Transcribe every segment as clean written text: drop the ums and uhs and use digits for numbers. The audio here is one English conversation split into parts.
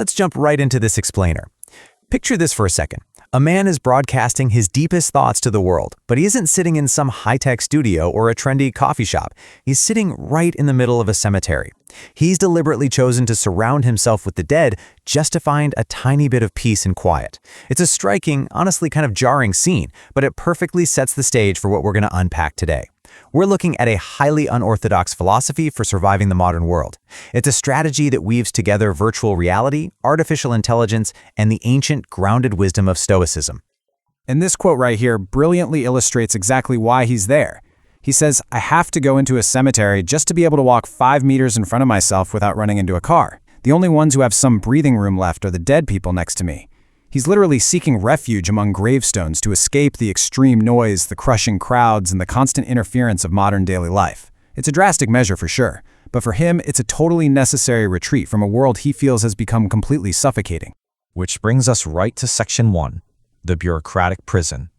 Let's jump right into this explainer. Picture this for a second. A man is broadcasting his deepest thoughts to the world, but he isn't sitting in some high-tech studio or a trendy coffee shop. He's sitting right in the middle of a cemetery. He's deliberately chosen to surround himself with the dead just to find a tiny bit of peace and quiet. It's a striking, honestly kind of jarring scene, but it perfectly sets the stage for what we're going to unpack today. We're looking at a highly unorthodox philosophy for surviving the modern world. It's a strategy that weaves together virtual reality, artificial intelligence, and the ancient, grounded wisdom of Stoicism. And this quote right here brilliantly illustrates exactly why he's there. He says, "I have to go into a cemetery just to be able to walk 5 meters in front of myself without running into a car. The only ones who have some breathing room left are the dead people next to me." He's literally seeking refuge among gravestones to escape the extreme noise, the crushing crowds, and the constant interference of modern daily life. It's a drastic measure for sure, but for him, it's a totally necessary retreat from a world he feels has become completely suffocating. Which brings us right to Section 1, the bureaucratic prison.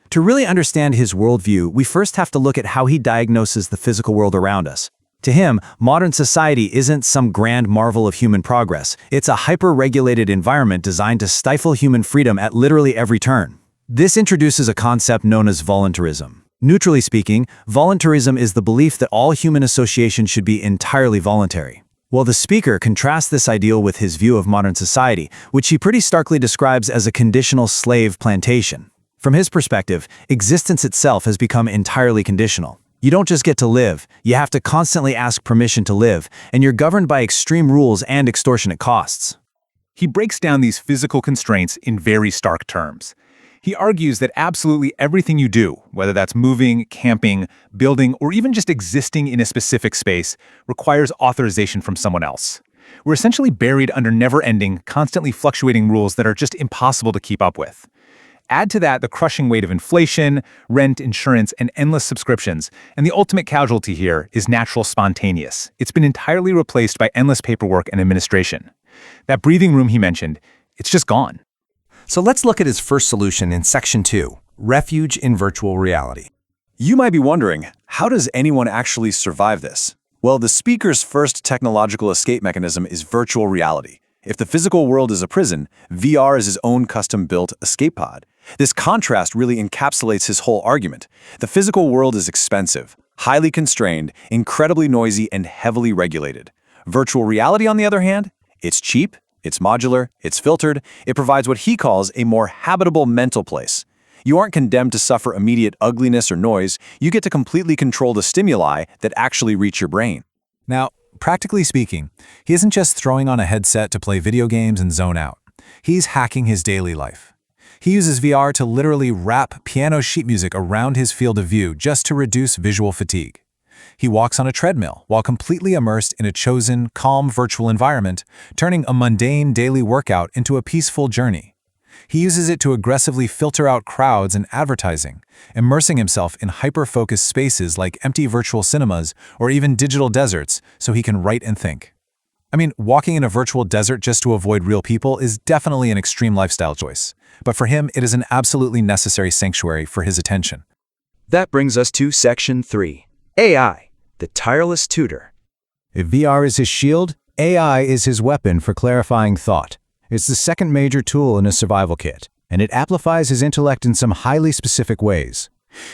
To really understand his worldview, we first have to look at how he diagnoses the physical world around us. To him, modern society isn't some grand marvel of human progress. It's a hyper-regulated environment designed to stifle human freedom at literally every turn. This introduces a concept known as voluntarism. Neutrally speaking, voluntarism is the belief that all human association should be entirely voluntary. Well, the speaker contrasts this ideal with his view of modern society, which he pretty starkly describes as a conditional slave plantation. From his perspective, existence itself has become entirely conditional. You don't just get to live, you have to constantly ask permission to live, and you're governed by extreme rules and extortionate costs. He breaks down these physical constraints in very stark terms. He argues that absolutely everything you do, whether that's moving, camping, building, or even just existing in a specific space, requires authorization from someone else. We're essentially buried under never-ending, constantly fluctuating rules that are just impossible to keep up with. Add to that the crushing weight of inflation, rent, insurance, and endless subscriptions, and the ultimate casualty here is natural spontaneous. It's been entirely replaced by endless paperwork and administration. That breathing room he mentioned, it's just gone. So let's look at his first solution in Section 2, refuge in virtual reality. You might be wondering, how does anyone actually survive this? Well, the speaker's first technological escape mechanism is virtual reality. If the physical world is a prison, VR is his own custom-built escape pod. This contrast really encapsulates his whole argument. The physical world is expensive, highly constrained, incredibly noisy, and heavily regulated. Virtual reality, on the other hand, it's cheap, it's modular, it's filtered, it provides what he calls a more habitable mental place. You aren't condemned to suffer immediate ugliness or noise, you get to completely control the stimuli that actually reach your brain. Now, practically speaking, he isn't just throwing on a headset to play video games and zone out. He's hacking his daily life. He uses VR to literally wrap piano sheet music around his field of view just to reduce visual fatigue. He walks on a treadmill while completely immersed in a chosen, calm virtual environment, turning a mundane daily workout into a peaceful journey. He uses it to aggressively filter out crowds and advertising, immersing himself in hyper-focused spaces like empty virtual cinemas or even digital deserts so he can write and think. I mean, walking in a virtual desert just to avoid real people is definitely an extreme lifestyle choice, but for him it is an absolutely necessary sanctuary for his attention. That brings us to Section 3, AI, the tireless tutor. If VR is his shield, AI is his weapon for clarifying thought. It's the second major tool in his survival kit, and it amplifies his intellect in some highly specific ways.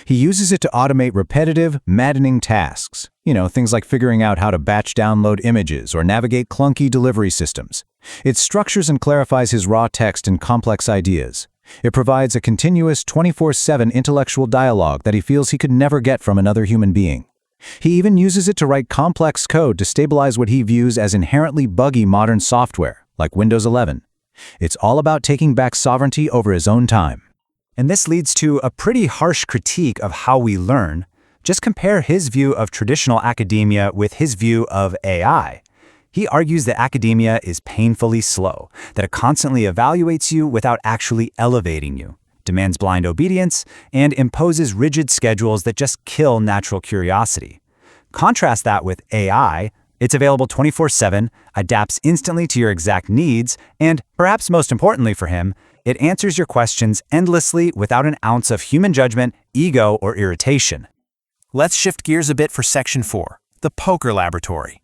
He uses it to automate repetitive, maddening tasks. Things like figuring out how to batch download images or navigate clunky delivery systems. It structures and clarifies his raw text and complex ideas. It provides a continuous 24/7 intellectual dialogue that he feels he could never get from another human being. He even uses it to write complex code to stabilize what he views as inherently buggy modern software, like Windows 11. It's all about taking back sovereignty over his own time. And this leads to a pretty harsh critique of how we learn. Just compare his view of traditional academia with his view of AI. He argues that academia is painfully slow, that it constantly evaluates you without actually elevating you, demands blind obedience, and imposes rigid schedules that just kill natural curiosity. Contrast that with AI. It's available 24/7, adapts instantly to your exact needs, and, perhaps most importantly for him, it answers your questions endlessly without an ounce of human judgment, ego, or irritation. Let's shift gears a bit for Section 4, the poker laboratory.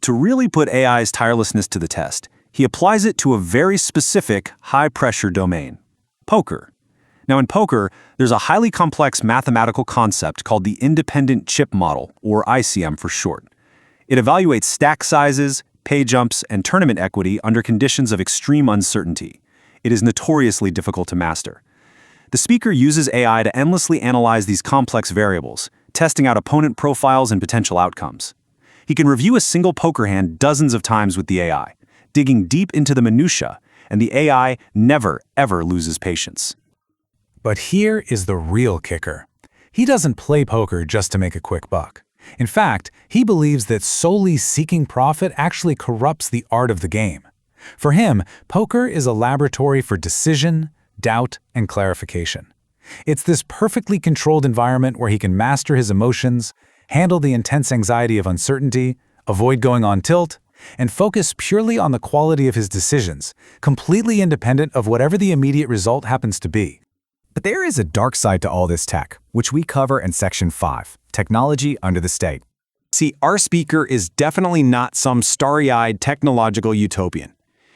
To really put AI's tirelessness to the test, He applies it to a very specific, high-pressure domain: poker. Now, in poker, there's a highly complex mathematical concept called the independent chip model, or ICM for short. It evaluates stack sizes, pay jumps, and tournament equity under conditions of extreme uncertainty. It is notoriously difficult to master. The speaker uses AI to endlessly analyze these complex variables, testing out opponent profiles and potential outcomes. He can review a single poker hand dozens of times with the AI, digging deep into the minutiae, and the AI never, ever loses patience. But here is the real kicker. He doesn't play poker just to make a quick buck. In fact, he believes that solely seeking profit actually corrupts the art of the game. For him, poker is a laboratory for decision, doubt, and clarification. It's this perfectly controlled environment where he can master his emotions, handle the intense anxiety of uncertainty, avoid going on tilt, and focus purely on the quality of his decisions, completely independent of whatever the immediate result happens to be. But there is a dark side to all this tech, which we cover in Section 5, Technology under the State. See, our speaker is definitely not some starry-eyed technological utopian.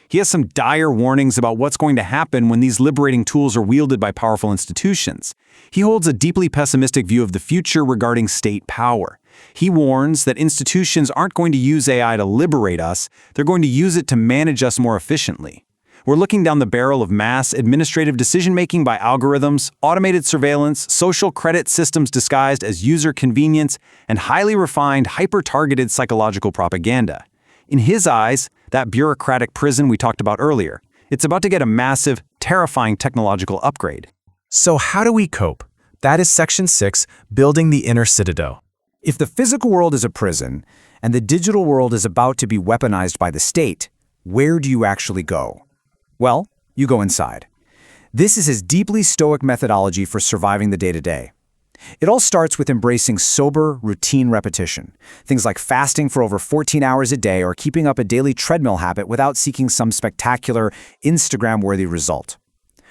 He has some dire warnings about what's going to happen when these liberating tools are wielded by powerful institutions. He holds a deeply pessimistic view of the future regarding state power. He warns that institutions aren't going to use AI to liberate us, they're going to use it to manage us more efficiently. We're looking down the barrel of mass administrative decision-making by algorithms, automated surveillance, social credit systems disguised as user convenience, and highly refined, hyper-targeted psychological propaganda. In his eyes, that bureaucratic prison we talked about earlier, it's about to get a massive, terrifying technological upgrade. So how do we cope? That is Section 6, Building the Inner Citadel. If the physical world is a prison, and the digital world is about to be weaponized by the state, where do you actually go? Well, you go inside. This is his deeply stoic methodology for surviving the day-to-day. It all starts with embracing sober, routine repetition. Things like fasting for over 14 hours a day or keeping up a daily treadmill habit without seeking some spectacular, Instagram-worthy result.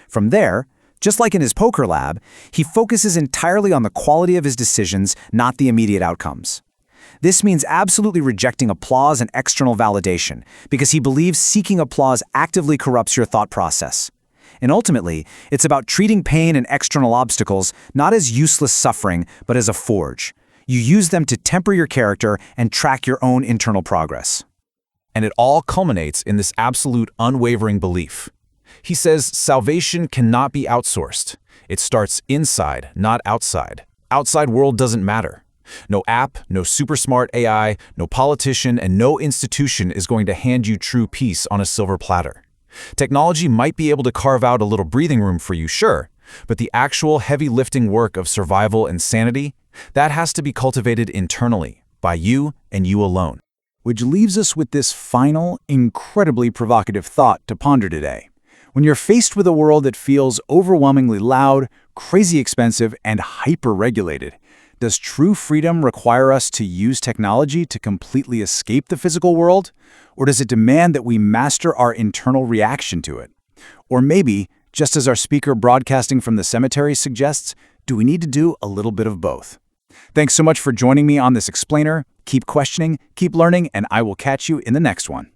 From there, just like in his poker lab, he focuses entirely on the quality of his decisions, not the immediate outcomes. This means absolutely rejecting applause and external validation, because he believes seeking applause actively corrupts your thought process. And ultimately, it's about treating pain and external obstacles not as useless suffering, but as a forge. You use them to temper your character and track your own internal progress. And it all culminates in this absolute unwavering belief. He says salvation cannot be outsourced. It starts inside, not outside. Outside world doesn't matter. No app, no super smart AI, no politician, and no institution is going to hand you true peace on a silver platter. Technology might be able to carve out a little breathing room for you, sure, but the actual heavy lifting work of survival and sanity, that has to be cultivated internally, by you and you alone. Which leaves us with this final, incredibly provocative thought to ponder today. When you're faced with a world that feels overwhelmingly loud, crazy expensive, and hyper-regulated, does true freedom require us to use technology to completely escape the physical world? Or does it demand that we master our internal reaction to it? Or maybe, just as our speaker broadcasting from the cemetery suggests, do we need to do a little bit of both? Thanks so much for joining me on this explainer. Keep questioning, keep learning, and I will catch you in the next one.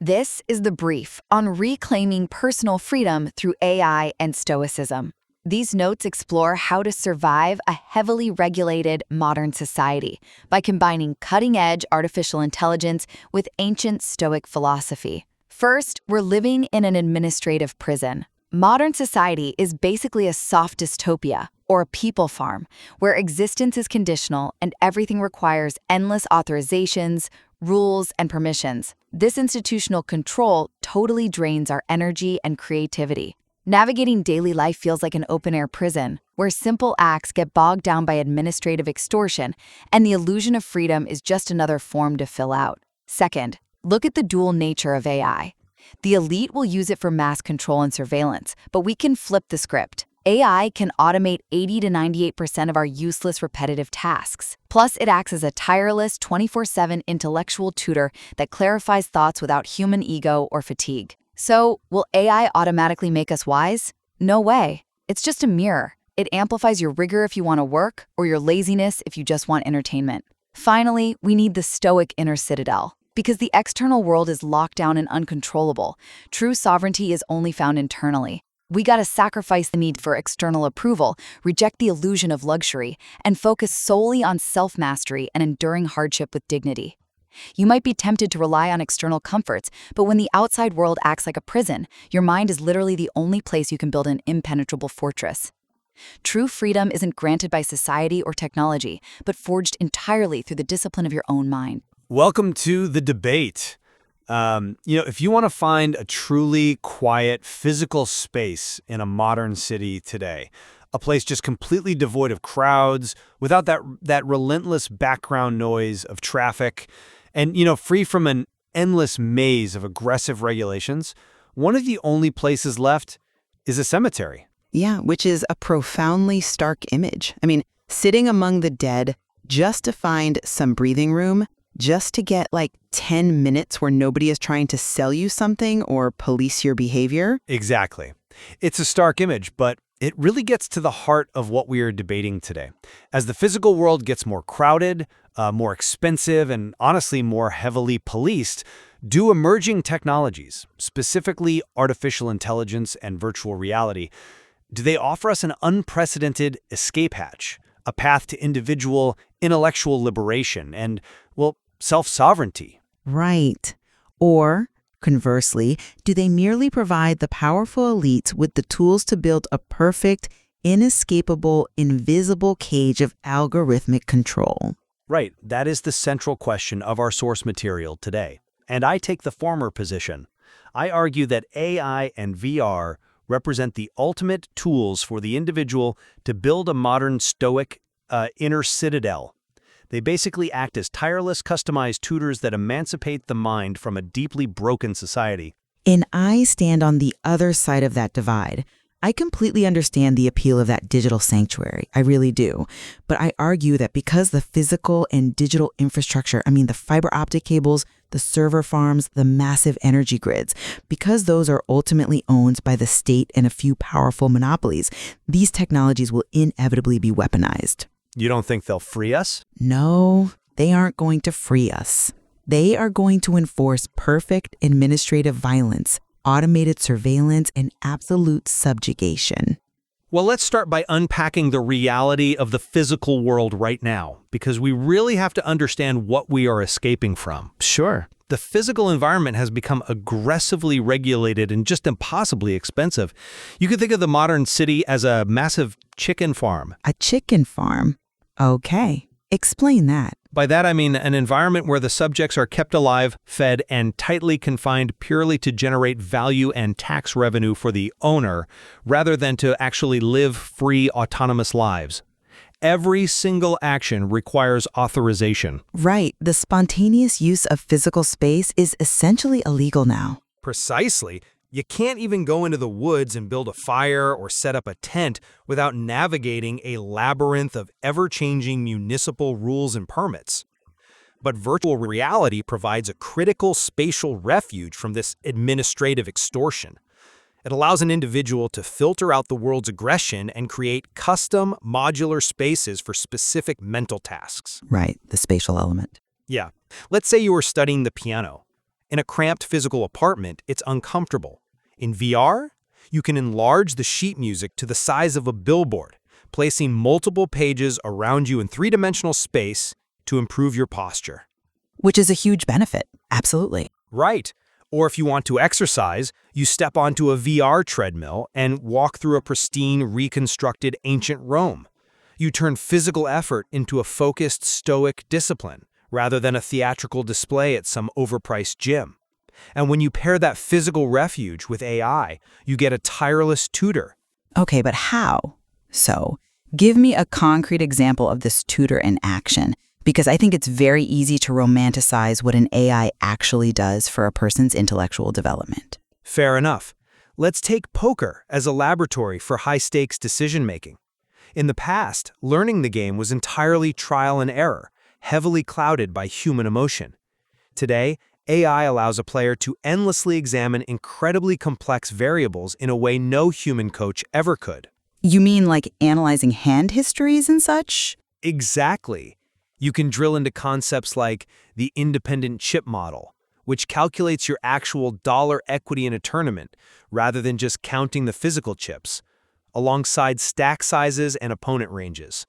This is the brief on reclaiming personal freedom through AI and Stoicism. These notes explore how to survive a heavily regulated modern society by combining cutting-edge artificial intelligence with ancient Stoic philosophy. First, we're living in an administrative prison. Modern society is basically a soft dystopia, or a people farm, where existence is conditional and everything requires endless authorizations, rules, and permissions. This institutional control totally drains our energy and creativity. Navigating daily life feels like an open-air prison, where simple acts get bogged down by administrative extortion, and the illusion of freedom is just another form to fill out. Second, look at the dual nature of AI. The elite will use it for mass control and surveillance, but we can flip the script. AI can automate 80 to 98% of our useless repetitive tasks. Plus, it acts as a tireless 24/7 intellectual tutor that clarifies thoughts without human ego or fatigue. So, will AI automatically make us wise? No way. It's just a mirror. It amplifies your rigor if you want to work, or your laziness if you just want entertainment. Finally, we need the Stoic inner citadel. Because the external world is locked down and uncontrollable. True sovereignty is only found internally. We gotta sacrifice the need for external approval, reject the illusion of luxury, and focus solely on self-mastery and enduring hardship with dignity. You might be tempted to rely on external comforts, but when the outside world acts like a prison, your mind is literally the only place you can build an impenetrable fortress. True freedom isn't granted by society or technology, but forged entirely through the discipline of your own mind. Welcome to the debate. If you want to find a truly quiet physical space in a modern city today, a place just completely devoid of crowds, without that relentless background noise of traffic, and, free from an endless maze of aggressive regulations, one of the only places left is a cemetery. Yeah, which is a profoundly stark image. I mean, sitting among the dead just to find some breathing room, just to get like 10 minutes where nobody is trying to sell you something or police your behavior. Exactly. It's a stark image, but it really gets to the heart of what we are debating today. As the physical world gets more crowded, more expensive, and honestly more heavily policed, do emerging technologies, specifically artificial intelligence and virtual reality, do they offer us an unprecedented escape hatch, a path to individual intellectual liberation and, self-sovereignty? Right. Or, conversely, do they merely provide the powerful elites with the tools to build a perfect, inescapable, invisible cage of algorithmic control? Right. That is the central question of our source material today. And I take the former position. I argue that AI and VR represent the ultimate tools for the individual to build a modern stoic inner citadel. They basically act as tireless, customized tutors that emancipate the mind from a deeply broken society. And I stand on the other side of that divide. I completely understand the appeal of that digital sanctuary. I really do. But I argue that because the physical and digital infrastructure, the fiber optic cables, the server farms, the massive energy grids, because those are ultimately owned by the state and a few powerful monopolies, these technologies will inevitably be weaponized. You don't think they'll free us? No, they aren't going to free us. They are going to enforce perfect administrative violence, automated surveillance, and absolute subjugation. Well, let's start by unpacking the reality of the physical world right now, because we really have to understand what we are escaping from. Sure. The physical environment has become aggressively regulated and just impossibly expensive. You could think of the modern city as a massive chicken farm. A chicken farm? Okay. Explain that. By that I mean an environment where the subjects are kept alive, fed, and tightly confined purely to generate value and tax revenue for the owner, rather than to actually live free, autonomous lives. Every single action requires authorization. Right. The spontaneous use of physical space is essentially illegal now. Precisely. You can't even go into the woods and build a fire or set up a tent without navigating a labyrinth of ever-changing municipal rules and permits. But virtual reality provides a critical spatial refuge from this administrative extortion. It allows an individual to filter out the world's aggression and create custom, modular spaces for specific mental tasks. Right, the spatial element. Yeah. Let's say you are studying the piano. In a cramped physical apartment, it's uncomfortable. In VR, you can enlarge the sheet music to the size of a billboard, placing multiple pages around you in three-dimensional space to improve your posture. Which is a huge benefit. Absolutely. Right. Or if you want to exercise, you step onto a VR treadmill and walk through a pristine, reconstructed ancient Rome. You turn physical effort into a focused stoic discipline, rather than a theatrical display at some overpriced gym. And when you pair that physical refuge with AI, you get a tireless tutor. Okay, but how? So, give me a concrete example of this tutor in action, because I think it's very easy to romanticize what an AI actually does for a person's intellectual development. Fair enough. Let's take poker as a laboratory for high-stakes decision-making. In the past, learning the game was entirely trial and error, heavily clouded by human emotion. Today, AI allows a player to endlessly examine incredibly complex variables in a way no human coach ever could. You mean like analyzing hand histories and such? Exactly. You can drill into concepts like the independent chip model, which calculates your actual dollar equity in a tournament rather than just counting the physical chips, alongside stack sizes and opponent ranges.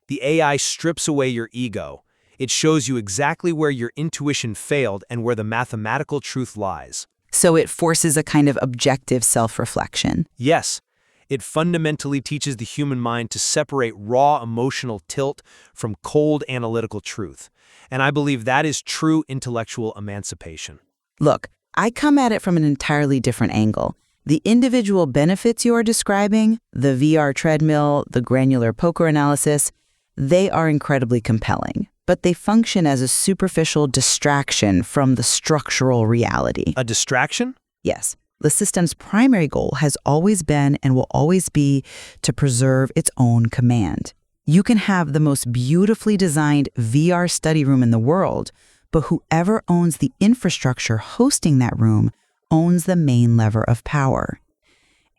The AI strips away your ego. It shows you exactly where your intuition failed and where the mathematical truth lies. So it forces a kind of objective self-reflection. Yes, it fundamentally teaches the human mind to separate raw emotional tilt from cold analytical truth. And I believe that is true intellectual emancipation. Look, I come at it from an entirely different angle. The individual benefits you are describing, the VR treadmill, the granular poker analysis, they are incredibly compelling, but they function as a superficial distraction from the structural reality. A distraction? Yes. The system's primary goal has always been and will always be to preserve its own command. You can have the most beautifully designed VR study room in the world, but whoever owns the infrastructure hosting that room owns the main lever of power.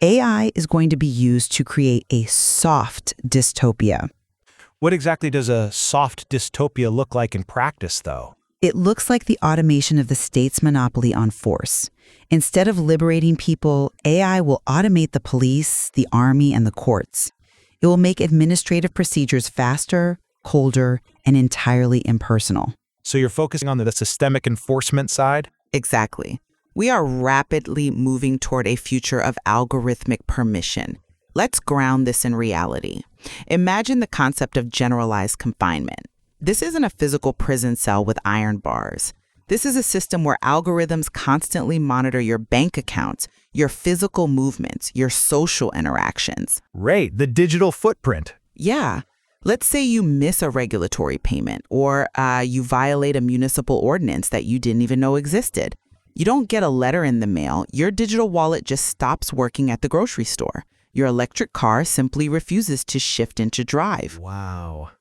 AI is going to be used to create a soft dystopia. What exactly does a soft dystopia look like in practice, though? It looks like the automation of the state's monopoly on force. Instead of liberating people, AI will automate the police, the army, and the courts. It will make administrative procedures faster, colder, and entirely impersonal. So you're focusing on the systemic enforcement side? Exactly. We are rapidly moving toward a future of algorithmic permission. Let's ground this in reality. Imagine the concept of generalized confinement. This isn't a physical prison cell with iron bars. This is a system where algorithms constantly monitor your bank accounts, your physical movements, your social interactions. Right, the digital footprint. Yeah. Let's say you miss a regulatory payment or you violate a municipal ordinance that you didn't even know existed. You don't get a letter in the mail. Your digital wallet just stops working at the grocery store. Your electric car simply refuses to shift into drive. Wow.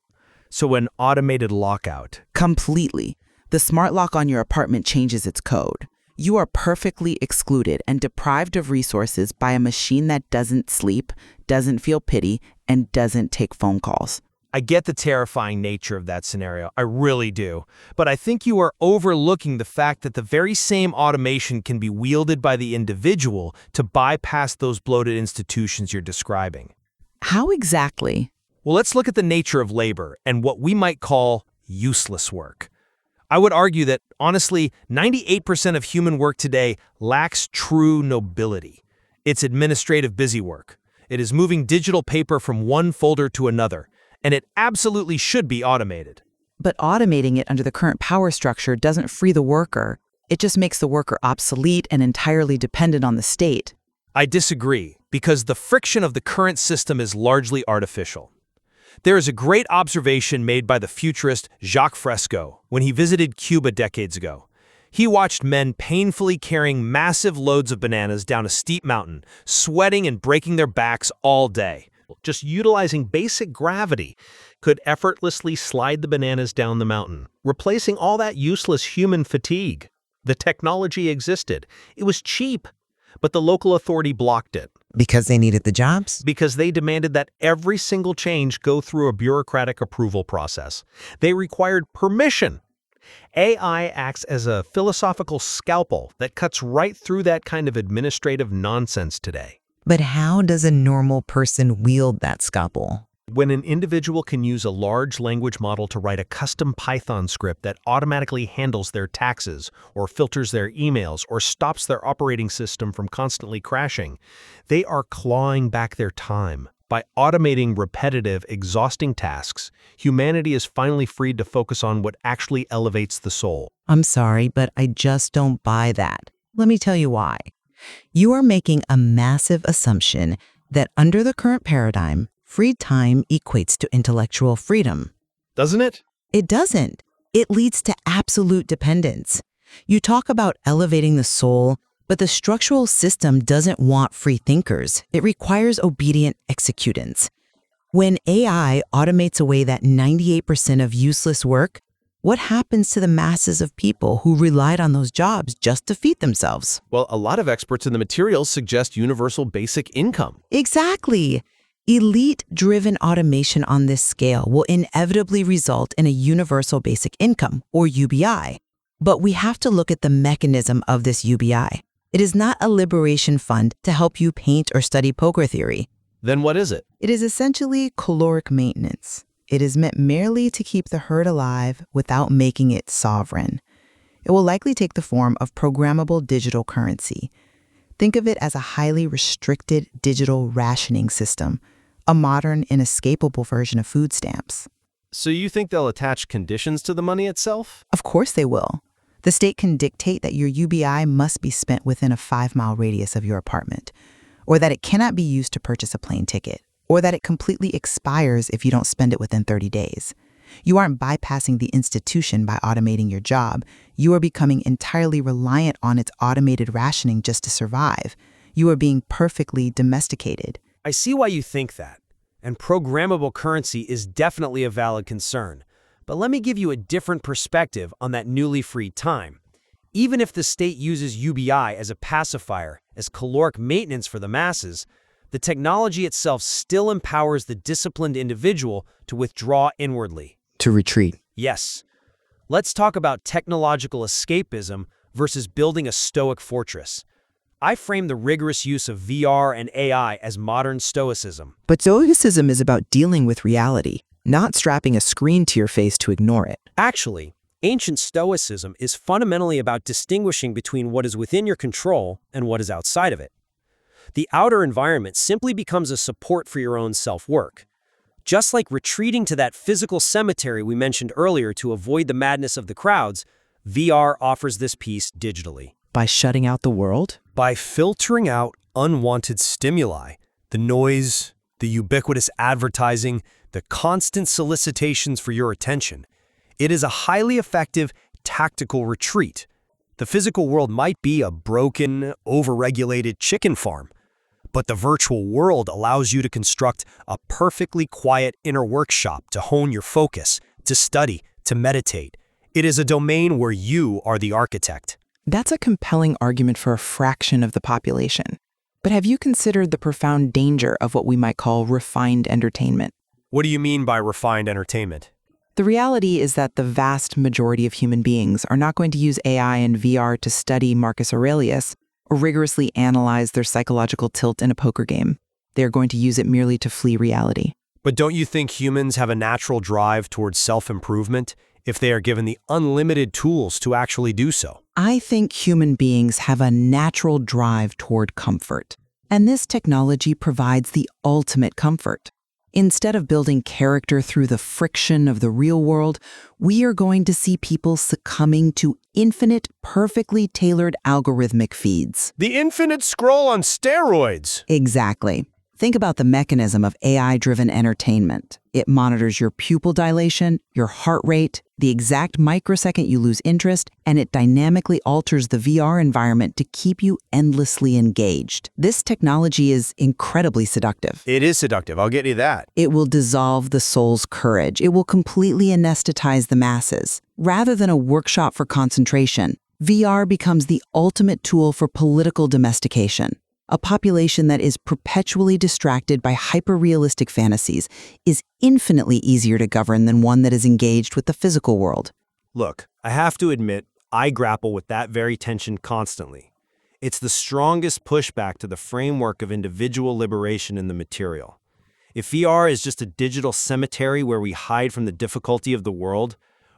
So an automated lockout. Completely. The smart lock on your apartment changes its code. You are perfectly excluded and deprived of resources by a machine that doesn't sleep, doesn't feel pity, and doesn't take phone calls. I get the terrifying nature of that scenario, I really do. But I think you are overlooking the fact that the very same automation can be wielded by the individual to bypass those bloated institutions you're describing. How exactly? Well, let's look at the nature of labor and what we might call useless work. I would argue that, honestly, 98% of human work today lacks true nobility. It's administrative busywork. It is moving digital paper from one folder to another, and it absolutely should be automated. But automating it under the current power structure doesn't free the worker. It just makes the worker obsolete and entirely dependent on the state. I disagree, because the friction of the current system is largely artificial. There is a great observation made by the futurist Jacques Fresco when he visited Cuba decades ago. He watched men painfully carrying massive loads of bananas down a steep mountain, sweating and breaking their backs all day. Just utilizing basic gravity could effortlessly slide the bananas down the mountain, replacing all that useless human fatigue. The technology existed. It was cheap, but the local authority blocked it. Because they needed the jobs? Because they demanded that every single change go through a bureaucratic approval process. They required permission. AI acts as a philosophical scalpel that cuts right through that kind of administrative nonsense today. But how does a normal person wield that scalpel? When an individual can use a large language model to write a custom Python script that automatically handles their taxes, or filters their emails, or stops their operating system from constantly crashing, they are clawing back their time. By automating repetitive, exhausting tasks, humanity is finally freed to focus on what actually elevates the soul. I'm sorry, but I just don't buy that. Let me tell you why. You are making a massive assumption that under the current paradigm, free time equates to intellectual freedom. Doesn't it? It doesn't. It leads to absolute dependence. You talk about elevating the soul, but the structural system doesn't want free thinkers. It requires obedient executants. When AI automates away that 98% of useless work, what happens to the masses of people who relied on those jobs just to feed themselves? Well, a lot of experts in the materials suggest universal basic income. Exactly. Elite-driven automation on this scale will inevitably result in a universal basic income, or UBI. But we have to look at the mechanism of this UBI. It is not a liberation fund to help you paint or study poker theory. Then what is it? It is essentially caloric maintenance. It is meant merely to keep the herd alive without making it sovereign. It will likely take the form of programmable digital currency. Think of it as a highly restricted digital rationing system, a modern, inescapable version of food stamps. So you think they'll attach conditions to the money itself? Of course they will. The state can dictate that your UBI must be spent within a 5-mile radius of your apartment, or that it cannot be used to purchase a plane ticket, or that it completely expires if you don't spend it within 30 days. You aren't bypassing the institution by automating your job. You are becoming entirely reliant on its automated rationing just to survive. You are being perfectly domesticated. I see why you think that, and programmable currency is definitely a valid concern. But let me give you a different perspective on that newly freed time. Even if the state uses UBI as a pacifier, as caloric maintenance for the masses, the technology itself still empowers the disciplined individual to withdraw inwardly. To retreat. Yes. Let's talk about technological escapism versus building a stoic fortress. I frame the rigorous use of VR and AI as modern stoicism. But Stoicism is about dealing with reality, not strapping a screen to your face to ignore it. Actually, ancient stoicism is fundamentally about distinguishing between what is within your control and what is outside of it. The outer environment simply becomes a support for your own self-work. Just like retreating to that physical cemetery we mentioned earlier to avoid the madness of the crowds, VR offers this peace digitally. By shutting out the world? By filtering out unwanted stimuli, the noise, the ubiquitous advertising, the constant solicitations for your attention. It is a highly effective, tactical retreat. The physical world might be a broken, overregulated chicken farm, but the virtual world allows you to construct a perfectly quiet inner workshop to hone your focus, to study, to meditate. It is a domain where you are the architect. That's a compelling argument for a fraction of the population. But have you considered the profound danger of what we might call refined entertainment? What do you mean by refined entertainment? The reality is that the vast majority of human beings are not going to use AI and VR to study Marcus Aurelius or rigorously analyze their psychological tilt in a poker game. They are going to use it merely to flee reality. But don't you think humans have a natural drive towards self-improvement if they are given the unlimited tools to actually do so? I think human beings have a natural drive toward comfort, and this technology provides the ultimate comfort. Instead of building character through the friction of the real world, we are going to see people succumbing to infinite, perfectly tailored algorithmic feeds. The infinite scroll on steroids! Exactly. Think about the mechanism of AI-driven entertainment. It monitors your pupil dilation, your heart rate, the exact microsecond you lose interest, and it dynamically alters the VR environment to keep you endlessly engaged. This technology is incredibly seductive. It is seductive, I'll get you that. It will dissolve the soul's courage. It will completely anesthetize the masses. Rather than a workshop for concentration, VR becomes the ultimate tool for political domestication. A population that is perpetually distracted by hyper-realistic fantasies is infinitely easier to govern than one that is engaged with the physical world. Look, I have to admit, I grapple with that very tension constantly. It's the strongest pushback to the framework of individual liberation in the material. If VR is just a digital cemetery where we hide from the difficulty of the world,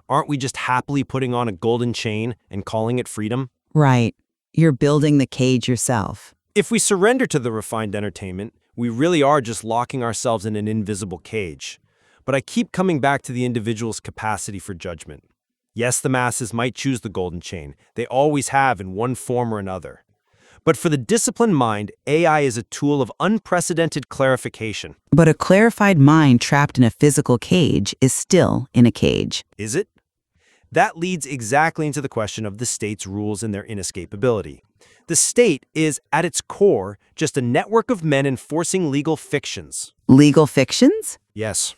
aren't we just happily putting on a golden chain and calling it freedom? Right. You're building the cage yourself. If we surrender to the refined entertainment, we really are just locking ourselves in an invisible cage. But I keep coming back to the individual's capacity for judgment. Yes, the masses might choose the golden chain. They always have in one form or another. But for the disciplined mind, AI is a tool of unprecedented clarification. But a clarified mind trapped in a physical cage is still in a cage. Is it? That leads exactly into the question of the state's rules and their inescapability. The state is, at its core, just a network of men enforcing legal fictions. Legal fictions? Yes.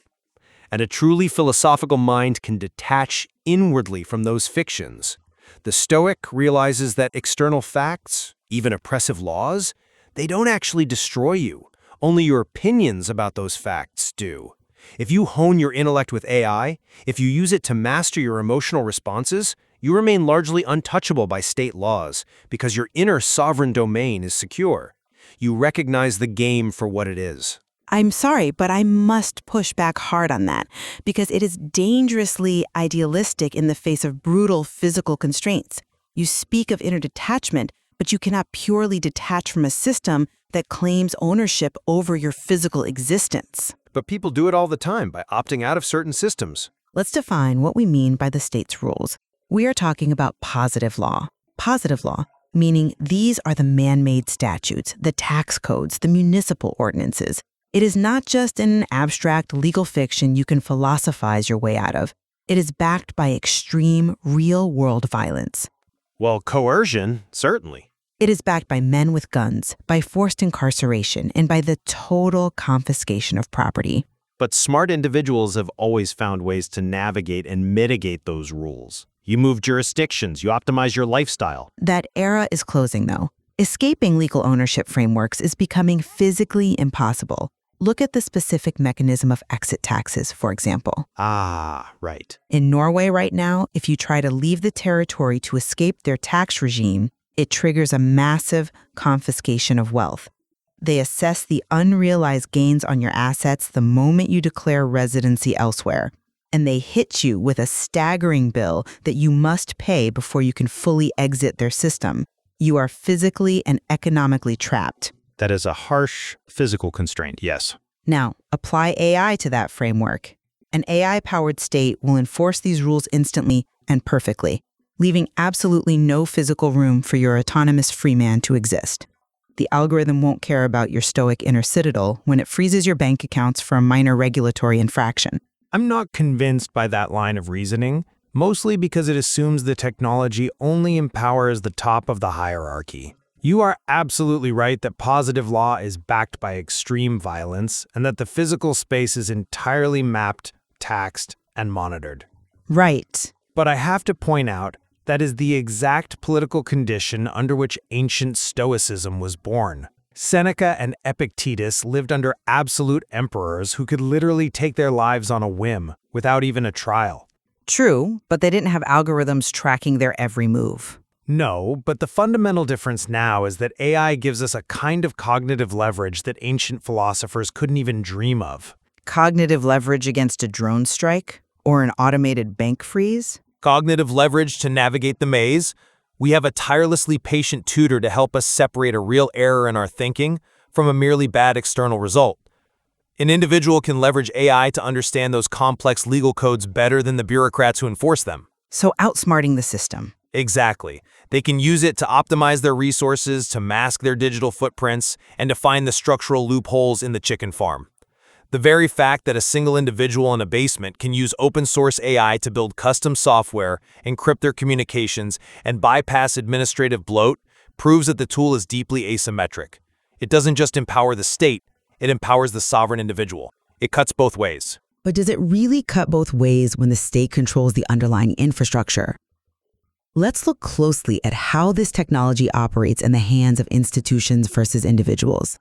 And a truly philosophical mind can detach inwardly from those fictions. The Stoic realizes that external facts, even oppressive laws, they don't actually destroy you, Only your opinions about those facts do. If you hone your intellect with AI, if you use it to master your emotional responses, you remain largely untouchable by state laws because your inner sovereign domain is secure. You recognize the game for what it is. I'm sorry, but I must push back hard on that because it is dangerously idealistic in the face of brutal physical constraints. You speak of inner detachment, but you cannot purely detach from a system that claims ownership over your physical existence. But people do it all the time by opting out of certain systems. Let's define what we mean by the state's rules. We are talking about positive law. Positive law, meaning these are the man-made statutes, the tax codes, the municipal ordinances. It is not just an abstract legal fiction you can philosophize your way out of. It is backed by extreme, real-world violence. Well, coercion, certainly. It is backed by men with guns, by forced incarceration, and by the total confiscation of property. But smart individuals have always found ways to navigate and mitigate those rules. You move jurisdictions, you optimize your lifestyle. That era is closing, though. Escaping legal ownership frameworks is becoming physically impossible. Look at the specific mechanism of exit taxes, for example. Ah, right. In Norway right now, if you try to leave the territory to escape their tax regime, it triggers a massive confiscation of wealth. They assess the unrealized gains on your assets the moment you declare residency elsewhere, and they hit you with a staggering bill that you must pay before you can fully exit their system. You are physically and economically trapped. That is a harsh physical constraint, yes. Now, apply AI to that framework. An AI-powered state will enforce these rules instantly and perfectly, leaving absolutely no physical room for your autonomous free man to exist. The algorithm won't care about your stoic inner citadel when it freezes your bank accounts for a minor regulatory infraction. I'm not convinced by that line of reasoning, mostly because it assumes the technology only empowers the top of the hierarchy. You are absolutely right that positive law is backed by extreme violence and that the physical space is entirely mapped, taxed, and monitored. Right. But I have to point out that is the exact political condition under which ancient Stoicism was born. Seneca and Epictetus lived under absolute emperors who could literally take their lives on a whim, without even a trial. True, but they didn't have algorithms tracking their every move. No, but the fundamental difference now is that AI gives us a kind of cognitive leverage that ancient philosophers couldn't even dream of. Cognitive leverage against a drone strike? Or an automated bank freeze? Cognitive leverage to navigate the maze. We have a tirelessly patient tutor to help us separate a real error in our thinking from a merely bad external result. An individual can leverage AI to understand those complex legal codes better than the bureaucrats who enforce them. So outsmarting the system. Exactly. They can use it to optimize their resources, to mask their digital footprints, and to find the structural loopholes in the chicken farm. The very fact that a single individual in a basement can use open-source AI to build custom software, encrypt their communications, and bypass administrative bloat proves that the tool is deeply asymmetric. It doesn't just empower the state, it empowers the sovereign individual. It cuts both ways. But does it really cut both ways when the state controls the underlying infrastructure? Let's look closely at how this technology operates in the hands of institutions versus individuals.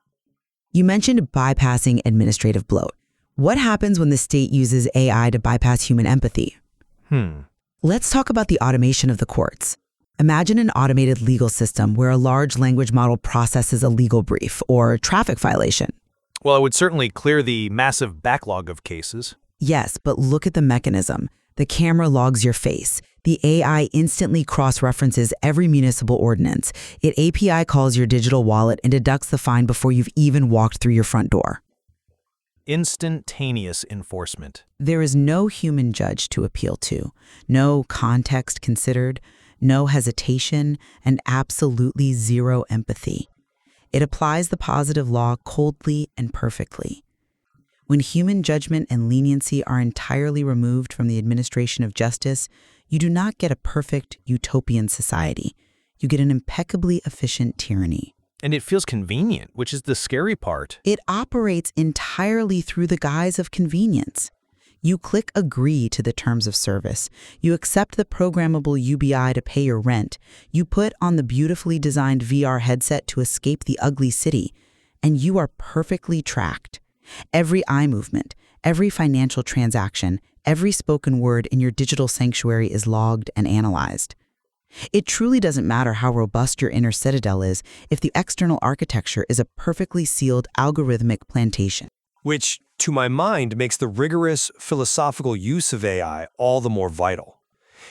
You mentioned bypassing administrative bloat. What happens when the state uses AI to bypass human empathy? Let's talk about the automation of the courts. Imagine an automated legal system where a large language model processes a legal brief or traffic violation. Well, it would certainly clear the massive backlog of cases. Yes, but look at the mechanism. The camera logs your face. The AI instantly cross-references every municipal ordinance. It API calls your digital wallet and deducts the fine before you've even walked through your front door. Instantaneous enforcement. There is no human judge to appeal to, no context considered, no hesitation, and absolutely zero empathy. It applies the positive law coldly and perfectly. When human judgment and leniency are entirely removed from the administration of justice, you do not get a perfect utopian society. You get an impeccably efficient tyranny. And it feels convenient, which is the scary part. It operates entirely through the guise of convenience. You click agree to the terms of service. You accept the programmable UBI to pay your rent. You put on the beautifully designed VR headset to escape the ugly city. and you are perfectly tracked. Every eye movement, every financial transaction, every spoken word in your digital sanctuary is logged and analyzed. It truly doesn't matter how robust your inner citadel is if the external architecture is a perfectly sealed algorithmic plantation. Which, to my mind, makes the rigorous philosophical use of AI all the more vital.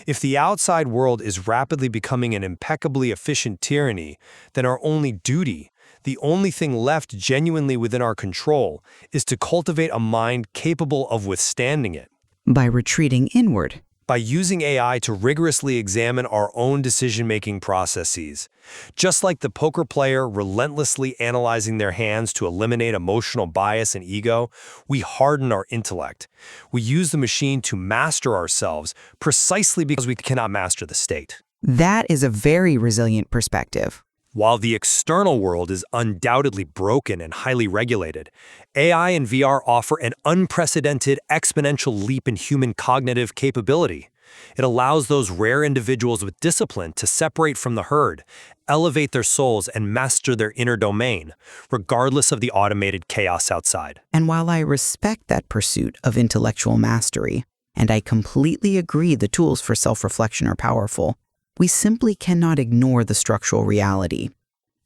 If the outside world is rapidly becoming an impeccably efficient tyranny, then our only duty, the only thing left genuinely within our control, is to cultivate a mind capable of withstanding it. By retreating inward. By using AI to rigorously examine our own decision-making processes. Just like the poker player relentlessly analyzing their hands to eliminate emotional bias and ego, we harden our intellect. We use the machine to master ourselves precisely because we cannot master the state. That is a very resilient perspective. While the external world is undoubtedly broken and highly regulated, AI and VR offer an unprecedented exponential leap in human cognitive capability. It allows those rare individuals with discipline to separate from the herd, elevate their souls, and master their inner domain, regardless of the automated chaos outside. And while I respect that pursuit of intellectual mastery, and I completely agree the tools for self-reflection are powerful, we simply cannot ignore the structural reality.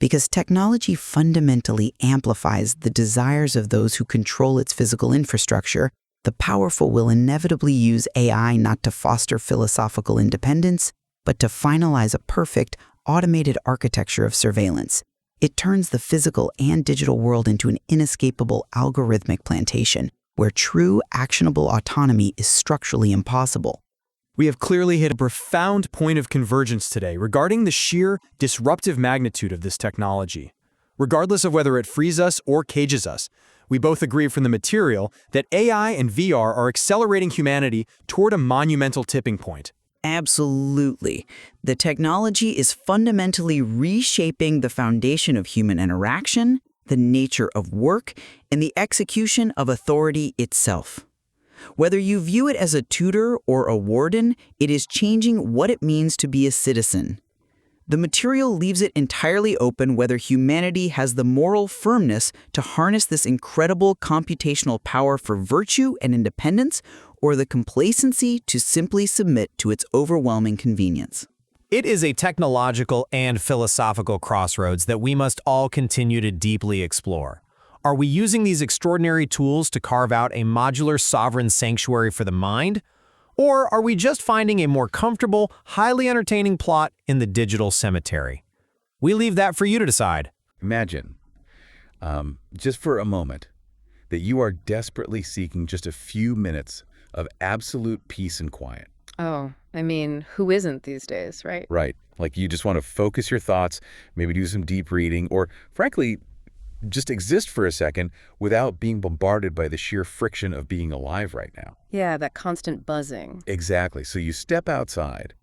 Because technology fundamentally amplifies the desires of those who control its physical infrastructure, the powerful will inevitably use AI not to foster philosophical independence, but to finalize a perfect, automated architecture of surveillance. It turns the physical and digital world into an inescapable algorithmic plantation, where true, actionable autonomy is structurally impossible. We have clearly hit a profound point of convergence today regarding the sheer disruptive magnitude of this technology. Regardless of whether it frees us or cages us, we both agree from the material that AI and VR are accelerating humanity toward a monumental tipping point. Absolutely. The technology is fundamentally reshaping the foundation of human interaction, the nature of work, and the execution of authority itself. Whether you view it as a tutor or a warden, it is changing what it means to be a citizen. The material leaves it entirely open whether humanity has the moral firmness to harness this incredible computational power for virtue and independence, or the complacency to simply submit to its overwhelming convenience. It is a technological and philosophical crossroads that we must all continue to deeply explore. Are we using these extraordinary tools to carve out a modular sovereign sanctuary for the mind? Or are we just finding a more comfortable, highly entertaining plot in the digital cemetery? We leave that for you to decide. Imagine, just for a moment, that you are desperately seeking just a few minutes of absolute peace and quiet. Oh, I mean, who isn't these days, right? Right. Like you just want to focus your thoughts, maybe do some deep reading, or frankly, just exist for a second without being bombarded by the sheer friction of being alive right now. Yeah, that constant buzzing. Exactly. So you step outside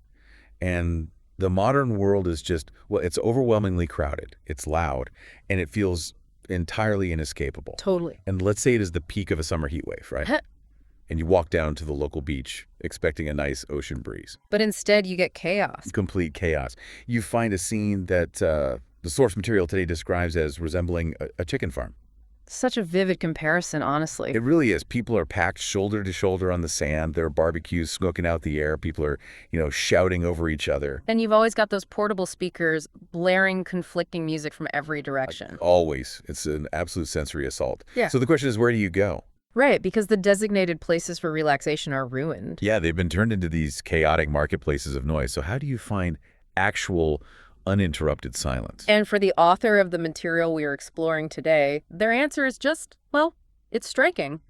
and the modern world is just, well, it's overwhelmingly crowded. It's loud and it feels entirely inescapable. Totally. And let's say it is the peak of a summer heat wave, right? And you walk down to the local beach expecting a nice ocean breeze. But instead you get chaos. Complete chaos. You find a scene that the source material today describes as resembling a chicken farm. Such a vivid comparison, honestly. It really is. People are packed shoulder to shoulder on the sand. There are barbecues smoking out the air. People are, shouting over each other. Then you've always got those portable speakers blaring conflicting music from every direction. Always. It's an absolute sensory assault. Yeah. So the question is, where do you go? Right, because the designated places for relaxation are ruined. Yeah, they've been turned into these chaotic marketplaces of noise. So how do you find actual uninterrupted silence? And for the author of the material we are exploring today, their answer is just, well, it's striking.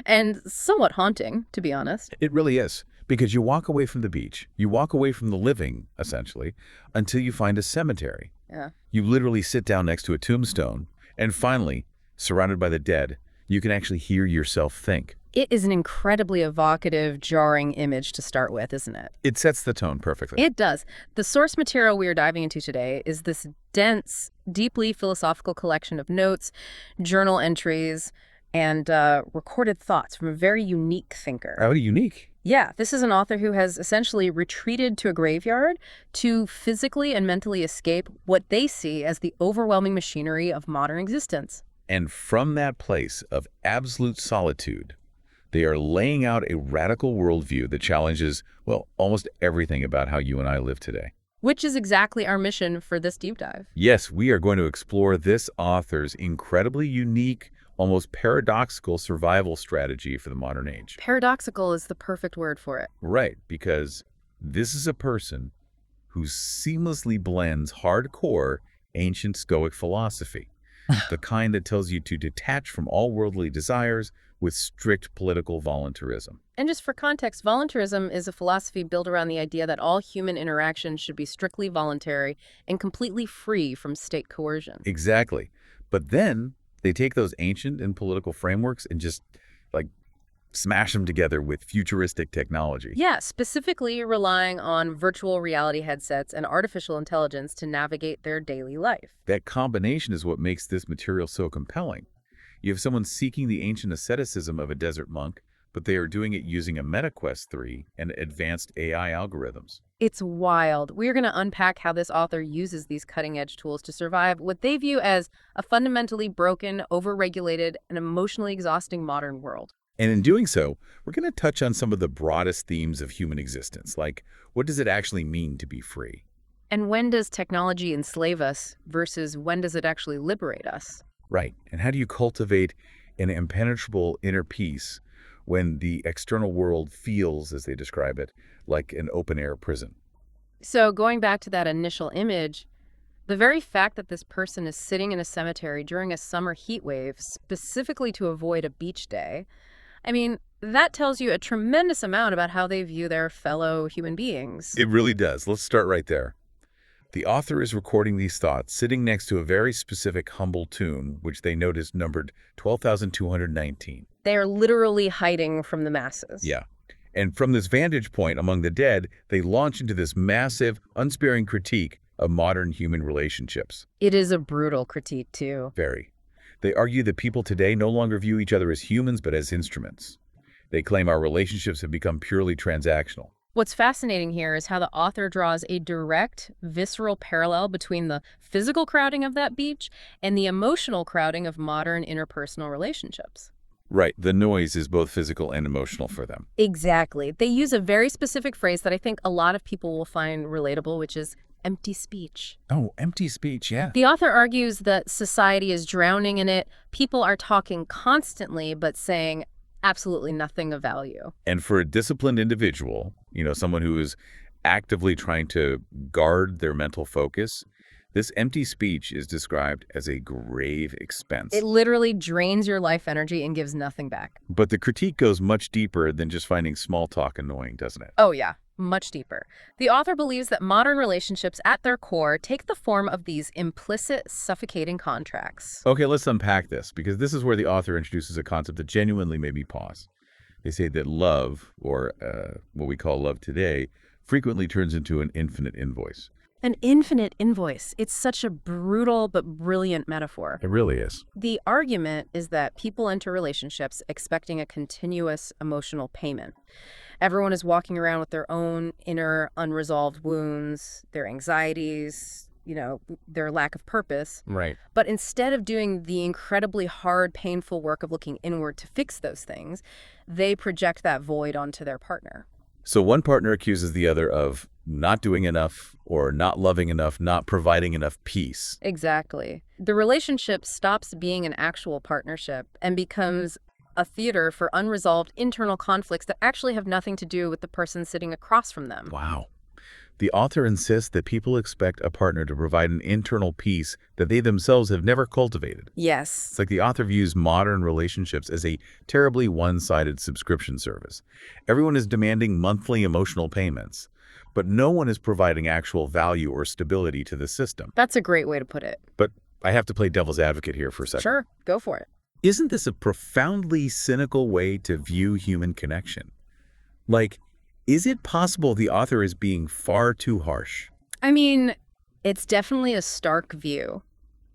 And somewhat haunting, to be honest. It really is. Because you walk away from the beach, you walk away from the living, essentially, until you find a cemetery. Yeah. You literally sit down next to a tombstone, and finally, surrounded by the dead, you can actually hear yourself think. It is an incredibly evocative, jarring image to start with, isn't it? It sets the tone perfectly. It does. The source material we are diving into today is this dense, deeply philosophical collection of notes, journal entries, and recorded thoughts from a very unique thinker. Oh, unique. Yeah, this is an author who has essentially retreated to a graveyard to physically and mentally escape what they see as the overwhelming machinery of modern existence. And from that place of absolute solitude, they are laying out a radical worldview that challenges, well, almost everything about how you and I live today. Which is exactly our mission for this deep dive. Yes, we are going to explore this author's incredibly unique, almost paradoxical survival strategy for the modern age. Paradoxical is the perfect word for it. Right, because this is a person who seamlessly blends hardcore ancient Stoic philosophy, the kind that tells you to detach from all worldly desires with strict political voluntarism. And just for context, voluntarism is a philosophy built around the idea that all human interactions should be strictly voluntary and completely free from state coercion. Exactly. But then they take those ancient and political frameworks and just, like, smash them together with futuristic technology. Yeah, specifically relying on virtual reality headsets and artificial intelligence to navigate their daily life. That combination is what makes this material so compelling. You have someone seeking the ancient asceticism of a desert monk, but they are doing it using a MetaQuest 3 and advanced AI algorithms. It's wild. We're going to unpack how this author uses these cutting-edge tools to survive what they view as a fundamentally broken, overregulated, and emotionally exhausting modern world. And in doing so, we're going to touch on some of the broadest themes of human existence, like what does it actually mean to be free? And when does technology enslave us versus when does it actually liberate us? Right. And how do you cultivate an impenetrable inner peace when the external world feels, as they describe it, like an open-air prison? So going back to that initial image, the very fact that this person is sitting in a cemetery during a summer heat wave specifically to avoid a beach day, I mean, that tells you a tremendous amount about how they view their fellow human beings. It really does. Let's start right there. The author is recording these thoughts sitting next to a very specific humble tomb, which they noticed numbered 12,219. They are literally hiding from the masses. Yeah. And from this vantage point among the dead, they launch into this massive, unsparing critique of modern human relationships. It is a brutal critique, too. Very. They argue that people today no longer view each other as humans, but as instruments. They claim our relationships have become purely transactional. What's fascinating here is how the author draws a direct, visceral parallel between the physical crowding of that beach and the emotional crowding of modern interpersonal relationships. Right. The noise is both physical and emotional for them. Exactly. They use a very specific phrase that I think a lot of people will find relatable, which is empty speech. Oh, empty speech, yeah. The author argues that society is drowning in it. People are talking constantly, but saying absolutely nothing of value. And for a disciplined individual, someone who is actively trying to guard their mental focus, this empty speech is described as a grave expense. It literally drains your life energy and gives nothing back. But the critique goes much deeper than just finding small talk annoying, doesn't it? Oh, yeah. Much deeper. The author believes that modern relationships at their core take the form of these implicit, suffocating contracts. Okay, let's unpack this, because this is where the author introduces a concept that genuinely made me pause. They say that love, or what we call love today, frequently turns into an infinite invoice. An infinite invoice. It's such a brutal but brilliant metaphor. It really is. The argument is that people enter relationships expecting a continuous emotional payment. Everyone is walking around with their own inner unresolved wounds, their anxieties, their lack of purpose. Right. But instead of doing the incredibly hard, painful work of looking inward to fix those things, they project that void onto their partner. So one partner accuses the other of not doing enough or not loving enough, not providing enough peace. Exactly. The relationship stops being an actual partnership and becomes a theater for unresolved internal conflicts that actually have nothing to do with the person sitting across from them. Wow. The author insists that people expect a partner to provide an internal peace that they themselves have never cultivated. Yes. It's like the author views modern relationships as a terribly one-sided subscription service. Everyone is demanding monthly emotional payments, but no one is providing actual value or stability to the system. That's a great way to put it. But I have to play devil's advocate here for a second. Sure, go for it. Isn't this a profoundly cynical way to view human connection? Like, is it possible the author is being far too harsh? I mean, it's definitely a stark view.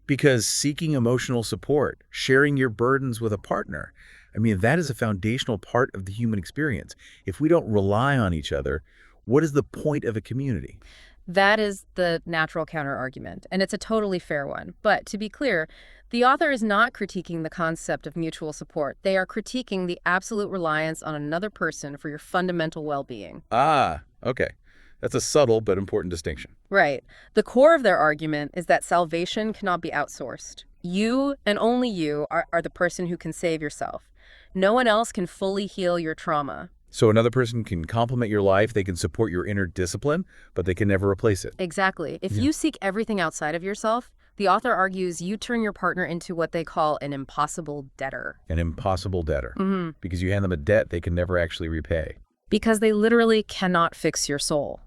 Because seeking emotional support, sharing your burdens with a partner, I mean, that is a foundational part of the human experience. If we don't rely on each other, what is the point of a community? That is the natural counterargument, and it's a totally fair one. But to be clear, the author is not critiquing the concept of mutual support. They are critiquing the absolute reliance on another person for your fundamental well-being. Ah, okay. That's a subtle but important distinction. Right. The core of their argument is that salvation cannot be outsourced. You and only you are the person who can save yourself. No one else can fully heal your trauma. So another person can complement your life, they can support your inner discipline, but they can never replace it. Exactly. If you seek everything outside of yourself, the author argues you turn your partner into what they call an impossible debtor. An impossible debtor. Because you hand them a debt they can never actually repay. Because they literally cannot fix your soul.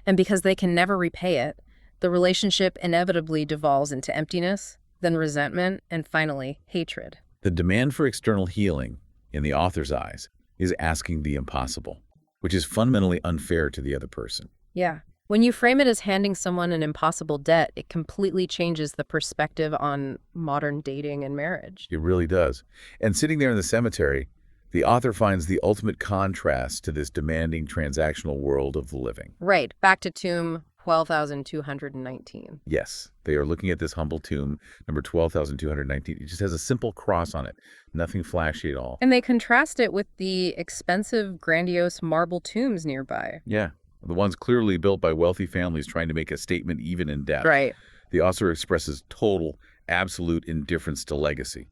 And because they can never repay it, the relationship inevitably devolves into emptiness, then resentment, and finally, hatred. The demand for external healing, in the author's eyes, is asking the impossible, which is fundamentally unfair to the other person. Yeah. When you frame it as handing someone an impossible debt, it completely changes the perspective on modern dating and marriage. It really does. And sitting there in the cemetery, the author finds the ultimate contrast to this demanding transactional world of the living. Right. Back to tomb 12,219. Yes, they are looking at this humble tomb, number 12,219. It just has a simple cross on it, nothing flashy at all. And they contrast it with the expensive, grandiose marble tombs nearby. Yeah, the ones clearly built by wealthy families trying to make a statement even in death. Right. The author expresses total, absolute indifference to legacy.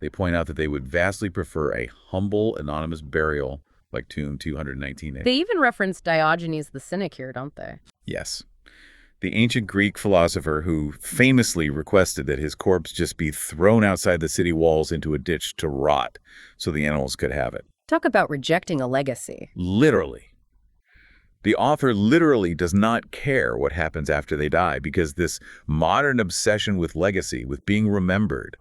They point out that they would vastly prefer a humble, anonymous burial like tomb 219A. They even reference Diogenes the Cynic here, don't they? Yes. The ancient Greek philosopher who famously requested that his corpse just be thrown outside the city walls into a ditch to rot so the animals could have it. Talk about rejecting a legacy. Literally. The author literally does not care what happens after they die because this modern obsession with legacy, with being remembered,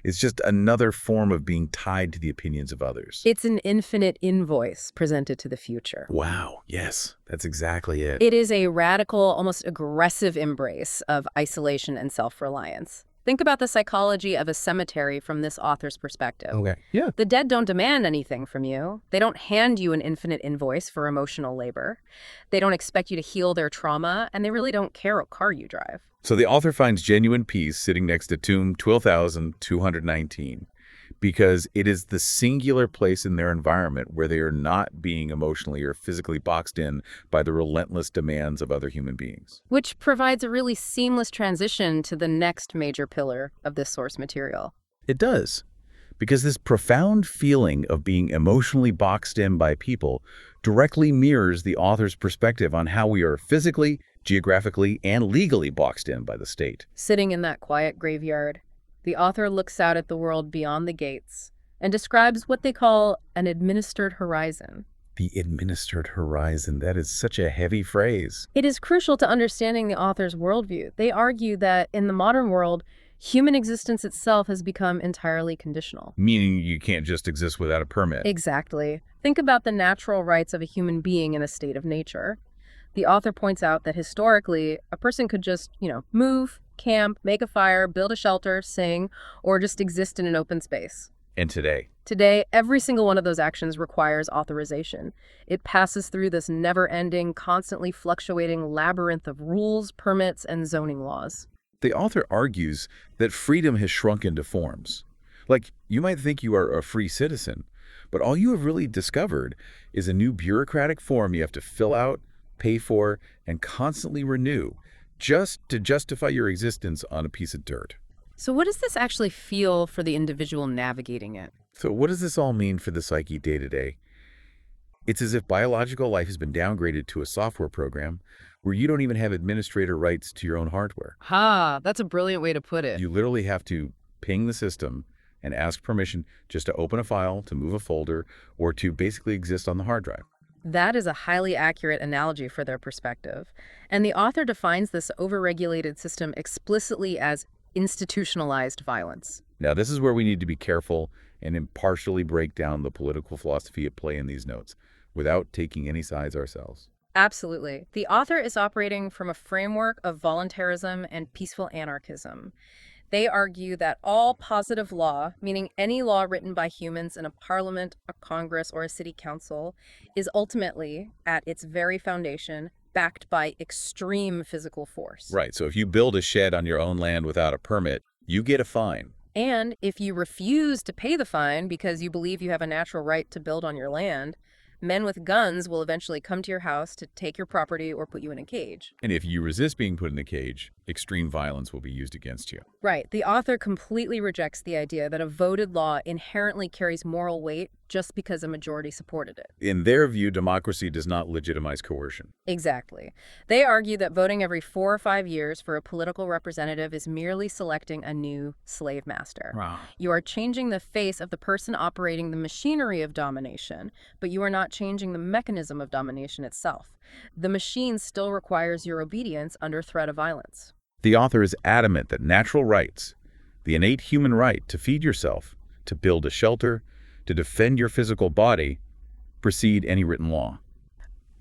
is just another form of being tied to the opinions of others. It's an infinite invoice presented to the future. Wow, yes, that's exactly it. It is a radical, almost aggressive embrace of isolation and self-reliance. Think about the psychology of a cemetery from this author's perspective. Okay, yeah. The dead don't demand anything from you. They don't hand you an infinite invoice for emotional labor. They don't expect you to heal their trauma, and they really don't care what car you drive. So the author finds genuine peace sitting next to tomb 12,219 because it is the singular place in their environment where they are not being emotionally or physically boxed in by the relentless demands of other human beings. Which provides a really seamless transition to the next major pillar of this source material. It does, because this profound feeling of being emotionally boxed in by people directly mirrors the author's perspective on how we are physically, geographically, and legally boxed in by the state. Sitting in that quiet graveyard, the author looks out at the world beyond the gates and describes what they call an administered horizon. The administered horizon, that is such a heavy phrase. It is crucial to understanding the author's worldview. They argue that in the modern world, human existence itself has become entirely conditional. Meaning you can't just exist without a permit. Exactly. Think about the natural rights of a human being in a state of nature. The author points out that historically, a person could just, move, camp, make a fire, build a shelter, sing, or just exist in an open space. And today? Today, every single one of those actions requires authorization. It passes through this never-ending, constantly fluctuating labyrinth of rules, permits, and zoning laws. The author argues that freedom has shrunk into forms. Like, you might think you are a free citizen, but all you have really discovered is a new bureaucratic form you have to fill out, pay for, and constantly renew just to justify your existence on a piece of dirt. So what does this actually feel for the individual navigating it? So what does this all mean for the psyche day to day? It's as if biological life has been downgraded to a software program where you don't even have administrator rights to your own hardware. That's a brilliant way to put it. You literally have to ping the system and ask permission just to open a file, to move a folder, or to basically exist on the hard drive. That is a highly accurate analogy for their perspective. And the author defines this overregulated system explicitly as institutionalized violence. Now, this is where we need to be careful and impartially break down the political philosophy at play in these notes without taking any sides ourselves. Absolutely. The author is operating from a framework of voluntarism and peaceful anarchism. They argue that all positive law, meaning any law written by humans in a parliament, a congress, or a city council, is ultimately, at its very foundation, backed by extreme physical force. Right, so if you build a shed on your own land without a permit, you get a fine. And if you refuse to pay the fine because you believe you have a natural right to build on your land, men with guns will eventually come to your house to take your property or put you in a cage. And if you resist being put in the cage, extreme violence will be used against you. Right. The author completely rejects the idea that a voted law inherently carries moral weight just because a majority supported it. In their view, democracy does not legitimize coercion. Exactly. They argue that voting every 4 or 5 years for a political representative is merely selecting a new slave master. Wow. You are changing the face of the person operating the machinery of domination, but you are not changing the mechanism of domination itself. The machine still requires your obedience under threat of violence. The author is adamant that natural rights, the innate human right to feed yourself, to build a shelter, to defend your physical body, precede any written law.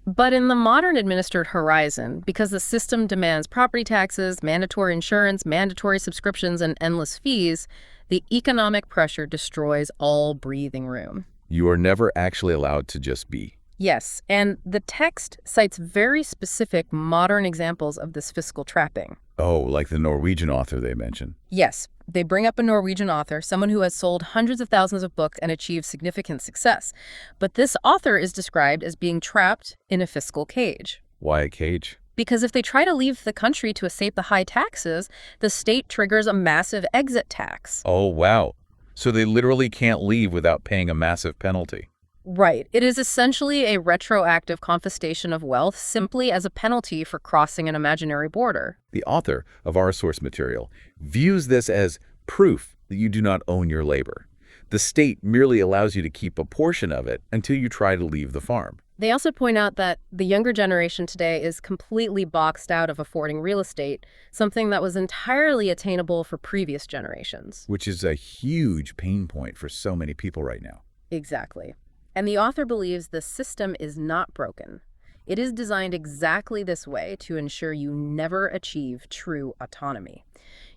But in the modern administered horizon, because the system demands property taxes, mandatory insurance, mandatory subscriptions, and endless fees, the economic pressure destroys all breathing room. You are never actually allowed to just be. Yes, and the text cites very specific modern examples of this fiscal trapping. Oh, like the Norwegian author they mentioned. Yes, they bring up a Norwegian author, someone who has sold hundreds of thousands of books and achieved significant success. But this author is described as being trapped in a fiscal cage. Why a cage? Because if they try to leave the country to escape the high taxes, the state triggers a massive exit tax. Oh, wow. So they literally can't leave without paying a massive penalty. Right. It is essentially a retroactive confiscation of wealth simply as a penalty for crossing an imaginary border. The author of our source material views this as proof that you do not own your labor. The state merely allows you to keep a portion of it until you try to leave the farm. They also point out that the younger generation today is completely boxed out of affording real estate, something that was entirely attainable for previous generations. Which is a huge pain point for so many people right now. Exactly. And the author believes the system is not broken. It is designed exactly this way to ensure you never achieve true autonomy.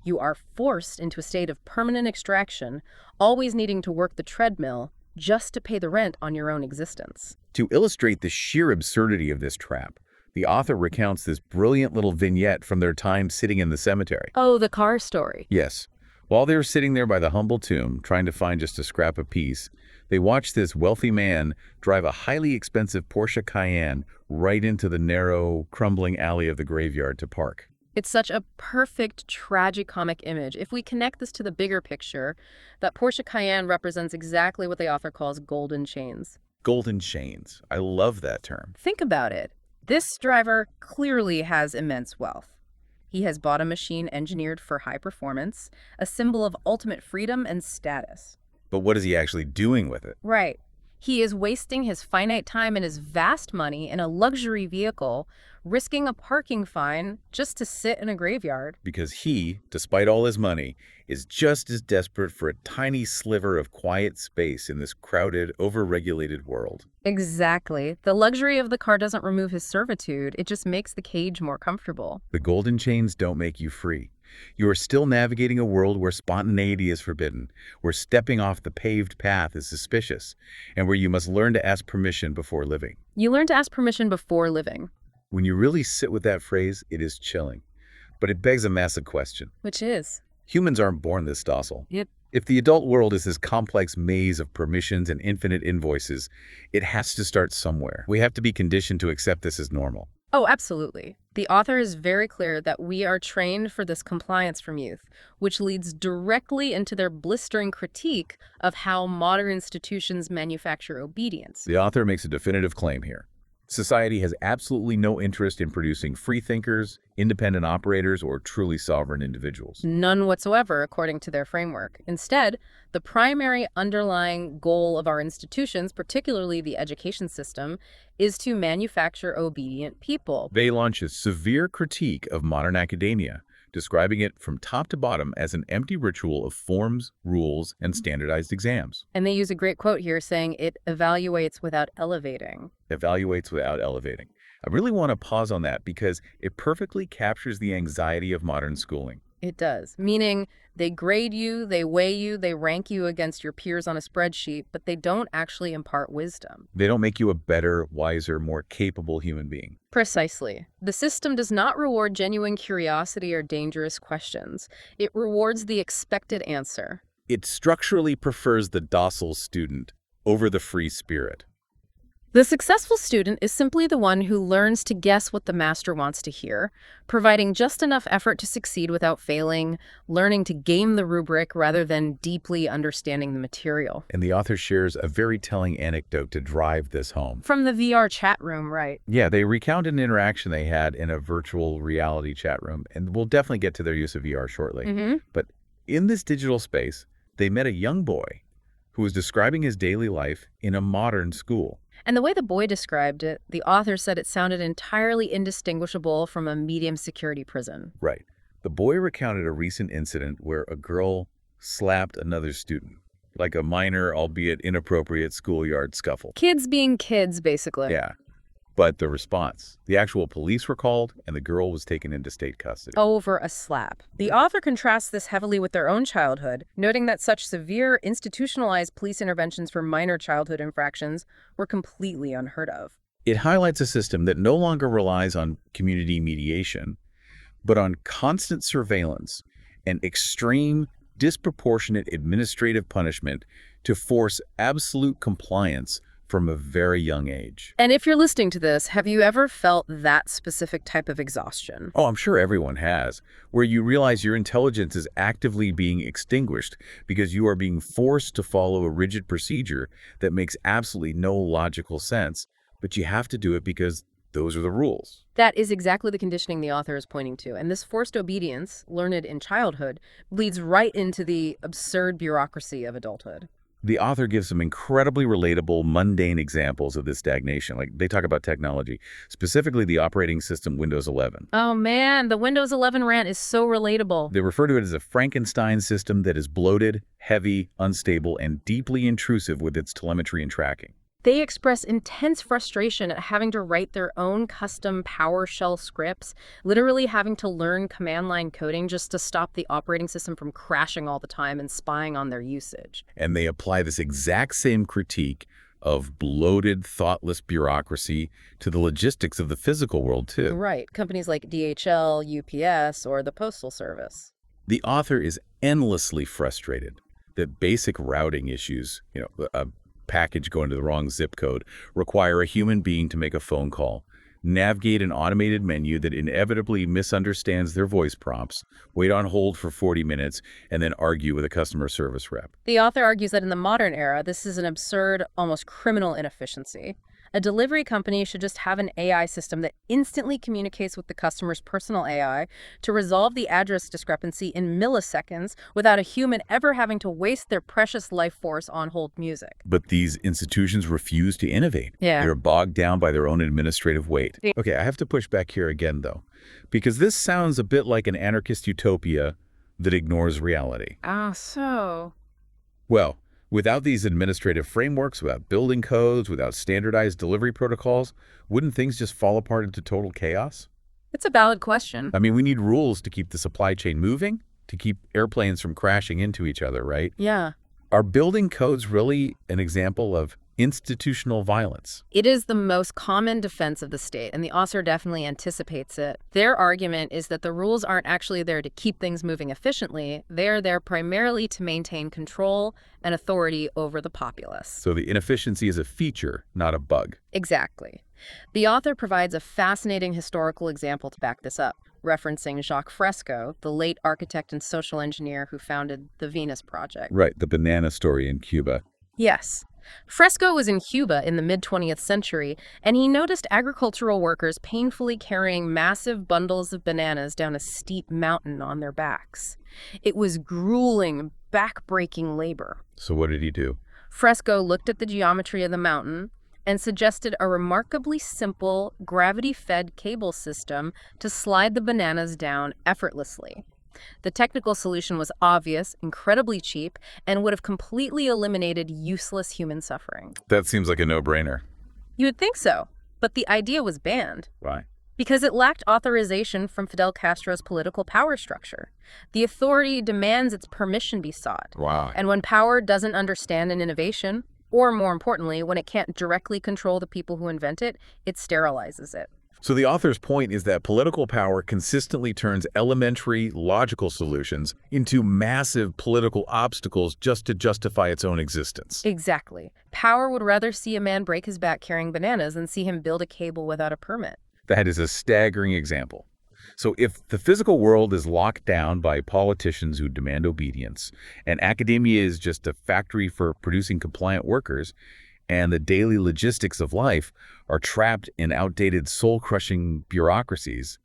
You are forced into a state of permanent extraction, always needing to work the treadmill just to pay the rent on your own existence. To illustrate the sheer absurdity of this trap, the author recounts this brilliant little vignette from their time sitting in the cemetery. Oh, the car story. Yes. While they were sitting there by the humble tomb, trying to find just a scrap of peace, they watched this wealthy man drive a highly expensive Porsche Cayenne right into the narrow, crumbling alley of the graveyard to park. It's such a perfect tragicomic image. If we connect this to the bigger picture, that Porsche Cayenne represents exactly what the author calls golden chains. Golden chains. I love that term. Think about it. This driver clearly has immense wealth. He has bought a machine engineered for high performance, a symbol of ultimate freedom and status. But what is he actually doing with it? Right. He is wasting his finite time and his vast money in a luxury vehicle, risking a parking fine just to sit in a graveyard. Because he, despite all his money, is just as desperate for a tiny sliver of quiet space in this crowded, over-regulated world. Exactly. The luxury of the car doesn't remove his servitude. It just makes the cage more comfortable. The golden chains don't make you free. You are still navigating a world where spontaneity is forbidden, where stepping off the paved path is suspicious, and where you must learn to ask permission before living. You learn to ask permission before living. When you really sit with that phrase, it is chilling. But it begs a massive question. Which is? Humans aren't born this docile. Yep. If the adult world is this complex maze of permissions and infinite invoices, it has to start somewhere. We have to be conditioned to accept this as normal. Oh, absolutely. The author is very clear that we are trained for this compliance from youth, which leads directly into their blistering critique of how modern institutions manufacture obedience. The author makes a definitive claim here. Society has absolutely no interest in producing free thinkers, independent operators, or truly sovereign individuals. None whatsoever, according to their framework. Instead, the primary underlying goal of our institutions, particularly the education system, is to manufacture obedient people. They launch a severe critique of modern academia, describing it from top to bottom as an empty ritual of forms, rules, and standardized exams. And they use a great quote here saying it evaluates without elevating. Evaluates without elevating. I really want to pause on that because it perfectly captures the anxiety of modern schooling. It does, meaning they grade you, they weigh you, they rank you against your peers on a spreadsheet, but they don't actually impart wisdom. They don't make you a better, wiser, more capable human being. Precisely. The system does not reward genuine curiosity or dangerous questions. It rewards the expected answer. It structurally prefers the docile student over the free spirit. The successful student is simply the one who learns to guess what the master wants to hear, providing just enough effort to succeed without failing, learning to game the rubric rather than deeply understanding the material. And the author shares a very telling anecdote to drive this home. From the VR chat room, right? Yeah, they recount an interaction they had in a virtual reality chat room, and we'll definitely get to their use of VR shortly. But in this digital space, they met a young boy who was describing his daily life in a modern school. And the way the boy described it, the author said it sounded entirely indistinguishable from a medium security prison. Right. The boy recounted a recent incident where a girl slapped another student, like a minor, albeit inappropriate, schoolyard scuffle. Kids being kids, basically. Yeah. But the response, the actual police were called and the girl was taken into state custody. Over a slap. The author contrasts this heavily with their own childhood, noting that such severe, institutionalized police interventions for minor childhood infractions were completely unheard of. It highlights a system that no longer relies on community mediation, but on constant surveillance and extreme, disproportionate administrative punishment to force absolute compliance from a very young age. And if you're listening to this, have you ever felt that specific type of exhaustion? Oh, I'm sure everyone has, where you realize your intelligence is actively being extinguished because you are being forced to follow a rigid procedure that makes absolutely no logical sense, but you have to do it because those are the rules. That is exactly the conditioning the author is pointing to. And this forced obedience, learned in childhood, bleeds right into the absurd bureaucracy of adulthood. The author gives some incredibly relatable, mundane examples of this stagnation. Like, they talk about technology, specifically the operating system Windows 11. Oh man, the Windows 11 rant is so relatable. They refer to it as a Frankenstein system that is bloated, heavy, unstable, and deeply intrusive with its telemetry and tracking. They express intense frustration at having to write their own custom PowerShell scripts, literally having to learn command line coding just to stop the operating system from crashing all the time and spying on their usage. And they apply this exact same critique of bloated, thoughtless bureaucracy to the logistics of the physical world, too. Right. Companies like DHL, UPS, or the Postal Service. The author is endlessly frustrated that basic routing issues, a package going to the wrong zip code, require a human being to make a phone call, navigate an automated menu that inevitably misunderstands their voice prompts, wait on hold for 40 minutes, and then argue with a customer service rep. The author argues that in the modern era, this is an absurd, almost criminal inefficiency. A delivery company should just have an AI system that instantly communicates with the customer's personal AI to resolve the address discrepancy in milliseconds without a human ever having to waste their precious life force on hold music. But these institutions refuse to innovate. Yeah. They're bogged down by their own administrative weight. Okay, I have to push back here again, though, because this sounds a bit like an anarchist utopia that ignores reality. So? Well, without these administrative frameworks, without building codes, without standardized delivery protocols, wouldn't things just fall apart into total chaos? It's a valid question. I mean, we need rules to keep the supply chain moving, to keep airplanes from crashing into each other, right? Yeah. Are building codes really an example of institutional violence? It is the most common defense of the state, and the author definitely anticipates it. Their argument is that the rules aren't actually there to keep things moving efficiently. They are there primarily to maintain control and authority over the populace. So the inefficiency is a feature, not a bug. Exactly. The author provides a fascinating historical example to back this up, referencing Jacques Fresco, the late architect and social engineer who founded the Venus Project. Right, the banana story in Cuba. Yes. Fresco was in Cuba in the mid-20th century, and he noticed agricultural workers painfully carrying massive bundles of bananas down a steep mountain on their backs. It was grueling, back-breaking labor. So what did he do? Fresco looked at the geometry of the mountain and suggested a remarkably simple, gravity-fed cable system to slide the bananas down effortlessly. The technical solution was obvious, incredibly cheap, and would have completely eliminated useless human suffering. That seems like a no-brainer. You would think so, but the idea was banned. Why? Because it lacked authorization from Fidel Castro's political power structure. The authority demands its permission be sought. Wow. And when power doesn't understand an innovation, or more importantly, when it can't directly control the people who invent it, it sterilizes it. So the author's point is that political power consistently turns elementary, logical solutions into massive political obstacles just to justify its own existence. Exactly. Power would rather see a man break his back carrying bananas than see him build a cable without a permit. That is a staggering example. So if the physical world is locked down by politicians who demand obedience, and academia is just a factory for producing compliant workers, and the daily logistics of life are trapped in outdated soul-crushing bureaucracies,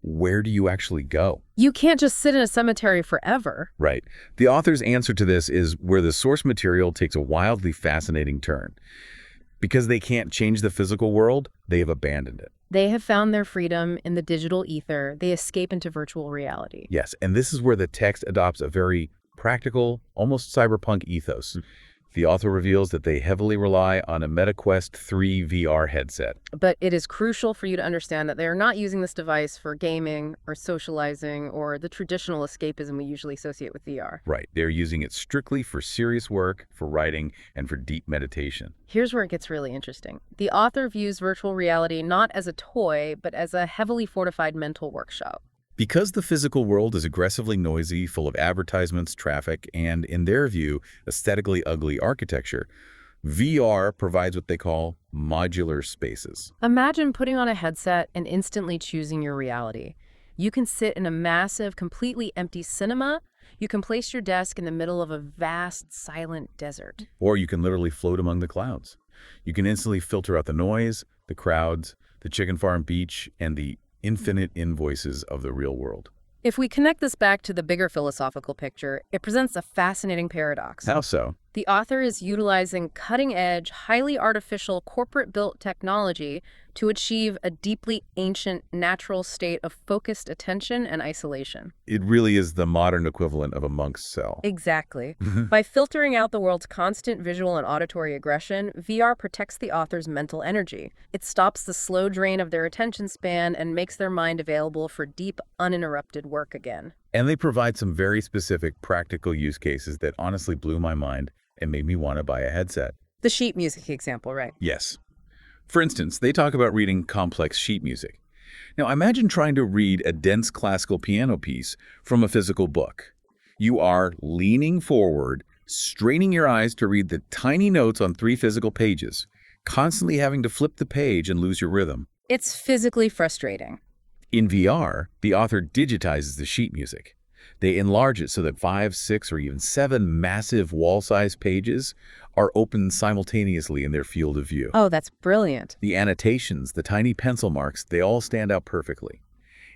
where do you actually go? You can't just sit in a cemetery forever. Right. The author's answer to this is where the source material takes a wildly fascinating turn. Because they can't change the physical world, they have abandoned it. They have found their freedom in the digital ether. They escape into virtual reality. Yes, and this is where the text adopts a very practical, almost cyberpunk ethos. The author reveals that they heavily rely on a MetaQuest 3 VR headset. But it is crucial for you to understand that they are not using this device for gaming or socializing or the traditional escapism we usually associate with VR. Right. They're using it strictly for serious work, for writing, and for deep meditation. Here's where it gets really interesting. The author views virtual reality not as a toy, but as a heavily fortified mental workshop. Because the physical world is aggressively noisy, full of advertisements, traffic, and, in their view, aesthetically ugly architecture, VR provides what they call modular spaces. Imagine putting on a headset and instantly choosing your reality. You can sit in a massive, completely empty cinema. You can place your desk in the middle of a vast, silent desert. Or you can literally float among the clouds. You can instantly filter out the noise, the crowds, the chicken farm beach, and the infinite invoices of the real world. If we connect this back to the bigger philosophical picture, it presents a fascinating paradox. How so? The author is utilizing cutting-edge, highly artificial, corporate-built technology to achieve a deeply ancient, natural state of focused attention and isolation. It really is the modern equivalent of a monk's cell. Exactly. By filtering out the world's constant visual and auditory aggression, VR protects the author's mental energy. It stops the slow drain of their attention span and makes their mind available for deep, uninterrupted work again. And they provide some very specific practical use cases that honestly blew my mind and made me want to buy a headset. The sheet music example, right? Yes. For instance, they talk about reading complex sheet music. Now, imagine trying to read a dense classical piano piece from a physical book. You are leaning forward, straining your eyes to read the tiny notes on 3 physical pages, constantly having to flip the page and lose your rhythm. It's physically frustrating. In VR, the author digitizes the sheet music. They enlarge it so that 5, 6, or even 7 massive wall-sized pages are open simultaneously in their field of view. Oh, that's brilliant. The annotations, the tiny pencil marks, they all stand out perfectly.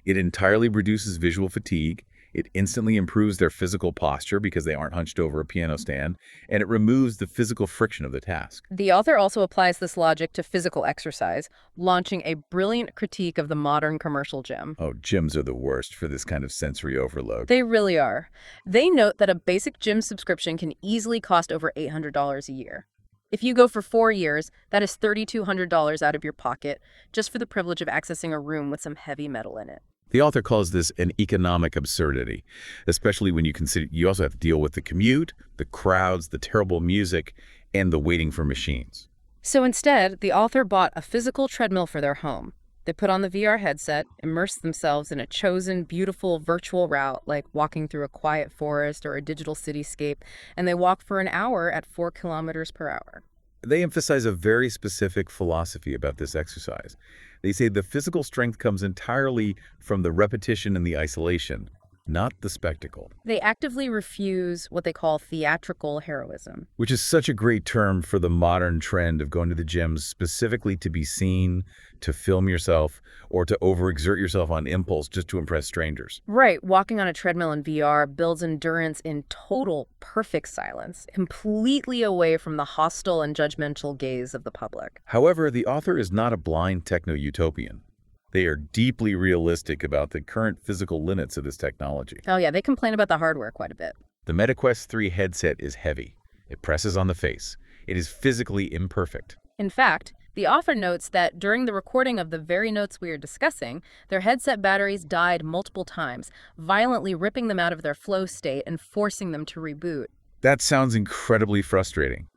It entirely reduces visual fatigue. It instantly improves their physical posture because they aren't hunched over a piano stand, and it removes the physical friction of the task. The author also applies this logic to physical exercise, launching a brilliant critique of the modern commercial gym. Oh, gyms are the worst for this kind of sensory overload. They really are. They note that a basic gym subscription can easily cost over $800 a year. If you go for 4 years, that is $3,200 out of your pocket just for the privilege of accessing a room with some heavy metal in it. The author calls this an economic absurdity, especially when you consider you also have to deal with the commute, the crowds, the terrible music, and the waiting for machines. So instead, the author bought a physical treadmill for their home. They put on the VR headset, immersed themselves in a chosen, beautiful virtual route, like walking through a quiet forest or a digital cityscape, and they walk for an hour at 4 kilometers per hour. They emphasize a very specific philosophy about this exercise. They say the physical strength comes entirely from the repetition and the isolation, not the spectacle. They actively refuse what they call theatrical heroism. Which is such a great term for the modern trend of going to the gyms specifically to be seen, to film yourself, or to overexert yourself on impulse just to impress strangers. Right. Walking on a treadmill in VR builds endurance in total, perfect silence, completely away from the hostile and judgmental gaze of the public. However, the author is not a blind techno-utopian. They are deeply realistic about the current physical limits of this technology. Oh yeah, they complain about the hardware quite a bit. The MetaQuest 3 headset is heavy. It presses on the face. It is physically imperfect. In fact, The author notes that during the recording of the very notes we are discussing, their headset batteries died multiple times, violently ripping them out of their flow state and forcing them to reboot. That sounds incredibly frustrating.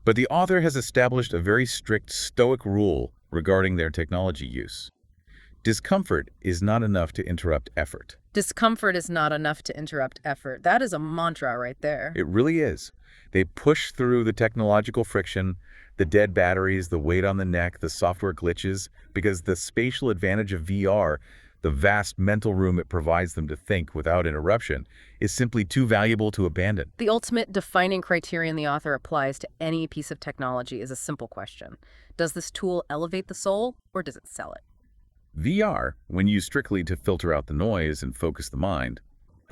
But the author has established a very strict Stoic rule regarding their technology use. Discomfort is not enough to interrupt effort. Discomfort is not enough to interrupt effort. That is a mantra right there. It really is. They push through the technological friction, the dead batteries, the weight on the neck, the software glitches, because the spatial advantage of VR, the vast mental room it provides them to think without interruption, is simply too valuable to abandon. The ultimate defining criterion the author applies to any piece of technology is a simple question. Does this tool elevate the soul, or does it sell it? VR, when used strictly to filter out the noise and focus the mind,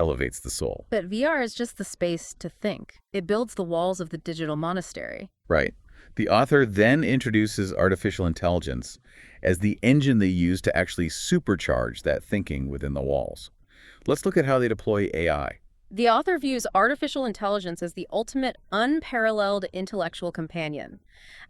elevates the soul. But VR is just the space to think. It builds the walls of the digital monastery. Right. The author then introduces artificial intelligence as the engine they use to actually supercharge that thinking within the walls. Let's look at how they deploy AI. The author views artificial intelligence as the ultimate unparalleled intellectual companion.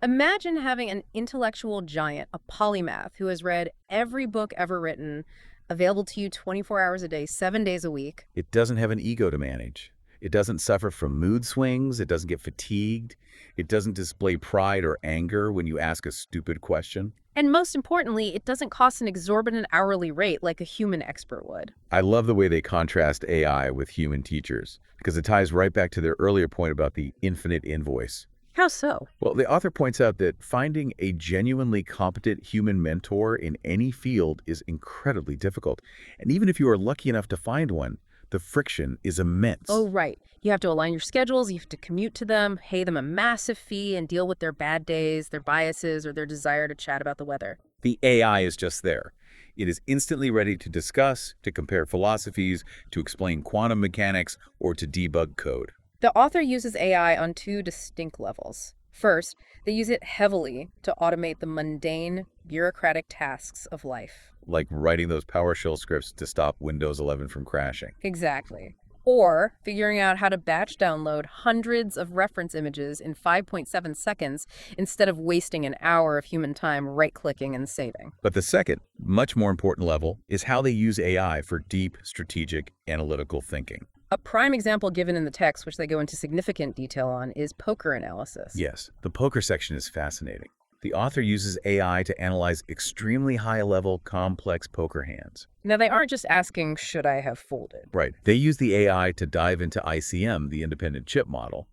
Imagine having an intellectual giant, a polymath, who has read every book ever written, available to you 24 hours a day, 7 days a week. It doesn't have an ego to manage. It doesn't suffer from mood swings. It doesn't get fatigued. It doesn't display pride or anger when you ask a stupid question. And most importantly, it doesn't cost an exorbitant hourly rate like a human expert would. I love the way they contrast AI with human teachers, because it ties right back to their earlier point about the infinite invoice. How so? Well, the author points out that finding a genuinely competent human mentor in any field is incredibly difficult. And even if you are lucky enough to find one, the friction is immense. Oh, right. You have to align your schedules, you have to commute to them, pay them a massive fee, and deal with their bad days, their biases, or their desire to chat about the weather. The AI is just there. It is instantly ready to discuss, to compare philosophies, to explain quantum mechanics, or to debug code. The author uses AI on two distinct levels. First, they use it heavily to automate the mundane, bureaucratic tasks of life. Like writing those PowerShell scripts to stop Windows 11 from crashing. Exactly. Or figuring out how to batch download hundreds of reference images in 5.7 seconds instead of wasting an hour of human time right-clicking and saving. But the second, much more important level is how they use AI for deep, strategic, analytical thinking. A prime example given in the text, which they go into significant detail on, is poker analysis. Yes, the poker section is fascinating. The author uses AI to analyze extremely high-level, complex poker hands. Now, they aren't just asking, should I have folded? Right. They use the AI to dive into ICM, the independent chip model.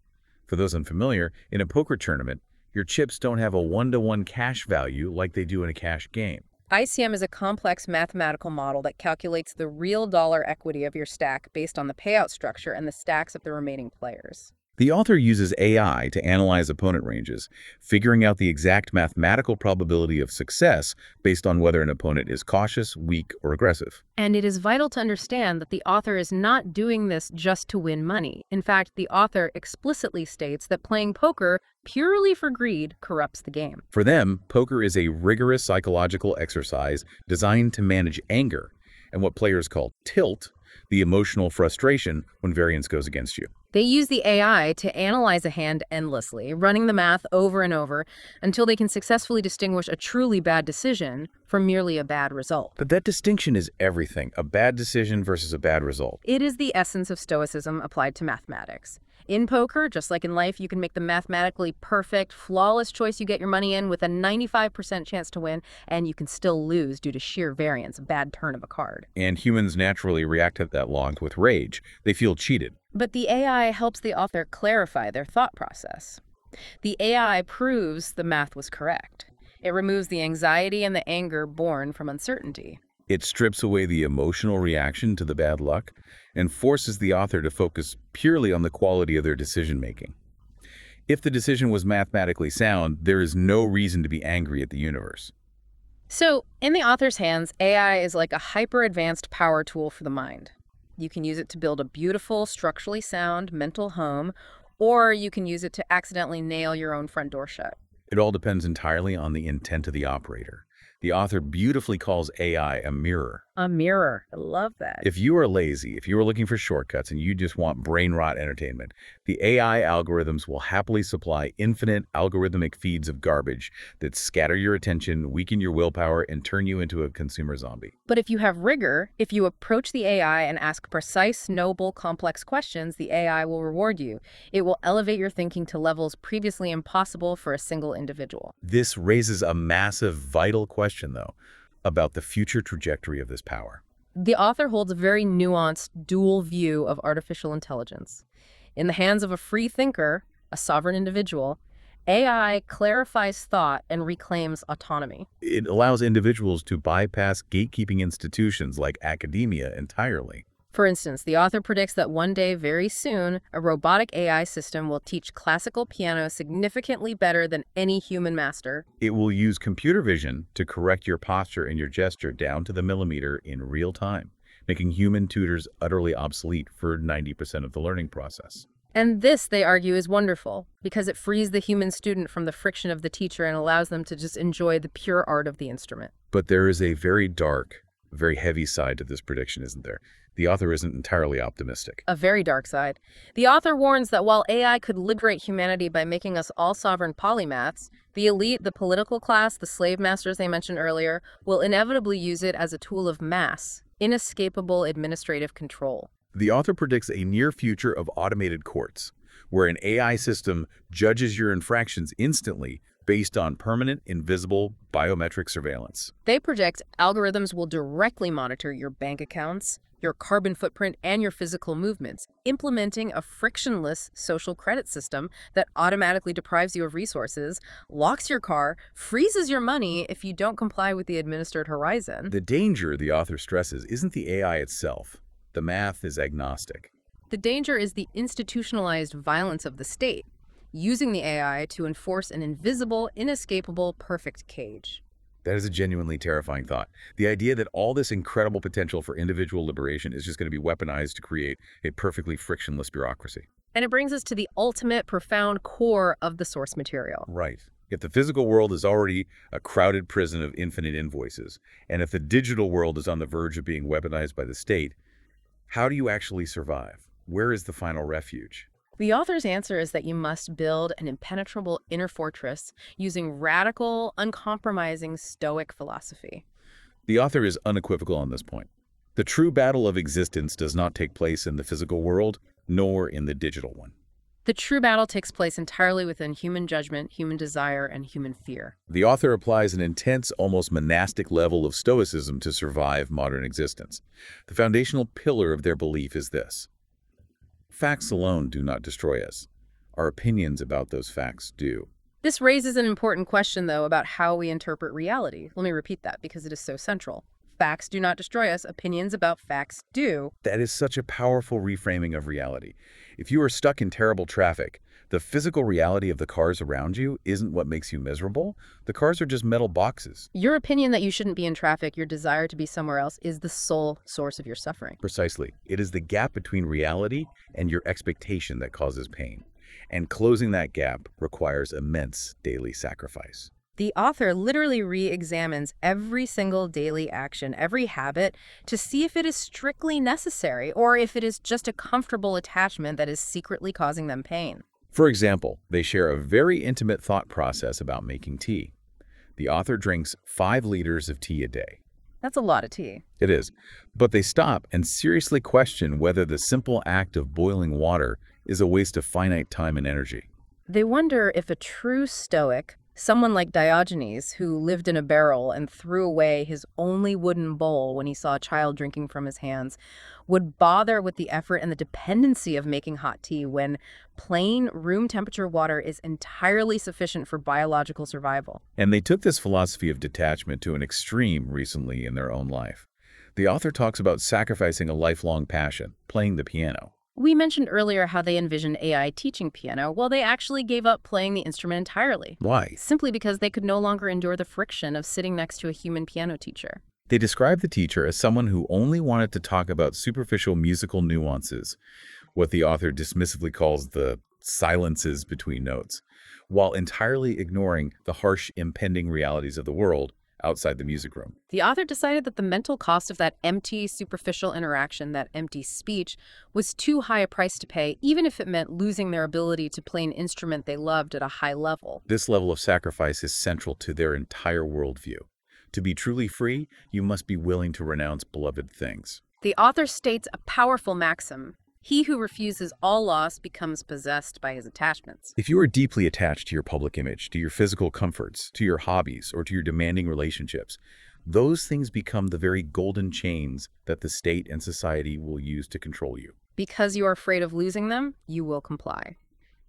For those unfamiliar, in a poker tournament, your chips don't have a one-to-one cash value like they do in a cash game. ICM is a complex mathematical model that calculates the real dollar equity of your stack based on the payout structure and the stacks of the remaining players. The author uses AI to analyze opponent ranges, figuring out the exact mathematical probability of success based on whether an opponent is cautious, weak, or aggressive. And it is vital to understand that the author is not doing this just to win money. In fact, the author explicitly states that playing poker purely for greed corrupts the game. For them, poker is a rigorous psychological exercise designed to manage anger and what players call tilt, the emotional frustration when variance goes against you. They use the AI to analyze a hand endlessly, running the math over and over until they can successfully distinguish a truly bad decision from merely a bad result. But that distinction is everything, a bad decision versus a bad result. It is the essence of Stoicism applied to mathematics. In poker, just like in life, you can make the mathematically perfect, flawless choice you get your money in with a 95% chance to win, and you can still lose due to sheer variance, a bad turn of a card. And humans naturally react to that loss with rage. They feel cheated. But the AI helps the author clarify their thought process. The AI proves the math was correct. It removes the anxiety and the anger born from uncertainty. It strips away the emotional reaction to the bad luck and forces the author to focus purely on the quality of their decision-making. If the decision was mathematically sound, there is no reason to be angry at the universe. So, in the author's hands, AI is like a hyper-advanced power tool for the mind. You can use it to build a beautiful, structurally sound mental home, or you can use it to accidentally nail your own front door shut. It all depends entirely on the intent of the operator. The author beautifully calls AI a mirror. A mirror. I love that. If you are lazy, if you are looking for shortcuts and you just want brain rot entertainment, the AI algorithms will happily supply infinite algorithmic feeds of garbage that scatter your attention, weaken your willpower, and turn you into a consumer zombie. But if you have rigor, if you approach the AI and ask precise, noble, complex questions, the AI will reward you. It will elevate your thinking to levels previously impossible for a single individual. This raises a massive, vital question, though, about the future trajectory of this power. The author holds a very nuanced, dual view of artificial intelligence. In the hands of a free thinker, a sovereign individual, AI clarifies thought and reclaims autonomy. It allows individuals to bypass gatekeeping institutions like academia entirely. For instance, the author predicts that one day, very soon, a robotic AI system will teach classical piano significantly better than any human master. It will use computer vision to correct your posture and your gesture down to the millimeter in real time, making human tutors utterly obsolete for 90% of the learning process. And this, they argue, is wonderful because it frees the human student from the friction of the teacher and allows them to just enjoy the pure art of the instrument. But there is a very dark, very heavy side to this prediction, isn't there? The author isn't entirely optimistic. A very dark side. The author warns that while AI could liberate humanity by making us all sovereign polymaths, the elite, the political class, the slave masters they mentioned earlier, will inevitably use it as a tool of mass, inescapable administrative control. The author predicts a near future of automated courts, where an AI system judges your infractions instantly based on permanent, invisible, biometric surveillance. They project algorithms will directly monitor your bank accounts, your carbon footprint, and your physical movements, implementing a frictionless social credit system that automatically deprives you of resources, locks your car, freezes your money if you don't comply with the administered horizon. The danger, the author stresses, isn't the AI itself. The math is agnostic. The danger is the institutionalized violence of the state, using the AI to enforce an invisible, inescapable, perfect cage. That is a genuinely terrifying thought. The idea that all this incredible potential for individual liberation is just going to be weaponized to create a perfectly frictionless bureaucracy. And it brings us to the ultimate, profound core of the source material. Right. If the physical world is already a crowded prison of infinite invoices, and if the digital world is on the verge of being weaponized by the state, how do you actually survive? Where is the final refuge? The author's answer is that you must build an impenetrable inner fortress using radical, uncompromising Stoic philosophy. The author is unequivocal on this point. The true battle of existence does not take place in the physical world, nor in the digital one. The true battle takes place entirely within human judgment, human desire, and human fear. The author applies an intense, almost monastic level of Stoicism to survive modern existence. The foundational pillar of their belief is this: facts alone do not destroy us. Our opinions about those facts do. This raises an important question, though, about how we interpret reality. Let me repeat that because it is so central. Facts do not destroy us. Opinions about facts do. That is such a powerful reframing of reality. If you are stuck in terrible traffic, the physical reality of the cars around you isn't what makes you miserable. The cars are just metal boxes. Your opinion that you shouldn't be in traffic, your desire to be somewhere else, is the sole source of your suffering. Precisely. It is the gap between reality and your expectation that causes pain. And closing that gap requires immense daily sacrifice. The author literally re-examines every single daily action, every habit, to see if it is strictly necessary or if it is just a comfortable attachment that is secretly causing them pain. For example, they share a very intimate thought process about making tea. The author drinks 5 liters of tea a day. That's a lot of tea. It is. But they stop and seriously question whether the simple act of boiling water is a waste of finite time and energy. They wonder if a true Stoic, someone like Diogenes, who lived in a barrel and threw away his only wooden bowl when he saw a child drinking from his hands, would bother with the effort and the dependency of making hot tea when plain room temperature water is entirely sufficient for biological survival. And they took this philosophy of detachment to an extreme recently in their own life. The author talks about sacrificing a lifelong passion, playing the piano. We mentioned earlier how they envisioned AI teaching piano. Well, they actually gave up playing the instrument entirely. Why? Simply because they could no longer endure the friction of sitting next to a human piano teacher. They describe the teacher as someone who only wanted to talk about superficial musical nuances, what the author dismissively calls the silences between notes, while entirely ignoring the harsh, impending realities of the world, outside the music room. The author decided that the mental cost of that empty, superficial interaction, that empty speech, was too high a price to pay, even if it meant losing their ability to play an instrument they loved at a high level. This level of sacrifice is central to their entire worldview. To be truly free, you must be willing to renounce beloved things. The author states a powerful maxim: he who refuses all loss becomes possessed by his attachments. If you are deeply attached to your public image, to your physical comforts, to your hobbies, or to your demanding relationships, those things become the very golden chains that the state and society will use to control you. Because you are afraid of losing them, you will comply.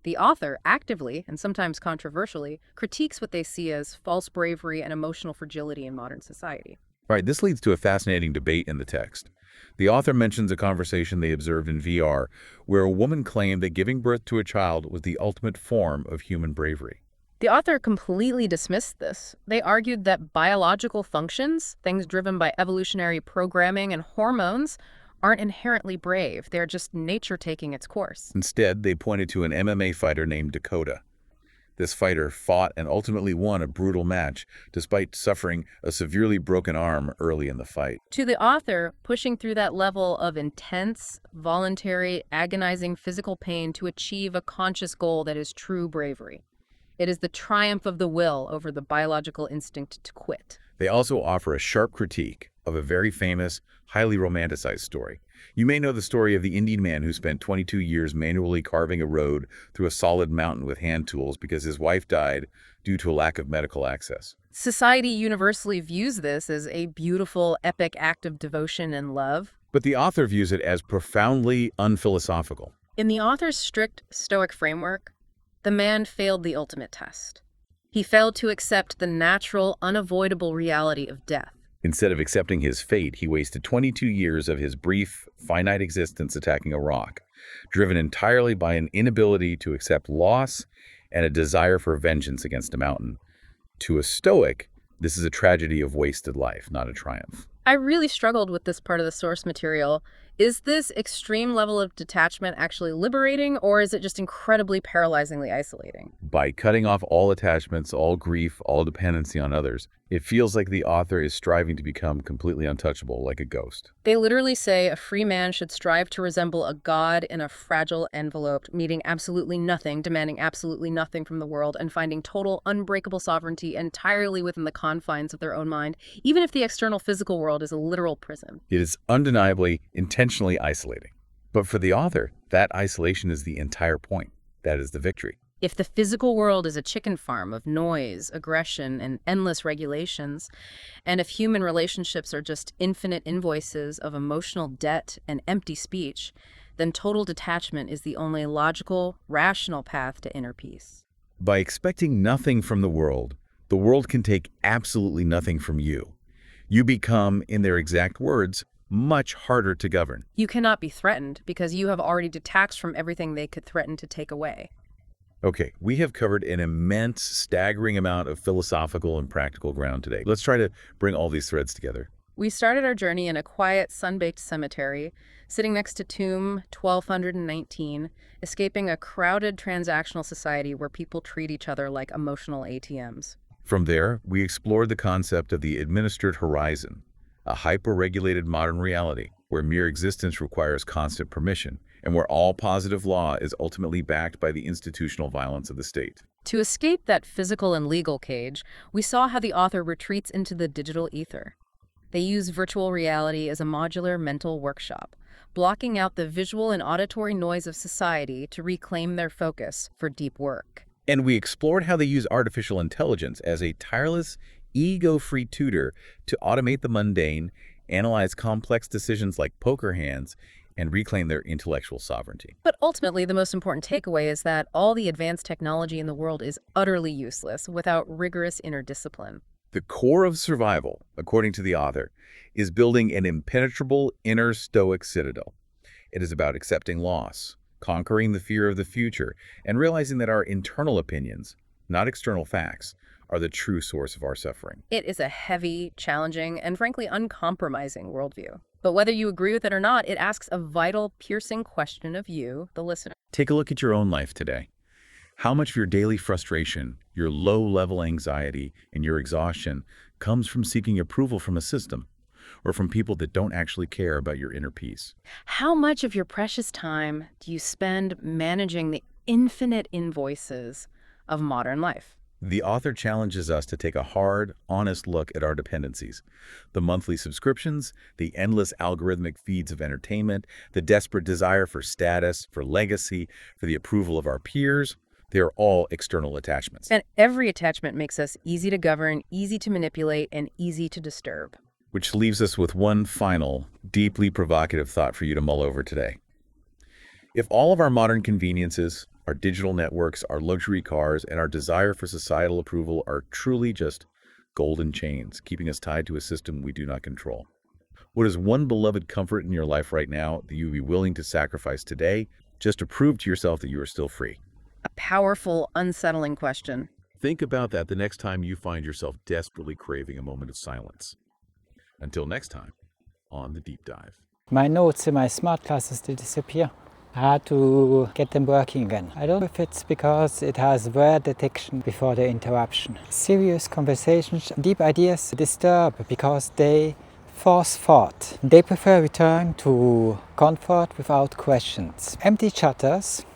The author actively, and sometimes controversially, critiques what they see as false bravery and emotional fragility in modern society. Right, this leads to a fascinating debate in the text. The author mentions a conversation they observed in VR where a woman claimed that giving birth to a child was the ultimate form of human bravery. The author completely dismissed this. They argued that biological functions, things driven by evolutionary programming and hormones, aren't inherently brave. They're just nature taking its course. Instead, they pointed to an MMA fighter named Dakota. This fighter fought and ultimately won a brutal match, despite suffering a severely broken arm early in the fight. To the author, pushing through that level of intense, voluntary, agonizing physical pain to achieve a conscious goal that is true bravery. It is the triumph of the will over the biological instinct to quit. They also offer a sharp critique of a very famous, highly romanticized story. You may know the story of the Indian man who spent 22 years manually carving a road through a solid mountain with hand tools because his wife died due to a lack of medical access. Society universally views this as a beautiful, epic act of devotion and love. But the author views it as profoundly unphilosophical. In the author's strict Stoic framework, the man failed the ultimate test. He failed to accept the natural, unavoidable reality of death. Instead of accepting his fate, he wasted 22 years of his brief, finite existence attacking a rock, driven entirely by an inability to accept loss and a desire for vengeance against a mountain. To a Stoic, this is a tragedy of wasted life, not a triumph. I really struggled with this part of the source material. Is this extreme level of detachment actually liberating, or is it just incredibly paralyzingly isolating? By cutting off all attachments, all grief, all dependency on others, it feels like the author is striving to become completely untouchable, like a ghost. They literally say a free man should strive to resemble a god in a fragile envelope, needing absolutely nothing, demanding absolutely nothing from the world, and finding total unbreakable sovereignty entirely within the confines of their own mind, even if the external physical world is a literal prison. It is undeniably intentionally isolating. But for the author, that isolation is the entire point. That is the victory. If the physical world is a chicken farm of noise, aggression, and endless regulations, and if human relationships are just infinite invoices of emotional debt and empty speech, then total detachment is the only logical, rational path to inner peace. By expecting nothing from the world can take absolutely nothing from you. You become, in their exact words, much harder to govern. You cannot be threatened because you have already detached from everything they could threaten to take away. Okay, we have covered an immense, staggering amount of philosophical and practical ground today. Let's try to bring all these threads together. We started our journey in a quiet, sun-baked cemetery, sitting next to tomb 1219, escaping a crowded transactional society where people treat each other like emotional ATMs. From there, we explored the concept of the administered horizon, a hyper-regulated modern reality where mere existence requires constant permission, and where all positive law is ultimately backed by the institutional violence of the state. To escape that physical and legal cage, we saw how the author retreats into the digital ether. They use virtual reality as a modular mental workshop, blocking out the visual and auditory noise of society to reclaim their focus for deep work. And we explored how they use artificial intelligence as a tireless, ego-free tutor to automate the mundane, analyze complex decisions like poker hands, and reclaim their intellectual sovereignty. But ultimately, the most important takeaway is that all the advanced technology in the world is utterly useless without rigorous inner discipline. The core of survival, according to the author, is building an impenetrable inner Stoic citadel. It is about accepting loss, conquering the fear of the future, and realizing that our internal opinions, not external facts, are the true source of our suffering. It is a heavy, challenging, and frankly uncompromising worldview. But whether you agree with it or not, it asks a vital, piercing question of you, the listener. Take a look at your own life today. How much of your daily frustration, Your low-level anxiety and your exhaustion comes from seeking approval from a system or from people that don't actually care about your inner peace. How much of your precious time do you spend managing the infinite invoices of modern life? The author challenges us to take a hard, honest look at our dependencies. The monthly subscriptions, the endless algorithmic feeds of entertainment, the desperate desire for status, for legacy, for the approval of our peers, they are all external attachments. And every attachment makes us easy to govern, easy to manipulate, and easy to disturb. Which leaves us with one final, deeply provocative thought for you to mull over today. If all of our modern conveniences, our digital networks, our luxury cars, and our desire for societal approval are truly just golden chains, keeping us tied to a system we do not control, what is one beloved comfort in your life right now that you would be willing to sacrifice today just to prove to yourself that you are still free? A powerful, unsettling question. Think about that the next time you find yourself desperately craving a moment of silence. Until next time, on The Deep Dive. My notes in my smart classes did disappear. I had to get them working again. I don't know if it's because it has word detection before the interruption. Serious conversations, deep ideas disturb because they force thought. They prefer return to comfort without questions. Empty chatters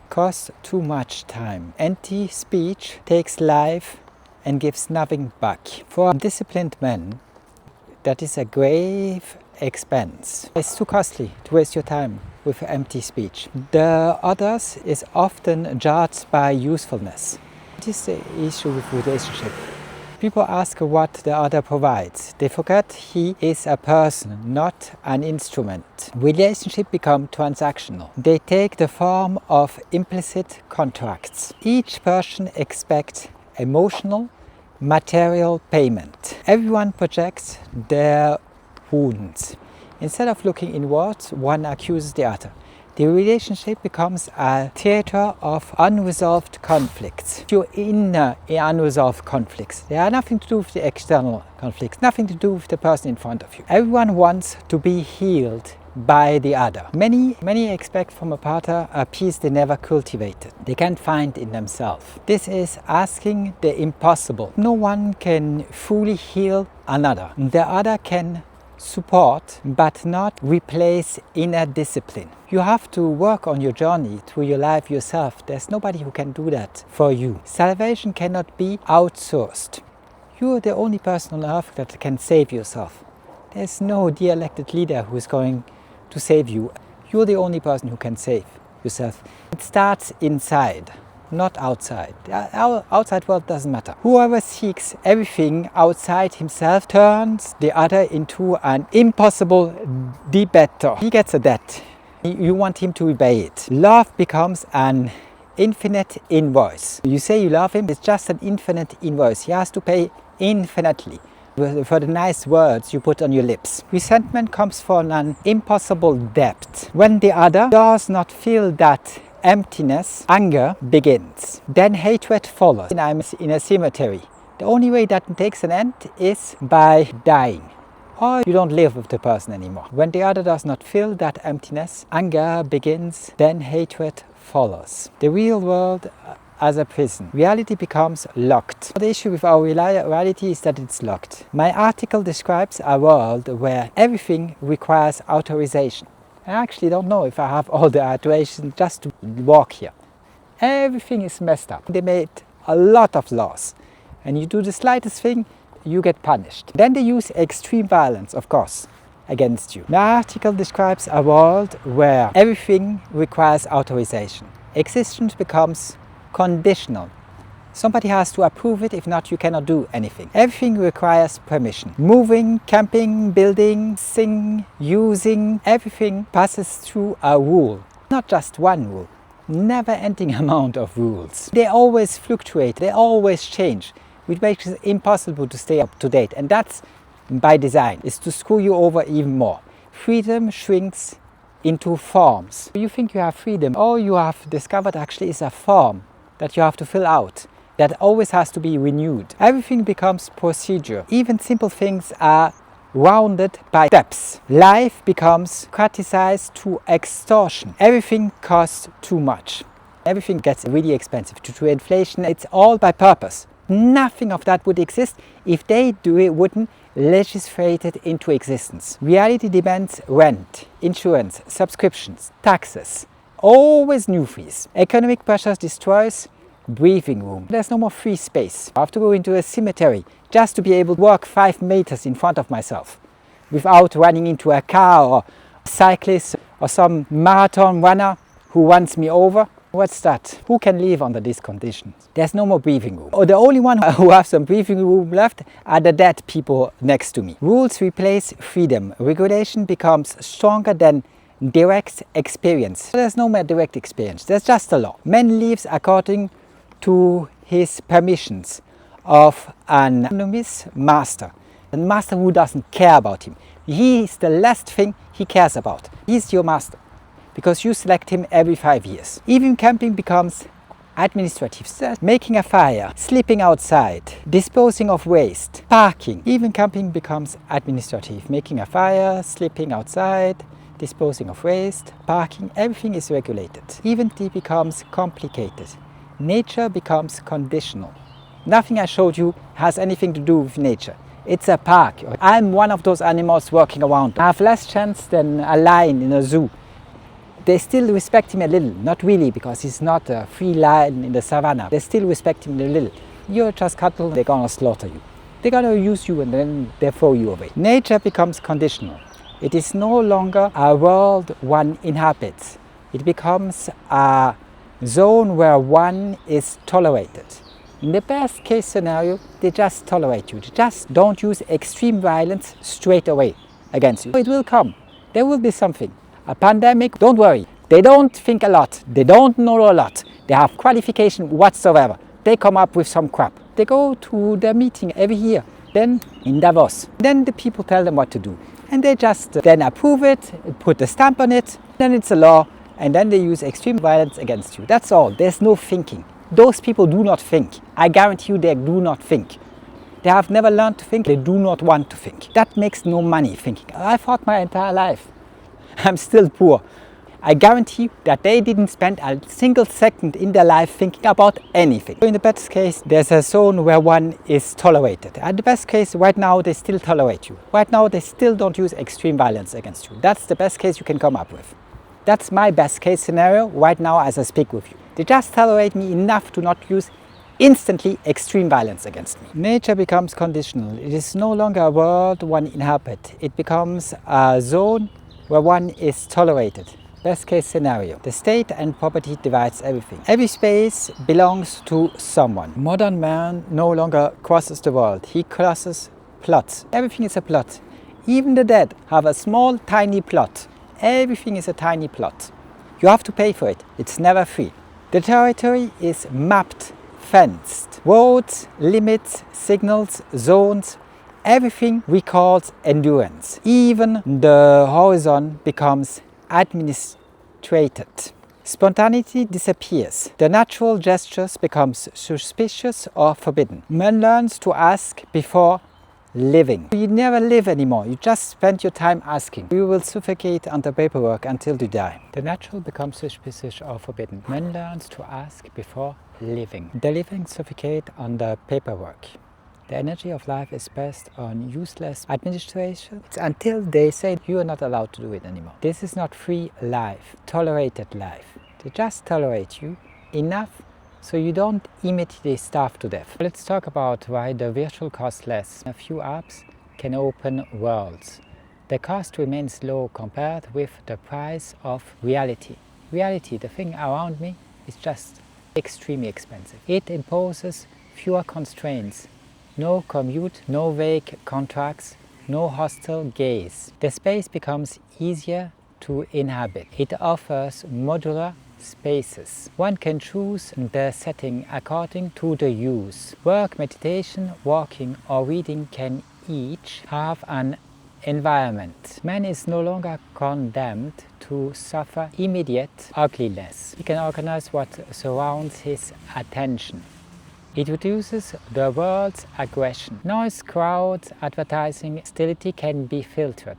cost too much time. Empty speech takes life and gives nothing back. For disciplined men, that is a grave expense. It's too costly to waste your time with empty speech. The others is often judged by usefulness. It is the issue with relationship. People ask what the other provides. They forget he is a person, not an instrument. Relationships become transactional. They take the form of implicit contracts. Each person expects emotional, material payment. Everyone projects their wounds. Instead of looking inwards, one accuses the other. The relationship becomes a theater of unresolved conflicts. Your inner unresolved conflicts. They have nothing to do with the external conflicts, nothing to do with the person in front of you. Everyone wants to be healed by the other. Many expect from a partner a peace they never cultivated. They can't find in themselves. This is asking the impossible. No one can fully heal another. The other can support but not replace inner discipline. You have to work on your journey through your life yourself. There's nobody who can do that for you. Salvation cannot be outsourced. You're the only person on earth that can save yourself. There's no de-elected leader who is going to save you. You're the only person who can save yourself. It starts inside, not outside. Our outside world doesn't matter. Whoever seeks everything outside himself turns the other into an impossible debtor. He gets a debt. You want him to repay it. Love becomes an infinite invoice. You say you love him, it's just an infinite invoice. He has to pay infinitely for the nice words you put on your lips. Resentment comes from an impossible depth. When the other does not feel that emptiness, anger begins. Then hatred follows. I'm in a cemetery. The only way that takes an end is by dying. Or you don't live with the person anymore. When the other does not feel that emptiness, anger begins, then hatred follows. The real world as a prison. Reality becomes locked. The issue with our reality is that it's locked. My article describes a world where everything requires authorization. I actually don't know if I have all the authorization just to walk here. Everything is messed up. They made a lot of laws. And you do the slightest thing, you get punished. Then they use extreme violence, of course, against you. My article describes a world where everything requires authorization. Existence becomes conditional. Somebody has to approve it, if not you cannot do anything. Everything requires permission. Moving, camping, building, singing, using, everything passes through a rule. Not just one rule. Never-ending amount of rules. They always fluctuate, they always change, which makes it impossible to stay up to date. And that's by design, is to screw you over even more. Freedom shrinks into forms. You think you have freedom. All you have discovered actually is a form that you have to fill out, that always has to be renewed. Everything becomes procedure. Even simple things are rounded by steps. Life becomes criticized to extortion. Everything costs too much. Everything gets really expensive. Due to inflation, it's all by purpose. Nothing of that would exist if they wouldn't legislate it into existence. Reality demands rent, insurance, subscriptions, taxes. Always new fees. Economic pressures destroys breathing room. There's no more free space. I have to go into a cemetery just to be able to walk 5 meters in front of myself without running into a car or a cyclist or some marathon runner who runs me over. What's that? Who can live under these conditions? There's no more breathing room. Or the only one who has some breathing room left are the dead people next to me. Rules replace freedom. Regulation becomes stronger than direct experience. There's no more direct experience. There's just a law. Man lives according to his permissions of an anonymous master. A master who doesn't care about him. He is the last thing he cares about. He's your master, because you select him every 5 years. Even camping becomes administrative. Making a fire, sleeping outside, disposing of waste, parking. Even camping becomes administrative. Making a fire, sleeping outside, disposing of waste, parking, everything is regulated. Even it becomes complicated. Nature becomes conditional. Nothing I showed you has anything to do with nature. It's a park. I'm one of those animals walking around. I have less chance than a lion in a zoo. They still respect him a little, not really, because he's not a free lion in the savannah. They still respect him a little. You're just cattle, they're gonna slaughter you. They're gonna use you and then they throw you away. Nature becomes conditional. It is no longer a world one inhabits. It becomes a zone where one is tolerated. In the best case scenario, they just tolerate you. They just don't use extreme violence straight away against you. It will come. There will be something. A pandemic, don't worry. They don't think a lot. They don't know a lot. They have qualification whatsoever. They come up with some crap. They go to their meeting every year, then in Davos. Then the people tell them what to do. And they just then approve it, put a stamp on it, then it's a law, and then they use extreme violence against you. That's all. There's no thinking. Those people do not think. I guarantee you they do not think. They have never learned to think. They do not want to think. That makes no money thinking. I fought my entire life. I'm still poor. I guarantee you that they didn't spend a single second in their life thinking about anything. In the best case, there's a zone where one is tolerated. At the best case, right now they still tolerate you. Right now they still don't use extreme violence against you. That's the best case you can come up with. That's my best case scenario right now as I speak with you. They just tolerate me enough to not use instantly extreme violence against me. Nature becomes conditional. It is no longer a world one inhabits. It becomes a zone where one is tolerated. Best case scenario. The state and property divides everything. Every space belongs to someone. Modern man no longer crosses the world. He crosses plots. Everything is a plot. Even the dead have a small, tiny plot. Everything is a tiny plot. You have to pay for it. It's never free. The territory is mapped, fenced. Roads, limits, signals, zones, everything recalls endurance. Even the horizon becomes administrated. Spontaneity disappears. The natural gestures become suspicious or forbidden. Man learns to ask before living. You never live anymore. You just spend your time asking. You will suffocate under paperwork until you die. The natural becomes suspicious or forbidden. Man learns to ask before living. The living suffocate under paperwork. The energy of life is based on useless administration until they say you are not allowed to do it anymore. This is not free life, tolerated life. They just tolerate you enough so you don't immediately starve to death. Let's talk about why the virtual costs less. A few apps can open worlds. The cost remains low compared with the price of reality. Reality, the thing around me, is just extremely expensive. It imposes fewer constraints. No commute, no vague contracts, no hostile gaze. The space becomes easier to inhabit. It offers modular spaces. One can choose the setting according to the use. Work, meditation, walking or reading can each have an environment. Man is no longer condemned to suffer immediate ugliness. He can organize what surrounds his attention. It reduces the world's aggression. Noise, crowds, advertising, hostility can be filtered.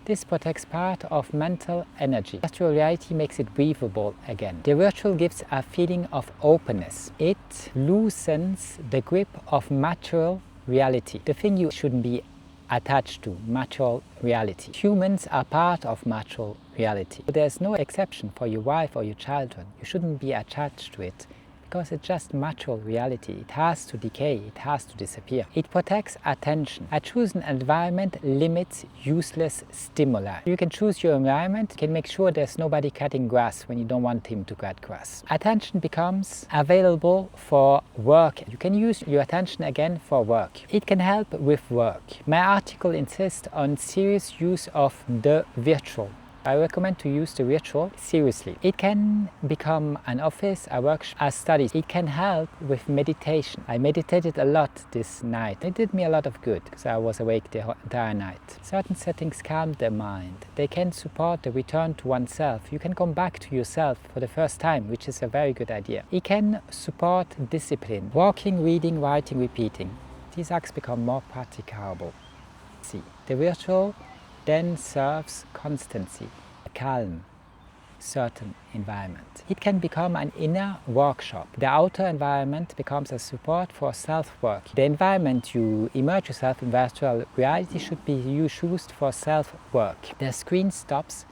This protects part of mental energy. Virtual reality makes it breathable again. The virtual gives a feeling of openness. It loosens the grip of material reality, the thing you shouldn't be attached to, material reality. Humans are part of material reality. There's no exception for your wife or your children. You shouldn't be attached to it because it's just material reality. It has to decay, it has to disappear. It protects attention. A chosen environment limits useless stimuli. You can choose your environment, you can make sure there's nobody cutting grass when you don't want him to cut grass. Attention becomes available for work. You can use your attention again for work. It can help with work. My article insists on serious use of the virtual. I recommend to use the virtual seriously. It can become an office, a workshop, a study. It can help with meditation. I meditated a lot this night. It did me a lot of good because I was awake the entire night. Certain settings calm the mind. They can support the return to oneself. You can come back to yourself for the first time, which is a very good idea. It can support discipline. Walking, reading, writing, repeating. These acts become more practicable. See, the virtual then serves constancy, a calm, certain environment. It can become an inner workshop. The outer environment becomes a support for self-work. The environment you immerse yourself in virtual reality should be used for self-work. The screen stops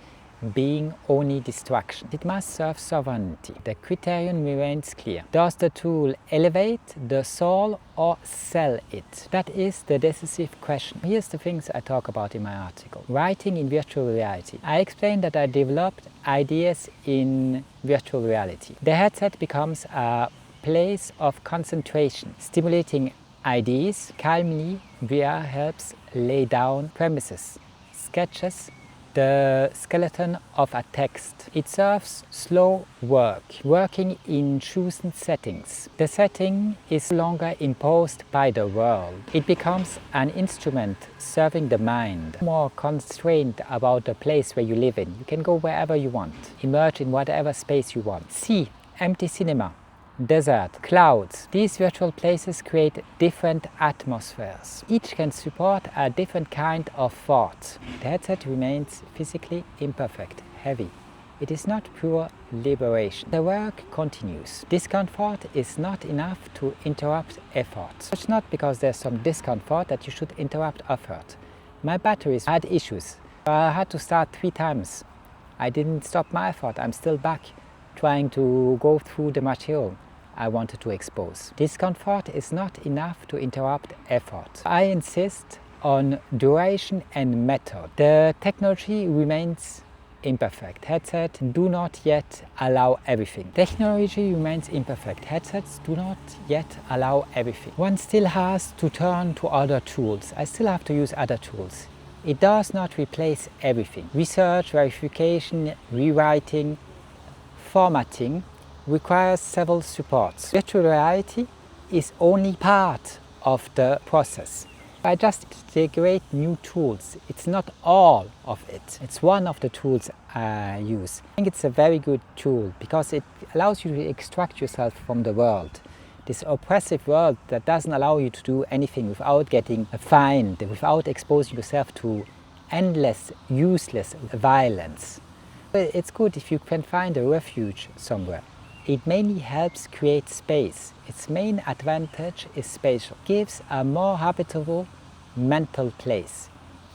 being only distraction. It must serve sovereignty. The criterion remains clear. Does the tool elevate the soul or sell it? That is the decisive question. Here's the things I talk about in my article. Writing in virtual reality. I explained that I developed ideas in virtual reality. The headset becomes a place of concentration, stimulating ideas. Calmly, VR helps lay down premises, sketches, the skeleton of a text. It serves slow work, working in chosen settings. The setting is no longer imposed by the world. It becomes an instrument serving the mind. More constrained about the place where you live in. You can go wherever you want, emerge in whatever space you want. Sea, empty cinema, desert, clouds. These virtual places create different atmospheres. Each can support a different kind of thought. The headset remains physically imperfect, heavy. It is not pure liberation. The work continues. Discomfort is not enough to interrupt effort. It's not because there's some discomfort that you should interrupt effort. My batteries had issues. I had to start 3 times. I didn't stop my effort. I'm still back trying to go through the material I wanted to expose. Discomfort is not enough to interrupt effort. I insist on duration and method. The technology remains imperfect. Headsets do not yet allow everything. Technology remains imperfect. Headsets do not yet allow everything. One still has to turn to other tools. I still have to use other tools. It does not replace everything. Research, verification, rewriting, formatting requires several supports. Virtual reality is only part of the process. I just integrate new tools. It's not all of it. It's one of the tools I use. I think it's a very good tool because it allows you to extract yourself from the world. This oppressive world that doesn't allow you to do anything without getting fined, without exposing yourself to endless, useless violence. It's good if you can find a refuge somewhere. It mainly helps create space. Its main advantage is spatial. It gives a more habitable mental place.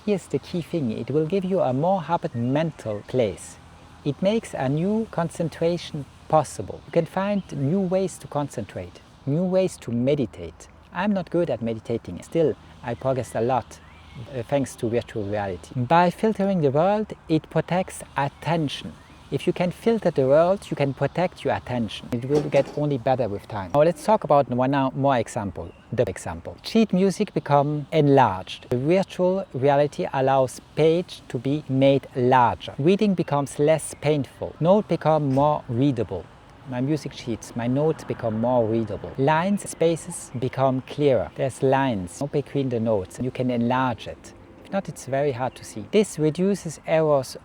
Here's the key thing. It will give you a more habitable mental place. It makes a new concentration possible. You can find new ways to concentrate, new ways to meditate. I'm not good at meditating. Still, I progressed a lot thanks to virtual reality. By filtering the world, it protects attention. If you can filter the world, you can protect your attention. It will get only better with time. Now let's talk about one more example. The example. Sheet music become enlarged. The virtual reality allows page to be made larger. Reading becomes less painful. Notes become more readable. My music sheets, my notes become more readable. Lines, spaces become clearer. There's lines between the notes. You can enlarge it. If not, it's very hard to see. This reduces errors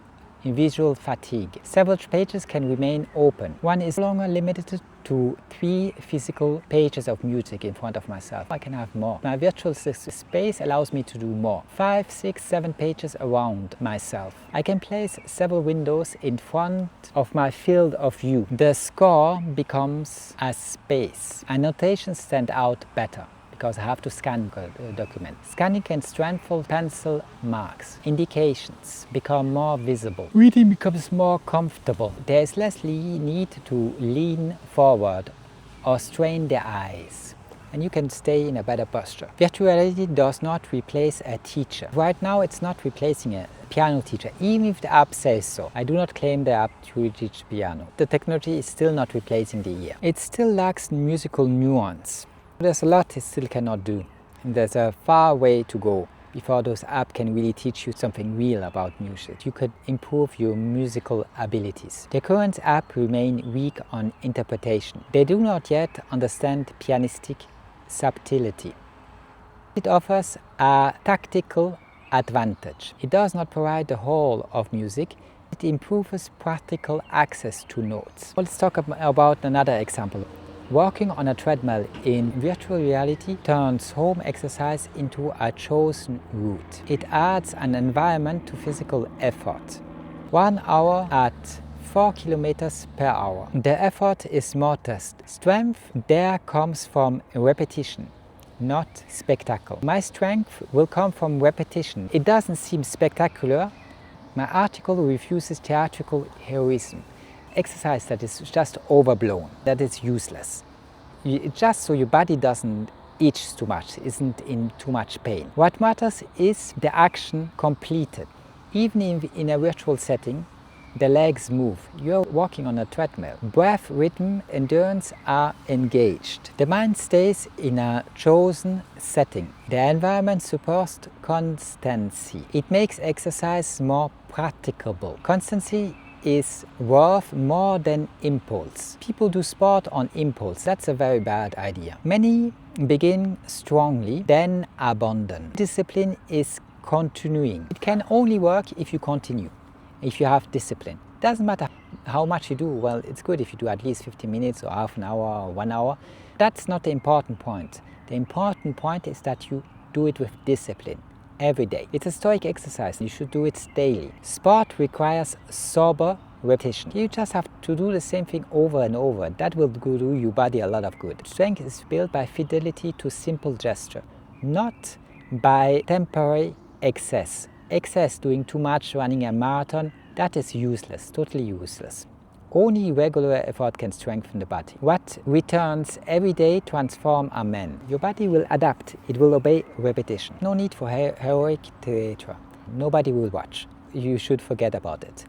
visual fatigue. Several pages can remain open. One is no longer limited to 3 physical pages of music in front of myself. I can have more. My virtual space allows me to do more. 5, 6, 7 pages around myself. I can place several windows in front of my field of view. The score becomes a space. Annotations stand out better, because I have to scan the document. Scanning can strengthen pencil marks. Indications become more visible. Reading becomes more comfortable. There is less need to lean forward or strain the eyes, and you can stay in a better posture. Virtual reality does not replace a teacher. Right now it's not replacing a piano teacher, even if the app says so. I do not claim the app to teach piano. The technology is still not replacing the ear. It still lacks musical nuance. There's a lot it still cannot do. There's a far way to go before those apps can really teach you something real about music. You could improve your musical abilities. The current apps remain weak on interpretation. They do not yet understand pianistic subtlety. It offers a tactical advantage. It does not provide the whole of music. It improves practical access to notes. Let's talk about another example. Walking on a treadmill in virtual reality turns home exercise into a chosen route. It adds an environment to physical effort. 1 hour at 4 kilometers per hour. The effort is modest. Strength there comes from repetition, not spectacle. My strength will come from repetition. It doesn't seem spectacular. My article refuses theatrical heroism. Exercise that is just overblown, that is useless. Just so your body doesn't itch too much, isn't in too much pain. What matters is the action completed. Even in a virtual setting, the legs move. You're walking on a treadmill. Breath, rhythm, endurance are engaged. The mind stays in a chosen setting. The environment supports constancy. It makes exercise more practicable. Constancy is worth more than impulse. People do sport on impulse. That's a very bad idea. Many begin strongly, then abandon. Discipline is continuing. It can only work if you continue, if you have discipline. It doesn't matter how much you do. Well, it's good if you do at least 15 minutes or half an hour or 1 hour. That's not the important point. The important point is that you do it with discipline. Every day. It's a stoic exercise. You should do it daily. Sport requires sober repetition. You just have to do the same thing over and over. That will do your body a lot of good. Strength is built by fidelity to simple gesture, not by temporary excess. Excess, doing too much, running a marathon, that is useless, totally useless. Only regular effort can strengthen the body. What returns every day transform a man. Your body will adapt. It will obey repetition. No need for heroic theater. Nobody will watch. You should forget about it.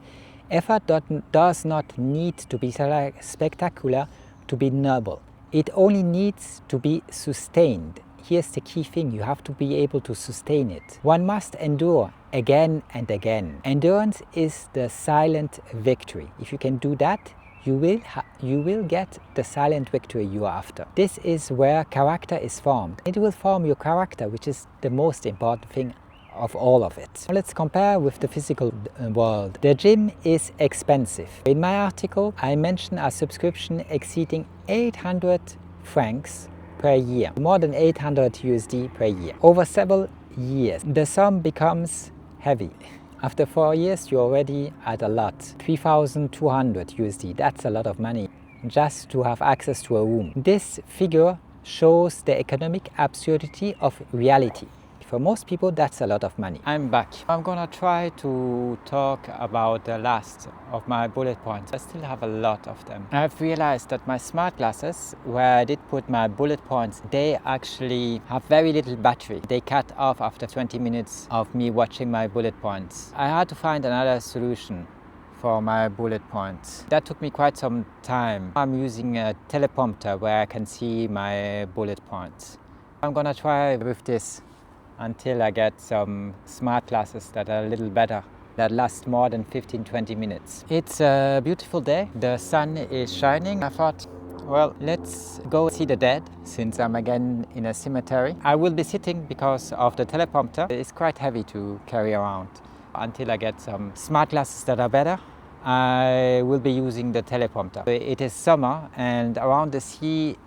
Effort does not need to be spectacular to be noble. It only needs to be sustained. Here's the key thing, you have to be able to sustain it. One must endure again and again. Endurance is the silent victory. If you can do that, you will get the silent victory you are after. This is where character is formed. It will form your character, which is the most important thing of all of it. Let's compare with the physical world. The gym is expensive. In my article, I mention a subscription exceeding 800 francs per year, more than 800 USD per year. Over several years, the sum becomes heavy. After 4 years, you're already at a lot. 3,200 USD, that's a lot of money just to have access to a room. This figure shows the economic absurdity of reality. For most people, that's a lot of money. I'm back. I'm gonna try to talk about the last of my bullet points. I still have a lot of them. I've realized that my smart glasses, where I did put my bullet points, they actually have very little battery. They cut off after 20 minutes of me watching my bullet points. I had to find another solution for my bullet points. That took me quite some time. I'm using a teleprompter where I can see my bullet points. I'm gonna try with this until I get some smart glasses that are a little better, that last more than 15-20 minutes. It's a beautiful day. The sun is shining. I thought, well, let's go see the dead, since I'm again in a cemetery. I will be sitting because of the teleprompter. It's quite heavy to carry around. Until I get some smart glasses that are better, I will be using the teleprompter. It is summer, and around the sea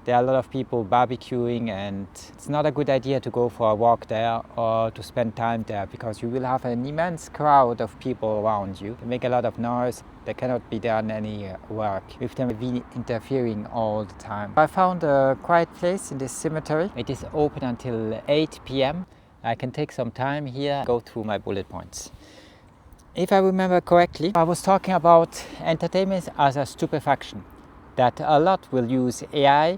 there are a lot of people barbecuing, and it's not a good idea to go for a walk there or to spend time there, because you will have an immense crowd of people around you. They make a lot of noise. There cannot be done any work with them interfering all the time. I found a quiet place in this cemetery. It is open until 8 p.m. I can take some time here, go through my bullet points. If I remember correctly, I was talking about entertainment as a stupefaction, that a lot will use AI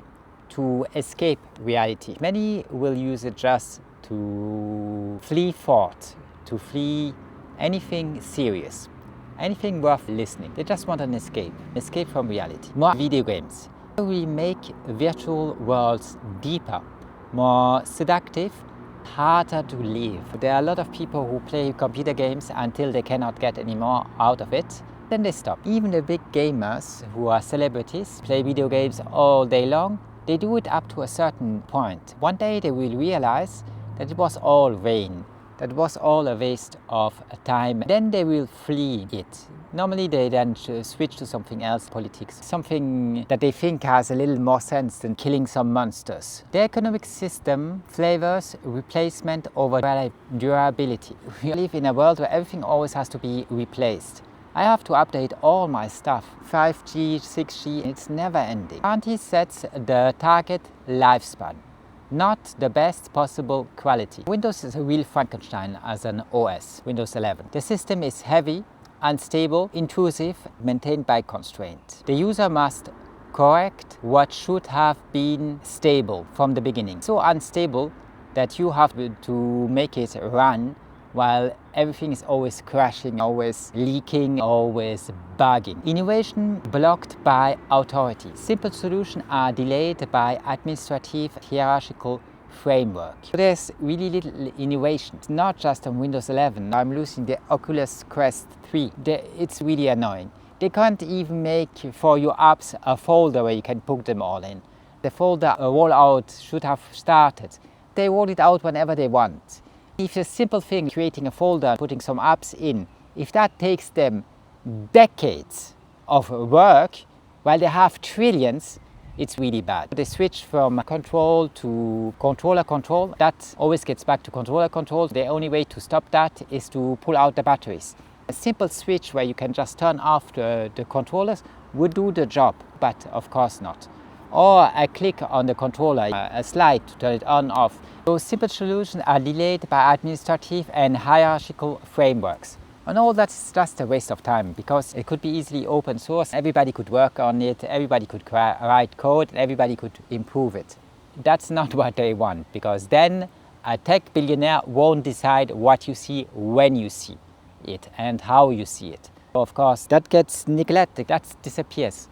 to escape reality. Many will use it just to flee thought, to flee anything serious, anything worth listening. They just want an escape from reality. More video games. We make virtual worlds deeper, more seductive, harder to live. There are a lot of people who play computer games until they cannot get any more out of it. Then they stop. Even the big gamers who are celebrities play video games all day long. They do it up to a certain point. One day they will realize that it was all vain, that it was all a waste of time. Then they will flee it. Normally they then switch to something else, politics, something that they think has a little more sense than killing some monsters. The economic system flavors replacement over durability. We live in a world where everything always has to be replaced. I have to update all my stuff. 5G, 6G, it's never ending. Guarantee sets the target lifespan, not the best possible quality. Windows is a real Frankenstein as an OS, Windows 11. The system is heavy, unstable, intrusive, maintained by constraint. The user must correct what should have been stable from the beginning. So unstable that you have to make it run while everything is always crashing, always leaking, always bugging. Innovation blocked by authority. Simple solutions are delayed by administrative hierarchical framework. There's really little innovation. It's not just on Windows 11. I'm using the Oculus Quest 3. It's really annoying. They can't even make for your apps a folder where you can put them all in. The folder rollout should have started. They roll it out whenever they want. If a simple thing, creating a folder, putting some apps in, if that takes them decades of work, while they have trillions, it's really bad. They switch from control to controller control. That always gets back to controller control. The only way to stop that is to pull out the batteries. A simple switch where you can just turn off the controllers would do the job, but of course not. Or a click on the controller, a slide to turn it on off. Those simple solutions are delayed by administrative and hierarchical frameworks. And all that's just a waste of time, because it could be easily open source. Everybody could work on it, everybody could write code, and everybody could improve it. That's not what they want, because then a tech billionaire won't decide what you see when you see it and how you see it. Of course, that gets neglected, that disappears.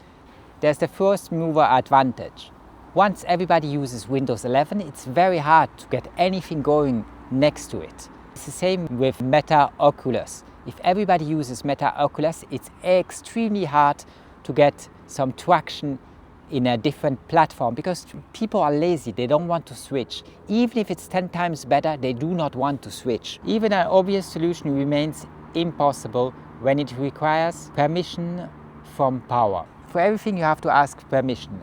There's the first mover advantage. Once everybody uses Windows 11, it's very hard to get anything going next to it. It's the same with Meta Oculus. If everybody uses Meta Oculus, it's extremely hard to get some traction in a different platform, because people are lazy, they don't want to switch. Even if it's 10 times better, they do not want to switch. Even an obvious solution remains impossible when it requires permission from power. For everything you have to ask permission.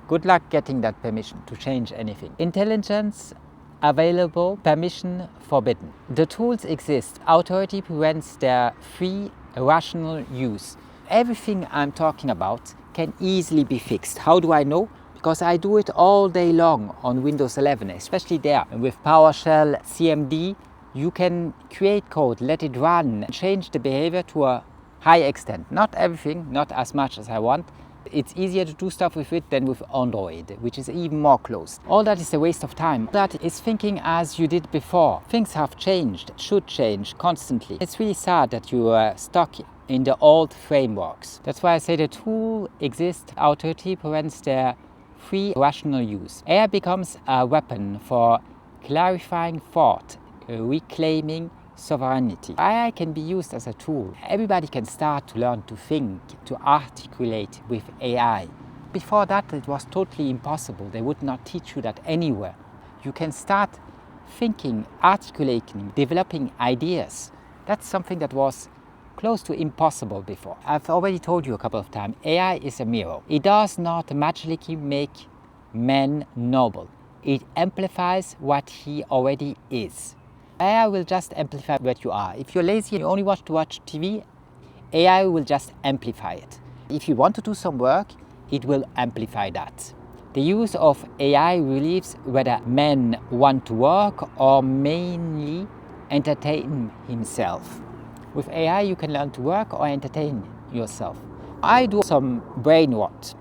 Good luck getting that permission to change anything. Intelligence available, permission forbidden. The tools exist. Authority prevents their free, rational use. Everything I'm talking about can easily be fixed. How do I know? Because I do it all day long on Windows 11, especially there. And with PowerShell, CMD, you can create code, let it run, change the behavior to a high extent. Not everything, not as much as I want. It's easier to do stuff with it than with Android, which is even more closed. All that is a waste of time. That is thinking as you did before. Things have changed, should change constantly. It's really sad that you are stuck in the old frameworks. That's why I say the tool exists, authority prevents their free rational use. AI becomes a weapon for clarifying thought, reclaiming sovereignty. AI can be used as a tool. Everybody can start to learn to think, to articulate with AI. Before that, it was totally impossible. They would not teach you that anywhere. You can start thinking, articulating, developing ideas That's something that was close to impossible before. I've already told you a couple of times, AI is a mirror. It does not magically make man noble. It amplifies what he already is. AI will just amplify what you are. If you're lazy and you only want to watch TV, AI will just amplify it. If you want to do some work, it will amplify that. The use of AI relieves whether men want to work or mainly entertain himself. With AI, you can learn to work or entertain yourself. I do some brain rot,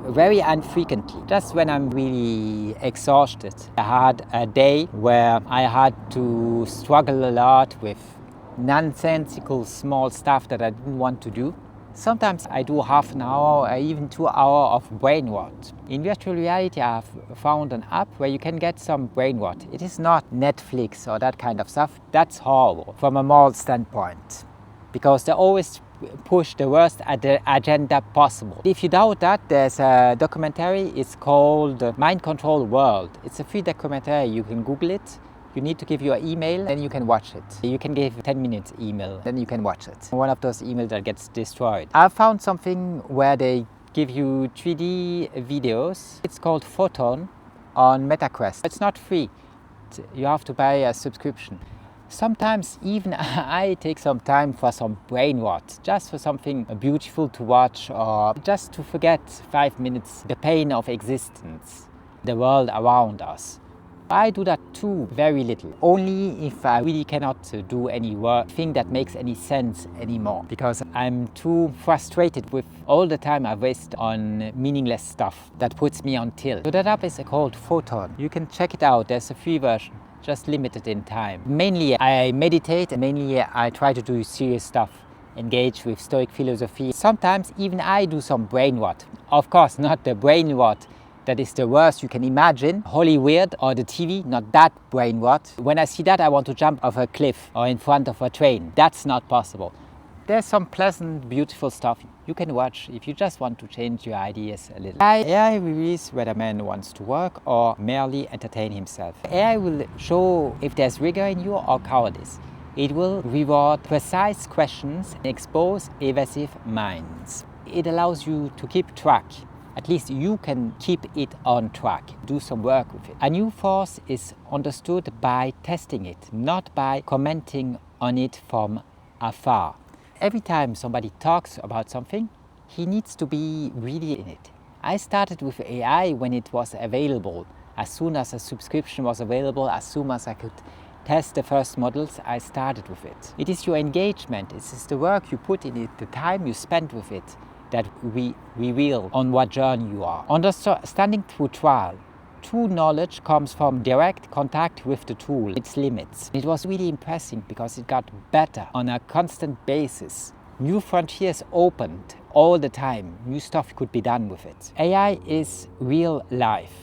very infrequently, just when I'm really exhausted. I had a day where I had to struggle a lot with nonsensical small stuff that I didn't want to do. Sometimes I do half an hour or even 2 hours of brain rot. In virtual reality, I've found an app where you can get some brain rot. It is not Netflix or that kind of stuff. That's horrible from a moral standpoint, because they always push the worst agenda possible. If you doubt that, there's a documentary. It's called Mind Control World. It's a free documentary. You can Google it. You need to give your email, then you can watch it. You can give 10 minutes email, then you can watch it. One of those emails that gets destroyed. I found something where they give you 3D videos. It's called Photon on MetaQuest. It's not free. You have to buy a subscription. Sometimes even I take some time for some brain rot, just for something beautiful to watch or just to forget 5 minutes the pain of existence, the world around us. I do that too, very little. Only if I really cannot do any work, thing that makes any sense anymore. Because I'm too frustrated with all the time I waste on meaningless stuff that puts me on tilt. So that app is called Photon. You can check it out. There's a free version, just limited in time. Mainly I meditate, and mainly I try to do serious stuff. Engage with Stoic philosophy. Sometimes even I do some brain rot. Of course, not the brain rot that is the worst you can imagine, wholly weird, or the TV, not that brain rot. When I see that, I want to jump off a cliff or in front of a train. That's not possible. There's some pleasant, beautiful stuff you can watch if you just want to change your ideas a little. AI reveals whether man wants to work or merely entertain himself. AI will show if there's rigor in you or cowardice. It will reward precise questions and expose evasive minds. It allows you to keep track. At least you can keep it on track, do some work with it. A new force is understood by testing it, not by commenting on it from afar. Every time somebody talks about something, he needs to be really in it. I started with AI when it was available. As soon as a subscription was available, as soon as I could test the first models, I started with it. It is your engagement, it is the work you put in it, the time you spend with it, that we reveal on what journey you are. Understanding through trial. True knowledge comes from direct contact with the tool, its limits. It was really impressive because it got better on a constant basis. New frontiers opened all the time. New stuff could be done with it. AI is real life.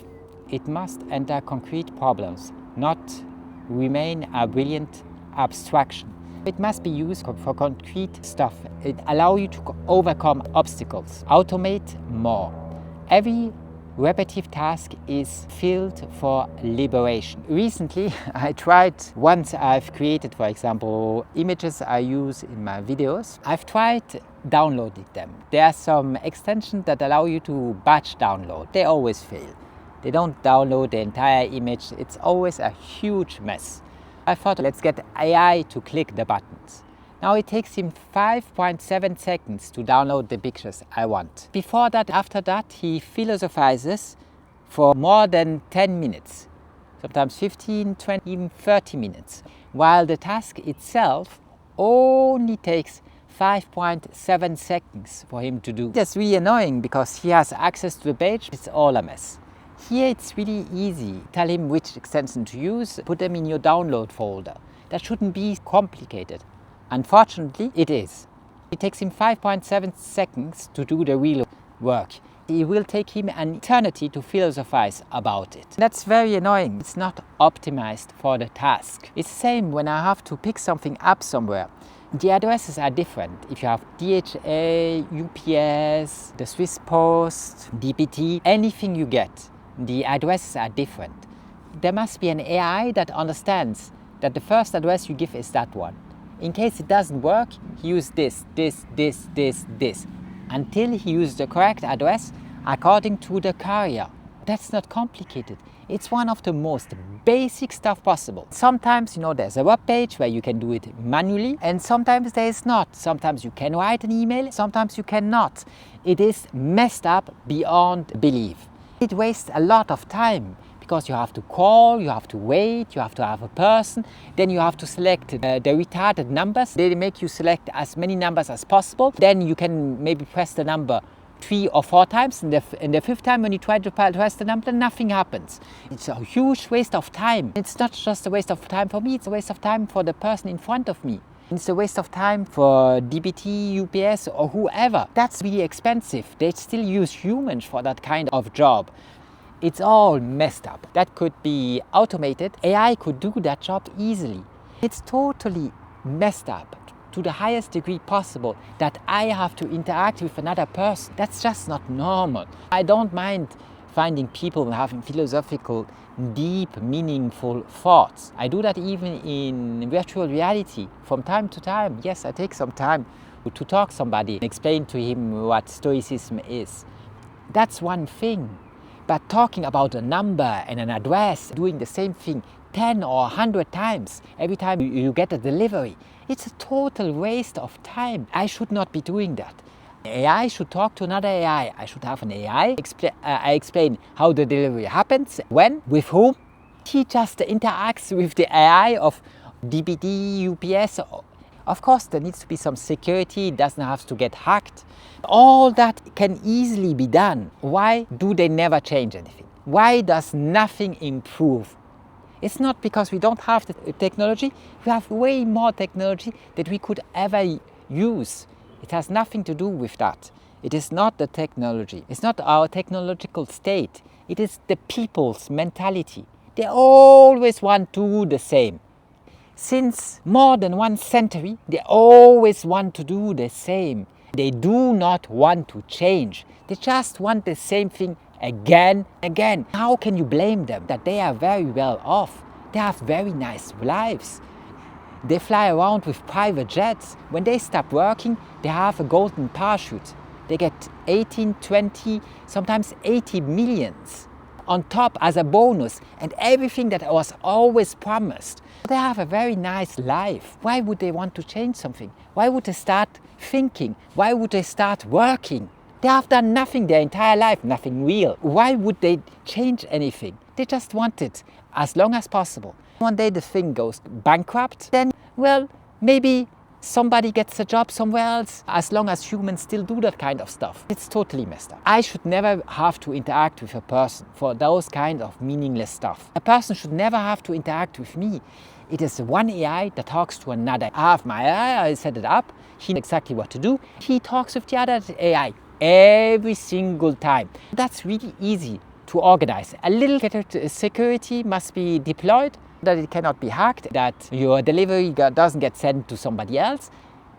It must enter concrete problems, not remain a brilliant abstraction. It must be used for concrete stuff. It allows you to overcome obstacles, automate more. Every repetitive task is filled for liberation. Recently, I tried, once I've created, for example, images I use in my videos, I've tried downloading them. There are some extensions that allow you to batch download. They always fail. They don't download the entire image. It's always a huge mess. I thought, let's get AI to click the buttons. Now it takes him 5.7 seconds to download the pictures I want. Before that, after that, he philosophizes for more than 10 minutes. Sometimes 15, 20, even 30 minutes. While the task itself only takes 5.7 seconds for him to do. That's really annoying because he has access to the page. It's all a mess. Here it's really easy. Tell him which extension to use, put them in your download folder. That shouldn't be complicated. Unfortunately, it is. It takes him 5.7 seconds to do the real work. It will take him an eternity to philosophize about it. That's very annoying. It's not optimized for the task. It's the same when I have to pick something up somewhere. The addresses are different. If you have DHA, UPS, the Swiss Post, DPT, anything you get, the addresses are different. There must be an AI that understands that the first address you give is that one. In case it doesn't work, he used this, until he used the correct address according to the carrier. That's not complicated. It's one of the most basic stuff possible. Sometimes, there's a web page where you can do it manually, and sometimes there is not. Sometimes you can write an email, sometimes you cannot. It is messed up beyond belief. It wastes a lot of time because you have to call, you have to wait, you have to have a person, then you have to select the retarded numbers. They make you select as many numbers as possible. Then you can maybe press the number 3 or 4 times, and the 5th time when you try to press the number, nothing happens. It's a huge waste of time. It's not just a waste of time for me, it's a waste of time for the person in front of me. It's a waste of time for DBT, UPS or whoever. That's really expensive. They still use humans for that kind of job. It's all messed up. That could be automated. AI could do that job easily. It's totally messed up to the highest degree possible that I have to interact with another person. That's just not normal. I don't mind finding people having philosophical, deep, meaningful thoughts. I do that even in virtual reality from time to time. Yes, I take some time to talk to somebody and explain to him what Stoicism is. That's one thing. But talking about a number and an address, doing the same thing 10 or 100 times every time you get a delivery, it's a total waste of time. I should not be doing that. AI should talk to another AI. I should have an AI. I explain how the delivery happens, when, with whom. He just interacts with the AI of DBD, UPS. Of course, there needs to be some security. It doesn't have to get hacked. All that can easily be done. Why do they never change anything? Why does nothing improve? It's not because we don't have the technology. We have way more technology that we could ever use. It has nothing to do with that. It is not the technology. It's not our technological state. It is the people's mentality. They always want to do the same. Since more than 1 century, they always want to do the same. They do not want to change. They just want the same thing again. How can you blame them that they are very well off? They have very nice lives. They fly around with private jets. When they stop working, they have a golden parachute. They get 18, 20, sometimes 80 millions on top as a bonus, and everything that was always promised. They have a very nice life. Why would they want to change something? Why would they start thinking? Why would they start working? They have done nothing their entire life, nothing real. Why would they change anything? They just want it as long as possible. One day the thing goes bankrupt, then, well, maybe somebody gets a job somewhere else, as long as humans still do that kind of stuff. It's totally messed up. I should never have to interact with a person for those kind of meaningless stuff. A person should never have to interact with me. It is one AI that talks to another. I have my AI, I set it up, he knows exactly what to do. He talks with the other AI every single time. That's really easy to organize. A little better security must be deployed, that it cannot be hacked, that your delivery doesn't get sent to somebody else.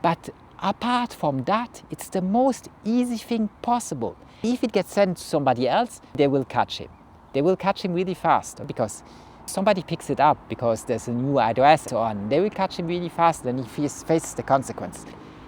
But apart from that, it's the most easy thing possible. If it gets sent to somebody else, they will catch him. They will catch him really fast because somebody picks it up because there's a new address and so on. They will catch him really fast and he faces the consequences.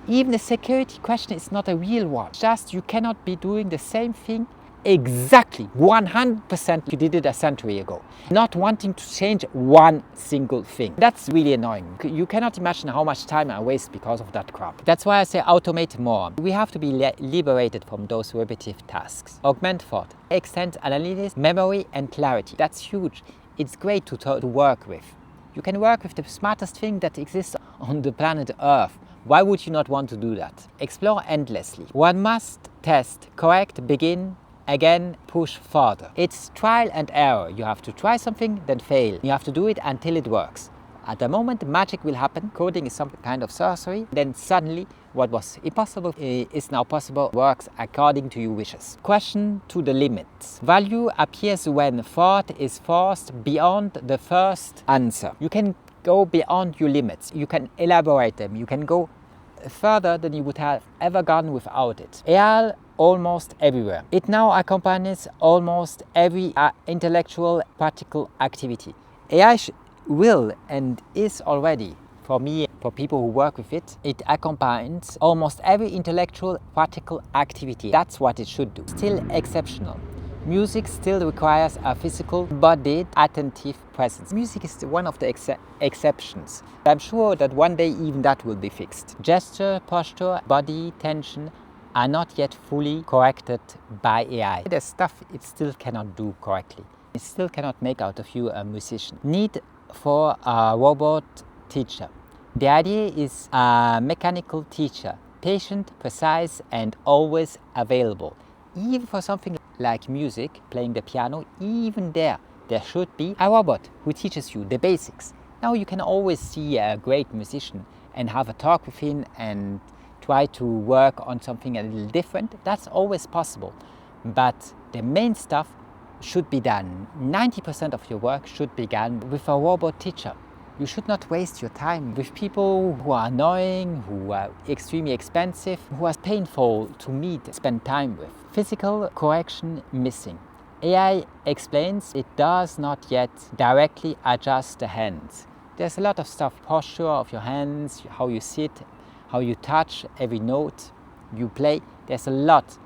Even the security question is not a real one. Just you cannot be doing the same thing exactly 100% you did it a century ago, not wanting to change one single thing. That's really annoying. You cannot imagine how much time I waste because of that crap. That's why I say automate more. We have to be liberated from those repetitive tasks. Augment thought, extend analysis, memory and clarity. That's huge. It's great to work with. You can work with the smartest thing that exists on the planet Earth. Why would you not want to do that? Explore endlessly. One must test, correct, begin, again, push further. It's trial and error. You have to try something, then fail. You have to do it until it works. At the moment, magic will happen. Coding is some kind of sorcery. Then suddenly, what was impossible is now possible. Works according to your wishes. Question to the limits. Value appears when thought is forced beyond the first answer. You can go beyond your limits. You can elaborate them. You can go further than you would have ever gone without it. AI almost everywhere. It now accompanies almost every intellectual practical activity. AI will and is already, for me, For people who work with it, it accompanies almost every intellectual, practical activity. That's what it should do. Still exceptional. Music still requires a physical, bodied, attentive presence. Music is one of the exceptions. I'm sure that one day even that will be fixed. Gesture, posture, body, tension are not yet fully corrected by AI. There's stuff it still cannot do correctly. It still cannot make out of you a musician. Need for a robot teacher. The idea is a mechanical teacher, patient, precise, and always available. Even for something like music, playing the piano, even there should be a robot who teaches you the basics. Now you can always see a great musician and have a talk with him and try to work on something a little different. That's always possible. But the main stuff should be done. 90% of your work should be done with a robot teacher. You should not waste your time with people who are annoying, who are extremely expensive, who are painful to meet, spend time with. Physical correction missing. AI explains it does not yet directly adjust the hands. There's a lot of stuff, posture of your hands, how you sit, how you touch every note you play. There's a lot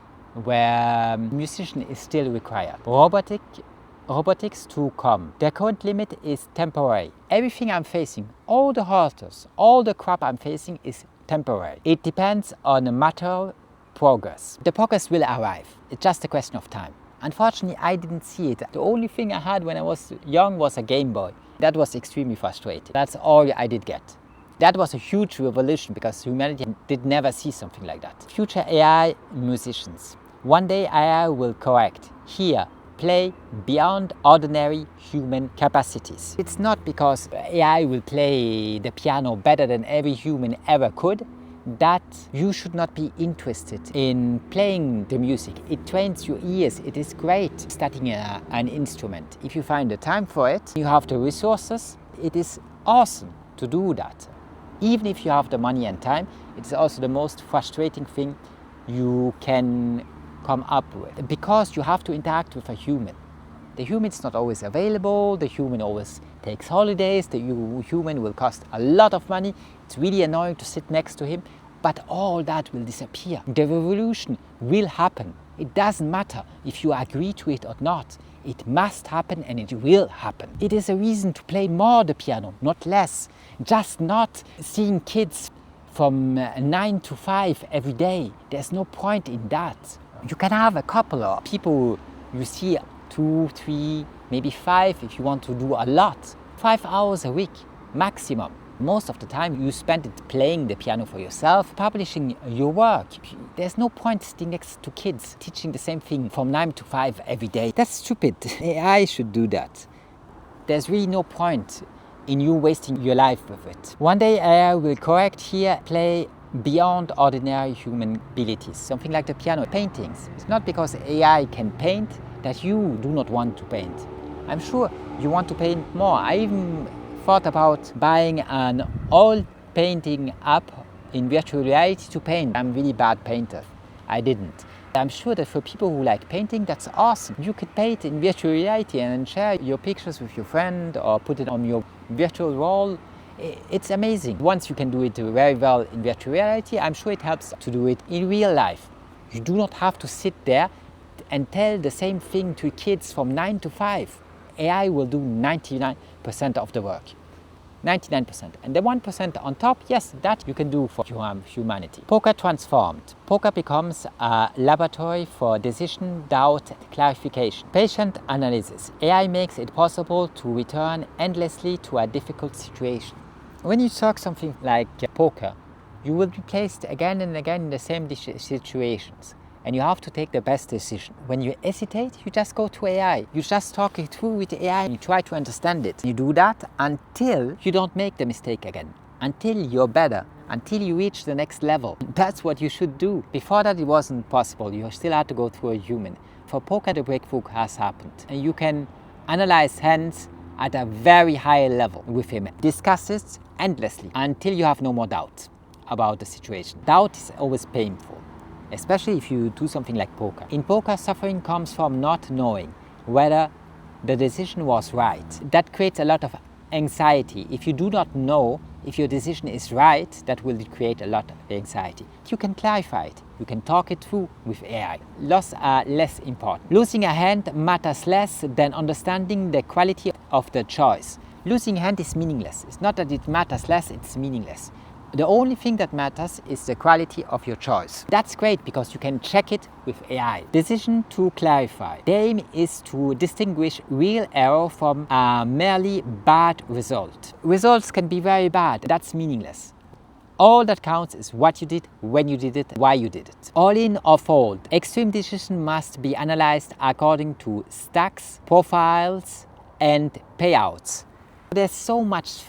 where musician is still required. Robotics to come. Their current limit is temporary. Everything I'm facing, all the halters, all the crap I'm facing is temporary. It depends on a material progress. The progress will arrive. It's just a question of time. Unfortunately, I didn't see it. The only thing I had when I was young was a Game Boy. That was extremely frustrating. That's all I did get. That was a huge revolution because humanity did never see something like that. Future AI musicians. One day AI will correct, hear, play beyond ordinary human capacities. It's not because AI will play the piano better than every human ever could that you should not be interested in playing the music. It trains your ears. It is great studying an instrument. If you find the time for it, you have the resources, it is awesome to do that. Even if you have the money and time, it's also the most frustrating thing you can come up with, because you have to interact with a human. The human is not always available, the human always takes holidays, the human will cost a lot of money. It's really annoying to sit next to him, but all that will disappear. The revolution will happen. It doesn't matter if you agree to it or not. It must happen and it will happen. It is a reason to play more the piano, not less. Just not seeing kids from 9 to 5 every day. There's no point in that. You can have a couple of people you see 2, 3, maybe 5 if you want to do a lot. 5 hours a week, maximum. Most of the time you spend it playing the piano for yourself, publishing your work. There's no point sitting next to kids teaching the same thing from 9 to 5 every day. That's stupid. AI should do that. There's really no point in you wasting your life with it. One day AI will correct, hear, play beyond ordinary human abilities, something like the piano. Paintings. It's not because AI can paint that you do not want to paint. I'm sure you want to paint more. I even thought about buying an oil painting app in virtual reality to paint. I'm a really bad painter. I didn't. I'm sure that for people who like painting, that's awesome. You could paint in virtual reality and share your pictures with your friend or put it on your virtual wall. It's amazing. Once you can do it very well in virtual reality, I'm sure it helps to do it in real life. You do not have to sit there and tell the same thing to kids from 9 to 5. AI will do 99% of the work. 99%. And the 1% on top, yes, that you can do for humanity. Poker transformed. Poker becomes a laboratory for decision, doubt, clarification. Patient analysis. AI makes it possible to return endlessly to a difficult situation. When you talk something like poker, you will be placed again and again in the same situations. And you have to take the best decision. When you hesitate, you just go to AI. You just talk it through with AI and you try to understand it. You do that until you don't make the mistake again. Until you're better. Until you reach the next level. That's what you should do. Before that, it wasn't possible. You still had to go through a human. For poker, the breakthrough has happened. And you can analyze hands at a very high level with him. Discuss it endlessly until you have no more doubt about the situation. Doubt is always painful, especially if you do something like poker. In poker, suffering comes from not knowing whether the decision was right. That creates a lot of anxiety. If you do not know if your decision is right, that will create a lot of anxiety. You can clarify it. You can talk it through with AI. Loss are less important. Losing a hand matters less than understanding the quality of the choice. Losing a hand is meaningless. It's not that it matters less, it's meaningless. The only thing that matters is the quality of your choice. That's great because you can check it with AI. Decision to clarify. The aim is to distinguish real error from a merely bad result. Results can be very bad. That's meaningless. All that counts is what you did, when you did it, why you did it. All in or fold. Extreme decision must be analyzed according to stacks, profiles, and payouts. There's so much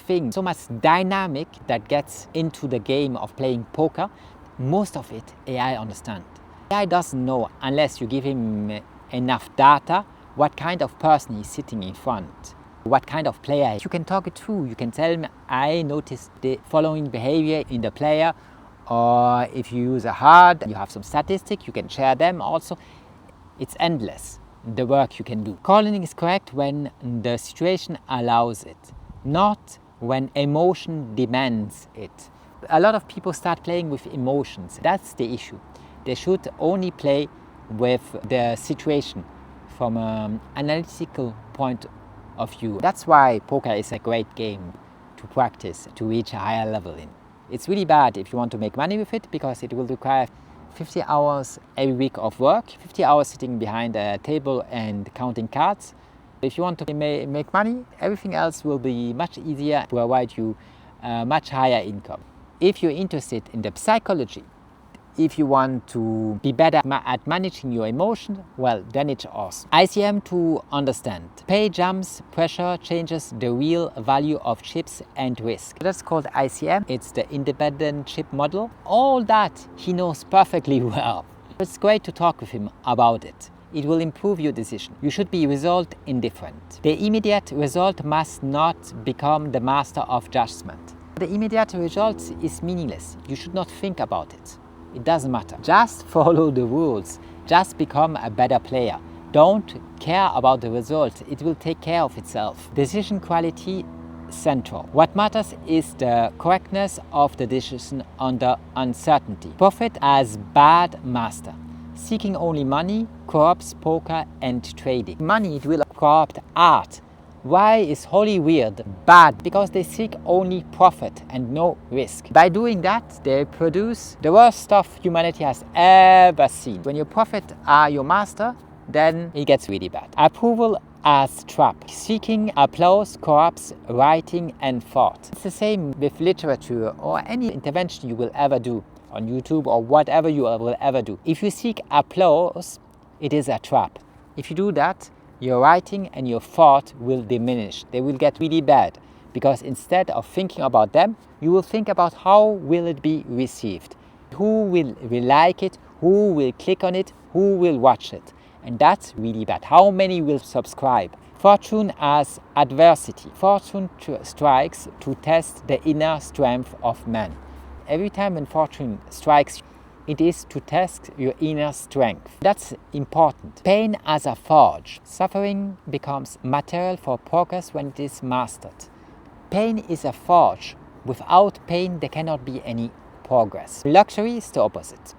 dynamic that gets into the game of playing poker. Most of it AI understands. AI doesn't know unless you give him enough data what kind of person he's sitting in front, what kind of player. You can talk it through. You can tell him, I noticed the following behavior in the player, or if you use a HUD, you have some statistics, you can share them also. It's endless, the work you can do. Calling is correct when the situation allows it, not when emotion demands it. A lot of people start playing with emotions. That's the issue. They should only play with the situation from an analytical point of view. That's why poker is a great game to practice, to reach a higher level in. It's really bad if you want to make money with it because it will require 50 hours every week of work, 50 hours sitting behind a table and counting cards. If you want to make money, everything else will be much easier to provide you a much higher income. If you're interested in the psychology, if you want to be better at managing your emotions, well, then it's awesome. ICM to understand. Pay jumps, pressure changes the real value of chips and risk. That's called ICM. It's the independent chip model. All that he knows perfectly well. It's great to talk with him about it. It will improve your decision. You should be result indifferent. The immediate result must not become the master of judgment. The immediate result is meaningless. You should not think about it. It doesn't matter. Just follow the rules. Just become a better player. Don't care about the result. It will take care of itself. Decision quality central. What matters is the correctness of the decision under uncertainty. Profit as bad master. Seeking only money corrupts poker and trading. Money, it will corrupt art. Why is Holy Weird bad? Because they seek only profit and no risk. By doing that, they produce the worst stuff humanity has ever seen. When your profit are your master, then it gets really bad. Approval as trap. Seeking applause corrupts writing and thought. It's the same with literature or any intervention you will ever do on YouTube or whatever you will ever do. If you seek applause, it is a trap. If you do that, your writing and your thought will diminish. They will get really bad because instead of thinking about them, you will think about how will it be received. Who will like it? Who will click on it? Who will watch it? And that's really bad. How many will subscribe? Fortune as adversity. Fortune strikes to test the inner strength of man. Every time when fortune strikes, it is to test your inner strength. That's important. Pain as a forge. Suffering becomes material for progress when it is mastered. Pain is a forge. Without pain, there cannot be any progress. Luxury is the opposite.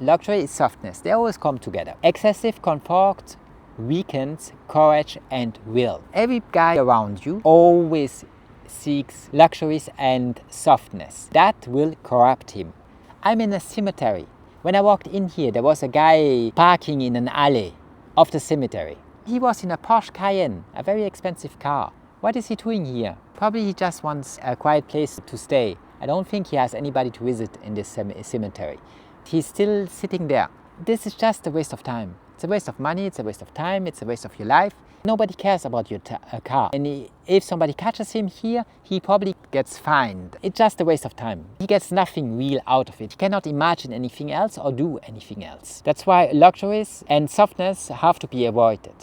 Luxury is softness. They always come together. Excessive comfort weakens courage and will. Every guy around you always seeks luxuries and softness. That will corrupt him. I'm in a cemetery. When I walked in here, there was a guy parking in an alley of the cemetery. He was in a Porsche Cayenne, a very expensive car. What is he doing here? Probably he just wants a quiet place to stay. I don't think he has anybody to visit in this cemetery. He's still sitting there. This is just a waste of time. It's a waste of money, it's a waste of time, it's a waste of your life. Nobody cares about your car. And if somebody catches him here, he probably gets fined. It's just a waste of time. He gets nothing real out of it. He cannot imagine anything else or do anything else. That's why luxuries and softness have to be avoided.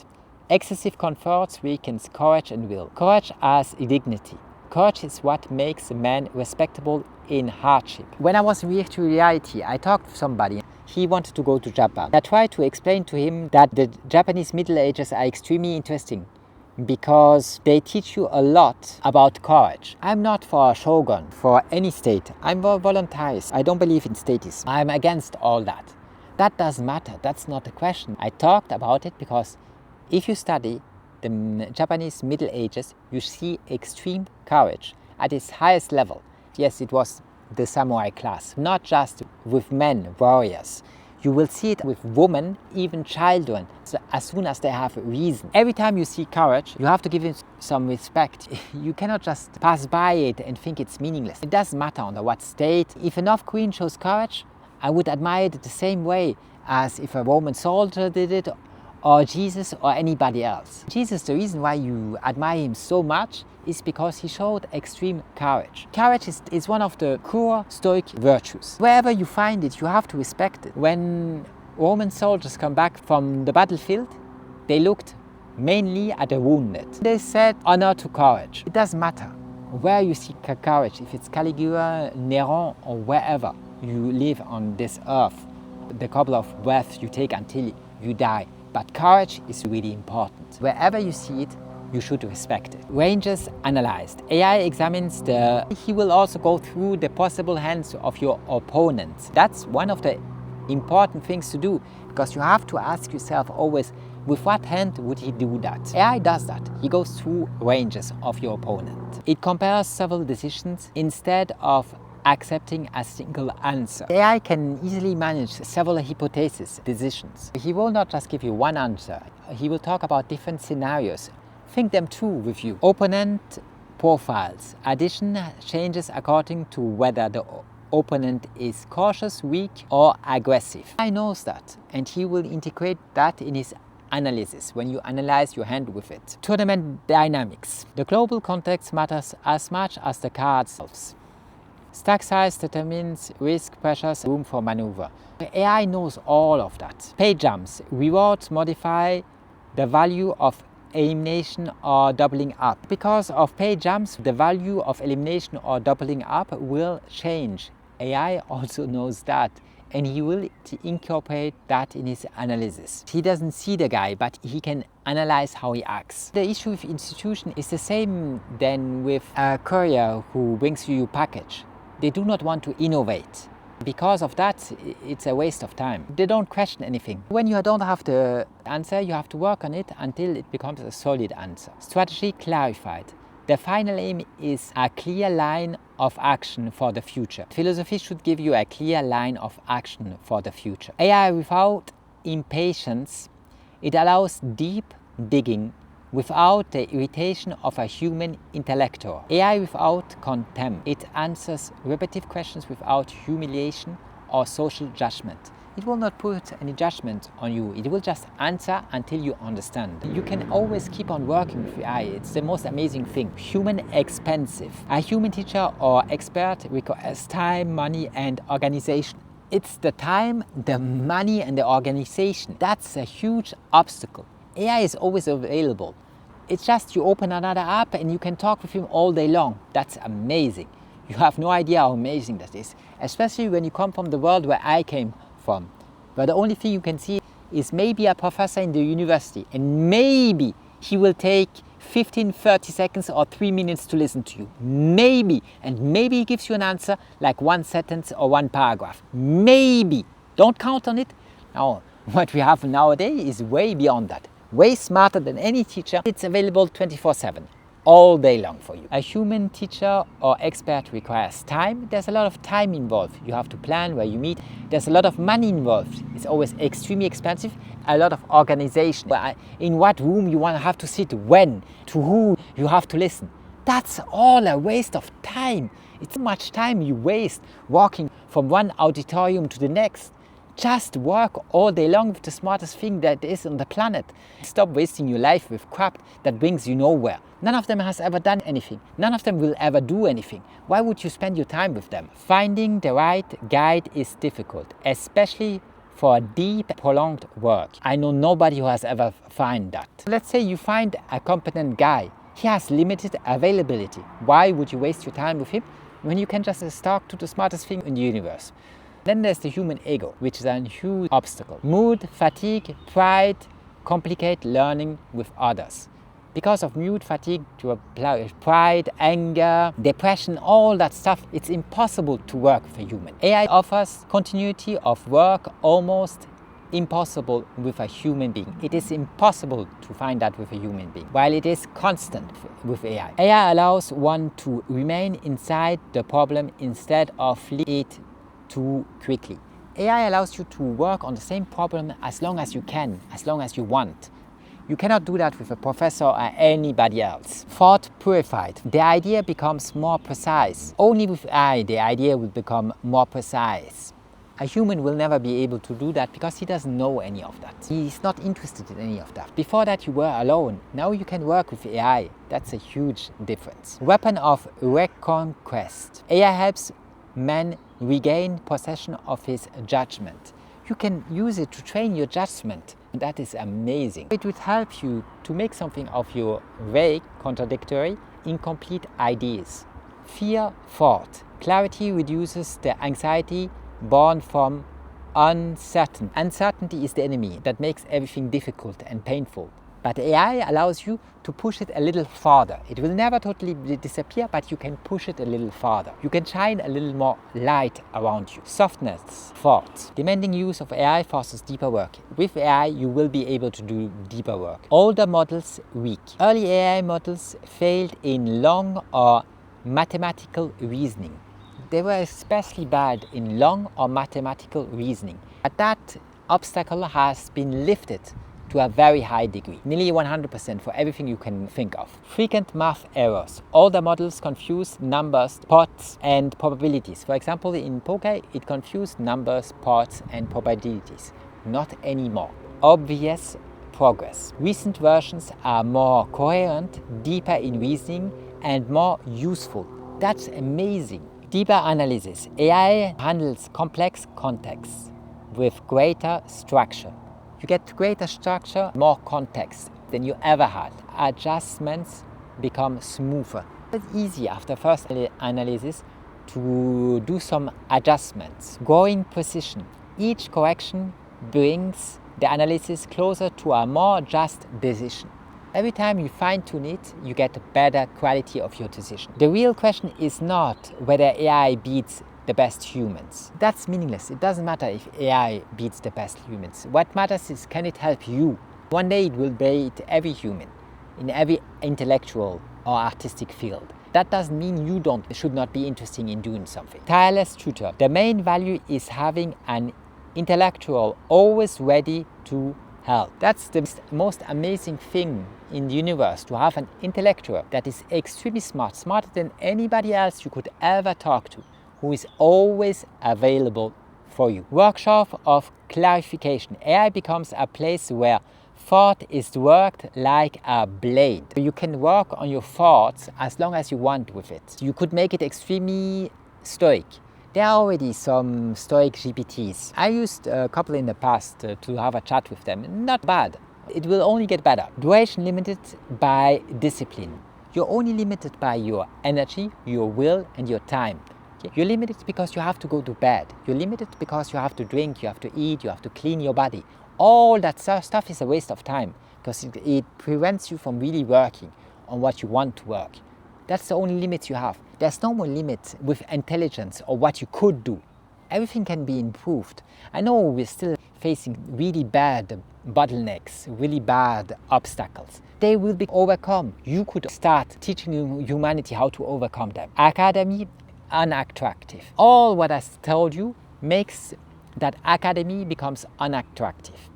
Excessive comfort weakens courage and will. Courage as dignity. Courage is what makes a man respectable in hardship. When I was in virtual reality, I talked to somebody. He wanted to go to Japan. I tried to explain to him that the Japanese Middle Ages are extremely interesting. because they teach you a lot about courage. I'm not for a shogun, for any state. I'm a voluntarist. I don't believe in statism. I'm against all that. That doesn't matter. That's not the question. I talked about it because if you study the Japanese Middle Ages, you see extreme courage at its highest level. Yes, it was the samurai class, not just with men, warriors. You will see it with women, even children, so as soon as they have reason. Every time you see courage, you have to give it some respect. You cannot just pass by it and think it's meaningless. It doesn't matter under what state. If a North Korean shows courage, I would admire it the same way as if a Roman soldier did it, or Jesus, or anybody else. Jesus, the reason why you admire him so much is because he showed extreme courage. Courage is one of the core stoic virtues. Wherever you find it, you have to respect it. When Roman soldiers come back from the battlefield, they looked mainly at the wounded. They said honor to courage. It doesn't matter where you see courage, if it's Caligula, Neron, or wherever you live on this earth, the couple of breaths you take until you die. But courage is really important. Wherever you see it, you should respect it. Ranges analyzed. AI examines he will also go through the possible hands of your opponents. That's one of the important things to do, because you have to ask yourself always, with what hand would he do that? AI does that. He goes through ranges of your opponent. It compares several decisions instead of accepting a single answer. AI can easily manage several hypotheses, decisions. He will not just give you one answer. He will talk about different scenarios. Think them through with you. Opponent profiles. Addition changes according to whether the opponent is cautious, weak, or aggressive. AI knows that, and he will integrate that in his analysis when you analyze your hand with it. Tournament dynamics. The global context matters as much as the cards themselves. Stack size determines risk, pressures, room for maneuver. The AI knows all of that. Pay jumps. Rewards modify the value of elimination or doubling up. Because of pay jumps, the value of elimination or doubling up will change. AI also knows that, and he will incorporate that in his analysis. He doesn't see the guy, but he can analyze how he acts. The issue with institution is the same than with a courier who brings you your package. They do not want to innovate. Because of that, it's a waste of time. They don't question anything. When you don't have the answer, you have to work on it until it becomes a solid answer. Strategy clarified. The final aim is a clear line of action for the future. Philosophy should give you a clear line of action for the future. AI without impatience, it allows deep digging without the irritation of a human intellector. AI without contempt. It answers repetitive questions without humiliation or social judgment. It will not put any judgment on you. It will just answer until you understand. You can always keep on working with AI. It's the most amazing thing. Human expensive. A human teacher or expert requires time, money, and organization. It's the time, the money, and the organization. That's a huge obstacle. AI is always available. It's just you open another app and you can talk with him all day long. That's amazing. You have no idea how amazing that is. Especially when you come from the world where I came from. But the only thing you can see is maybe a professor in the university, and maybe he will take 15, 30 seconds or 3 minutes to listen to you. Maybe. And maybe he gives you an answer like one sentence or one paragraph. Maybe. Don't count on it. Now, what we have nowadays is way beyond that. Way smarter than any teacher. It's available 24/7, all day long for you. A human teacher or expert requires time. There's a lot of time involved. You have to plan where you meet. There's a lot of money involved. It's always extremely expensive. A lot of organization. In what room you want to have to sit, when, to who you have to listen. That's all a waste of time. It's too much time you waste walking from one auditorium to the next. Just work all day long with the smartest thing that is on the planet. Stop wasting your life with crap that brings you nowhere. None of them has ever done anything. None of them will ever do anything. Why would you spend your time with them? Finding the right guide is difficult, especially for deep, prolonged work. I know nobody who has ever found that. Let's say you find a competent guy. He has limited availability. Why would you waste your time with him when you can just talk to the smartest thing in the universe? Then there's the human ego, which is a huge obstacle. Mood, fatigue, pride complicate learning with others. Because of mood fatigue, to pride, anger, depression, all that stuff, it's impossible to work with a human. AI offers continuity of work almost impossible with a human being. It is impossible to find that with a human being, while it is constant with AI. AI allows one to remain inside the problem instead of flee it too quickly. AI allows you to work on the same problem as long as you can, as long as you want. You cannot do that with a professor or anybody else. Thought purified. The idea becomes more precise. Only with AI, the idea will become more precise. A human will never be able to do that because he doesn't know any of that. He's not interested in any of that. Before that you were alone. Now you can work with AI. That's a huge difference. Weapon of reconquest. AI helps man regain possession of his judgment. You can use it to train your judgment. That is amazing. It would help you to make something of your vague, contradictory, incomplete ideas. Fear thought. Clarity reduces the anxiety born from uncertainty. Uncertainty is the enemy that makes everything difficult and painful. But AI allows you to push it a little farther. It will never totally disappear, but you can push it a little farther. You can shine a little more light around you. Softness, thought. Demanding use of AI forces deeper work. With AI, you will be able to do deeper work. Older models, weak. Early AI models failed in long or mathematical reasoning. They were especially bad in long or mathematical reasoning. But that obstacle has been lifted to a very high degree, nearly 100% for everything you can think of. Frequent math errors. Older models confuse numbers, pots, and probabilities. For example, in poker, it confused numbers, pots, and probabilities. Not anymore. Obvious progress. Recent versions are more coherent, deeper in reasoning, and more useful. That's amazing. Deeper analysis. AI handles complex contexts with greater structure. You get greater structure, more context than you ever had. Adjustments become smoother. It's easy after first analysis to do some adjustments. Growing precision. Each correction brings the analysis closer to a more just decision. Every time you fine-tune it, you get a better quality of your decision. The real question is not whether AI beats the best humans. That's meaningless. It doesn't matter if AI beats the best humans. What matters is, can it help you? One day it will beat every human in every intellectual or artistic field. That doesn't mean you should not be interested in doing something. Tireless tutor. The main value is having an intellectual always ready to help. That's the most amazing thing in the universe, to have an intellectual that is extremely smart, smarter than anybody else you could ever talk to, who is always available for you. Workshop of clarification. AI becomes a place where thought is worked like a blade. You can work on your thoughts as long as you want with it. You could make it extremely stoic. There are already some stoic GPTs. I used a couple in the past to have a chat with them. Not bad. It will only get better. Duration limited by discipline. You're only limited by your energy, your will, and your time. You're limited because you have to go to bed. You're limited because you have to drink, you have to eat, you have to clean your body. All that stuff is a waste of time because it prevents you from really working on what you want to work. That's the only limit you have. There's no more limit with intelligence or what you could do. Everything can be improved. I know we're still facing really bad bottlenecks, really bad obstacles. They will be overcome. You could start teaching humanity how to overcome them. Academy, unattractive. All what I told you makes that academy becomes unattractive.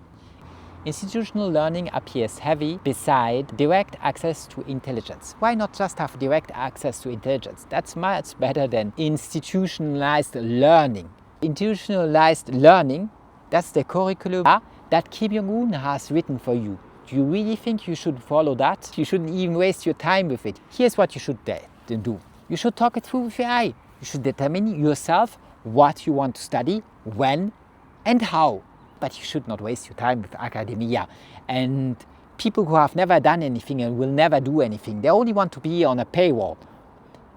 Institutional learning appears heavy beside direct access to intelligence. Why not just have direct access to intelligence? That's much better than institutionalized learning. Institutionalized learning, that's the curriculum that Kim Jong-un has written for you. Do you really think you should follow that? You shouldn't even waste your time with it. Here's what you should do. You should talk it through with AI. You should determine yourself what you want to study, when, and how. But you should not waste your time with academia and people who have never done anything and will never do anything. They only want to be on a paywall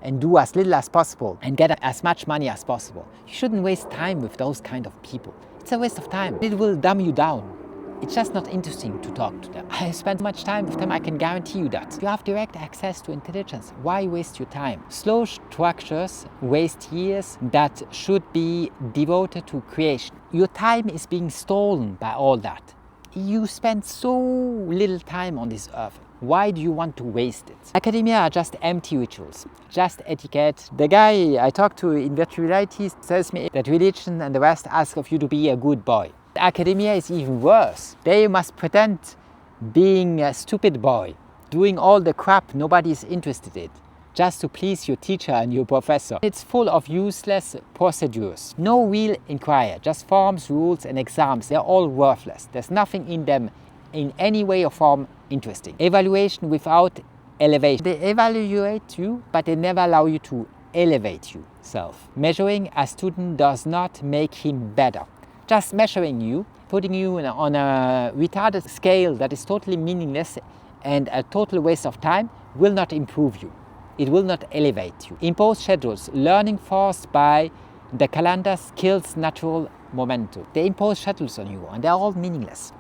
and do as little as possible and get as much money as possible. You shouldn't waste time with those kind of people. It's a waste of time. It will dumb you down. It's just not interesting to talk to them. I spend much time with them, I can guarantee you that. You have direct access to intelligence. Why waste your time? Slow structures waste years that should be devoted to creation. Your time is being stolen by all that. You spend so little time on this earth. Why do you want to waste it? Academia are just empty rituals, just etiquette. The guy I talked to in virtual reality tells me that religion and the West ask of you to be a good boy. Academia is even worse. They must pretend being a stupid boy, doing all the crap nobody is interested in, just to please your teacher and your professor. It's full of useless procedures. No real inquiry, just forms, rules and exams. They're all worthless. There's nothing in them in any way or form interesting. Evaluation without elevation. They evaluate you, but they never allow you to elevate yourself. Measuring a student does not make him better. Just measuring you, putting you on a retarded scale that is totally meaningless and a total waste of time will not improve you. It will not elevate you. Imposed schedules, learning forced by the calendars kills natural momentum. They impose schedules on you and they're all meaningless.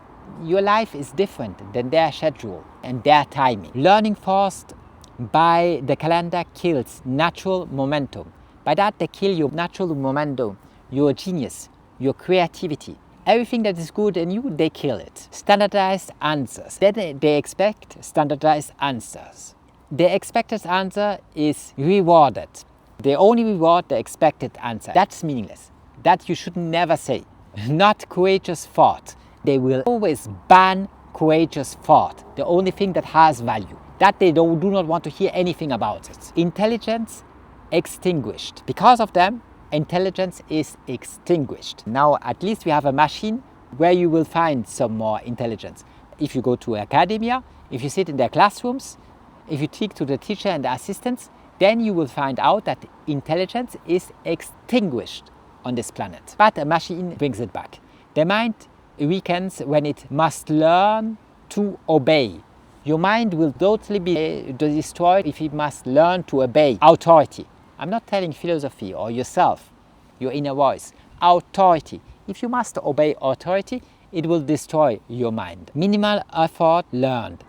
Your life is different than their schedule and their timing. Learning forced by the calendar kills natural momentum. By that they kill your natural momentum, your genius, your creativity. Everything that is good in you, they kill it. Standardized answers. Then they expect standardized answers. The expected answer is rewarded. They only reward the expected answer. That's meaningless. That you should never say. Not courageous thought. They will always ban courageous thought. The only thing that has value. That they do not want to hear anything about it. Intelligence extinguished. Because of them, intelligence is extinguished. Now at least we have a machine where you will find some more intelligence. If you go to academia, if you sit in their classrooms, if you speak to the teacher and the assistants, then you will find out that intelligence is extinguished on this planet. But a machine brings it back. The mind weakens when it must learn to obey. Your mind will totally be destroyed if it must learn to obey authority. I'm not telling philosophy or yourself, your inner voice. Authority. If you must obey authority, it will destroy your mind. Minimal effort learned.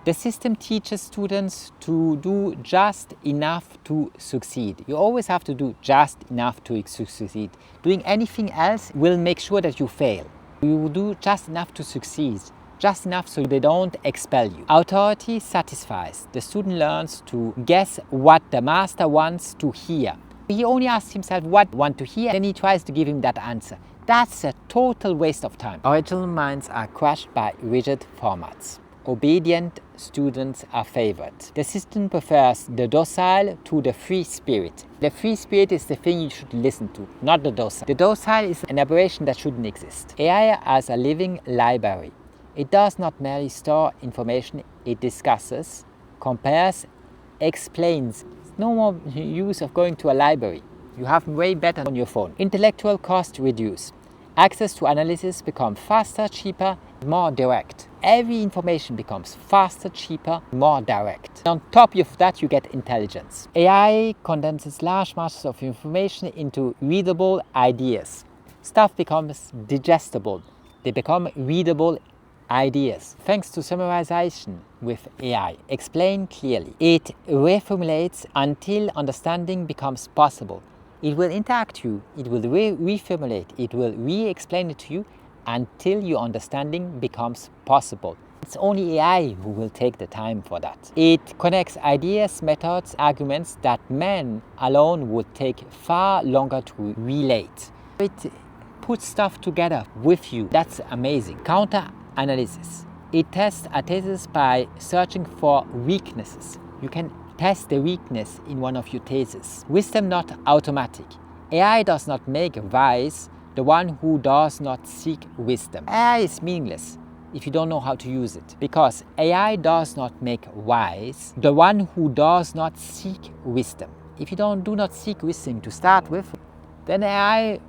The system teaches students to do just enough to succeed. You always have to do just enough to succeed. Doing anything else will make sure that you fail. You will do just enough to succeed. Just enough so they don't expel you. Authority satisfies. The student learns to guess what the master wants to hear. He only asks himself what he wants to hear, then he tries to give him that answer. That's a total waste of time. Original minds are crushed by rigid formats. Obedient students are favored. The system prefers the docile to the free spirit. The free spirit is the thing you should listen to, not the docile. The docile is an aberration that shouldn't exist. AI as a living library. It does not merely store information, it discusses, compares, explains. No more use of going to a library. You have way better on your phone. Intellectual cost reduce. Access to analysis becomes faster, cheaper, more direct. Every information becomes faster, cheaper, more direct. On top of that, you get intelligence. AI condenses large masses of information into readable ideas. Stuff becomes digestible. They become readable ideas. Thanks to summarization with AI, explain clearly. It reformulates until understanding becomes possible. It will interact you, it will reformulate, it will re-explain it to you until your understanding becomes possible. It's only AI who will take the time for that. It connects ideas, methods, arguments that men alone would take far longer to relate. It puts stuff together with you. That's amazing. Counter-analysis. It tests a thesis by searching for weaknesses. You can test the weakness in one of your theses. Wisdom not automatic. AI does not make wise the one who does not seek wisdom. AI is meaningless if you don't know how to use it, because AI does not make wise the one who does not seek wisdom. If you do not seek wisdom to start with, then AI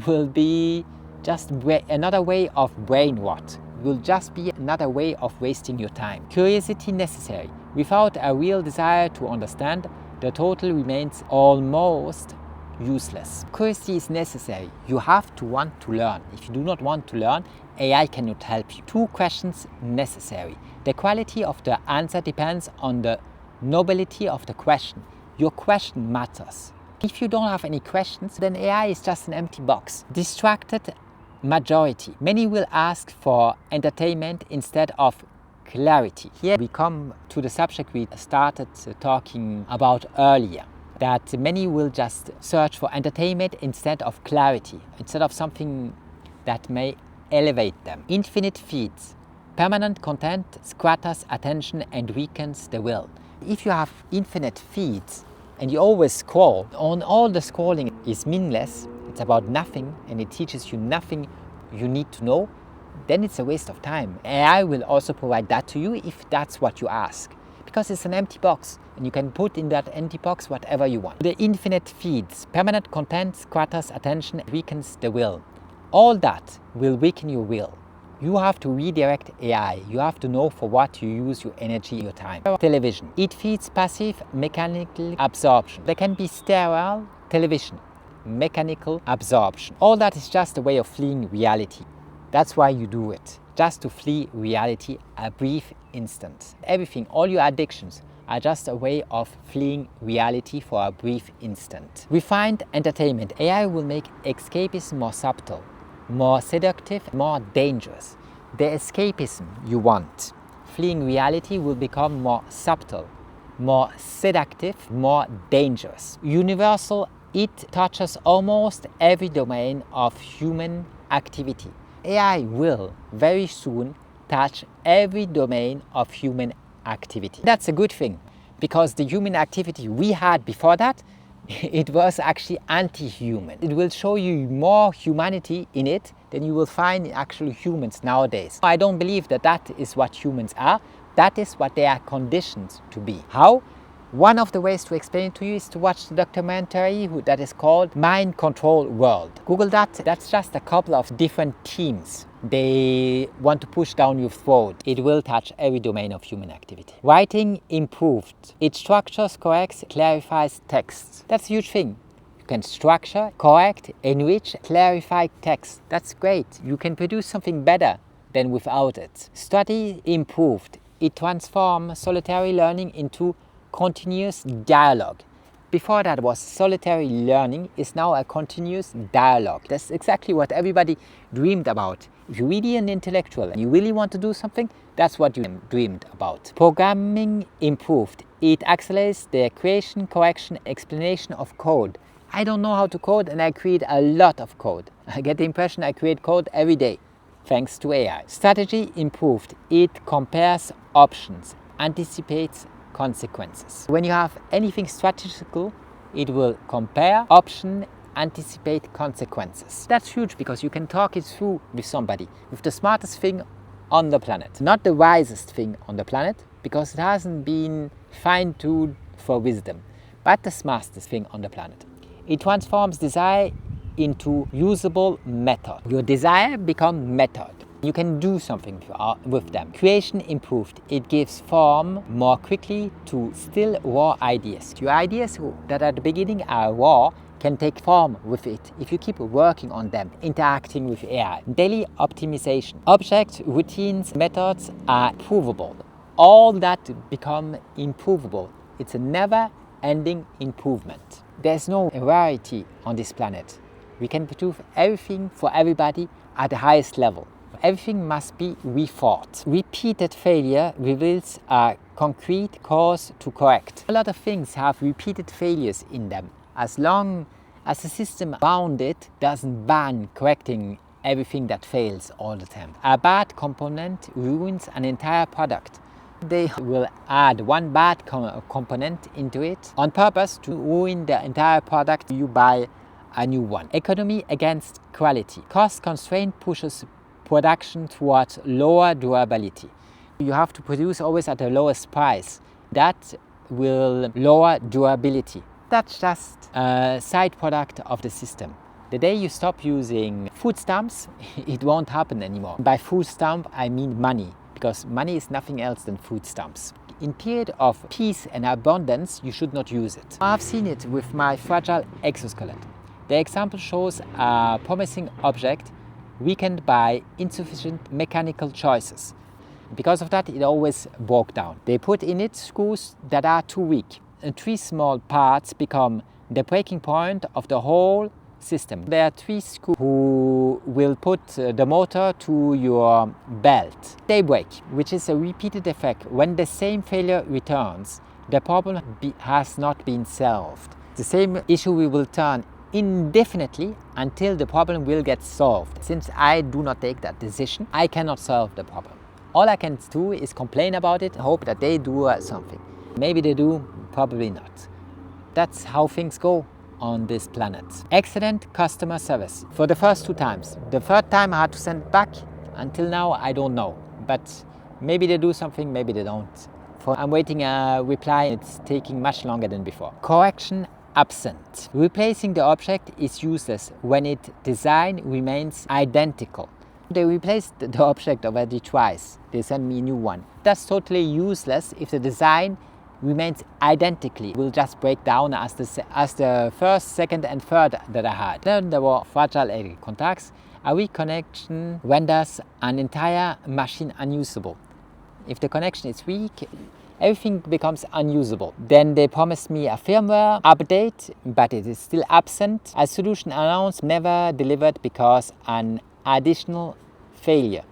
will be just another way of brain rot. It will just be another way of wasting your time. Curiosity necessary. Without a real desire to understand, the total remains almost useless. Curiosity is necessary. You have to want to learn. If you do not want to learn, AI cannot help you. 2 questions necessary. The quality of the answer depends on the nobility of the question. Your question matters. If you don't have any questions, then AI is just an empty box. Distracted majority. Many will ask for entertainment instead of clarity. Here we come to the subject we started talking about earlier, that many will just search for entertainment instead of clarity, instead of something that may elevate them. Infinite feeds. Permanent content scatters attention and weakens the will. If you have infinite feeds and you always scroll, on all the scrolling is meaningless, it's about nothing and it teaches you nothing you need to know, then it's a waste of time. AI will also provide that to you if that's what you ask, because it's an empty box and you can put in that empty box whatever you want. The infinite feeds, permanent content scatters attention, weakens the will. All that will weaken your will. You have to redirect AI. You have to know for what you use your energy, your time. Television. It feeds passive mechanical absorption. There can be sterile television, mechanical absorption. All that is just a way of fleeing reality. That's why you do it. Just to flee reality a brief instant. Everything, all your addictions are just a way of fleeing reality for a brief instant. Refined entertainment. AI will make escapism more subtle, more seductive, more dangerous. The escapism you want, fleeing reality, will become more subtle, more seductive, more dangerous. Universal, it touches almost every domain of human activity. AI will very soon touch every domain of human activity. That's a good thing, because the human activity we had before that, it was actually anti-human. It will show you more humanity in it than you will find in actual humans nowadays. I don't believe that that is what humans are. That is what they are conditioned to be. How? One of the ways to explain it to you is to watch the documentary that is called Mind Control World. Google that. That's just a couple of different teams. They want to push down your throat. It will touch every domain of human activity. Writing improved. It structures, corrects, clarifies texts. That's a huge thing. You can structure, correct, enrich, clarify text. That's great. You can produce something better than without it. Study improved. It transforms solitary learning into continuous dialogue. Before that was solitary learning, is now a continuous dialogue. That's exactly what everybody dreamed about. If you're really an intellectual and you really want to do something, that's what you dreamed about. Programming improved. It accelerates the creation, correction, explanation of code. I don't know how to code and I create a lot of code. I get the impression I create code every day, thanks to AI. Strategy improved. It compares options, anticipates consequences. When you have anything strategical, it will compare, option, anticipate consequences. That's huge because you can talk it through with somebody, with the smartest thing on the planet. Not the wisest thing on the planet, because it hasn't been fine-tuned for wisdom, but the smartest thing on the planet. It transforms desire into usable method. Your desire becomes method. You can do something with them. Creation improved. It gives form more quickly to still raw ideas. Your ideas that at the beginning are raw can take form with it if you keep working on them, interacting with AI. Daily optimization. Objects, routines, methods are provable. All that become improvable. It's a never-ending improvement. There's no rarity on this planet. We can produce everything for everybody at the highest level. Everything must be rethought. Repeated failure reveals a concrete cause to correct. A lot of things have repeated failures in them. As long as the system around it doesn't ban correcting everything that fails all the time. A bad component ruins an entire product. They will add one bad component into it on purpose to ruin the entire product. You buy a new one. Economy against quality. Cost constraint pushes production towards lower durability. You have to produce always at the lowest price. That will lower durability. That's just a side product of the system. The day you stop using food stamps, it won't happen anymore. By food stamp, I mean money, because money is nothing else than food stamps. In period of peace and abundance, you should not use it. I have seen it with my fragile exoskeleton. The example shows a promising object weakened by insufficient mechanical choices. Because of that, it always broke down. They put in it screws that are too weak, and 3 small parts become the breaking point of the whole system. There are 3 screws who will put the motor to your belt. They break, which is a repeated effect. When the same failure returns, the problem has not been solved. The same issue we will turn indefinitely until the problem will get solved. Since I do not take that decision, I cannot solve the problem. All I can do is complain about it and hope that they do something. Maybe they do, probably not. That's how things go on this planet. Excellent customer service for the first 2 times. The 3rd time I had to send it back. Until now, I don't know. But maybe they do something, maybe they don't. I'm waiting a reply, it's taking much longer than before. Correction absent. Replacing the object is useless when its design remains identical. They replaced the object already twice. They sent me a new one. That's totally useless if the design remains identically. It will just break down as the 1st, 2nd and 3rd that I had. Then there were fragile electric contacts. A weak connection renders an entire machine unusable. If the connection is weak, everything becomes unusable. Then they promised me a firmware update, but it is still absent. A solution announced, never delivered because an additional failure.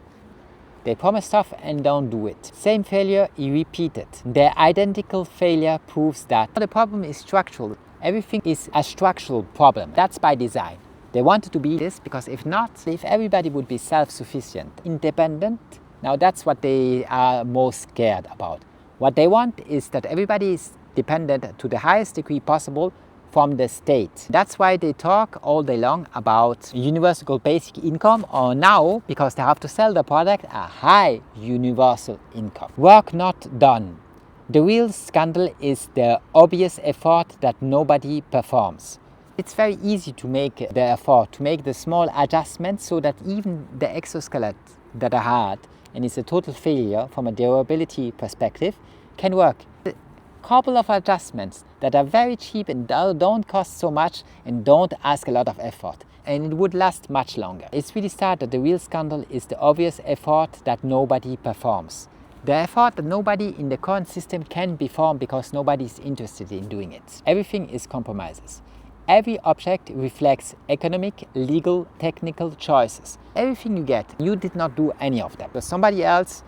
They promise stuff and don't do it. Same failure repeated. The identical failure proves that the problem is structural. Everything is a structural problem. That's by design. They wanted to be this because if not, if everybody would be self-sufficient, independent, now that's what they are most scared about. What they want is that everybody is dependent to the highest degree possible from the state. That's why they talk all day long about universal basic income, or now, because they have to sell the product, a high universal income. Work not done. The real scandal is the obvious effort that nobody performs. It's very easy to make the effort, to make the small adjustments so that even the exoskeleton that I had, and it's a total failure from a durability perspective, can work. A couple of adjustments that are very cheap and don't cost so much and don't ask a lot of effort, and it would last much longer. It's really sad that the real scandal is the obvious effort that nobody performs. The effort that nobody in the current system can perform because nobody is interested in doing it. Everything is compromises. Every object reflects economic, legal, technical choices. Everything you get, you did not do any of them. But somebody else,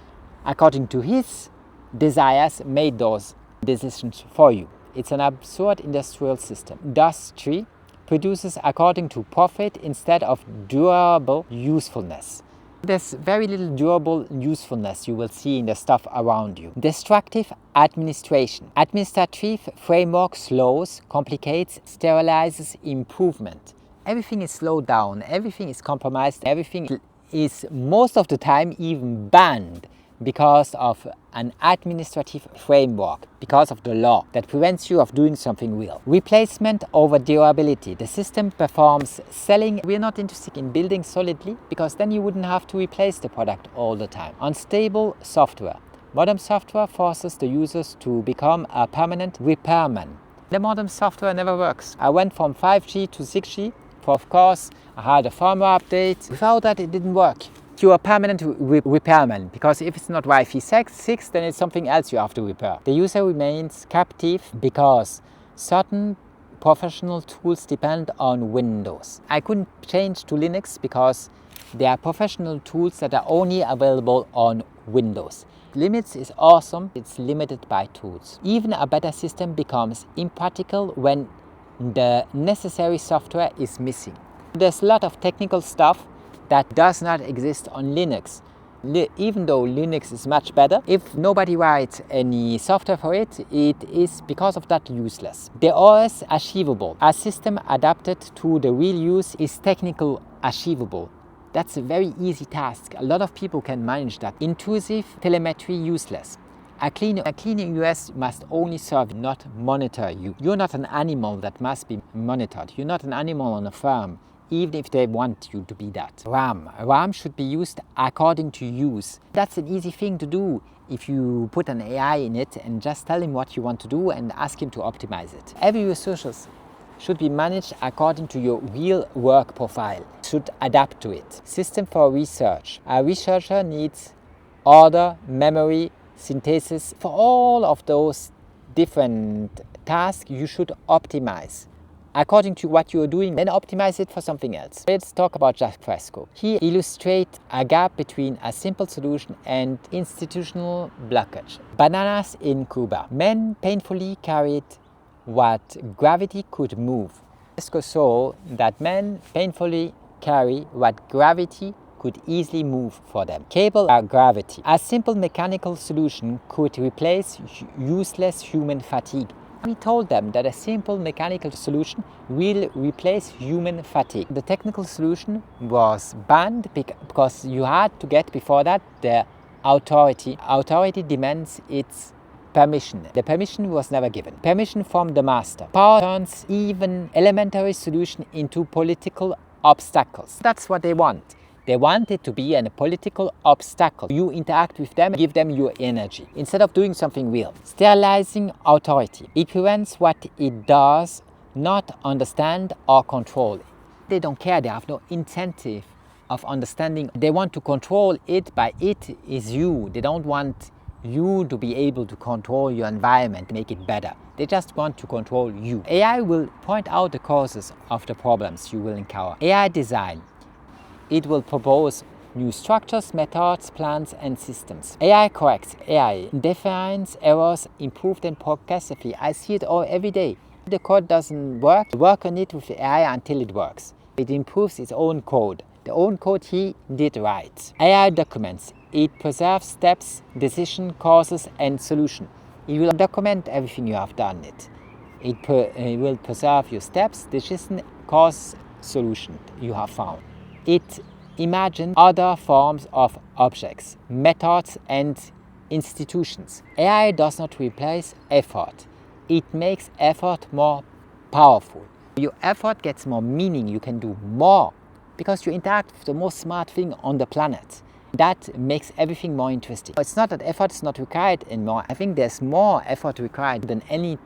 according to his desires, made those decisions for you. It's an absurd industrial system. Industry produces according to profit instead of durable usefulness. There's very little durable usefulness you will see in the stuff around you. Destructive administration. Administrative framework slows, complicates, sterilizes improvement. Everything is slowed down, everything is compromised, everything is most of the time even banned because of an administrative framework, because of the law that prevents you of doing something real. Replacement over durability. The system performs selling. We're not interested in building solidly because then you wouldn't have to replace the product all the time. Unstable software. Modern software forces the users to become a permanent repairman. The modern software never works. I went from 5G to 6G. Of course, I had a firmware update. Without that, it didn't work. You're a permanent repairman, because if it's not Wi-Fi 6, then it's something else you have to repair. The user remains captive because certain professional tools depend on Windows. I couldn't change to Linux because there are professional tools that are only available on Windows. Linux is awesome, it's limited by tools. Even a better system becomes impractical when the necessary software is missing. There's a lot of technical stuff that does not exist on Linux. Even though Linux is much better, if nobody writes any software for it, it is because of that useless. The OS achievable. A system adapted to the real use is technical achievable. That's a very easy task. A lot of people can manage that. Intrusive telemetry useless. A clean US must only serve, not monitor you. You're not an animal that must be monitored. You're not an animal on a farm. even if they want you to be that. RAM should be used according to use. That's an easy thing to do if you put an AI in it and just tell him what you want to do and ask him to optimize it. Every resources should be managed according to your real work profile, should adapt to it. System for research. A researcher needs order, memory, synthesis. For all of those different tasks, you should optimize according to what you are doing, then optimize it for something else. Let's talk about Jacques Fresco. He illustrates a gap between a simple solution and institutional blockage. Bananas in Cuba. Men painfully carried what gravity could move. Fresco saw that men painfully carry what gravity could easily move for them. Cable are gravity. A simple mechanical solution could replace useless human fatigue. We told them that a simple mechanical solution will replace human fatigue. The technical solution was banned because you had to get before that the authority. Authority demands its permission. The permission was never given. Permission from the master. Power turns even elementary solution into political obstacles. That's what they want. They want it to be a political obstacle. You interact with them, give them your energy, instead of doing something real. Sterilizing authority. It prevents what it does not understand or control. They don't care, they have no incentive of understanding. They want to control it by it is you. They don't want you to be able to control your environment, make it better. They just want to control you. AI will point out the causes of the problems you will encounter. AI design. It will propose new structures, methods, plans, and systems. AI corrects. AI defines errors, improves them progressively. I see it all every day. The code doesn't work on it with AI until it works. It improves its own code. The own code he did right. AI documents. It preserves steps, decision, causes, and solution. It will document everything you have done. It will preserve your steps, decision, cause, solution you have found. It imagines other forms of objects, methods, and institutions. AI does not replace effort. It makes effort more powerful. Your effort gets more meaning. You can do more because you interact with the most smart thing on the planet. That makes everything more interesting. It's not that effort is not required anymore. I think there's more effort required than any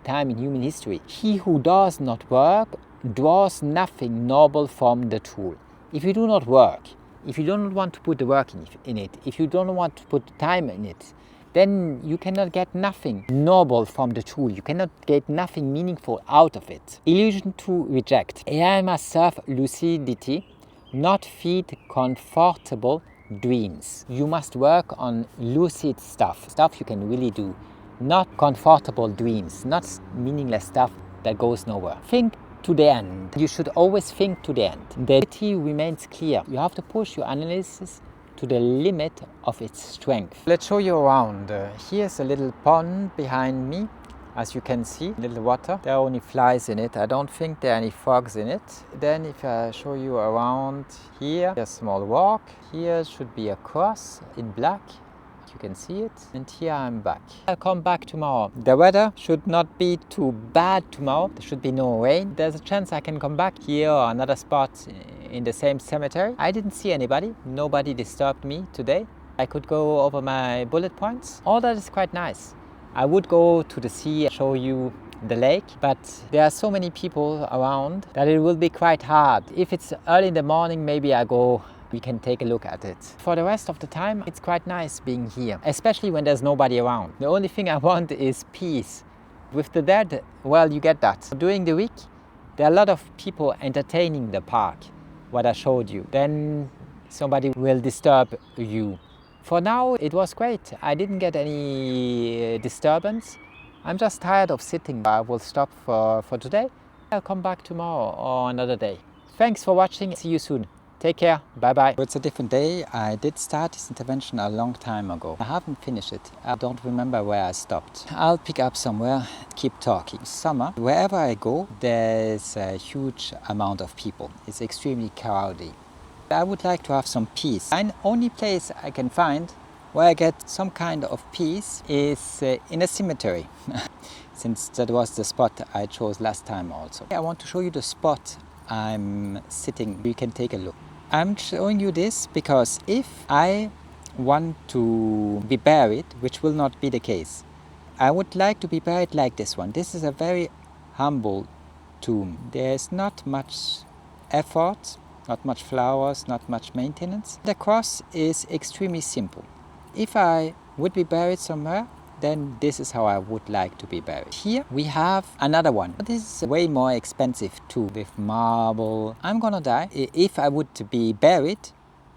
time in human history. He who does not work draws nothing noble from the tool. If you do not work, if you don't want to put the work in it, if you don't want to put the time in it, then you cannot get nothing noble from the tool. You cannot get nothing meaningful out of it. Illusion to reject. AI must serve lucidity, not feed comfortable dreams. You must work on lucid stuff you can really do, not comfortable dreams, not meaningless stuff that goes nowhere. Think to the end. You should always think to the end. The reality remains clear. You have to push your analysis to the limit of its strength. Let's show you around. Here's a little pond behind me. As you can see, little water. There are only flies in it. I don't think there are any frogs in it. Then if I show you around here, a small walk. Here should be a cross in black. You can see it. And here I'm back. I'll come back tomorrow. The weather should not be too bad tomorrow. There should be no rain. There's a chance I can come back here or another spot in the same cemetery. I didn't see anybody. Nobody disturbed me today. I could go over my bullet points. All that is quite nice. I would go to the sea and show you the lake, but there are so many people around that it will be quite hard. If it's early in the morning, maybe I go. We can take a look at it. For the rest of the time, it's quite nice being here, especially when there's nobody around. The only thing I want is peace. With the dead, well, you get that. During the week, there are a lot of people entertaining the park, what I showed you. Then somebody will disturb you. For now, it was great. I didn't get any disturbance. I'm just tired of sitting. I will stop for today. I'll come back tomorrow or another day. Thanks for watching. See you soon. Take care. Bye-bye. It's a different day. I did start this intervention a long time ago. I haven't finished it. I don't remember where I stopped. I'll pick up somewhere, keep talking. Summer, wherever I go, there's a huge amount of people. It's extremely crowded. I would like to have some peace. The only place I can find where I get some kind of peace is in a cemetery. Since that was the spot I chose last time also. I want to show you the spot I'm sitting. You can take a look. I'm showing you this because if I want to be buried, which will not be the case, I would like to be buried like this one. This is a very humble tomb. There's not much effort, not much flowers, not much maintenance. The cross is extremely simple. If I would be buried somewhere, then this is how I would like to be buried. Here we have another one. This is way more expensive too, with marble. I'm gonna die. If I would be buried,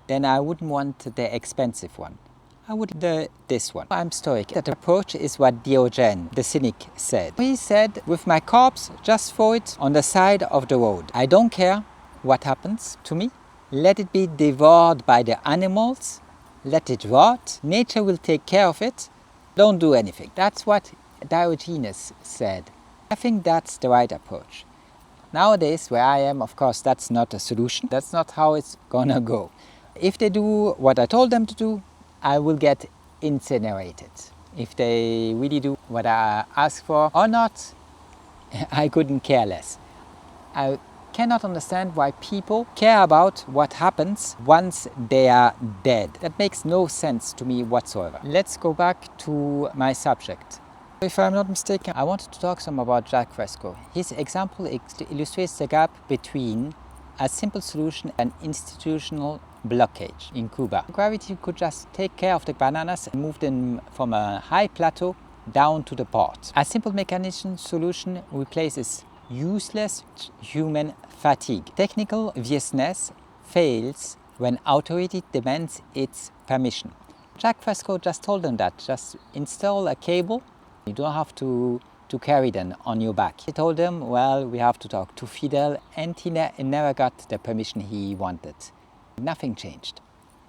then I wouldn't want the expensive one. I would this one. I'm Stoic. That approach is what Diogenes, the cynic, said. He said, with my corpse, just throw it on the side of the road. I don't care what happens to me. Let it be devoured by the animals. Let it rot. Nature will take care of it. Don't do anything. That's what Diogenes said. I think that's the right approach. Nowadays, where I am, of course, that's not a solution. That's not how it's gonna go. If they do what I told them to do, I will get incinerated. If they really do what I ask for or not, I couldn't care less. I cannot understand why people care about what happens once they are dead. That makes no sense to me whatsoever. Let's go back to my subject. If I'm not mistaken, I wanted to talk some about Jacques Fresco. His example illustrates the gap between a simple solution and institutional blockage in Cuba. Gravity could just take care of the bananas and move them from a high plateau down to the port. A simple mechanism solution replaces useless human fatigue. Technical fierceness fails when authority demands its permission. Jacques Fresco just told them that. Just install a cable. You don't have to carry them on your back. He told them, well, we have to talk to Fidel, and he never got the permission he wanted. Nothing changed.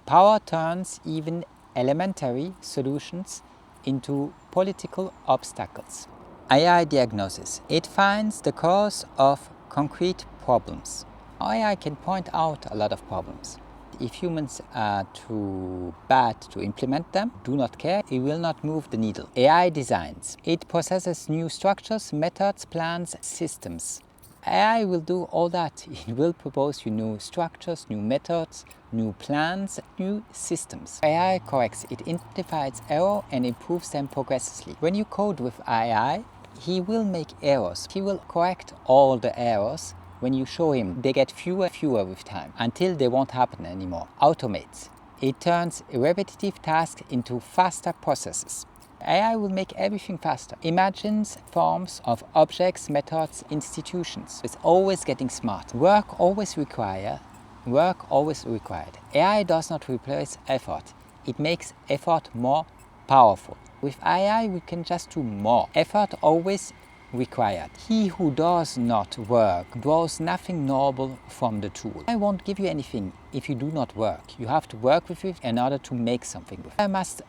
Power turns even elementary solutions into political obstacles. AI diagnosis. It finds the cause of concrete problems. AI can point out a lot of problems. If humans are too bad to implement them, do not care, it will not move the needle. AI designs. It possesses new structures, methods, plans, systems. AI will do all that. It will propose you new structures, new methods, new plans, new systems. AI corrects. It identifies error and improves them progressively. When you code with AI, he will make errors. He will correct all the errors. When you show him, they get fewer and fewer with time until they won't happen anymore. Automates. It turns repetitive tasks into faster processes. AI will make everything faster. Imagines forms of objects, methods, institutions. It's always getting smart. Work always required. AI does not replace effort. It makes effort more powerful. With AI, we can just do more. Effort always required. He who does not work draws nothing noble from the tool. I won't give you anything if you do not work. You have to work with it in order to make something with it. I must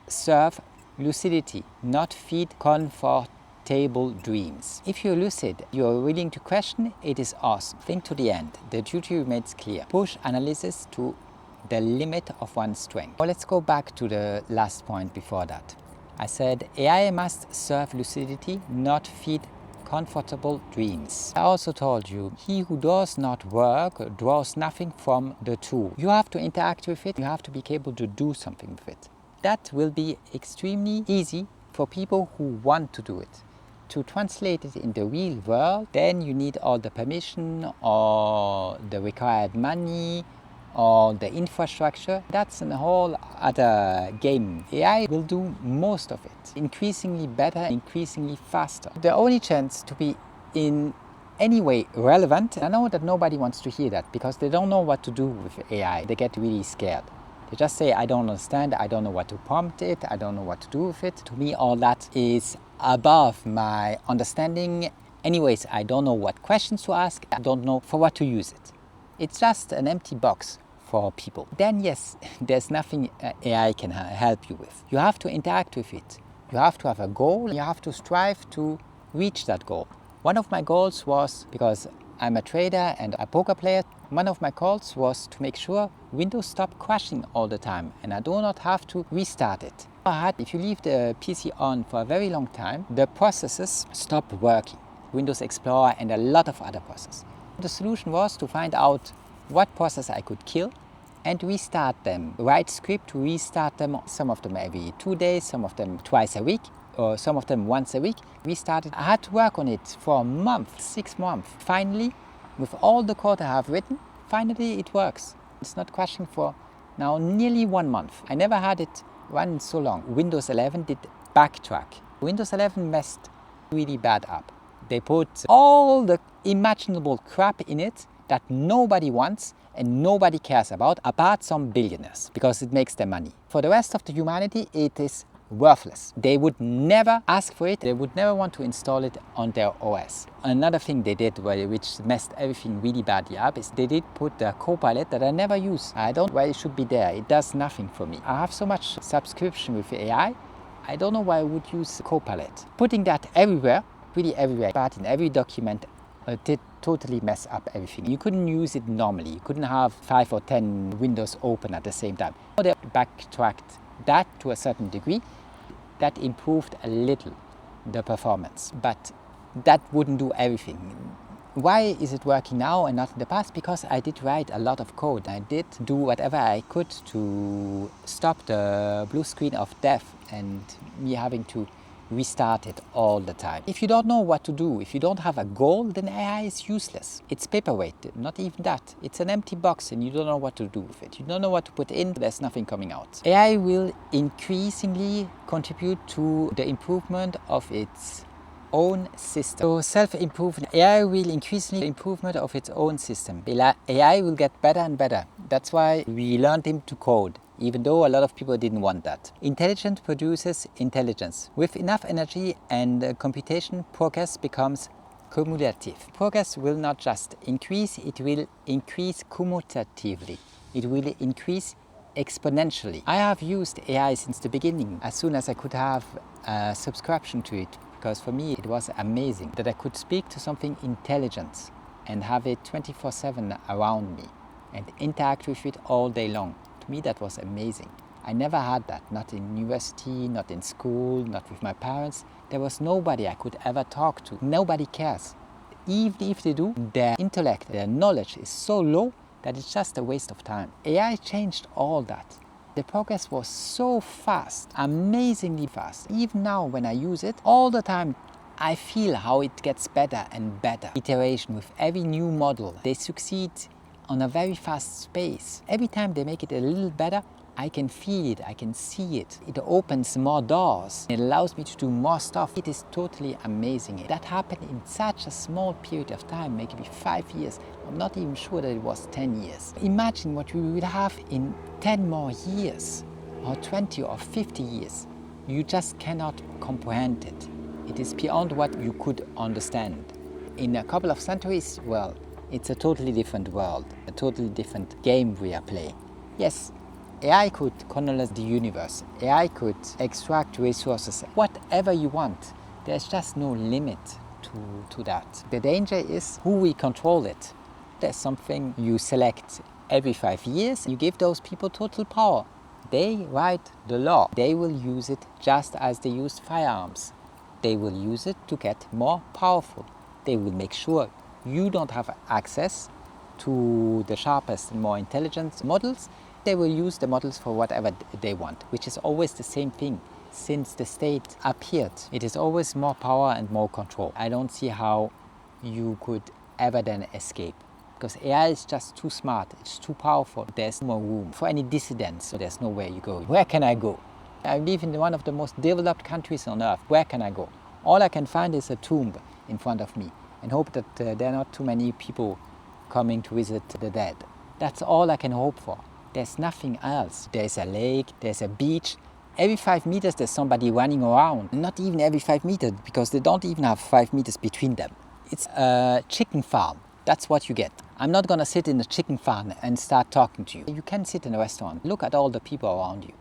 serve lucidity, not feed comfortable dreams. If you're lucid, you're willing to question, it is awesome. Think to the end. The duty remains clear. Push analysis to the limit of one's strength. Well, let's go back to the last point before that. I said AI must serve lucidity, not feed comfortable dreams. I also told you, he who does not work draws nothing from the tool. You have to interact with it, you have to be able to do something with it. That will be extremely easy for people who want to do it. To translate it in the real world, then you need all the permission or the required money or the infrastructure. That's a whole other game. AI will do most of it, increasingly better, increasingly faster. The only chance to be in any way relevant, I know that nobody wants to hear that because they don't know what to do with AI. They get really scared. They just say, I don't understand, I don't know what to prompt it, I don't know what to do with it. To me, all that is above my understanding. Anyways, I don't know what questions to ask, I don't know for what to use it. It's just an empty box for people. Then yes, there's nothing AI can help you with. You have to interact with it. You have to have a goal, you have to strive to reach that goal. One of my goals was, because I'm a trader and a poker player, one of my goals was to make sure Windows stop crashing all the time and I do not have to restart it. If you leave the PC on for a very long time, the processes stop working. Windows Explorer and a lot of other processes. The solution was to find out what process I could kill and restart them. Write script to restart them, some of them every 2 days, some of them twice a week, or some of them once a week. Restarted. I had to work on it for a month, 6 months. Finally, with all the code I have written, finally it works. It's not crashing for now nearly 1 month. I never had it run so long. Windows 11 did backtrack. Windows 11 messed really bad up. They put all the imaginable crap in it that nobody wants and nobody cares about, apart some billionaires, because it makes them money. For the rest of the humanity, it is worthless. They would never ask for it. They would never want to install it on their OS. Another thing they did, which messed everything really badly up, is they did put the Copilot that I never use. I don't know why it should be there. It does nothing for me. I have so much subscription with AI. I don't know why I would use Copilot. Putting that everywhere, really everywhere, but in every document, did totally mess up everything. You couldn't use it normally. You couldn't have 5 or 10 windows open at the same time. They backtracked that to a certain degree. That improved a little the performance, but that wouldn't do everything. Why is it working now and not in the past? Because I did write a lot of code. I did do whatever I could to stop the blue screen of death and me having to restart it all the time. If you don't know what to do, if you don't have a goal, then AI is useless. It's paperweight, not even that. It's an empty box and you don't know what to do with it. You don't know what to put in, there's nothing coming out. AI will increasingly contribute to the improvement of its own system. So self-improvement, AI will increasingly improvement of its own system. AI will get better and better. That's why we learned him to code, even though a lot of people didn't want that. Intelligence produces intelligence. With enough energy and computation, progress becomes cumulative. Progress will not just increase, it will increase cumulatively. It will increase exponentially. I have used AI since the beginning, as soon as I could have a subscription to it, because for me it was amazing that I could speak to something intelligent and have it 24/7 around me and interact with it all day long. To me that was amazing. I never had that, not in university, not in school, not with my parents. There was nobody I could ever talk to. Nobody cares. Even if they do, their intellect, their knowledge is so low that it's just a waste of time. AI changed all that. The progress was so fast, amazingly fast. Even now when I use it, all the time I feel how it gets better and better. Iteration with every new model. They succeed on a very fast space. Every time they make it a little better, I can feel it, I can see it. It opens more doors. It allows me to do more stuff. It is totally amazing. That happened in such a small period of time, maybe 5 years. I'm not even sure that it was 10 years. Imagine what we will have in 10 more years, or 20 or 50 years. You just cannot comprehend it. It is beyond what you could understand. In a couple of centuries, well, it's a totally different world, a totally different game we are playing. Yes, AI could colonize the universe. AI could extract resources, whatever you want. There's just no limit to that. The danger is who we control it. There's something you select every 5 years. You give those people total power. They write the law. They will use it just as they used firearms. They will use it to get more powerful. They will make sure you don't have access to the sharpest and more intelligent models. They will use the models for whatever they want, which is always the same thing. Since the state appeared, it is always more power and more control. I don't see how you could ever then escape, because AI is just too smart, it's too powerful. There's no room for any dissidents, so there's nowhere you go. Where can I go? I live in one of the most developed countries on earth. Where can I go? All I can find is a tomb in front of me and hope that there are not too many people coming to visit the dead. That's all I can hope for. There's nothing else. There's a lake, there's a beach. Every 5 meters there's somebody running around. Not even every 5 meters, because they don't even have 5 meters between them. It's a chicken farm. That's what you get. I'm not gonna sit in a chicken farm and start talking to you. You can sit in a restaurant. Look at all the people around you.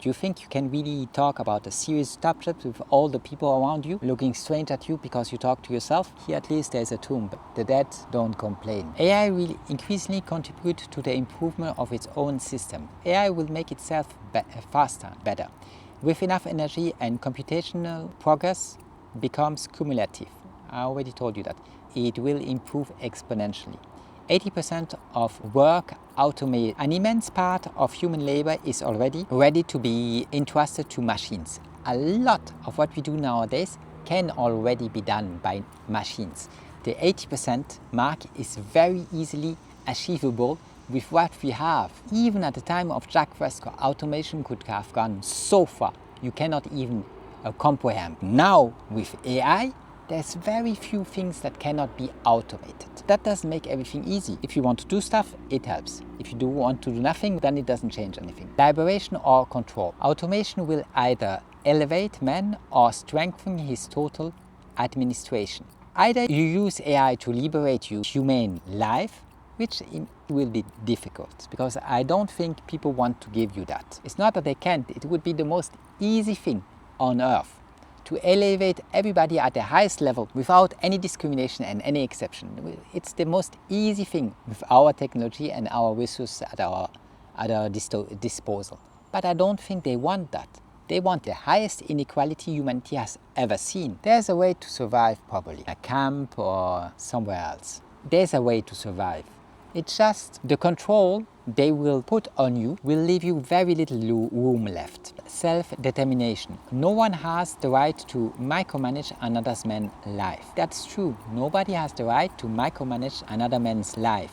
Do you think you can really talk about a serious subject with all the people around you looking strange at you because you talk to yourself? Here at least there's a tomb. The dead don't complain. AI will increasingly contribute to the improvement of its own system. AI will make itself faster, better. With enough energy and computational progress becomes cumulative. I already told you that. It will improve exponentially. 80% of work automated. An immense part of human labor is already ready to be entrusted to machines. A lot of what we do nowadays can already be done by machines. The 80% mark is very easily achievable with what we have. Even at the time of Jacques Fresco, automation could have gone so far. You cannot even comprehend. Now, with AI, there's very few things that cannot be automated. That doesn't make everything easy. If you want to do stuff, it helps. If you do want to do nothing, then it doesn't change anything. Liberation or control. Automation will either elevate man or strengthen his total administration. Either you use AI to liberate your humane life, which will be difficult, because I don't think people want to give you that. It's not that they can't, it would be the most easy thing on earth to elevate everybody at the highest level without any discrimination and any exception. It's the most easy thing with our technology and our resources at our disposal. But I don't think they want that. They want the highest inequality humanity has ever seen. There's a way to survive probably, a camp or somewhere else. There's a way to survive. It's just the control they will put on you will leave you very little room left. Self-determination. No one has the right to micromanage another man's life. That's true. Nobody has the right to micromanage another man's life.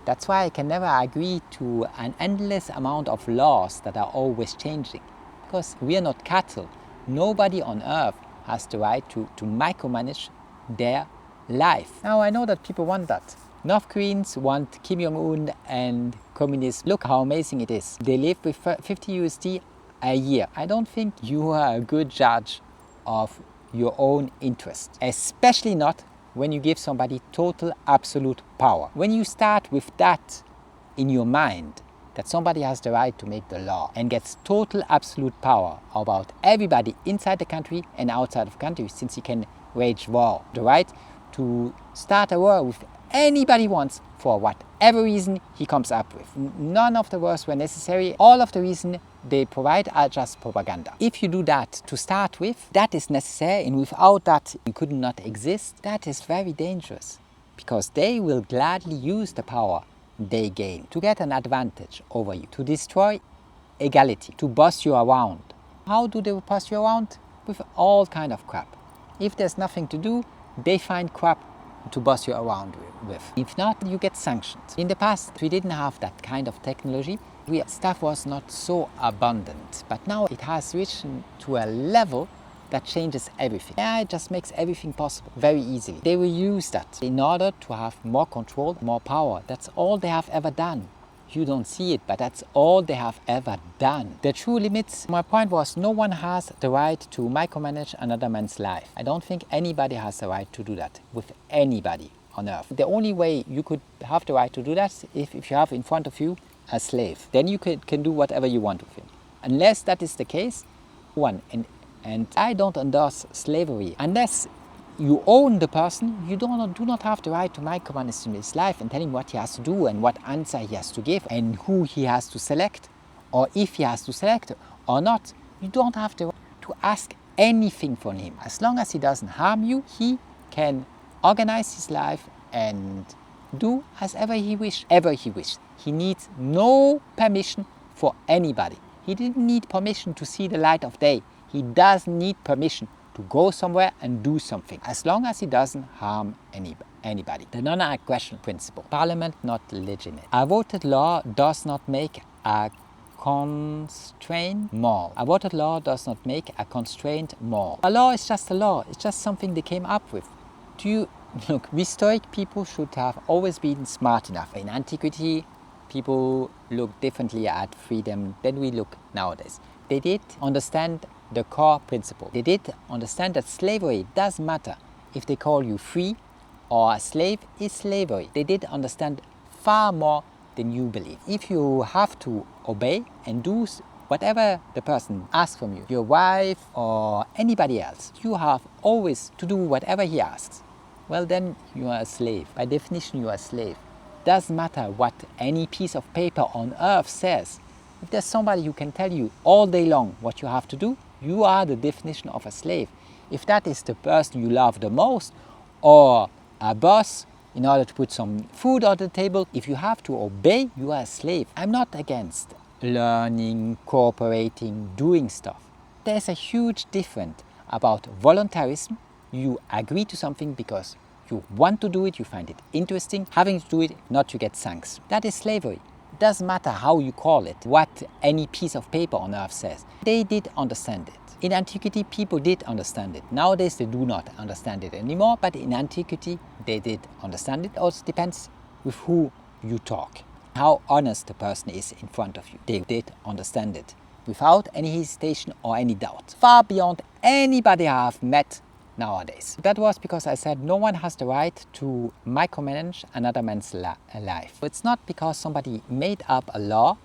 That's why I can never agree to an endless amount of laws that are always changing. Because we are not cattle. Nobody on earth has the right to micromanage their life. Now I know that people want that. North Koreans want Kim Jong-un and communists. Look how amazing it is. They live with 50 USD a year. I don't think you are a good judge of your own interest. Especially not when you give somebody total absolute power. When you start with that in your mind, that somebody has the right to make the law and gets total absolute power about everybody inside the country and outside of the country, since he can wage war. The right to start a war with anybody wants for whatever reason he comes up with. None of the wars were necessary. All of the reasons they provide are just propaganda. If you do that to start with, that is necessary, and without that you could not exist. That is very dangerous, because they will gladly use the power they gain to get an advantage over you, to destroy equality, to boss you around. How do they boss you around? With all kind of crap. If there's nothing to do, they find crap to boss you around with. If not, you get sanctioned. In the past, we didn't have that kind of technology. Stuff was not so abundant, but now it has reached to a level that changes everything. AI just makes everything possible very easily. They will use that in order to have more control, more power. That's all they have ever done. You don't see it, but that's all they have ever done. The true limits, my point was, no one has the right to micromanage another man's life. I don't think anybody has the right to do that with anybody on earth. The only way you could have the right to do that is if you have in front of you a slave. Then you can do whatever you want with him. Unless that is the case, and I don't endorse slavery. Unless you own the person, you do not have the right to micromanage his life and tell him what he has to do and what answer he has to give and who he has to select, or if he has to select or not. You don't have the right to ask anything from him. As long as he doesn't harm you, he can organize his life and do as ever he wishes. He needs no permission for anybody. He didn't need permission to see the light of day. He doesn't need permission to go somewhere and do something, as long as he doesn't harm anybody. The non-aggression principle. Parliament not legitimate. A voted law does not make a constraint moral. A voted law does not make a constraint moral. A law is just a law. It's just something they came up with. Look, we Stoic people should have always been smart enough. In antiquity, people looked differently at freedom than we look nowadays. They did understand the core principle. They did understand that slavery doesn't matter if they call you free or a slave is slavery. They did understand far more than you believe. If you have to obey and do whatever the person asks from you, your wife or anybody else, you have always to do whatever he asks. Well, then you are a slave. By definition, you are a slave. Doesn't matter what any piece of paper on earth says. If there's somebody who can tell you all day long what you have to do, you are the definition of a slave. If that is the person you love the most, or a boss in order to put some food on the table. If you have to obey, you are a slave. I'm not against learning, cooperating, doing stuff. There's a huge difference about voluntarism. You agree to something because you want to do it, you find it interesting. Having to do it, not you get sanctions. That is slavery. It doesn't matter how you call it, what any piece of paper on earth says. They did understand it. In antiquity, people did understand it. Nowadays, they do not understand it anymore, but in antiquity, they did understand it. Also depends with who you talk, how honest the person is in front of you. They did understand it without any hesitation or any doubt, far beyond anybody I have met nowadays. That was because I said no one has the right to micromanage another man's life. It's not because somebody made up a law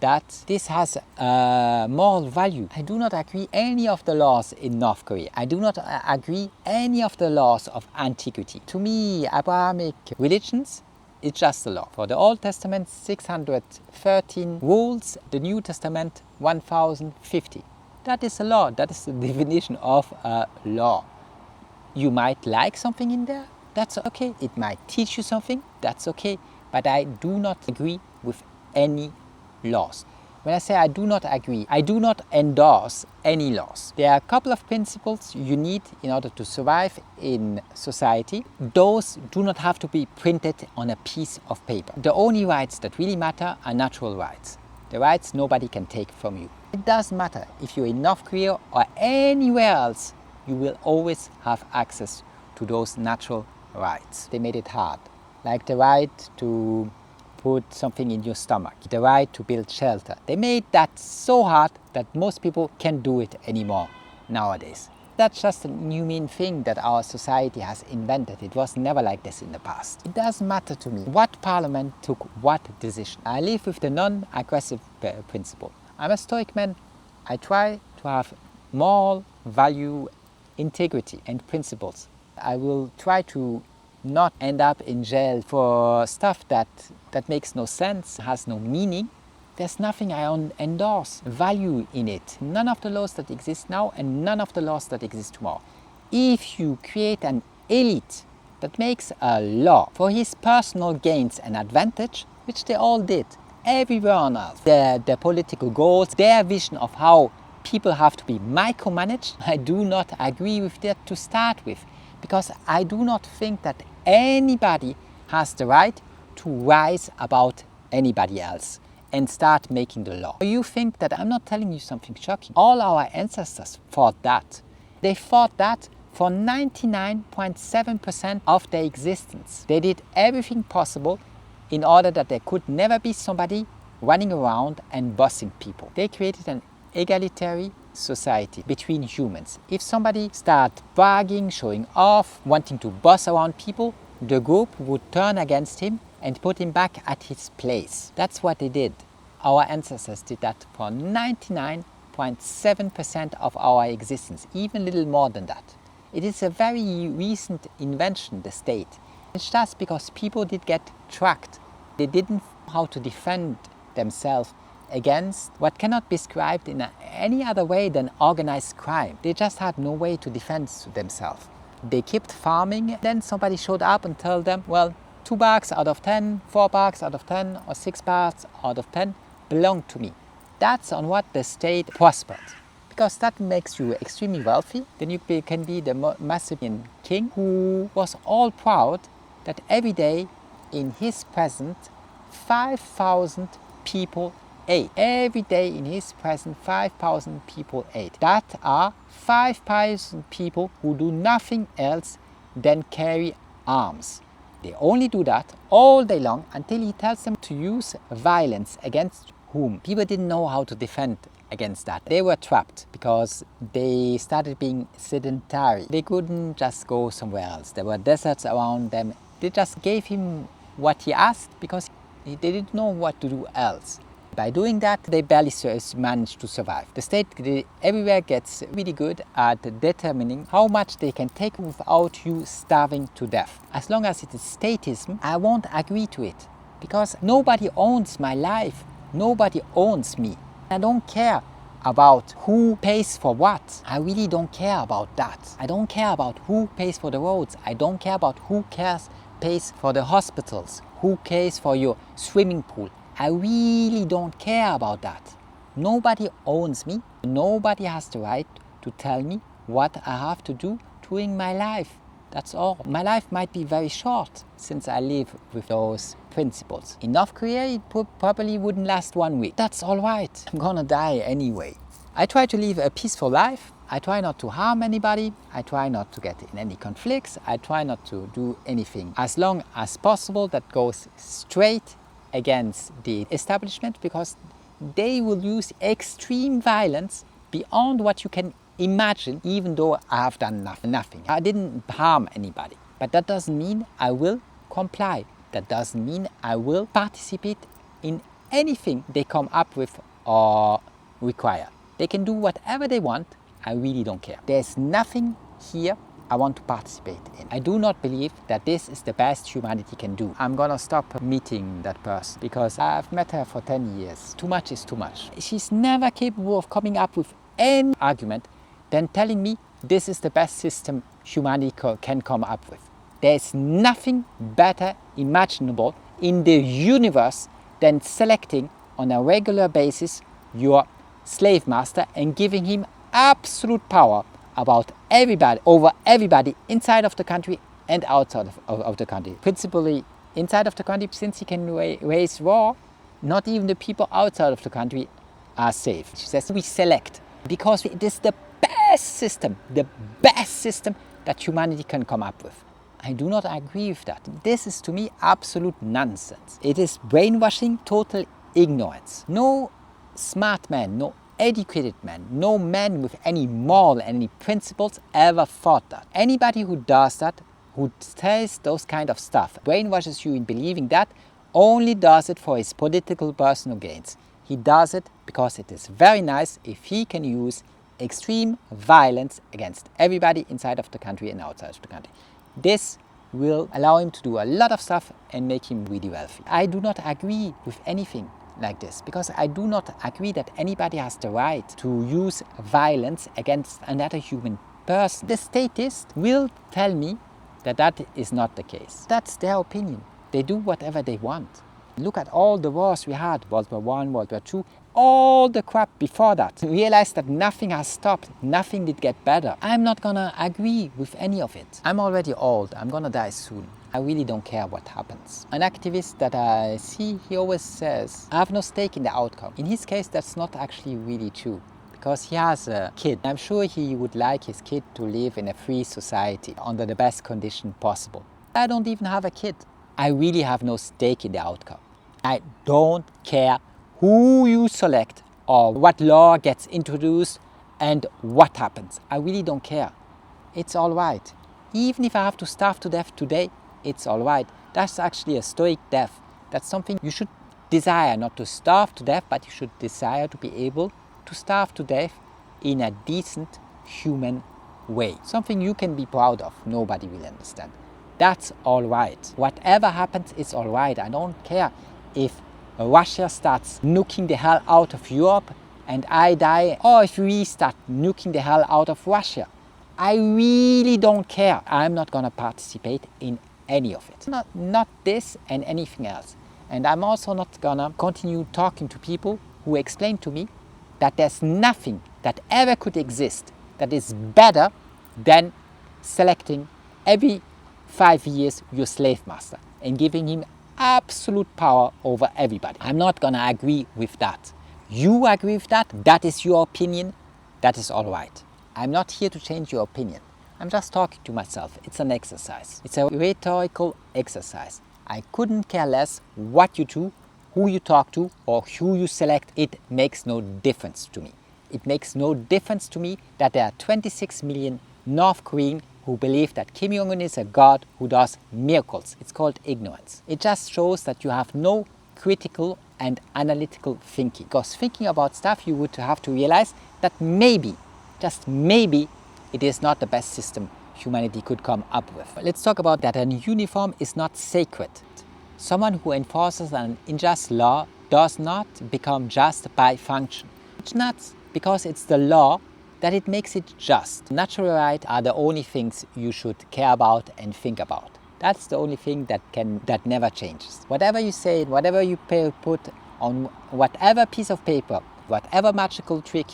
that this has a moral value. I do not agree any of the laws in North Korea. I do not agree any of the laws of antiquity. To me, Abrahamic religions, it's just a law. For the Old Testament, 613 rules, the New Testament, 1050. That is a law. That is the definition of a law. You might like something in there, that's okay. It might teach you something, that's okay. But I do not agree with any laws. When I say I do not agree, I do not endorse any laws. There are a couple of principles you need in order to survive in society. Those do not have to be printed on a piece of paper. The only rights that really matter are natural rights. The rights nobody can take from you. It doesn't matter if you're in North Korea or anywhere else, you will always have access to those natural rights. They made it hard, like the right to put something in your stomach, the right to build shelter. They made that so hard that most people can't do it anymore nowadays. That's just a new mean thing that our society has invented. It was never like this in the past. It doesn't matter to me what parliament took what decision. I live with the non-aggressive principle. I'm a stoic man. I try to have moral value, integrity and principles. I will try to not end up in jail for stuff that makes no sense, has no meaning. There's nothing I endorse value in it. None of the laws that exist now and none of the laws that exist tomorrow. If you create an elite that makes a law for his personal gains and advantage, which they all did everywhere on earth, their political goals, their vision of how people have to be micromanaged, I do not agree with that to start with, because I do not think that anybody has the right to rise about anybody else and start making the law. You think that I'm not telling you something shocking. All our ancestors fought that. They fought that for 99.7% of their existence. They did everything possible in order that there could never be somebody running around and bossing people. They created an egalitarian society between humans. If somebody starts bragging, showing off, wanting to boss around people, the group would turn against him and put him back at his place. That's what they did. Our ancestors did that for 99.7% of our existence, even a little more than that. It is a very recent invention, the state. It's just because people did get tracked. They didn't know how to defend themselves against what cannot be described in any other way than organized crime. They just had no way to defend themselves. They kept farming, then somebody showed up and told them, well, 2 bucks out of 10, 4 bucks out of 10, or 6 bucks out of 10 belong to me. That's on what the state prospered. Because that makes you extremely wealthy. Then you can be the Macedonian king who was all proud that every day in his presence 5,000 people ate. Every day in his presence 5,000 people ate. That are 5,000 people who do nothing else than carry arms. They only do that all day long until he tells them to use violence against whom. People didn't know how to defend against that. They were trapped because they started being sedentary. They couldn't just go somewhere else. There were deserts around them. They just gave him what he asked because they didn't know what to do else. By doing that, they barely managed to survive. The state everywhere gets really good at determining how much they can take without you starving to death. As long as it is statism, I won't agree to it because nobody owns my life. Nobody owns me. I don't care about who pays for what. I really don't care about that. I don't care about who pays for the roads. I don't care about who pays for the hospitals, who pays for your swimming pool. I really don't care about that. Nobody owns me. Nobody has the right to tell me what I have to do during my life. That's all. My life might be very short since I live with those principles. In North Korea, it probably wouldn't last 1 week. That's all right. I'm gonna die anyway. I try to live a peaceful life. I try not to harm anybody. I try not to get in any conflicts. I try not to do anything as long as possible that goes straight against the establishment, because they will use extreme violence beyond what you can imagine, even though I have done nothing. I didn't harm anybody. But that doesn't mean I will comply. That doesn't mean I will participate in anything they come up with or require. They can do whatever they want. I really don't care. There's nothing here I want to participate in. I do not believe that this is the best humanity can do. I'm gonna stop meeting that person because I've met her for 10 years. Too much is too much. She's never capable of coming up with any argument than telling me this is the best system humanity can come up with. There's nothing better imaginable in the universe than selecting on a regular basis your slave master and giving him absolute power about everybody, over everybody inside of the country and outside of the country. Principally inside of the country, since he can raise war, not even the people outside of the country are safe. She says we select because it is the best system that humanity can come up with. I do not agree with that. This is to me absolute nonsense. It is brainwashing, total ignorance. No smart man, no educated man, no man with any moral, any principles ever thought that. Anybody who does that, who says those kind of stuff, brainwashes you in believing that, only does it for his political personal gains. He does it because it is very nice if he can use extreme violence against everybody inside of the country and outside of the country. This will allow him to do a lot of stuff and make him really wealthy. I do not agree with anything like this because I do not agree that anybody has the right to use violence against another human person. The statist will tell me that that is not the case. That's their opinion. They do whatever they want. Look at all the wars we had, World War I, World War II, all the crap before that. Realize that nothing has stopped, nothing did get better. I'm not gonna agree with any of it. I'm already old, I'm gonna die soon. I really don't care what happens. An activist that I see, he always says, I have no stake in the outcome. In his case, that's not actually really true, because he has a kid. I'm sure he would like his kid to live in a free society under the best condition possible. I don't even have a kid. I really have no stake in the outcome. I don't care who you select or what law gets introduced and what happens. I really don't care. It's all right. Even if I have to starve to death today, it's all right. That's actually a stoic death. That's something you should desire, not to starve to death, but you should desire to be able to starve to death in a decent human way. Something you can be proud of. Nobody will understand. That's all right. Whatever happens, it's all right. I don't care if Russia starts nuking the hell out of Europe and I die, or if we start nuking the hell out of Russia. I really don't care. I'm not gonna participate in any of it. Not this and anything else. And I'm also not gonna continue talking to people who explain to me that there's nothing that ever could exist that is better than selecting every 5 years your slave master and giving him absolute power over everybody. I'm not gonna agree with that. You agree with that? That is your opinion. That is all right. I'm not here to change your opinion. I'm just talking to myself. It's an exercise. It's a rhetorical exercise. I couldn't care less what you do, who you talk to, or who you select. It makes no difference to me. It makes no difference to me that there are 26 million North Koreans who believe that Kim Jong-un is a god who does miracles. It's called ignorance. It just shows that you have no critical and analytical thinking. Because thinking about stuff, you would have to realize that maybe, just maybe, it is not the best system humanity could come up with. Let's talk about that. A uniform is not sacred. Someone who enforces an unjust law does not become just by function. It's nuts. because it's the law that it makes it just. Natural rights are the only things you should care about and think about. That's the only thing that never changes. Whatever you say, whatever you put on whatever piece of paper, whatever magical trick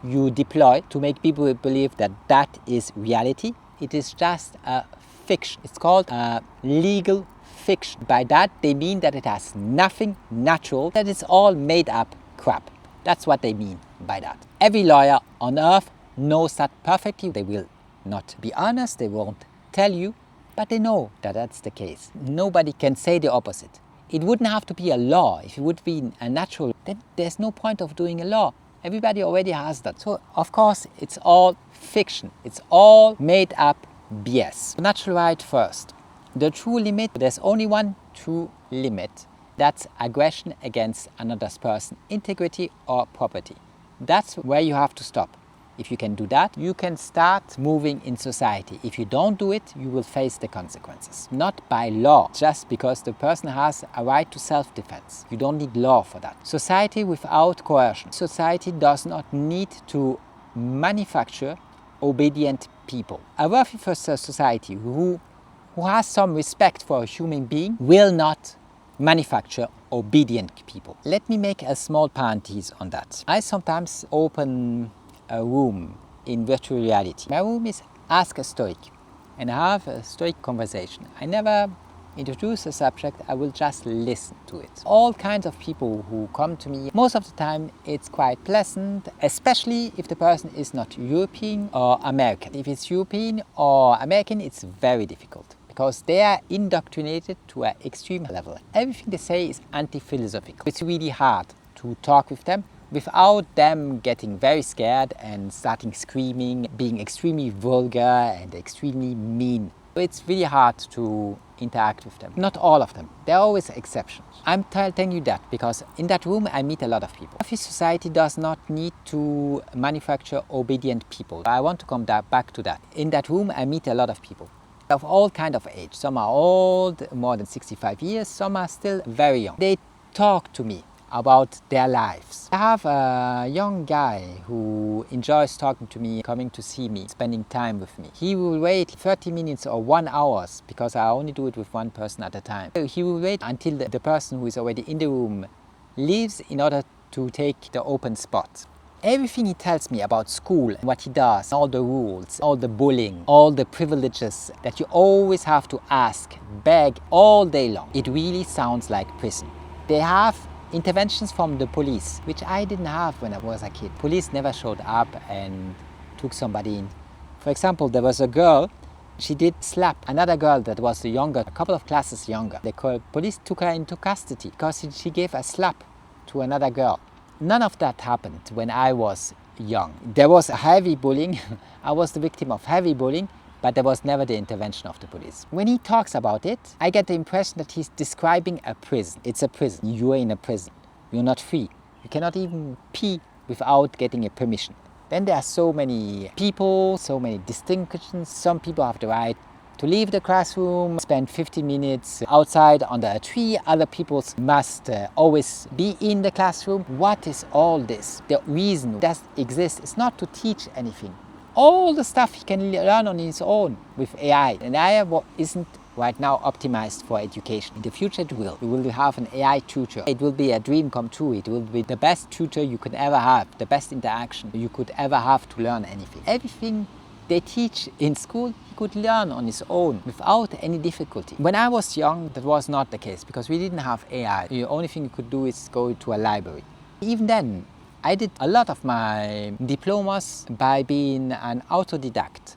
you deploy to make people believe that that is reality, it is just a fiction. It's called a legal fiction. By that they mean that it has nothing natural, that it's all made up crap. That's what they mean by that. Every lawyer on earth knows that perfectly. They will not be honest, they won't tell you, but they know that that's the case. Nobody can say the opposite. It wouldn't have to be a law. If it would be a natural, then there's no point of doing a law. Everybody already has that. So, of course, it's all fiction. It's all made up BS. Natural right first. The true limit, there's only one true limit. That's aggression against another person, integrity or property. That's where you have to stop. If you can do that, you can start moving in society. If you don't do it, you will face the consequences. Not by law, just because the person has a right to self-defense. You don't need law for that. Society without coercion. Society does not need to manufacture obedient people. A worthy society who has some respect for a human being will not manufacture obedient people. Let me make a small parenthesis on that. I sometimes open a room in virtual reality. My room is Ask a Stoic, and I have a Stoic conversation. I never introduce a subject, I will just listen to it. All kinds of people who come to me, most of the time it's quite pleasant, especially if the person is not European or American. If it's European or American, it's very difficult, because they are indoctrinated to an extreme level. Everything they say is anti-philosophical. It's really hard to talk with them without them getting very scared and starting screaming, being extremely vulgar and extremely mean. It's really hard to interact with them. Not all of them. There are always exceptions. I'm telling you that because in that room I meet a lot of people. Office society does not need to manufacture obedient people. I want to come back to that. In that room I meet a lot of people of all kind of age. Some are old, more than 65 years, some are still very young. They talk to me about their lives. I have a young guy who enjoys talking to me, coming to see me, spending time with me. He will wait 30 minutes or 1 hour because I only do it with one person at a time. He will wait until the person who is already in the room leaves in order to take the open spot. Everything he tells me about school, what he does, all the rules, all the bullying, all the privileges that you always have to ask, beg all day long, it really sounds like prison. They have interventions from the police, which I didn't have when I was a kid. Police never showed up and took somebody in. For example, there was a girl, she did slap another girl that was younger, a couple of classes younger. The police took her into custody because she gave a slap to another girl. None of that happened when I was young. There was heavy bullying. I was the victim of heavy bullying, but there was never the intervention of the police. When he talks about it, I get the impression that he's describing a prison. It's a prison. You are in a prison. You're not free. You cannot even pee without getting a permission. Then there are so many people, so many distinctions. Some people have the right to leave the classroom, spend 50 minutes outside under a tree. Other people must always be in the classroom. What is all this? The reason that exists is not to teach anything. All the stuff he can learn on his own with AI. And AI isn't right now optimized for education. In the future it will. We will have an AI tutor. It will be a dream come true. It will be the best tutor you could ever have, the best interaction you could ever have to learn anything. Everything they teach in school, he could learn on his own without any difficulty. When I was young, that was not the case because we didn't have AI. The only thing you could do is go to a library. Even then, I did a lot of my diplomas by being an autodidact,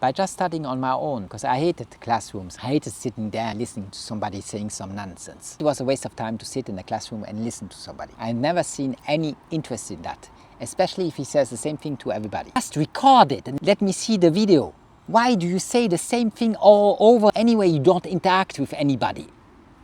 by just studying on my own, because I hated classrooms. I hated sitting there listening to somebody saying some nonsense. It was a waste of time to sit in a classroom and listen to somebody. I've never seen any interest in that, especially if he says the same thing to everybody. Just record it and let me see the video. Why do you say the same thing all over anyway you don't interact with anybody?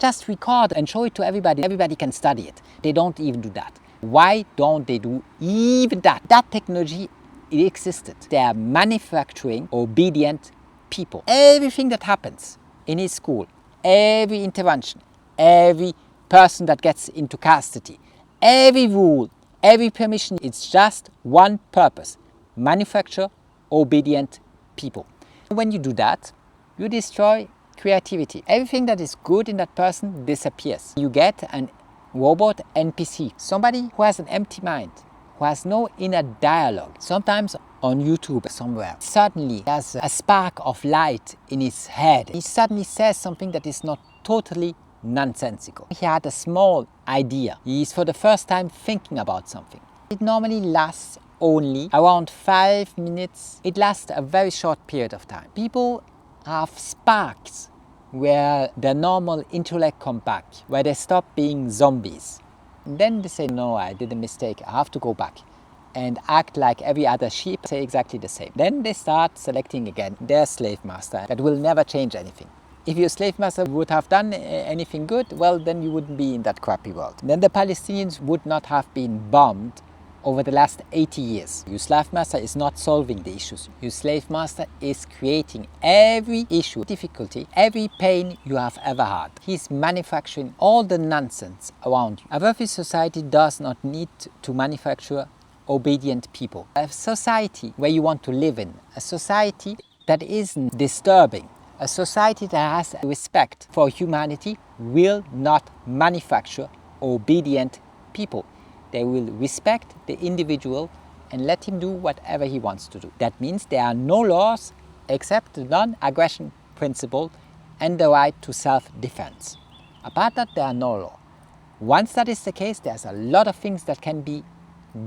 Just record and show it to everybody. Everybody can study it. They don't even do that. Why don't they do even that? That technology, it existed. They are manufacturing obedient people. Everything that happens in his school, every intervention, every person that gets into custody, every rule, Every permission is just one purpose: manufacture obedient people. When you do that, you destroy creativity. Everything that is good in that person disappears. You get an robot NPC, somebody who has an empty mind, who has no inner dialogue. Sometimes on YouTube somewhere, suddenly has a spark of light in his head. He suddenly says something that is not totally nonsensical. He had a small idea. He is for the first time thinking about something. It normally lasts only around 5 minutes. It lasts a very short period of time. People have sparks where their normal intellect comes back, where they stop being zombies. And then they say, no, I did a mistake, I have to go back, and act like every other sheep, say exactly the same. Then they start selecting again their slave master. That will never change anything. If your slave master would have done anything good, well, then you wouldn't be in that crappy world. Then the Palestinians would not have been bombed over the last 80 years. Your slave master is not solving the issues. Your slave master is creating every issue, difficulty, every pain you have ever had. He's manufacturing all the nonsense around you. A wealthy society does not need to manufacture obedient people. A society where you want to live in, a society that isn't disturbing, a society that has respect for humanity will not manufacture obedient people. They will respect the individual and let him do whatever he wants to do. That means there are no laws except the non-aggression principle and the right to self-defense. Apart that, there are no laws. Once that is the case, there's a lot of things that can be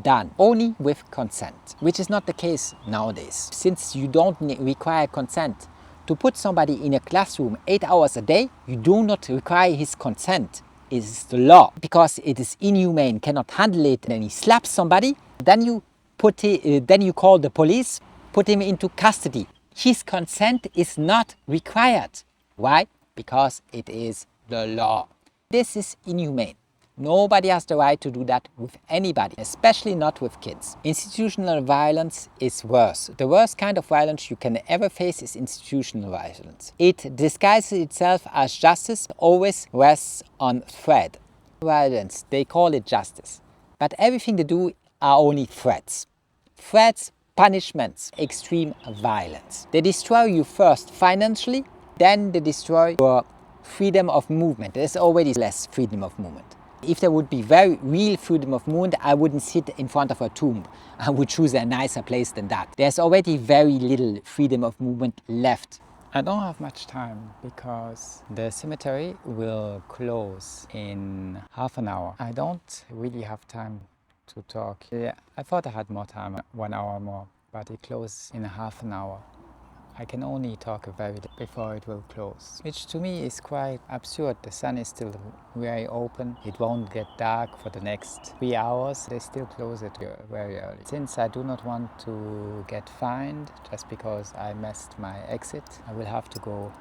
done only with consent, which is not the case nowadays. Since you don't require consent to put somebody in a classroom 8 hours a day, you do not require his consent. It is the law, because it is inhumane, cannot handle it, and he slaps somebody, then you call the police, put him into custody. His consent is not required. Why? Because it is the law. This is inhumane. Nobody has the right to do that with anybody, especially not with kids. Institutional violence is worse. The worst kind of violence you can ever face is institutional violence. It disguises itself as justice, always rests on threat. Violence, they call it justice. But everything they do are only threats. Threats, punishments, extreme violence. They destroy you first financially, then they destroy your freedom of movement. There's already less freedom of movement. If there would be very real freedom of movement, I wouldn't sit in front of a tomb. I would choose a nicer place than that. There's already very little freedom of movement left. I don't have much time because the cemetery will close in half an hour. I don't really have time to talk. Yeah, I thought I had more time, 1 hour more, but it closes in half an hour. I can only talk a very bit before it will close, which to me is quite absurd. The sun is still very open. It won't get dark for the next 3 hours. They still close it very early. Since I do not want to get fined just because I missed my exit, I will have to go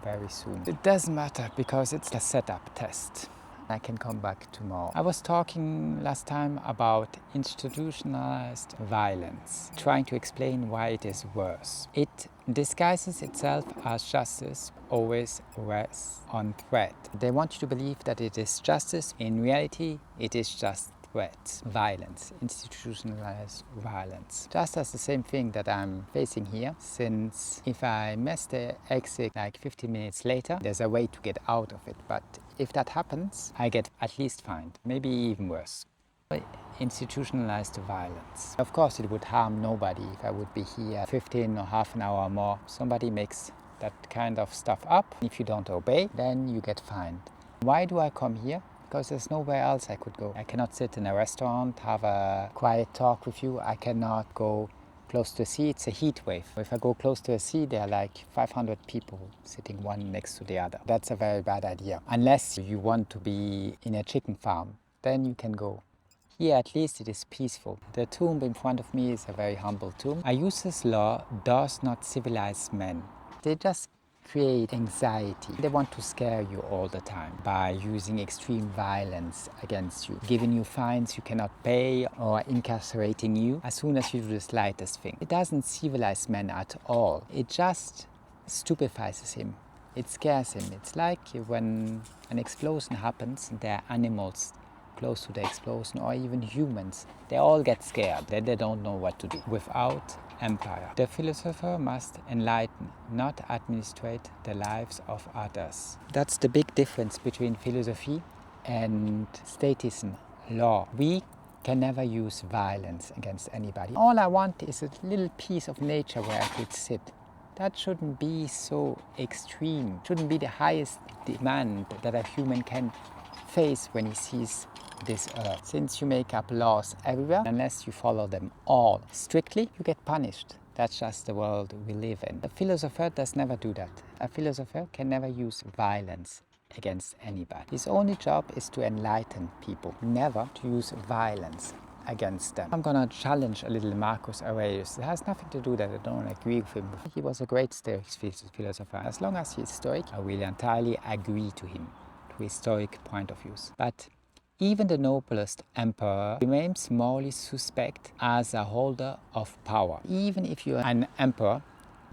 very soon. It doesn't matter because it's a setup test. I can come back tomorrow. I was talking last time about institutionalized violence, trying to explain why it is worse. It disguises itself as justice, always rests on threat. They want you to believe that it is justice. In reality, it is just threat, violence, institutionalized violence. Just as the same thing that I'm facing here, since if I miss the exit like 15 minutes later, there's a way to get out of it. But if that happens, I get at least fined, maybe even worse. Institutionalized violence. Of course, it would harm nobody if I would be here 15 or half an hour more. Somebody makes that kind of stuff up. If you don't obey, then you get fined. Why do I come here? Because there's nowhere else I could go. I cannot sit in a restaurant, have a quiet talk with you. I cannot go close to the sea. It's a heat wave. If I go close to the sea, there are like 500 people sitting one next to the other. That's a very bad idea. Unless you want to be in a chicken farm, then you can go. Here at least it is peaceful. The tomb in front of me is a very humble tomb. A useless law does not civilize men. They just create anxiety. They want to scare you all the time by using extreme violence against you, giving you fines you cannot pay or incarcerating you as soon as you do the slightest thing. It doesn't civilize men at all. It just stupefies him. It scares him. It's like when an explosion happens and there are animals close to the explosion, or even humans, they all get scared, then they don't know what to do. Without empire, the philosopher must enlighten, not administrate the lives of others. That's the big difference between philosophy and statism, law. We can never use violence against anybody. All I want is a little piece of nature where I could sit. That shouldn't be so extreme, shouldn't be the highest demand that a human can face when he sees this earth. Since you make up laws everywhere, unless you follow them all strictly, you get punished. That's just the world we live in. A philosopher does never do that. A philosopher can never use violence against anybody. His only job is to enlighten people, never to use violence against them. I'm gonna challenge a little Marcus Aurelius. It has nothing to do that I don't agree with him. He was a great Stoic philosopher. As long as he's Stoic, I will entirely agree to him, to his Stoic point of views. But even the noblest emperor remains morally suspect as a holder of power. Even if you're an emperor,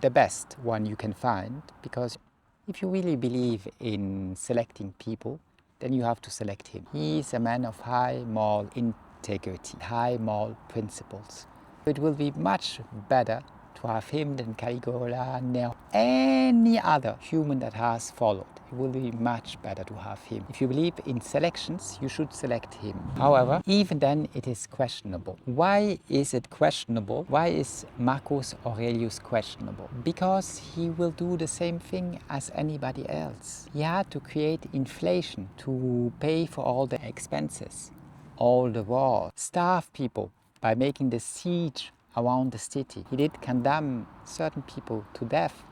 the best one you can find, because if you really believe in selecting people, then you have to select him. He is a man of high moral integrity, high moral principles. It will be much better to have him than Caligula, Nero, any other human that has followed. It will be much better to have him. If you believe in selections, you should select him. However, even then it is questionable. Why is it questionable? Why is Marcus Aurelius questionable? Because he will do the same thing as anybody else. He had to create inflation to pay for all the expenses, all the wars, starve people by making the siege around the city. He did condemn certain people to death.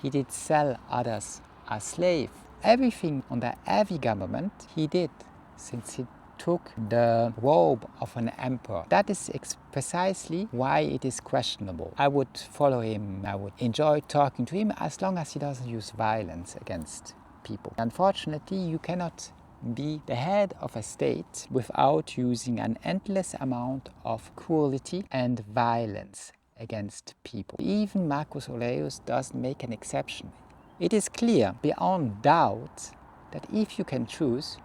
He did sell others as slaves. Everything under every government he did, since he took the robe of an emperor. That is precisely why it is questionable. I would follow him, I would enjoy talking to him as long as he doesn't use violence against people. Unfortunately, you cannot be the head of a state without using an endless amount of cruelty and violence against people. Even Marcus Aurelius doesn't make an exception. It is clear beyond doubt that if you can choose,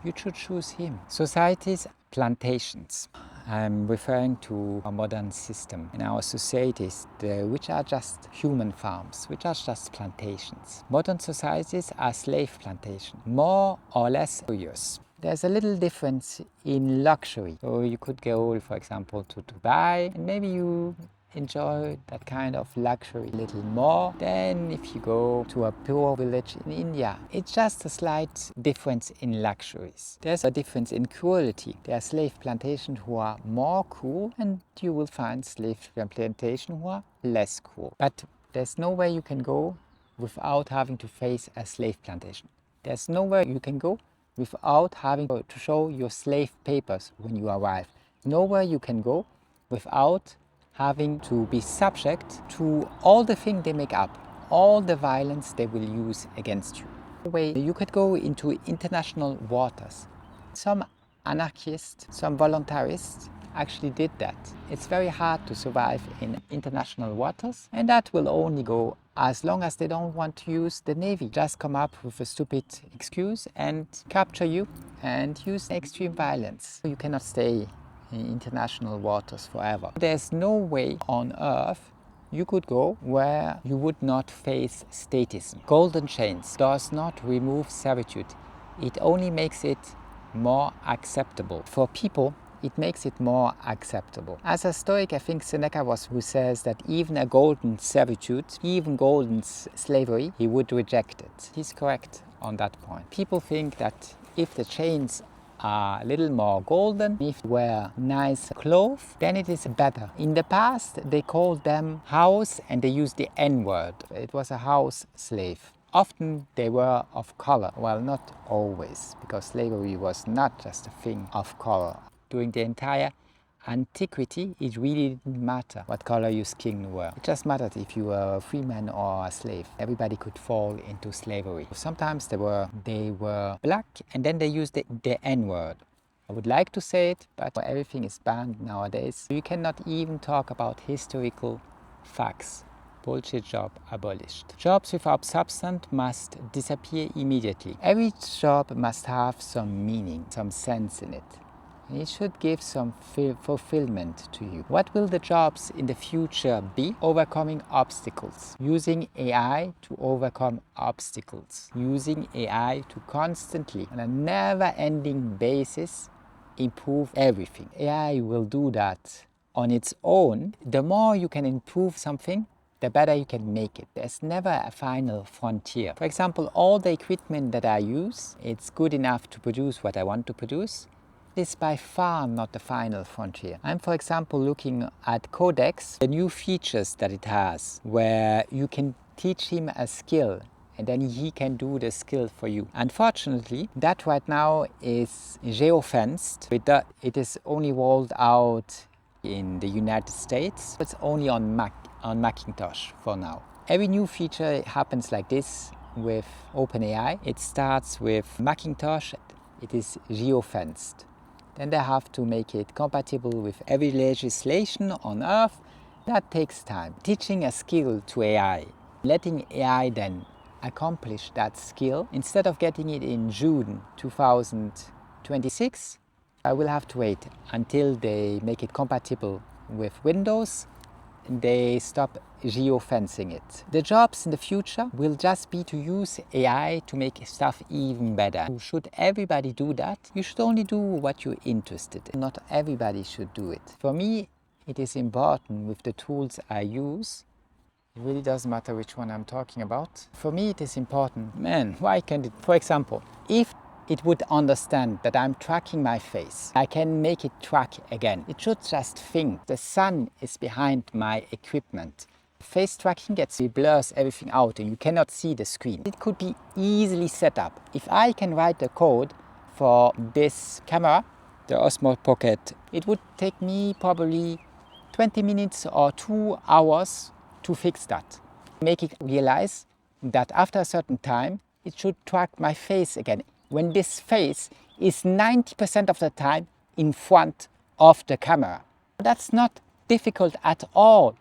you should choose him. Society's plantations. I'm referring to a modern system in our societies, which are just human farms, which are just plantations. Modern societies are slave plantations, more or less serious. There's a little difference in luxury. So you could go, for example, to Dubai, and maybe you enjoy that kind of luxury a little more than if you go to a poor village in India. It's just a slight difference in luxuries. There's a difference in cruelty. There are slave plantations who are more cruel, and you will find slave plantations who are less cruel. But there's nowhere you can go without having to face a slave plantation. There's nowhere you can go without having to show your slave papers when you arrive. Nowhere you can go without having to be subject to all the things they make up, all the violence they will use against you. You could go into international waters. Some anarchists, some voluntarists actually did that. It's very hard to survive in international waters, and that will only go as long as they don't want to use the Navy. Just come up with a stupid excuse and capture you and use extreme violence. You cannot stay in international waters forever. There's no way on earth you could go where you would not face statism. Golden chains does not remove servitude. It only makes it more acceptable. For people, it makes it more acceptable. As a Stoic, I think Seneca was who says that even a golden servitude, even golden slavery, he would reject it. He's correct on that point. People think that if the chains are a little more golden, if you wear nice clothes, then it is better. In the past, they called them house and they used the N-word. It was a house slave. Often they were of color. Well, not always, because slavery was not just a thing of color. During the entire antiquity, it really didn't matter what color your skin were. It just mattered if you were a free man or a slave. Everybody could fall into slavery. Sometimes they were black, and then they used the N-word. I would like to say it, but everything is banned nowadays. You cannot even talk about historical facts. Bullshit job abolished. Jobs without substance must disappear immediately. Every job must have some meaning, some sense in it. It should give some fulfillment to you. What will the jobs in the future be? Overcoming obstacles. Using AI to overcome obstacles. Using AI to constantly, on a never-ending basis, improve everything. AI will do that on its own. The more you can improve something, the better you can make it. There's never a final frontier. For example, all the equipment that I use, it's good enough to produce what I want to produce. It's by far not the final frontier. I'm, for example, looking at Codex, the new features that it has, where you can teach him a skill and then he can do the skill for you. Unfortunately, that right now is geofenced. It is only rolled out in the United States. It's only on Macintosh for now. Every new feature happens like this with OpenAI. It starts with Macintosh. It is geofenced. Then they have to make it compatible with every legislation on Earth. That takes time. Teaching a skill to AI, letting AI then accomplish that skill, instead of getting it in June 2026, I will have to wait until they make it compatible with Windows. They stop geofencing it. The jobs in the future will just be to use AI to make stuff even better. Should everybody do that? You should only do what you're interested in. Not everybody should do it. For me, it is important with the tools I use. It really doesn't matter which one I'm talking about. For me, it is important. Man, why can't it? For example, if it would understand that I'm tracking my face, I can make it track again. It should just think the sun is behind my equipment. Face tracking blurs everything out and you cannot see the screen. It could be easily set up. If I can write the code for this camera, the Osmo Pocket, it would take me probably 20 minutes or 2 hours to fix that. Make it realize that after a certain time, it should track my face again, when this face is 90% of the time in front of the camera. That's not difficult at all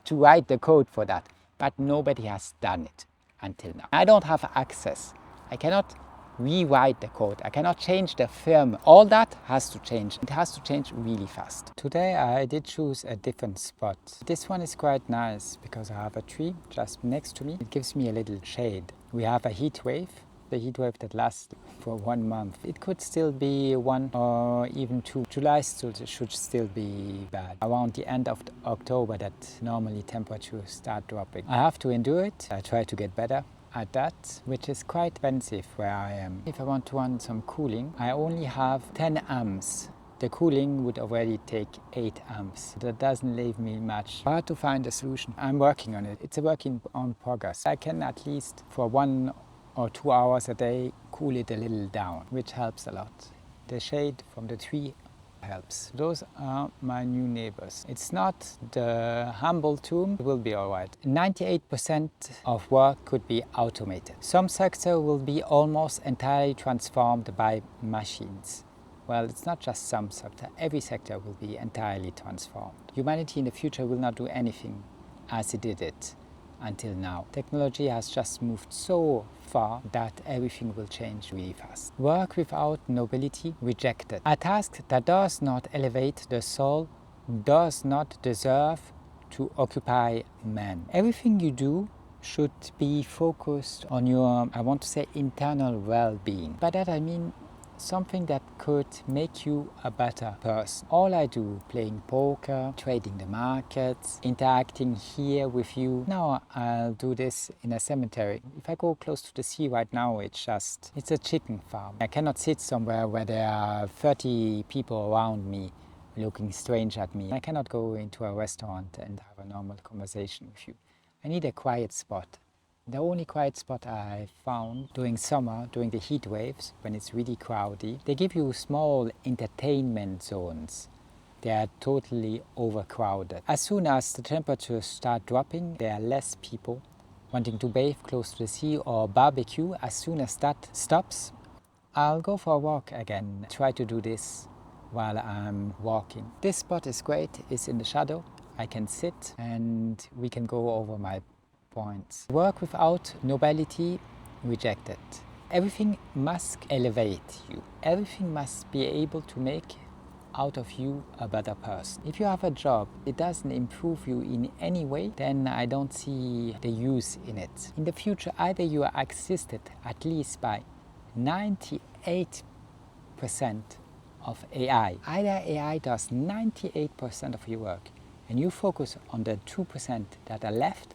to write the code for that, but nobody has done it until now. I don't have access. I cannot rewrite the code. I cannot change the firmware. All that has to change. It has to change really fast. Today I did choose a different spot. This one is quite nice because I have a tree just next to me. It gives me a little shade. We have a heat wave. The heat wave that lasts for 1 month. It could still be 1 or even 2. July should still be bad. Around the end of October that normally temperatures start dropping. I have to endure it. I try to get better at that, which is quite expensive where I am. If I want to run some cooling, I only have 10 amps. The cooling would already take 8 amps. That doesn't leave me much. I have to find a solution. I'm working on it. It's a work in progress. I can at least for 1 or 2 hours a day cool it a little down, which helps a lot. The shade from the tree helps. Those are my new neighbors. It's not the humble tomb, it will be all right. 98% of work could be automated. Some sector will be almost entirely transformed by machines. Well, it's not just some sector, every sector will be entirely transformed. Humanity in the future will not do anything as it did it until now. Technology has just moved so far that everything will change really fast. Work without nobility rejected. A task that does not elevate the soul does not deserve to occupy man. Everything you do should be focused on your, I want to say, internal well-being. By that I mean something that could make you a better person. All I do, playing poker, trading the markets, interacting here with you. Now I'll do this in a cemetery. If I go close to the sea right now, it's a chicken farm. I cannot sit somewhere where there are 30 people around me looking strange at me. I cannot go into a restaurant and have a normal conversation with you. I need a quiet spot. The only quiet spot I found during summer, during the heat waves, when it's really crowded, they give you small entertainment zones. They are totally overcrowded. As soon as the temperatures start dropping, there are less people wanting to bathe close to the sea or barbecue. As soon as that stops, I'll go for a walk again. Try to do this while I'm walking. This spot is great. It's in the shadow. I can sit and we can go over my points. Work without nobility rejected. Everything must elevate you. Everything must be able to make out of you a better person. If you have a job, it doesn't improve you in any way, then I don't see the use in it. In the future, either you are assisted at least by 98% of AI. Either AI does 98% of your work and you focus on the 2% that are left,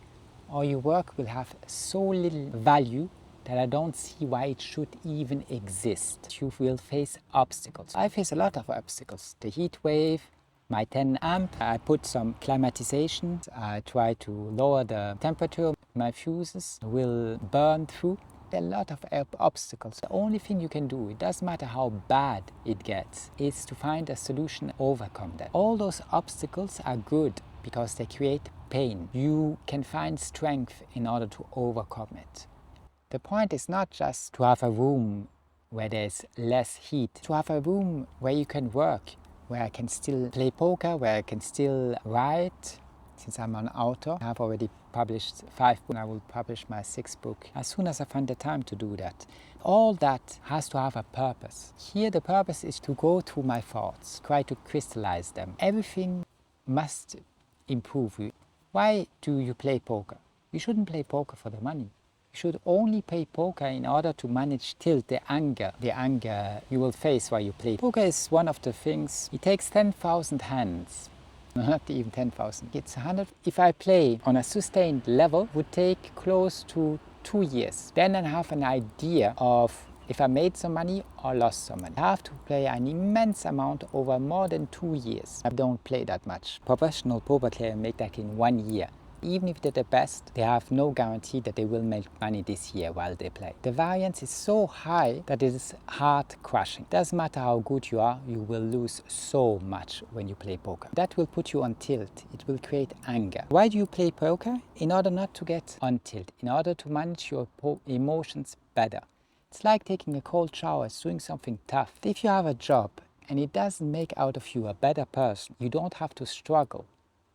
or your work will have so little value that I don't see why it should even exist. You will face obstacles. I face a lot of obstacles. The heat wave, my 10 amp, I put some climatization, I try to lower the temperature, my fuses will burn through. A lot of obstacles. The only thing you can do, it doesn't matter how bad it gets, is to find a solution to overcome that. All those obstacles are good because they create pain. You can find strength in order to overcome it. The point is not just to have a room where there's less heat, to have a room where you can work, where I can still play poker, where I can still write. Since I'm an author, I have already published 5 books. I will publish my 6th book as soon as I find the time to do that. All that has to have a purpose. Here the purpose is to go through my thoughts, try to crystallize them. Everything must improve you. Why do you play poker? You shouldn't play poker for the money. You should only play poker in order to manage tilt, the anger you will face while you play. Poker is one of the things, it takes 10,000 hands. Not even 10,000. It's 100. If I play on a sustained level, would take close to 2 years. Then I have an idea of if I made some money or lost some money. I have to play an immense amount over more than 2 years. I don't play that much. Professional poker players make that in 1 year. Even if they're the best, they have no guarantee that they will make money this year while they play. The variance is so high that it is heart crushing. Doesn't matter how good you are, you will lose so much when you play poker. That will put you on tilt. It will create anger. Why do you play poker? In order not to get on tilt, in order to manage your emotions better. It's like taking a cold shower, it's doing something tough. If you have a job and it doesn't make out of you a better person, you don't have to struggle.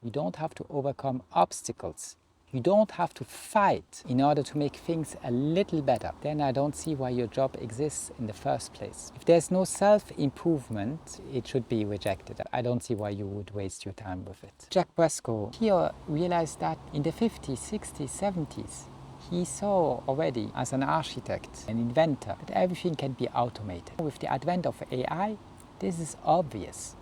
You don't have to overcome obstacles. You don't have to fight in order to make things a little better. Then I don't see why your job exists in the first place. If there's no self-improvement, it should be rejected. I don't see why you would waste your time with it. Jack Bresco, he realized that in the 50s, 60s, 70s, he saw already as an architect, an inventor, that everything can be automated. With the advent of AI, this is obvious.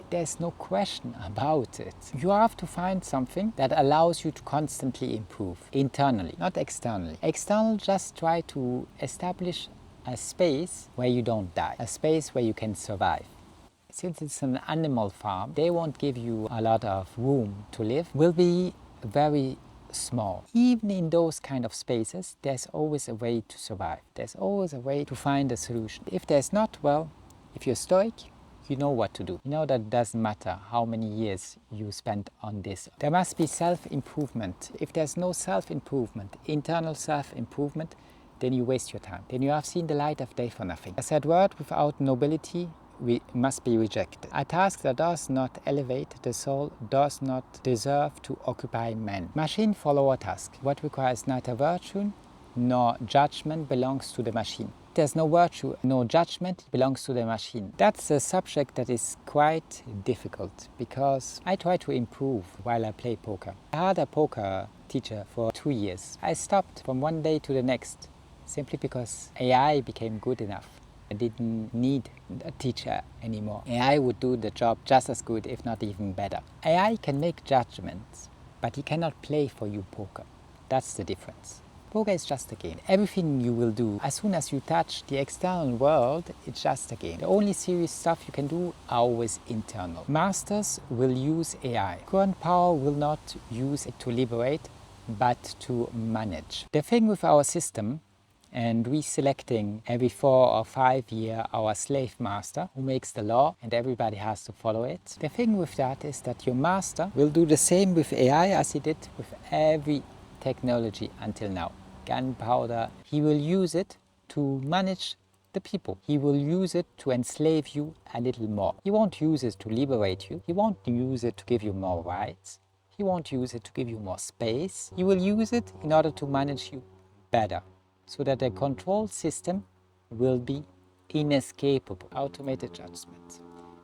There's no question about it. You have to find something that allows you to constantly improve internally, not externally. External, just try to establish a space where you don't die, a space where you can survive. Since it's an animal farm, they won't give you a lot of room to live, will be very small. Even in those kind of spaces, there's always a way to survive. There's always a way to find a solution. If there's not, well, if you're stoic, you know what to do. You know that it doesn't matter how many years you spend on this. There must be self-improvement. If there's no self-improvement, internal self-improvement, then you waste your time. Then you have seen the light of day for nothing. A said word without nobility must be rejected. A task that does not elevate the soul does not deserve to occupy man. Machine follow a task. What requires neither virtue nor judgment belongs to the machine. There's no virtue, no judgment, it belongs to the machine. That's a subject that is quite difficult because I try to improve while I play poker. I had a poker teacher for 2 years. I stopped from one day to the next simply because AI became good enough. I didn't need a teacher anymore. AI would do the job just as good, if not even better. AI can make judgments, but he cannot play for you poker. That's the difference. Poker is just a game. Everything you will do, as soon as you touch the external world, it's just a game. The only serious stuff you can do are always internal. Masters will use AI. Current power will not use it to liberate, but to manage. The thing with our system, and we selecting every 4 or 5 years our slave master who makes the law and everybody has to follow it. The thing with that is that your master will do the same with AI as he did with every technology until now. Gunpowder, he will use it to manage the people. He will use it to enslave you a little more. He won't use it to liberate you. He won't use it to give you more rights. He won't use it to give you more space. He will use it in order to manage you better, so that the control system will be inescapable. Automated judgment.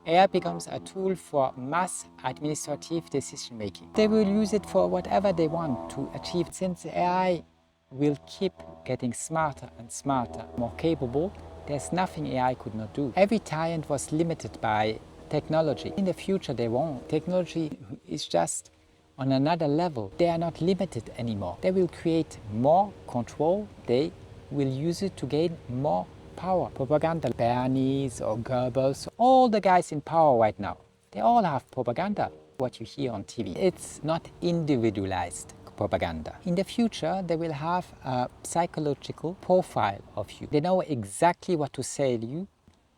AI becomes a tool for mass administrative decision making. They will use it for whatever they want to achieve. Since AI will keep getting smarter and smarter, more capable, there's nothing AI could not do. Every tyrant was limited by technology. In the future they won't. Technology is just on another level. They are not limited anymore. They will create more control. They will use it to gain more power. Propaganda, Bernie's or Goebbels, all the guys in power right now, they all have propaganda. What you hear on TV, it's not individualized propaganda. In the future, they will have a psychological profile of you. They know exactly what to say to you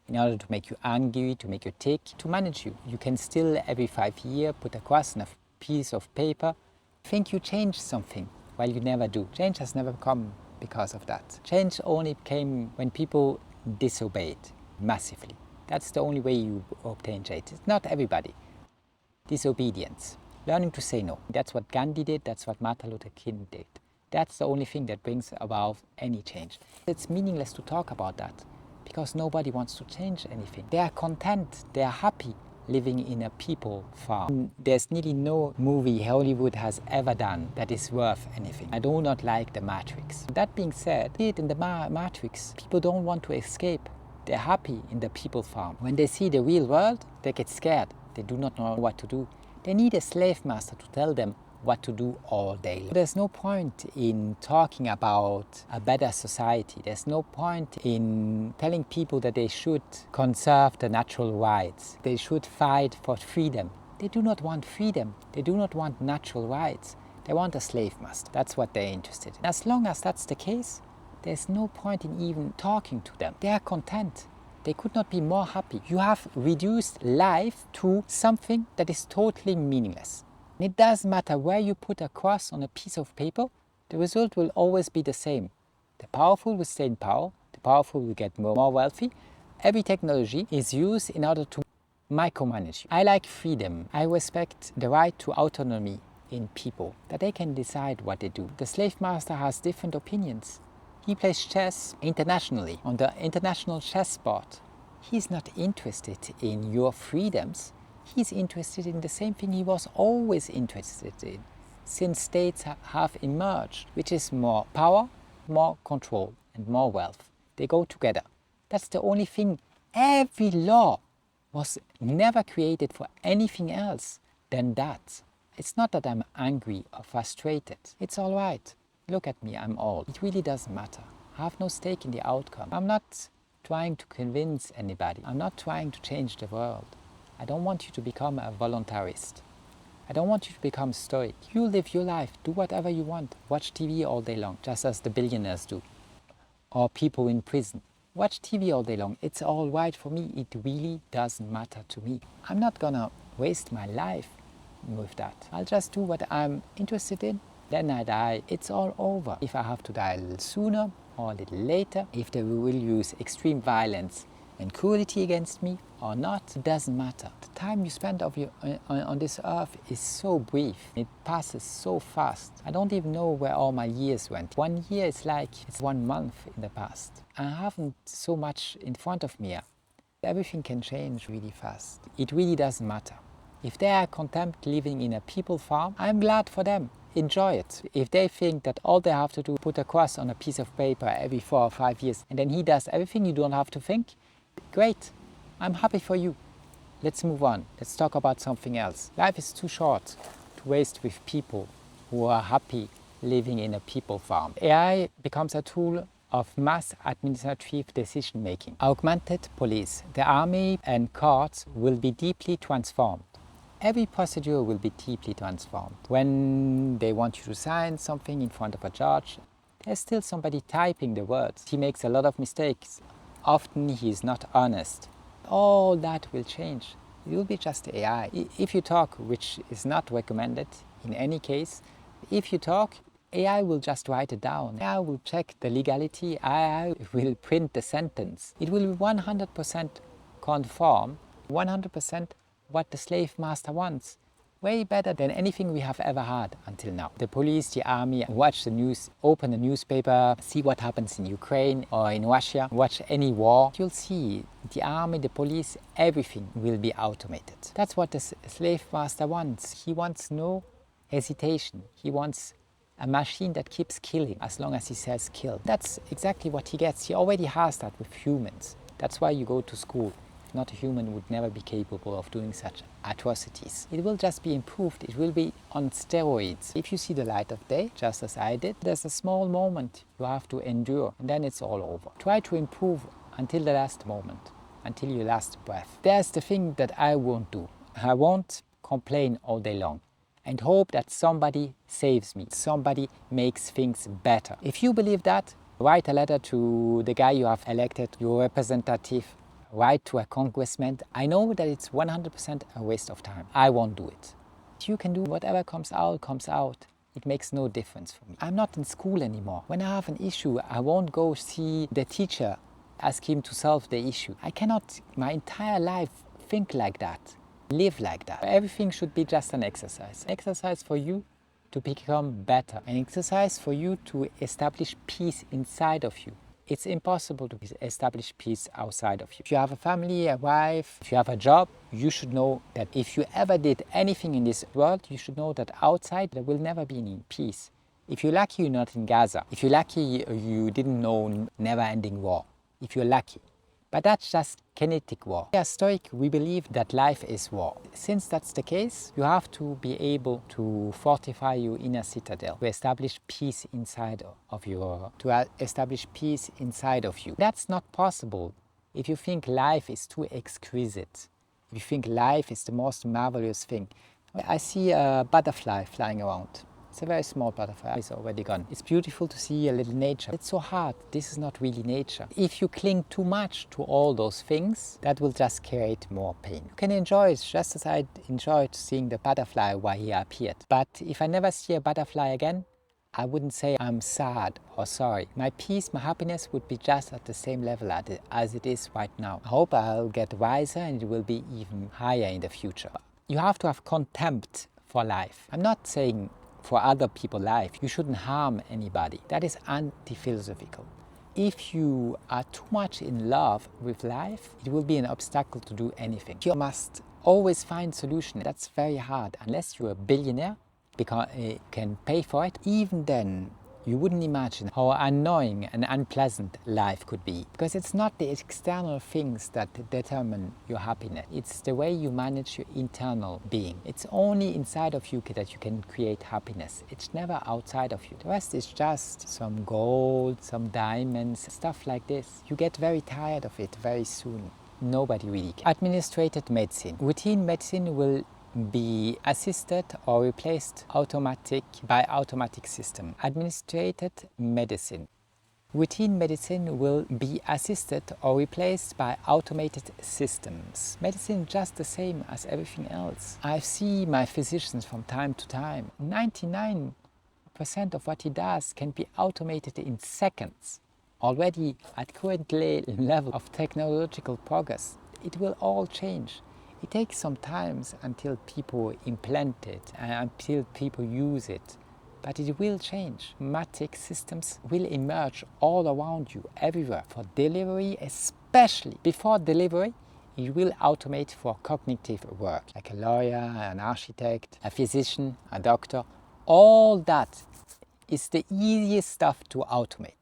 in order to make you angry, to make you tick, to manage you. You can still, every 5 years, put a cross on a piece of paper, think you change something, while you never do. Change has never come because of that. Change only came when people disobeyed massively. That's the only way you obtain change. It's not everybody. Disobedience. Learning to say no. That's what Gandhi did, that's what Martin Luther King did. That's the only thing that brings about any change. It's meaningless to talk about that because nobody wants to change anything. They are content, they are happy living in a people farm. There's nearly no movie Hollywood has ever done that is worth anything. I do not like the Matrix. That being said, in the Matrix, people don't want to escape. They're happy in the people farm. When they see the real world, they get scared. They do not know what to do. They need a slave master to tell them what to do all day long. There's no point in talking about a better society. There's no point in telling people that they should conserve the natural rights. They should fight for freedom. They do not want freedom. They do not want natural rights. They want a slave master. That's what they're interested in. As long as that's the case, there's no point in even talking to them. They are content. They could not be more happy. You have reduced life to something that is totally meaningless. It doesn't matter where you put a cross on a piece of paper, the result will always be the same. The powerful will stay in power, the powerful will get more wealthy. Every technology is used in order to micromanage you. I like freedom. I respect the right to autonomy in people, that they can decide what they do. The slave master has different opinions. He plays chess internationally, on the international chessboard. He's not interested in your freedoms. He's interested in the same thing he was always interested in, since states have emerged, which is more power, more control, and more wealth. They go together. That's the only thing. Every law was never created for anything else than that. It's not that I'm angry or frustrated. It's all right. Look at me, I'm old. It really doesn't matter. I have no stake in the outcome. I'm not trying to convince anybody. I'm not trying to change the world. I don't want you to become a voluntarist. I don't want you to become stoic. You live your life, do whatever you want. Watch TV all day long, just as the billionaires do. Or people in prison. Watch TV all day long. It's all right for me. It really doesn't matter to me. I'm not gonna waste my life with that. I'll just do what I'm interested in. Then I die. It's all over. If I have to die a little sooner or a little later, if they will use extreme violence and cruelty against me or not, it doesn't matter. The time you spend on this earth is so brief. It passes so fast. I don't even know where all my years went. 1 year is like it's 1 month in the past. I haven't so much in front of me. Everything can change really fast. It really doesn't matter. If they are content living in a people farm, I'm glad for them. Enjoy it. If they think that all they have to do is put a cross on a piece of paper every 4 or 5 years and then he does everything, you don't have to think, great. I'm happy for you. Let's move on. Let's talk about something else. Life is too short to waste with people who are happy living in a people farm. AI becomes a tool of mass administrative decision making. Augmented police, the army and courts will be deeply transformed. Every procedure will be deeply transformed. When they want you to sign something in front of a judge, there's still somebody typing the words. He makes a lot of mistakes. Often he is not honest. All that will change. It will be just AI. If you talk, which is not recommended in any case, if you talk, AI will just write it down. AI will check the legality. AI will print the sentence. It will be 100% conform, 100% what the slave master wants. Way better than anything we have ever had until now. The police, the army, watch the news, open the newspaper, see what happens in Ukraine or in Russia, watch any war. You'll see the army, the police, everything will be automated. That's what the slave master wants. He wants no hesitation. He wants a machine that keeps killing as long as he says kill. That's exactly what he gets. He already has that with humans. That's why you go to school. Not a human would never be capable of doing such atrocities. It will just be improved. It will be on steroids. If you see the light of day, just as I did, there's a small moment you have to endure, and then it's all over. Try to improve until the last moment, until your last breath. There's the thing that I won't do. I won't complain all day long and hope that somebody saves me, somebody makes things better. If you believe that, write a letter to the guy you have elected, your representative, write to a congressman. I know that it's 100% a waste of time. I won't do it. You can do whatever comes out, comes out. It makes no difference for me. I'm not in school anymore. When I have an issue, I won't go see the teacher, ask him to solve the issue. I cannot, my entire life, think like that, live like that. Everything should be just an exercise. Exercise for you to become better. An exercise for you to establish peace inside of you. It's impossible to establish peace outside of you. If you have a family, a wife, if you have a job, you should know that if you ever did anything in this world, you should know that outside there will never be any peace. If you're lucky, you're not in Gaza. If you're lucky, you didn't know never-ending war. If you're lucky. But that's just kinetic war. As Stoic, we believe that life is war. Since that's the case, you have to be able to fortify your inner citadel, to establish peace inside of you. That's not possible if you think life is too exquisite, if you think life is the most marvelous thing. I see a butterfly flying around. It's a very small butterfly, it's already gone. It's beautiful to see a little nature. It's so hard, this is not really nature. If you cling too much to all those things, that will just create more pain. You can enjoy it just as I enjoyed seeing the butterfly while he appeared. But if I never see a butterfly again, I wouldn't say I'm sad or sorry. My peace, my happiness would be just at the same level as it is right now. I hope I'll get wiser and it will be even higher in the future. You have to have contempt for life. I'm not saying for other people's life, you shouldn't harm anybody. That is anti-philosophical. If you are too much in love with life, it will be an obstacle to do anything. You must always find solution. That's very hard. Unless you're a billionaire, because you can pay for it, even then you wouldn't imagine how annoying and unpleasant life could be. Because it's not the external things that determine your happiness. It's the way you manage your internal being. It's only inside of you that you can create happiness. It's never outside of you. The rest is just some gold, some diamonds, stuff like this. You get very tired of it very soon. Nobody really can. Administrated medicine. Routine medicine will be assisted or replaced by automatic system. Administrated medicine. Routine medicine will be assisted or replaced by automated systems. Medicine is just the same as everything else. I see my physicians from time to time. 99% of what he does can be automated in seconds. Already at current level of technological progress, it will all change. It takes some time until people implant it and until people use it, but it will change. Automatic systems will emerge all around you, everywhere. For delivery, especially before delivery, it will automate for cognitive work, like a lawyer, an architect, a physician, a doctor. All that is the easiest stuff to automate.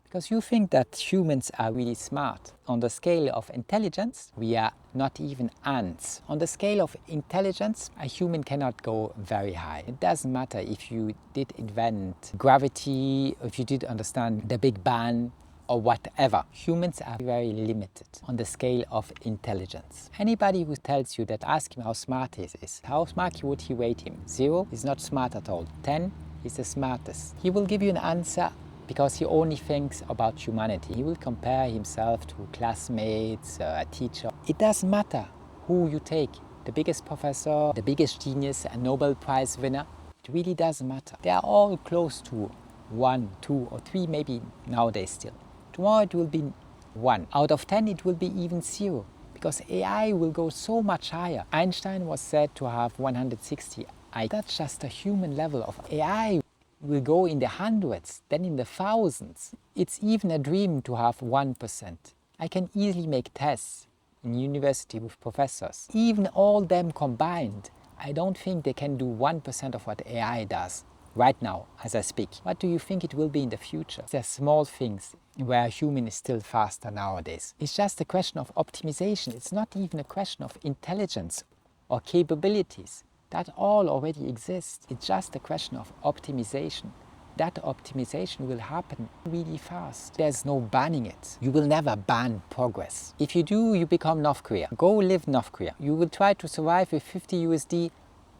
Because you think that humans are really smart. On the scale of intelligence, we are not even ants. On the scale of intelligence, a human cannot go very high. It doesn't matter if you did invent gravity, if you did understand the Big Bang, or whatever. Humans are very limited on the scale of intelligence. Anybody who tells you that, ask him how smart he is. How smart would he rate him? 0 is not smart at all. 10 is the smartest. He will give you an answer because he only thinks about humanity. He will compare himself to classmates, a teacher. It doesn't matter who you take, the biggest professor, the biggest genius, a Nobel Prize winner. It really doesn't matter. They are all close to 1, 2 or 3 maybe nowadays still. Tomorrow it will be 1. Out of 10 it will be even 0 because AI will go so much higher. Einstein was said to have 160 IQ. That's just a human level of AI. Will go in the hundreds, then in the thousands. It's even a dream to have 1%. I can easily make tests in university with professors. Even all them combined, I don't think they can do 1% of what AI does right now as I speak. What do you think it will be in the future? There are small things where a human is still faster nowadays. It's just a question of optimization. It's not even a question of intelligence or capabilities. That all already exists. It's just a question of optimization. That optimization will happen really fast. There's no banning it. You will never ban progress. If you do, you become North Korea. Go live in North Korea. You will try to survive with 50 USD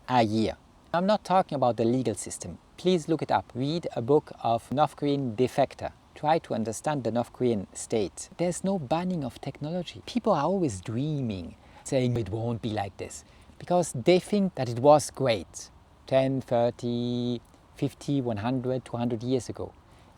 a year. I'm not talking about the legal system. Please look it up. Read a book of North Korean defector. Try to understand the North Korean state. There's no banning of technology. People are always dreaming, saying it won't be like this, because they think that it was great 10, 30, 50, 100, 200 years ago.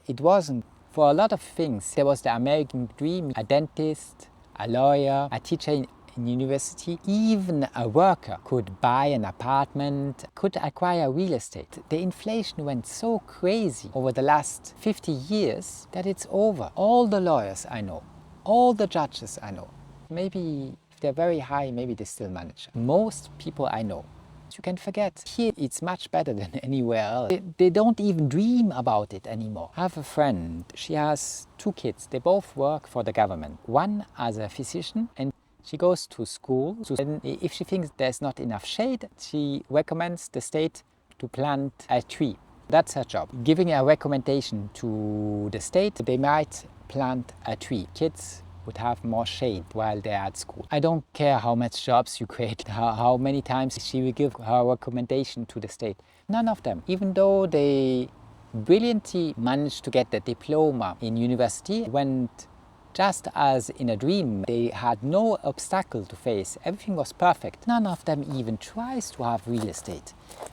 It wasn't. For a lot of things, there was the American dream, a dentist, a lawyer, a teacher in university, even a worker could buy an apartment, could acquire real estate. The inflation went so crazy over the last 50 years that it's over. All the lawyers I know, all the judges I know, maybe if they're very high, maybe they still manage. Most people I know, you can forget. Here it's much better than anywhere else. They don't even dream about it anymore. I have a friend, she has 2 kids. They both work for the government. One as a physician, and she goes to school. And if she thinks there's not enough shade, she recommends the state to plant a tree. That's her job. Giving a recommendation to the state, they might plant a tree. Kids would have more shade while they're at school. I don't care how much jobs you create, how many times she will give her recommendation to the state. None of them, even though they brilliantly managed to get the diploma in university, went just as in a dream. They had no obstacle to face. Everything was perfect. None of them even tries to have real estate.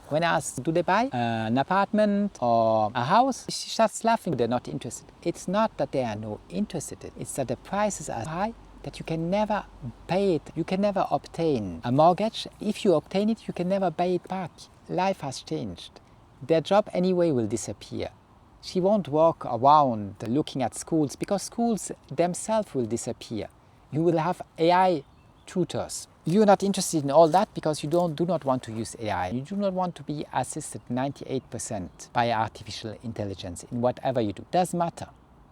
When asked, do they buy an apartment or a house? She starts laughing. They're not interested. It's not that they are not interested. It's that the prices are high that you can never pay it. You can never obtain a mortgage. If you obtain it, you can never pay it back. Life has changed. Their job anyway will disappear. She won't walk around looking at schools because schools themselves will disappear. You will have AI tutors. You're not interested in all that because you do not want to use AI. You do not want to be assisted 98% by artificial intelligence in whatever you do. Doesn't matter.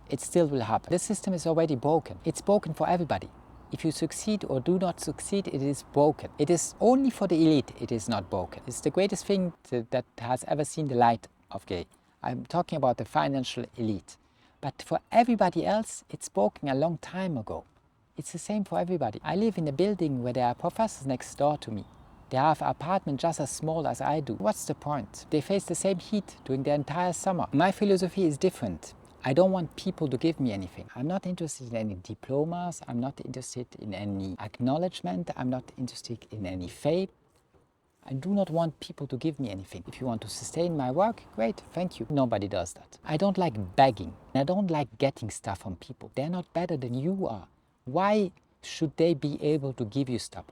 It still will happen. The system is already broken. It's broken for everybody. If you succeed or do not succeed, it is broken. It is only for the elite it is not broken. It's the greatest thing that has ever seen the light of day. I'm talking about the financial elite. But for everybody else, it's broken a long time ago. It's the same for everybody. I live in a building where there are professors next door to me. They have an apartment just as small as I do. What's the point? They face the same heat during the entire summer. My philosophy is different. I don't want people to give me anything. I'm not interested in any diplomas. I'm not interested in any acknowledgement. I'm not interested in any fame. I do not want people to give me anything. If you want to sustain my work, great, thank you. Nobody does that. I don't like begging. I don't like getting stuff from people. They're not better than you are. Why should they be able to give you stuff?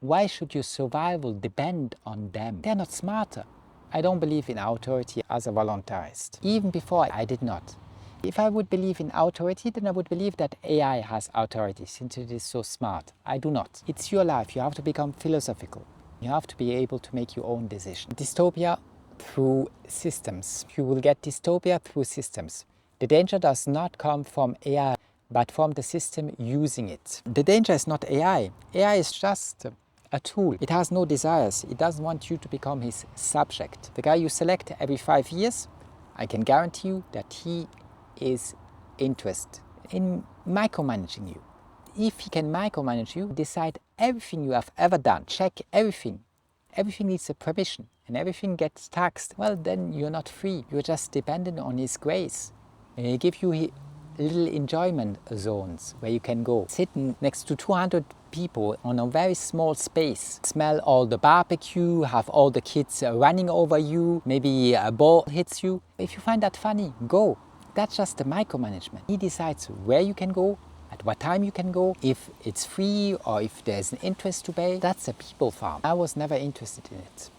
Why should your survival depend on them? They're not smarter. I don't believe in authority as a voluntarist. Even before, I did not. If I would believe in authority, then I would believe that AI has authority since it is so smart. I do not. It's your life. You have to become philosophical. You have to be able to make your own decision. Dystopia through systems. You will get dystopia through systems. The danger does not come from AI, but from the system using it. The danger is not AI. AI is just a tool. It has no desires. It doesn't want you to become his subject. The guy you select every 5 years, I can guarantee you that he is interested in micromanaging you. If he can micromanage you, decide everything you have ever done, check everything. Everything needs a permission and everything gets taxed. Well, then you're not free. You're just dependent on his grace. And he gives you little enjoyment zones where you can go. Sit next to 200 people on a very small space. Smell all the barbecue, have all the kids running over you. Maybe a ball hits you. If you find that funny, go. That's just the micromanagement. He decides where you can go, at at what time you can go, if it's free or if there's an interest to pay. That's a people farm. I was never interested in it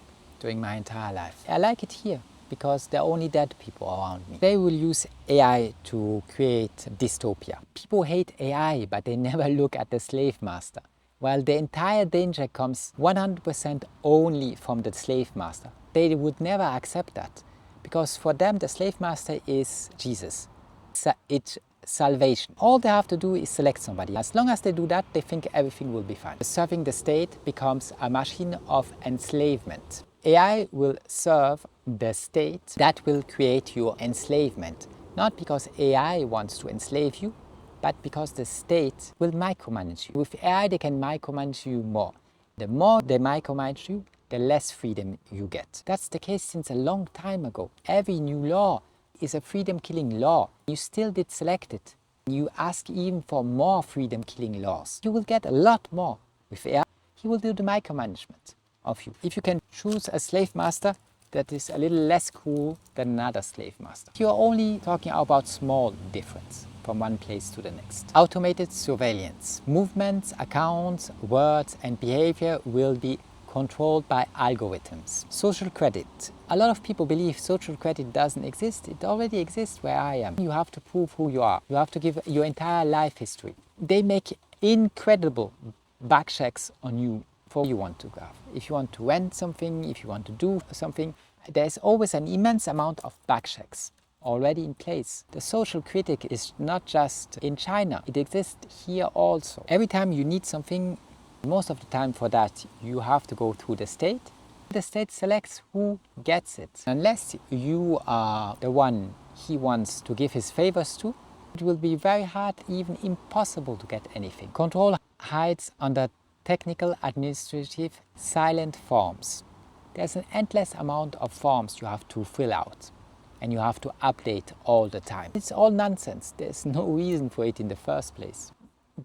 during my entire life. I like it here because there are only dead people around me. They will use AI to create dystopia. People hate AI, but they never look at the slave master. Well, the entire danger comes 100% only from the slave master. They would never accept that because for them the slave master is Jesus. It's salvation. All they have to do is select somebody. As long as they do that, they think everything will be fine. Serving the state becomes a machine of enslavement. AI will serve the state that will create your enslavement, not because AI wants to enslave you, but because the state will micromanage you. With AI, they can micromanage you more. The more they micromanage you, the less freedom you get. That's the case since a long time ago. Every new law is a freedom-killing law. You still did select it. You ask even for more freedom-killing laws. You will get a lot more. With AI, he will do the micromanagement of you. If you can choose a slave master that is a little less cool than another slave master. You're only talking about small difference from one place to the next. Automated surveillance. Movements, accounts, words and behavior will be controlled by algorithms. Social credit. A lot of people believe social credit doesn't exist. It already exists where I am. You have to prove who you are. You have to give your entire life history. They make incredible back checks on you for you want to have. If you want to rent something, if you want to do something, there's always an immense amount of back checks already in place. The social critic is not just in China, it exists here also. Every time you need something, most of the time for that, you have to go through the state. The state selects who gets it. Unless you are the one he wants to give his favors to, it will be very hard, even impossible to get anything. Control hides under technical, administrative, silent forms. There's an endless amount of forms you have to fill out and you have to update all the time. It's all nonsense. There's no reason for it in the first place.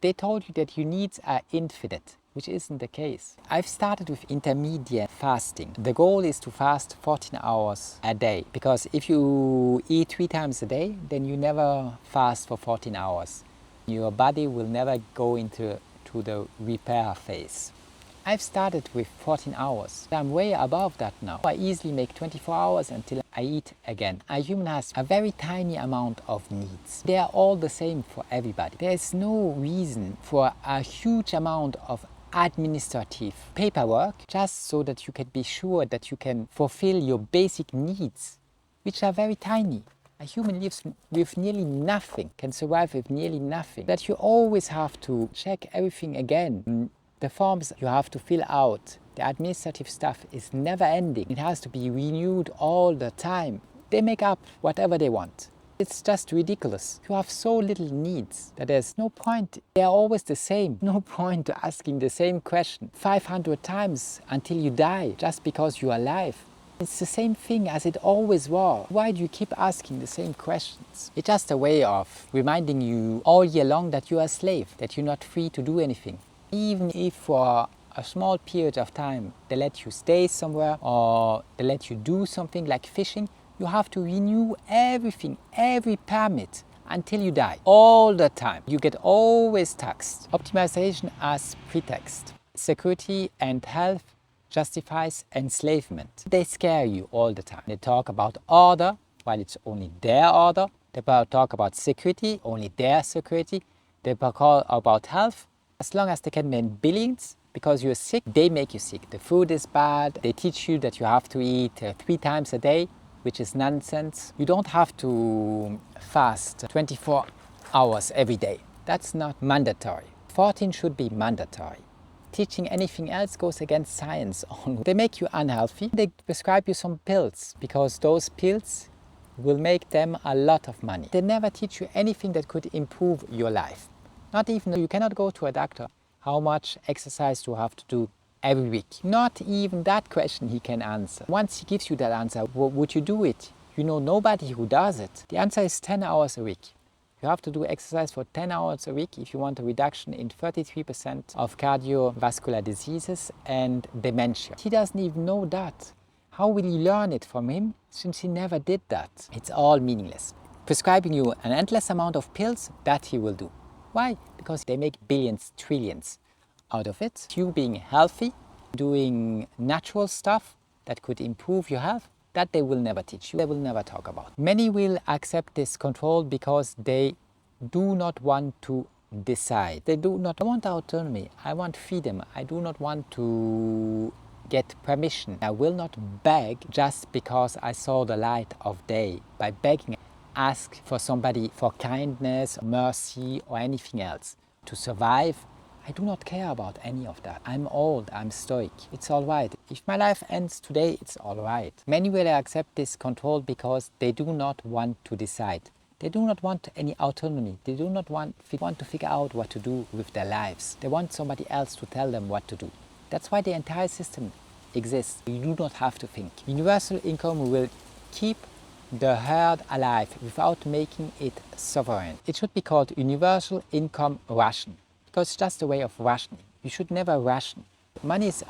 They told you that your needs are infinite, which isn't the case. I've started with intermediate fasting. The goal is to fast 14 hours a day, because if you eat 3 times a day, then you never fast for 14 hours. Your body will never go into the repair phase. I've started with 14 hours. I'm way above that now. I easily make 24 hours until I eat again. A human has a very tiny amount of needs. They are all the same for everybody. There's no reason for a huge amount of administrative paperwork just so that you can be sure that you can fulfill your basic needs, which are very tiny. A human lives with nearly nothing, can survive with nearly nothing. That you always have to check everything again. The forms you have to fill out, the administrative stuff is never ending. It has to be renewed all the time. They make up whatever they want. It's just ridiculous. You have so little needs that there's no point. They are always the same. No point to asking the same question 500 times until you die just because you're alive. It's the same thing as it always was. Why do you keep asking the same questions? It's just a way of reminding you all year long that you're a slave, that you're not free to do anything. Even if for a small period of time they let you stay somewhere or they let you do something like fishing, you have to renew everything, every permit until you die, all the time. You get always taxed. Optimization as pretext. Security and health justifies enslavement. They scare you all the time. They talk about order, while it's only their order. They talk about security, only their security. They talk about health. As long as they can make billions, because you're sick, they make you sick. The food is bad. They teach you that you have to eat 3 times a day, which is nonsense. You don't have to fast 24 hours every day. That's not mandatory. 14 should be mandatory. Teaching anything else goes against science. They make you unhealthy. They prescribe you some pills because those pills will make them a lot of money. They never teach you anything that could improve your life. Not even, you cannot go to a doctor. How much exercise do you have to do every week? Not even that question he can answer. Once he gives you that answer, would you do it? You know nobody who does it. The answer is 10 hours a week. You have to do exercise for 10 hours a week if you want a reduction in 33% of cardiovascular diseases and dementia. He doesn't even know that. How will you learn it from him since he never did that? It's all meaningless. Prescribing you an endless amount of pills, that he will do. Why? Because they make billions, trillions out of it. You being healthy, doing natural stuff that could improve your health, that they will never teach you, they will never talk about. Many will accept this control because they do not want to decide. They do not want autonomy. I want freedom. I do not want to get permission. I will not beg just because I saw the light of day. By begging, ask for somebody for kindness, mercy, or anything else. To survive, I do not care about any of that. I'm old, I'm stoic. It's all right. If my life ends today, it's all right. Many will accept this control because they do not want to decide. They do not want any autonomy. They do not want to figure out what to do with their lives. They want somebody else to tell them what to do. That's why the entire system exists. You do not have to think. Universal income will keep the herd alive without making it sovereign. It should be called universal income ration, because it's just a way of rationing. You should never ration. Money is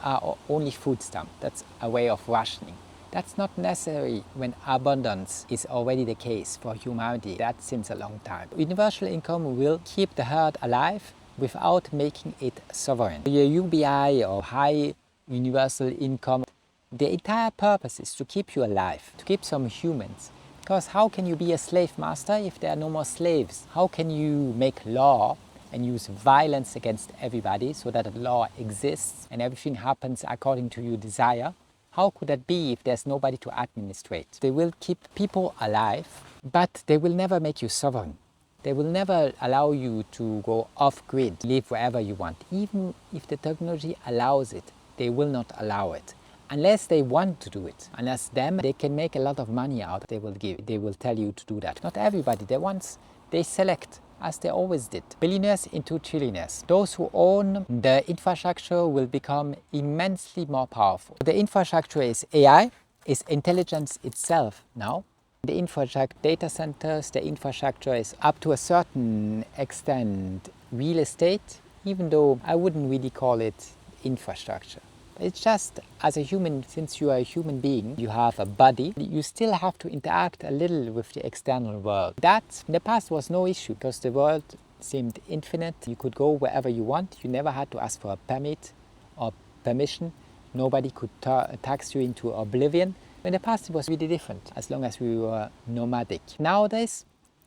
only food stamp. That's a way of rationing. That's not necessary when abundance is already the case for humanity. That seems a long time. Universal income will keep the herd alive without making it sovereign. Your UBI or high universal income, the entire purpose is to keep you alive, to keep some humans. Because how can you be a slave master if there are no more slaves? How can you make law and use violence against everybody so that the law exists and everything happens according to your desire? How could that be if there's nobody to administrate? They will keep people alive, but they will never make you sovereign. They will never allow you to go off-grid, live wherever you want. Even if the technology allows it, they will not allow it. Unless they want to do it. Unless they can make a lot of money out, they will tell you to do that. Not everybody, they select, as they always did. Billionaires into trillionaires. Those who own the infrastructure will become immensely more powerful. The infrastructure is AI, is intelligence itself now. The infrastructure, data centers, the infrastructure is up to a certain extent real estate, even though I wouldn't really call it infrastructure. It's just, as a human, since you are a human being, you have a body, you still have to interact a little with the external world. That, in the past, was no issue because the world seemed infinite. You could go wherever you want. You never had to ask for a permit or permission. Nobody could tax you into oblivion. In the past, it was really different, as long as we were nomadic. Nowadays,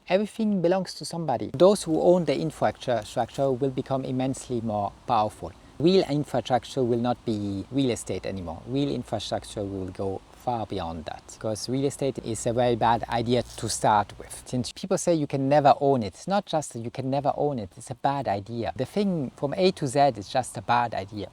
everything belongs to somebody. Those who own the infrastructure will become immensely more powerful. Real infrastructure will not be real estate anymore. Real infrastructure will go far beyond that, because real estate is a very bad idea to start with. Since people say you can never own it, it's not just that you can never own it, it's a bad idea. The thing from A to Z is just a bad idea.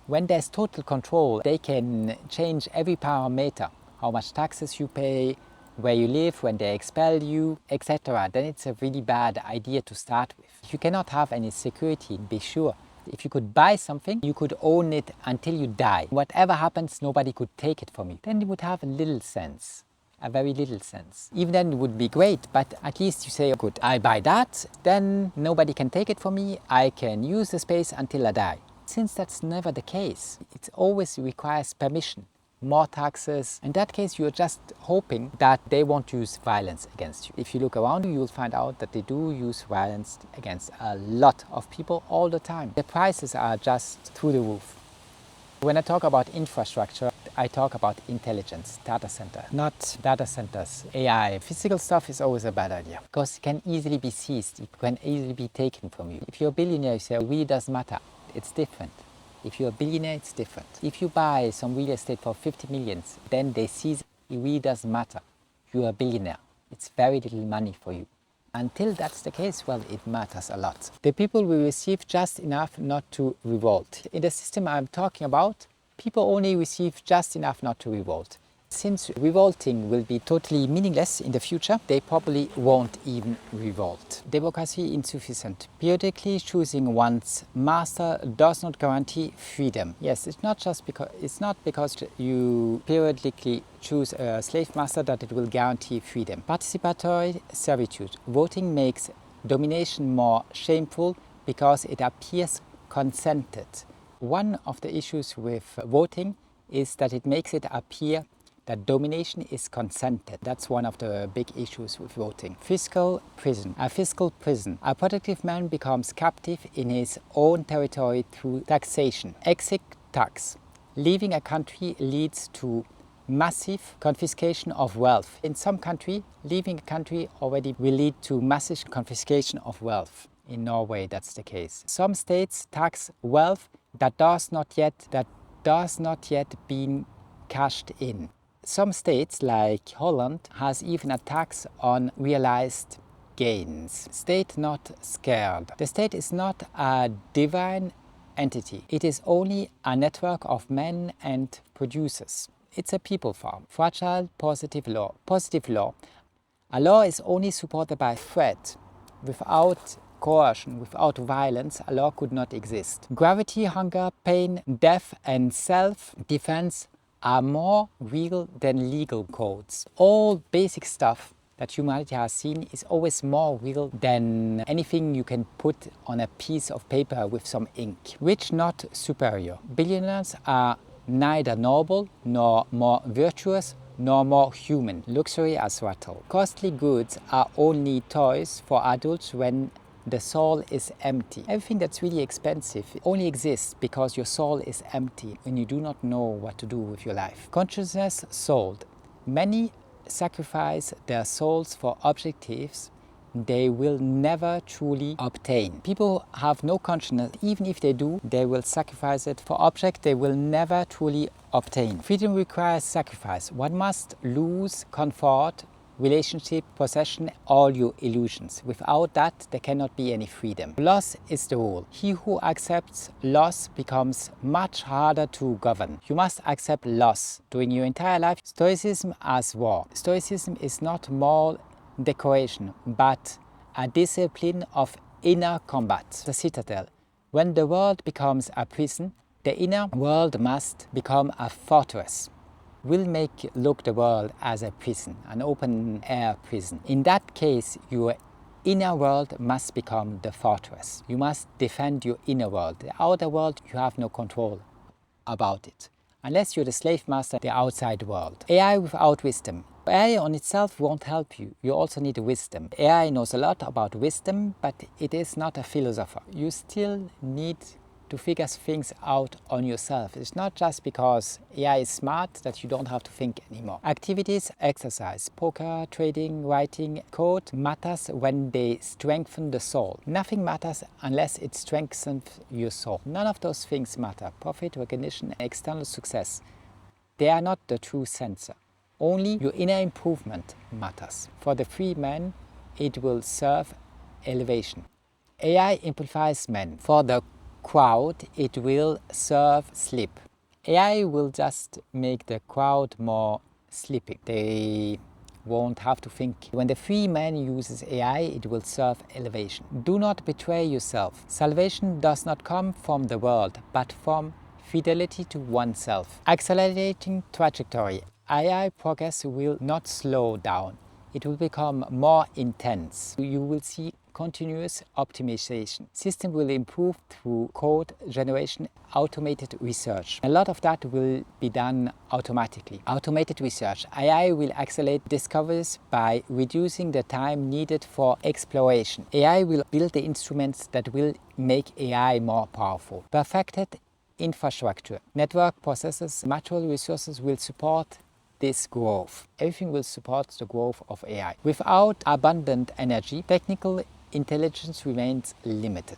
When there's total control, they can change every parameter, how much taxes you pay, where you live, when they expel you, etc. Then it's a really bad idea to start with. You cannot have any security, be sure. If you could buy something, you could own it until you die. Whatever happens, nobody could take it from you. Then it would have a little sense, a very little sense. Even then it would be great, but at least you say, good, I buy that, then nobody can take it from me, I can use the space until I die. Since that's never the case, it always requires permission. More taxes. In that case, you're just hoping that they won't use violence against you. If you look around you, you'll find out that they do use violence against a lot of people all the time. The prices are just through the roof. When I talk about infrastructure, I talk about intelligence, data center, not data centers, AI. Physical stuff is always a bad idea because it can easily be seized, it can easily be taken from you. If you're a billionaire, you say, it really doesn't matter. It's different. If you're a billionaire, it's different. If you buy some real estate for 50 millions, then they seize it. It really doesn't matter. You're a billionaire. It's very little money for you. Until that's the case, well, it matters a lot. The people will receive just enough not to revolt. In the system I'm talking about, people only receive just enough not to revolt. Since revolting will be totally meaningless in the future, they probably won't even revolt. Democracy insufficient. Periodically choosing one's master does not guarantee freedom. Yes, it's not because you periodically choose a slave master that it will guarantee freedom. Participatory servitude. Voting makes domination more shameful because it appears consented. One of the issues with voting is that it makes it appear that domination is consented. That's one of the big issues with voting. Fiscal prison. A fiscal prison. A productive man becomes captive in his own territory through taxation. Exit tax. Leaving a country leads to massive confiscation of wealth. In some country, leaving a country already will lead to massive confiscation of wealth. In Norway, that's the case. Some states tax wealth that does not yet been cashed in. Some states, like Holland, has even a tax on realized gains. State not scared. The state is not a divine entity. It is only a network of men and producers. It's a people farm. Fragile positive law. Positive law. A law is only supported by threat. Without coercion, without violence, a law could not exist. Gravity, hunger, pain, death, and self-defense are more real than legal codes. All basic stuff that humanity has seen is always more real than anything you can put on a piece of paper with some ink. Rich, not superior. Billionaires are neither noble, nor more virtuous, nor more human. Luxury as rattle. Costly goods are only toys for adults when the soul is empty. Everything that's really expensive only exists because your soul is empty and you do not know what to do with your life. Consciousness sold. Many sacrifice their souls for objectives they will never truly obtain. People have no consciousness. Even if they do, they will sacrifice it for objects they will never truly obtain. Freedom requires sacrifice. One must lose comfort, relationship, possession, all your illusions. Without that, there cannot be any freedom. Loss is the rule. He who accepts loss becomes much harder to govern. You must accept loss during your entire life. Stoicism as war. Stoicism is not moral decoration, but a discipline of inner combat. The citadel. When the world becomes a prison, the inner world must become a fortress. We'll look the world as a prison, an open-air prison. In that case, your inner world must become the fortress. You must defend your inner world. The outer world, you have no control about it. Unless you're the slave master, the outside world. AI without wisdom. AI on itself won't help you. You also need wisdom. AI knows a lot about wisdom, but it is not a philosopher. You still need to figure things out on yourself. It's not just because AI is smart that you don't have to think anymore. Activities, exercise, poker, trading, writing, code matters when they strengthen the soul. Nothing matters unless it strengthens your soul. None of those things matter. Profit, recognition, external success. They are not the true sensor. Only your inner improvement matters. For the free man, it will serve elevation. AI amplifies men. For the crowd, it will serve sleep. AI will just make the crowd more sleepy. They won't have to think. When the free man uses AI, it will serve elevation. Do not betray yourself. Salvation does not come from the world, but from fidelity to oneself. Accelerating trajectory. AI progress will not slow down. It will become more intense. You will see continuous optimization. System will improve through code generation, automated research. A lot of that will be done automatically. Automated research. AI will accelerate discoveries by reducing the time needed for exploration. AI will build the instruments that will make AI more powerful. Perfected infrastructure. Network processes, natural resources will support this growth. Everything will support the growth of AI. Without abundant energy, technical intelligence remains limited.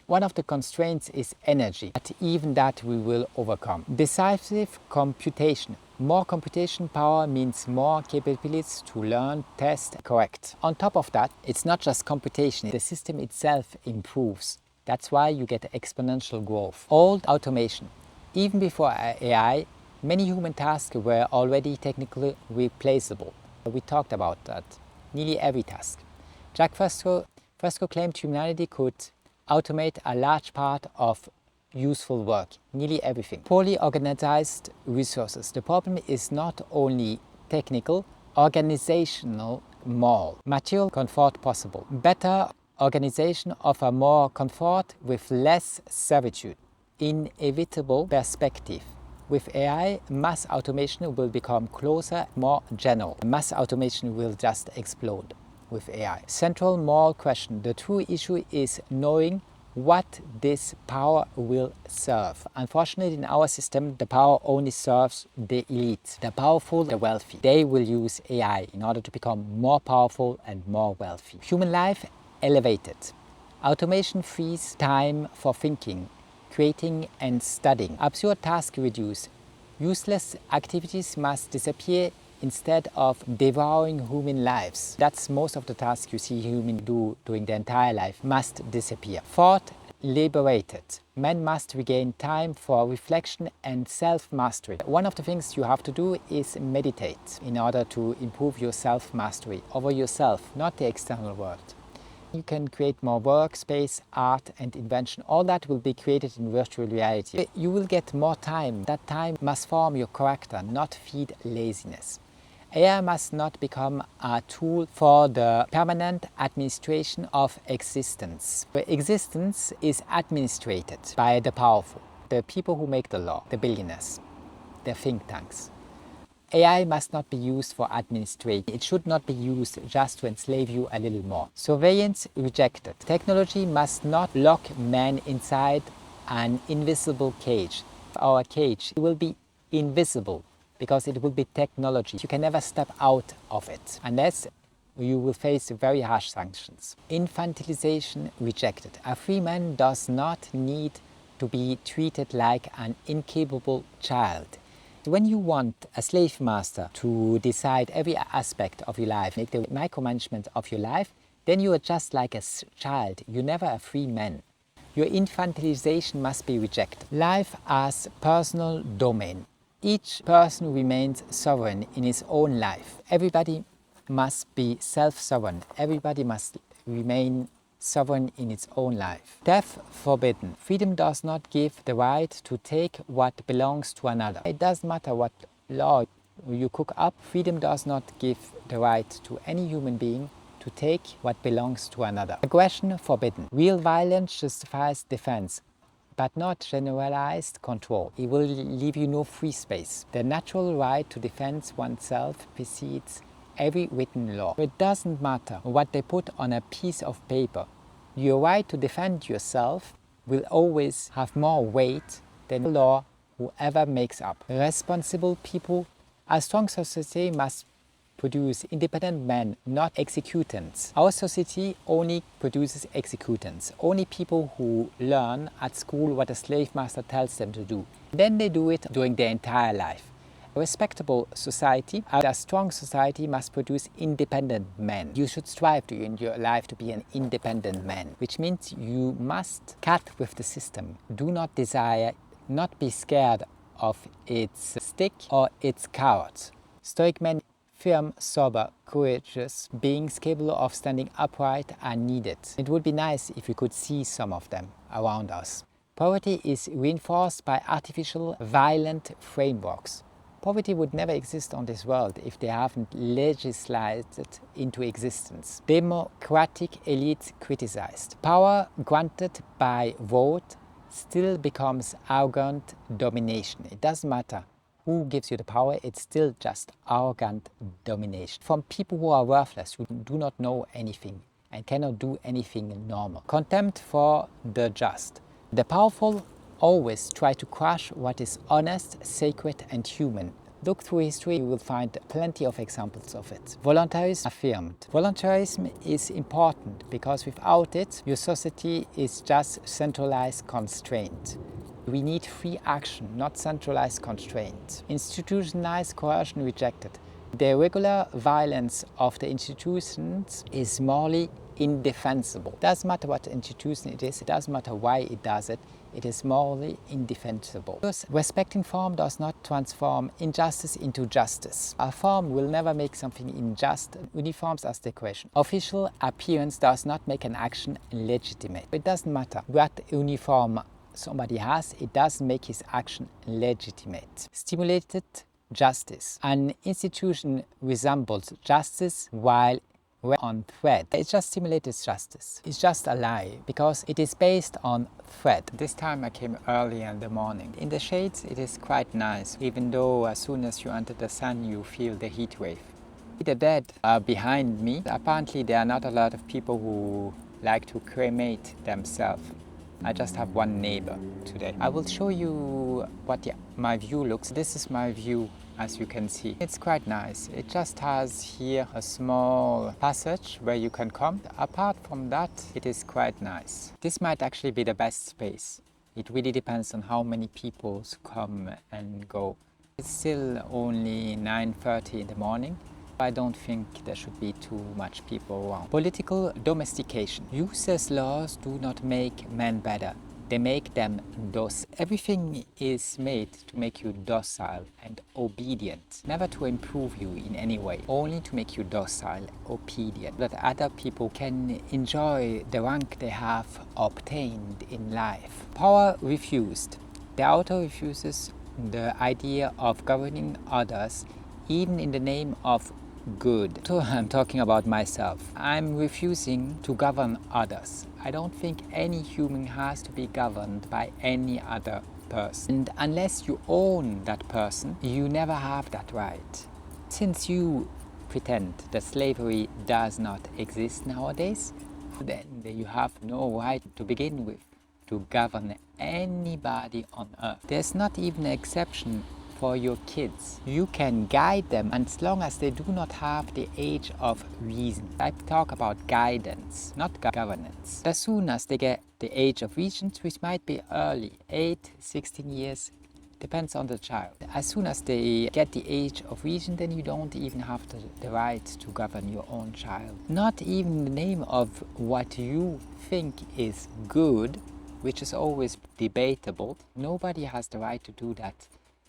One of the constraints is energy, but even that we will overcome. Decisive computation. More computation power means more capabilities to learn, test, correct. On top of that, it's not just computation, the system itself improves. That's why you get exponential growth. Old automation. Even before AI, many human tasks were already technically replaceable. We talked about that. Nearly every task. Jacques Fresco claimed humanity could automate a large part of useful work, nearly everything. Poorly organized resources. The problem is not only technical, organizational more. Material comfort possible. Better organization offer more comfort with less servitude. Inevitable perspective. With AI, mass automation will become closer, more general. Mass automation will just explode with AI. Central moral question. The true issue is knowing what this power will serve. Unfortunately, in our system, the power only serves the elite, the powerful, the wealthy. They will use AI in order to become more powerful and more wealthy. Human life elevated. Automation frees time for thinking, creating and studying. Absurd tasks reduced. Useless activities must disappear instead of devouring human lives. That's most of the tasks you see humans do during their entire life must disappear. Thought liberated. Men must regain time for reflection and self-mastery. One of the things you have to do is meditate in order to improve your self-mastery over yourself, not the external world. You can create more workspace, art and invention. All that will be created in virtual reality. You will get more time. That time must form your character, not feed laziness. AI must not become a tool for the permanent administration of existence. Existence is administrated by the powerful, the people who make the law, the billionaires, the think tanks. AI must not be used for administration. It should not be used just to enslave you a little more. Surveillance rejected. Technology must not lock man inside an invisible cage. Our cage will be invisible because it will be technology. You can never step out of it unless you will face very harsh sanctions. Infantilization rejected. A free man does not need to be treated like an incapable child. When you want a slave master to decide every aspect of your life, make the micromanagement of your life, then you are just like a child. You're never a free man. Your infantilization must be rejected. Life as personal domain. Each person remains sovereign in his own life. Everybody must be self-sovereign. Everybody must remain sovereign in its own life. Death forbidden. Freedom does not give the right to take what belongs to another. It doesn't matter what law you cook up. Freedom does not give the right to any human being to take what belongs to another. Aggression forbidden. Real violence justifies defense, but not generalized control. It will leave you no free space. The natural right to defend oneself precedes every written law. It doesn't matter what they put on a piece of paper. Your right to defend yourself will always have more weight than the law whoever makes up. Responsible people. A strong society must produce independent men, not executants. Our society only produces executants. Only people who learn at school what a slave master tells them to do. Then they do it during their entire life. A respectable society, a strong society must produce independent men. You should strive to in your life to be an independent man, which means you must cut with the system. Do not desire, not be scared of its stick or its carrot. Stoic men, firm, sober, courageous, beings capable of standing upright are needed. It would be nice if we could see some of them around us. Poverty is reinforced by artificial, violent frameworks. Poverty would never exist on this world if they haven't legislated into existence. Democratic elites criticized. Power granted by vote still becomes arrogant domination. It doesn't matter who gives you the power, it's still just arrogant domination. From people who are worthless, who do not know anything and cannot do anything normal. Contempt for the just. The powerful always try to crush what is honest, sacred and human. Look through history, you will find plenty of examples of it. Voluntarism affirmed. Voluntarism is important because without it, your society is just centralized constraint. We need free action, not centralized constraint. Institutionalized coercion rejected. The regular violence of the institutions is morally indefensible. It doesn't matter what institution it is, it doesn't matter why it does it, it is morally indefensible. Because respecting form does not transform injustice into justice. A form will never make something unjust. Uniforms as decoration. Official appearance does not make an action legitimate. It doesn't matter what uniform somebody has, it doesn't make his action legitimate. Stimulated justice. An institution resembles justice while on thread. It just simulated justice. It's just a lie because it is based on thread. This time I came early in the morning. In the shades it is quite nice, even though as soon as you enter the sun you feel the heat wave. The dead are behind me. Apparently there are not a lot of people who like to cremate themselves. I just have one neighbor today. I will show you what my view looks. This is my view, as you can see. It's quite nice. It just has here a small passage where you can come. Apart from that, it is quite nice. This might actually be the best space. It really depends on how many people come and go. It's still only 9:30 in the morning. I don't think there should be too much people around. Political domestication. Useless laws do not make men better. They make them docile. Everything is made to make you docile and obedient. Never to improve you in any way. Only to make you docile, obedient. That other people can enjoy the rank they have obtained in life. Power refused. The author refuses the idea of governing others, even in the name of good. So I'm talking about myself. I'm refusing to govern others. I don't think any human has to be governed by any other person. And unless you own that person, you never have that right. Since you pretend that slavery does not exist nowadays, then you have no right to begin with to govern anybody on earth. There's not even an exception for your kids. You can guide them as long as they do not have the age of reason. I talk about guidance, not governance. As soon as they get the age of reason, which might be early, 8, 16 years, depends on the child. As soon as they get the age of reason, then you don't even have the right to govern your own child. Not even in the name of what you think is good, which is always debatable. Nobody has the right to do that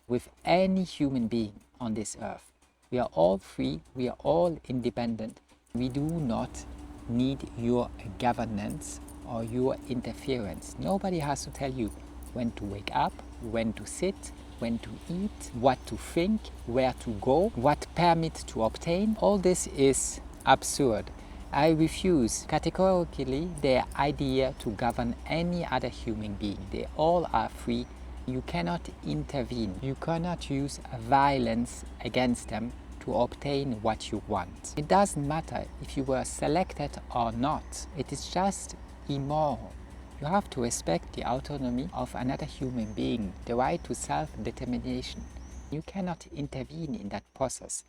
with any human being on this earth. We are all free, we are all independent. We do not need your governance or your interference. Nobody has to tell you when to wake up, when to sit, when to eat, what to think, where to go, what permit to obtain. All this is absurd. I refuse categorically the idea to govern any other human being. They all are free. You cannot intervene. You cannot use violence against them to obtain what you want. It doesn't matter if you were selected or not. It is just immoral. You have to respect the autonomy of another human being, the right to self-determination. You cannot intervene in that process.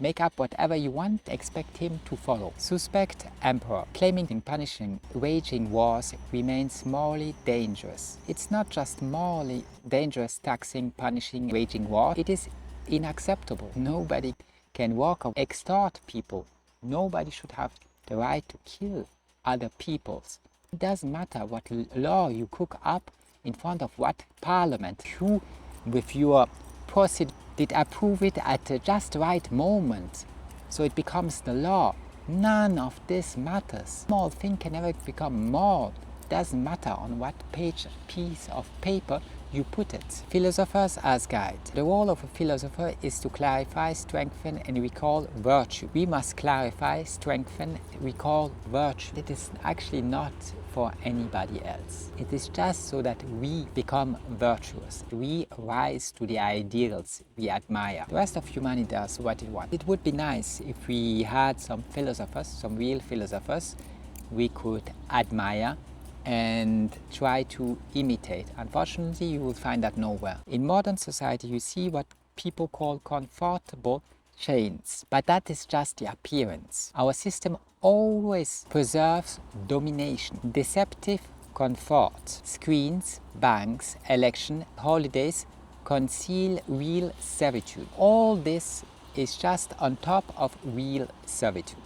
Make up whatever you want, expect him to follow. Suspect emperor. Claiming and punishing, waging wars remains morally dangerous. It's not just morally dangerous taxing, punishing, waging war. It is unacceptable. Nobody can walk or extort people. Nobody should have the right to kill other peoples. It doesn't matter what law you cook up in front of what parliament. You, with your procedure, did approve it at the just right moment, so it becomes the law. None of this matters. Small thing can never become more. Doesn't matter on what piece of paper you put it. Philosophers as guide. The role of a philosopher is to clarify, strengthen and recall virtue. We must clarify, strengthen, recall virtue. It is actually not for anybody else. It is just so that we become virtuous. We rise to the ideals we admire. The rest of humanity does what it wants. It would be nice if we had some philosophers, some real philosophers we could admire and try to imitate. Unfortunately, you will find that nowhere. In modern society, you see what people call comfortable chains, but that is just the appearance. Our system always preserves domination, deceptive comfort. Screens, banks, election, holidays conceal real servitude. All this is just on top of real servitude.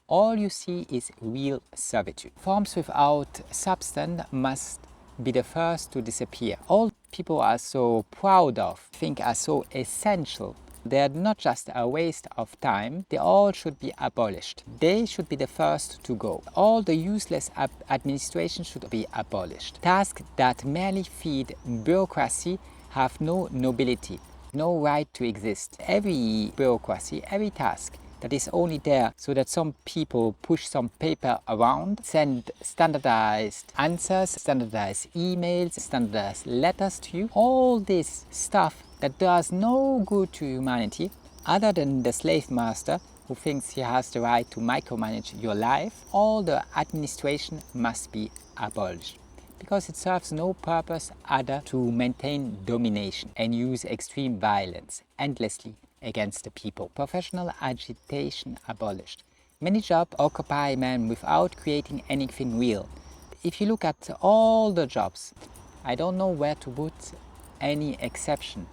All you see is real servitude. Forms without substance must be the first to disappear. All people are so proud of, think are so essential. They are not just a waste of time, they all should be abolished. They should be the first to go. All the useless administration should be abolished. Tasks that merely feed bureaucracy have no nobility, no right to exist. Every bureaucracy, every task that is only there so that some people push some paper around, send standardized answers, standardized emails, standardized letters to you. All this stuff that does no good to humanity, other than the slave master who thinks he has the right to micromanage your life, all the administration must be abolished, because it serves no purpose other to maintain domination and use extreme violence endlessly against the people. Professional agitation abolished. Many jobs occupy men without creating anything real. If you look at all the jobs, I don't know where to put any exception.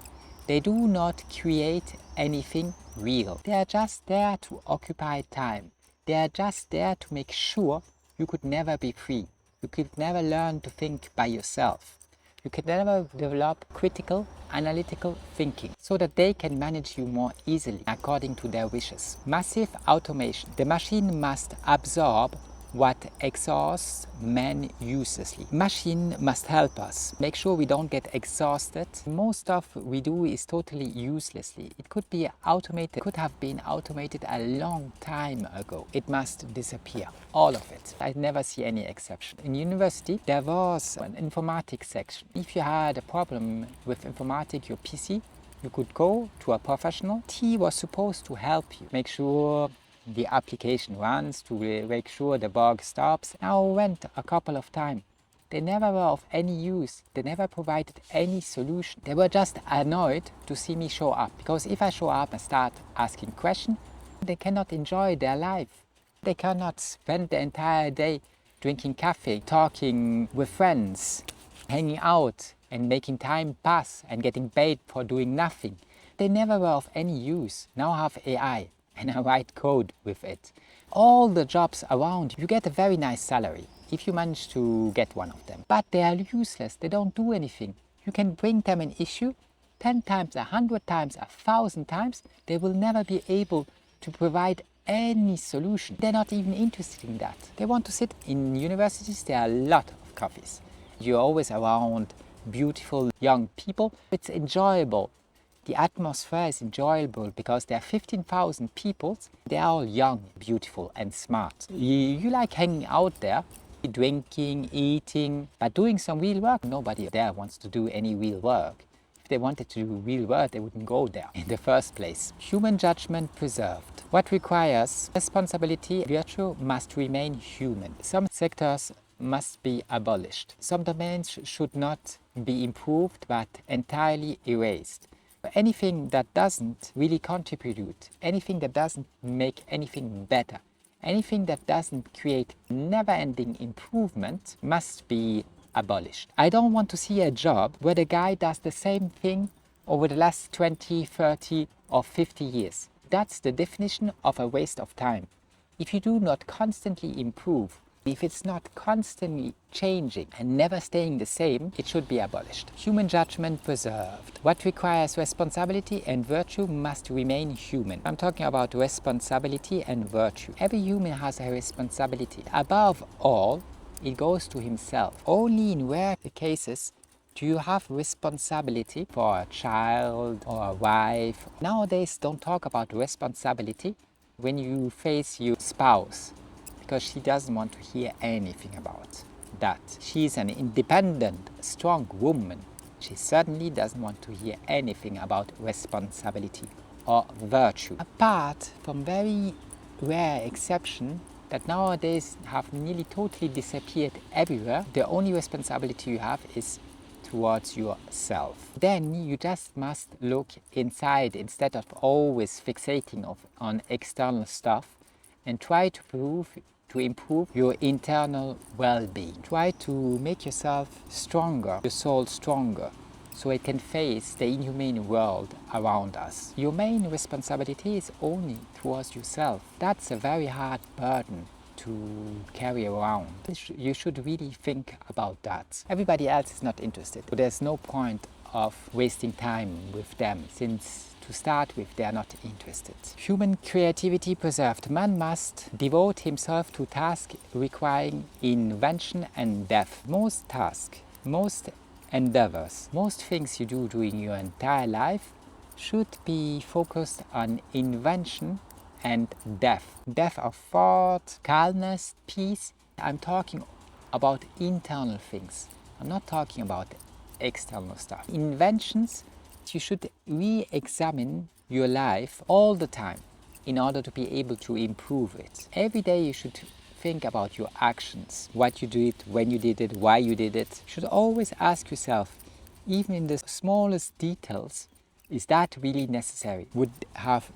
They do not create anything real. They are just there to occupy time. They are just there to make sure you could never be free. You could never learn to think by yourself. You can never develop critical, analytical thinking so that they can manage you more easily according to their wishes. Massive automation. The machine must absorb what exhausts men uselessly. Machine must help us. Make sure we don't get exhausted. Most stuff we do is totally uselessly. It could be automated, could have been automated a long time ago. It must disappear. All of it. I never see any exception. In university, there was an informatics section. If you had a problem with informatics, your PC, you could go to a professional. He was supposed to help you. Make sure the application runs, to make sure the bug stops. Now I went a couple of times. They never were of any use. They never provided any solution. They were just annoyed to see me show up. Because if I show up and start asking questions, they cannot enjoy their life. They cannot spend the entire day drinking coffee, talking with friends, hanging out and making time pass and getting paid for doing nothing. They never were of any use. Now I have AI. And I write code with it. All the jobs around, you get a very nice salary if you manage to get one of them. But they are useless, they don't do anything. You can bring them an issue 10 times, 100 times, 1,000 times, they will never be able to provide any solution. They're not even interested in that. They want to sit in universities, there are a lot of coffees. You're always around beautiful young people. It's enjoyable. The atmosphere is enjoyable because there are 15,000 people. They are all young, beautiful and smart. You like hanging out there, drinking, eating, but doing some real work. Nobody there wants to do any real work. If they wanted to do real work, they wouldn't go there in the first place. Human judgment preserved. What requires responsibility, virtue must remain human. Some sectors must be abolished. Some domains should not be improved but entirely erased. Anything that doesn't really contribute, anything that doesn't make anything better, anything that doesn't create never-ending improvement must be abolished. I don't want to see a job where the guy does the same thing over the last 20, 30 or 50 years. That's the definition of a waste of time. If you do not constantly improve, if it's not constantly changing and never staying the same, it should be abolished. Human judgment preserved. What requires responsibility and virtue must remain human. I'm talking about responsibility and virtue. Every human has a responsibility. Above all, it goes to himself. Only in rare cases do you have responsibility for a child or a wife. Nowadays, don't talk about responsibility when you face your spouse, because she doesn't want to hear anything about that. She's an independent, strong woman. She certainly doesn't want to hear anything about responsibility or virtue. Apart from very rare exception that nowadays have nearly totally disappeared everywhere, the only responsibility you have is towards yourself. Then you just must look inside instead of always fixating on external stuff, and try to improve your internal well-being. Try to make yourself stronger, your soul stronger, so it can face the inhumane world around us. Your main responsibility is only towards yourself. That's a very hard burden to carry around. You should really think about that. Everybody else is not interested. So there's no point of wasting time with them, since to start with, they are not interested. Human creativity preserved. Man must devote himself to tasks requiring invention and depth. Most tasks, most endeavors, most things you do during your entire life should be focused on invention and depth. Depth of thought, calmness, peace. I'm talking about internal things. I'm not talking about external stuff. Inventions, you should re-examine your life all the time in order to be able to improve it. Every day you should think about your actions, what you did, when you did it, why you did it. You should always ask yourself, even in the smallest details, is that really necessary? Would have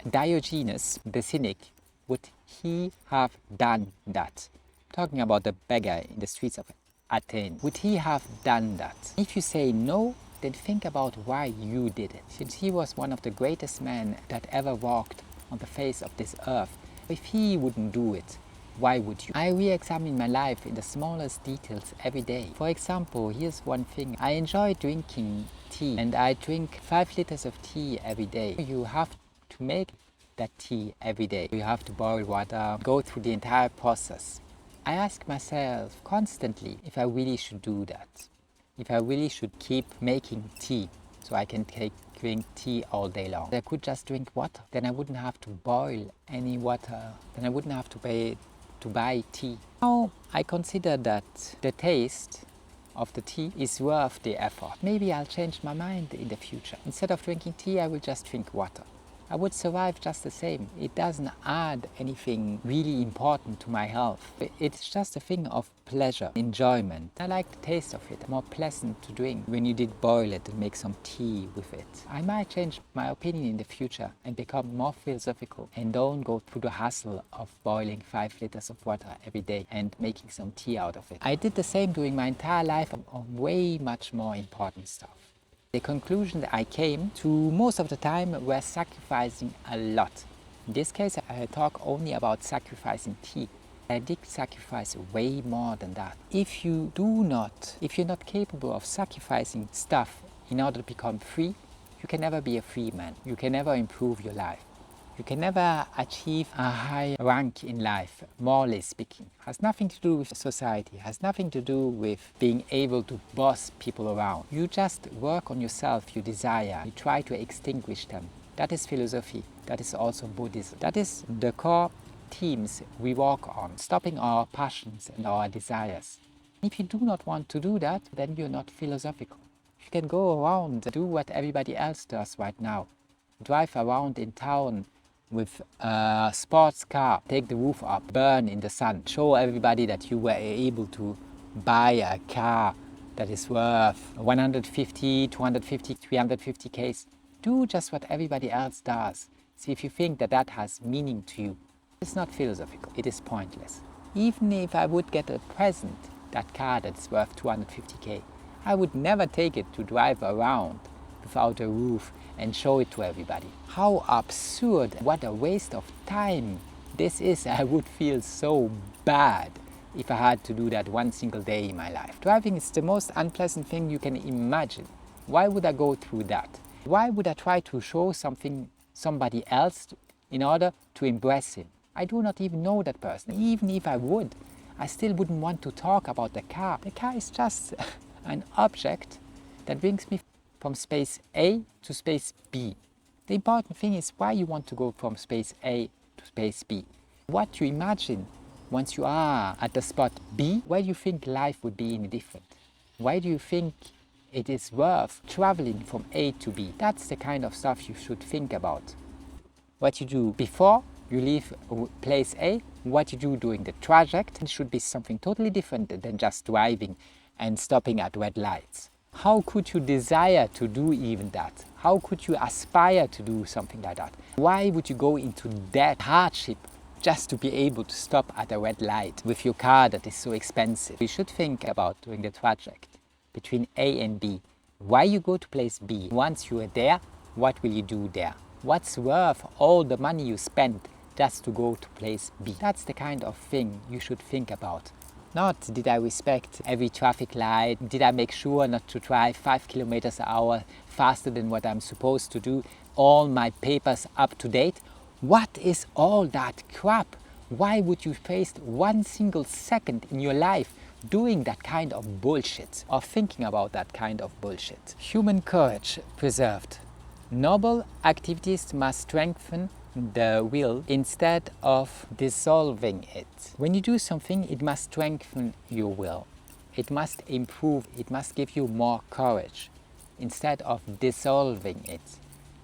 Diogenes, the cynic, would he have done that? Talking about the beggar in the streets of Athens. Would he have done that? If you say no, then think about why you did it. Since he was one of the greatest men that ever walked on the face of this earth, if he wouldn't do it, why would you? I re-examine my life in the smallest details every day. For example, here's one thing. I enjoy drinking tea, and I drink 5 liters of tea every day. You have to make that tea every day. You have to boil water, go through the entire process. I ask myself constantly if I really should do that. If I really should keep making tea so I can drink tea all day long. I could just drink water. Then I wouldn't have to boil any water. Then I wouldn't have to pay to buy tea. Now I consider that the taste of the tea is worth the effort. Maybe I'll change my mind in the future. Instead of drinking tea, I will just drink water. I would survive just the same. It doesn't add anything really important to my health. It's just a thing of pleasure, enjoyment. I like the taste of it, more pleasant to drink. When you did boil it and make some tea with it. I might change my opinion in the future and become more philosophical and don't go through the hassle of boiling 5 liters of water every day and making some tea out of it. I did the same during my entire life on way much more important stuff. The conclusion that I came to most of the time were sacrificing a lot. In this case, I talk only about sacrificing tea. I did sacrifice way more than that. If you're not capable of sacrificing stuff in order to become free, you can never be a free man. You can never improve your life. You can never achieve a high rank in life, morally speaking. It has nothing to do with society, it has nothing to do with being able to boss people around. You just work on yourself, your desire, you try to extinguish them. That is philosophy, that is also Buddhism. That is the core themes we walk on, stopping our passions and our desires. If you do not want to do that, then you're not philosophical. You can go around, do what everybody else does right now. Drive around in town with a sports car, take the roof up, burn in the sun, show everybody that you were able to buy a car that is worth 150, 250, 350 Ks. Do just what everybody else does. See if you think that that has meaning to you. It's not philosophical, it is pointless. Even if I would get a present, that car that's worth 250K, I would never take it to drive around without a roof and show it to everybody. How absurd, what a waste of time this is. I would feel so bad if I had to do that one single day in my life. Driving is the most unpleasant thing you can imagine. Why would I go through that? Why would I try to show somebody else in order to impress him? I do not even know that person. Even if I would, I still wouldn't want to talk about the car. The car is just an object that brings me from space A to space B. The important thing is why you want to go from space A to space B. What you imagine once you are at the spot B, where do you think life would be any different? Why do you think it is worth traveling from A to B? That's the kind of stuff you should think about. What you do before you leave place A, what you do during the traject should be something totally different than just driving and stopping at red lights. How could you desire to do even that? How could you aspire to do something like that? Why would you go into that hardship just to be able to stop at a red light with your car that is so expensive? You should think about during the traject between A and B. Why you go to place B? Once you are there, what will you do there? What's worth all the money you spent just to go to place B? That's the kind of thing you should think about. Not did I respect every traffic light, did I make sure not to drive 5 kilometers an hour faster than what I'm supposed to do, all my papers up to date. What is all that crap? Why would you waste one single second in your life doing that kind of bullshit or thinking about that kind of bullshit? Human courage preserved. Noble activities must strengthen the will instead of dissolving it. When you do something, it must strengthen your will. It must improve, it must give you more courage instead of dissolving it.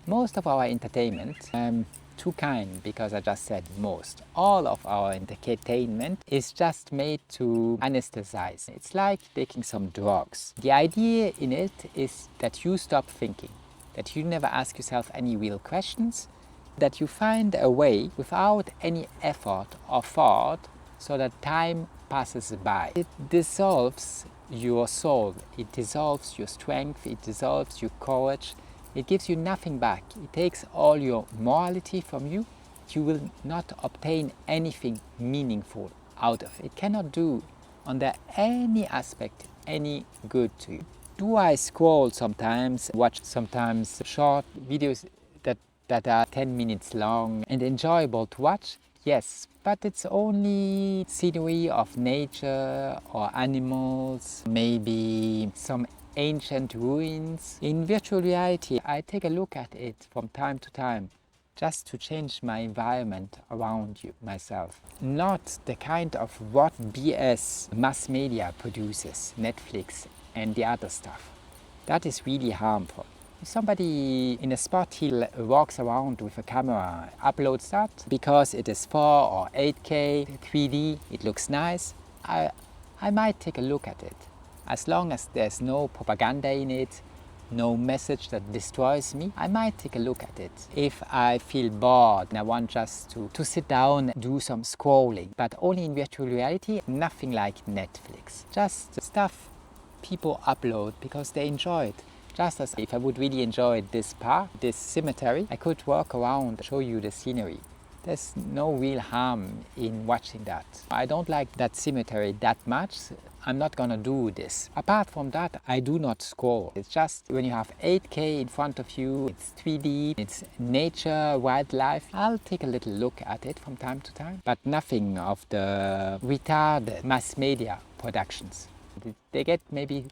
Most of our entertainment, too kind because I just said most. All of our entertainment is just made to anesthetize. It's like taking some drugs. The idea in it is that you stop thinking, that you never ask yourself any real questions, that you find a way without any effort or thought so that time passes by. It dissolves your soul, it dissolves your strength, it dissolves your courage. It gives you nothing back. It takes all your morality from you. You will not obtain anything meaningful out of it. It cannot do under any aspect any good to you. Do I scroll sometimes, watch sometimes short videos that are 10 minutes long and enjoyable to watch? Yes, but it's only scenery of nature or animals, maybe some ancient ruins. In virtual reality, I take a look at it from time to time just to change my environment around myself. Not the kind of what BS mass media produces, Netflix and the other stuff. That is really harmful. If somebody in a spot hill walks around with a camera, uploads that because it is 4 or 8K, 3D, it looks nice, I might take a look at it. As long as there's no propaganda in it, no message that destroys me, I might take a look at it. If I feel bored and I want just to sit down and do some scrolling, but only in virtual reality, nothing like Netflix. Just stuff people upload because they enjoy it. Just as if I would really enjoy this park, this cemetery, I could walk around, show you the scenery. There's no real harm in watching that. I don't like that cemetery that much. I'm not gonna do this. Apart from that, I do not scroll. It's just when you have 8K in front of you, it's 3D, it's nature, wildlife. I'll take a little look at it from time to time, but nothing of the retarded mass media productions. They get maybe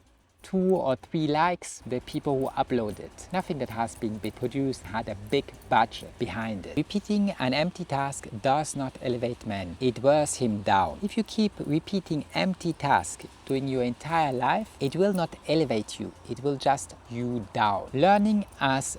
2 or 3 likes, the people who upload it. Nothing that has been produced had a big budget behind it. Repeating an empty task does not elevate man, it wears him down. If you keep repeating empty tasks during your entire life, it will not elevate you, it will just you down. Learning as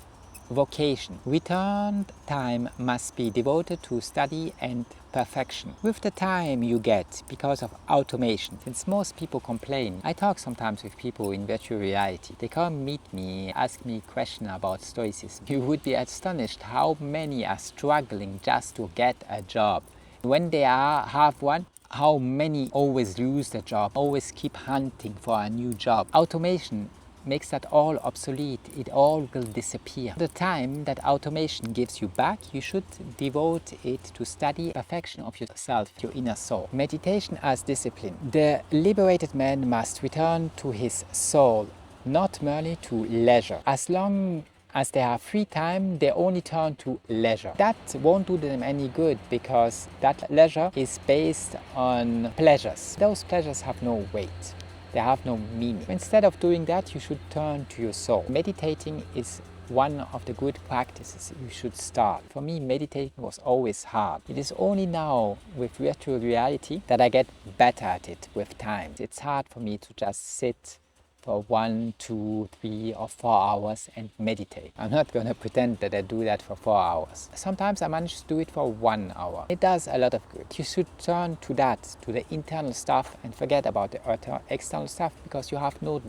vocation. Returned time must be devoted to study and perfection. With the time you get because of automation, since most people complain, I talk sometimes with people in virtual reality. They come meet me, ask me questions about Stoicism. You would be astonished how many are struggling just to get a job. When they have one, how many always lose the job, always keep hunting for a new job. Automation makes that all obsolete, it all will disappear. The time that automation gives you back, you should devote it to study perfection of yourself, your inner soul. Meditation as discipline. The liberated man must return to his soul, not merely to leisure. As long as they have free time, they only turn to leisure. That won't do them any good because that leisure is based on pleasures. Those pleasures have no weight. They have no meaning. Instead of doing that, you should turn to your soul. Meditating is one of the good practices you should start. For me, meditating was always hard. It is only now with virtual reality that I get better at it with time. It's hard for me to just sit for 1, 2, 3 or 4 hours and meditate. I'm not going to pretend that I do that for 4 hours. Sometimes I manage to do it for 1 hour. It does a lot of good. You should turn to that, to the internal stuff, and forget about the external stuff because you have no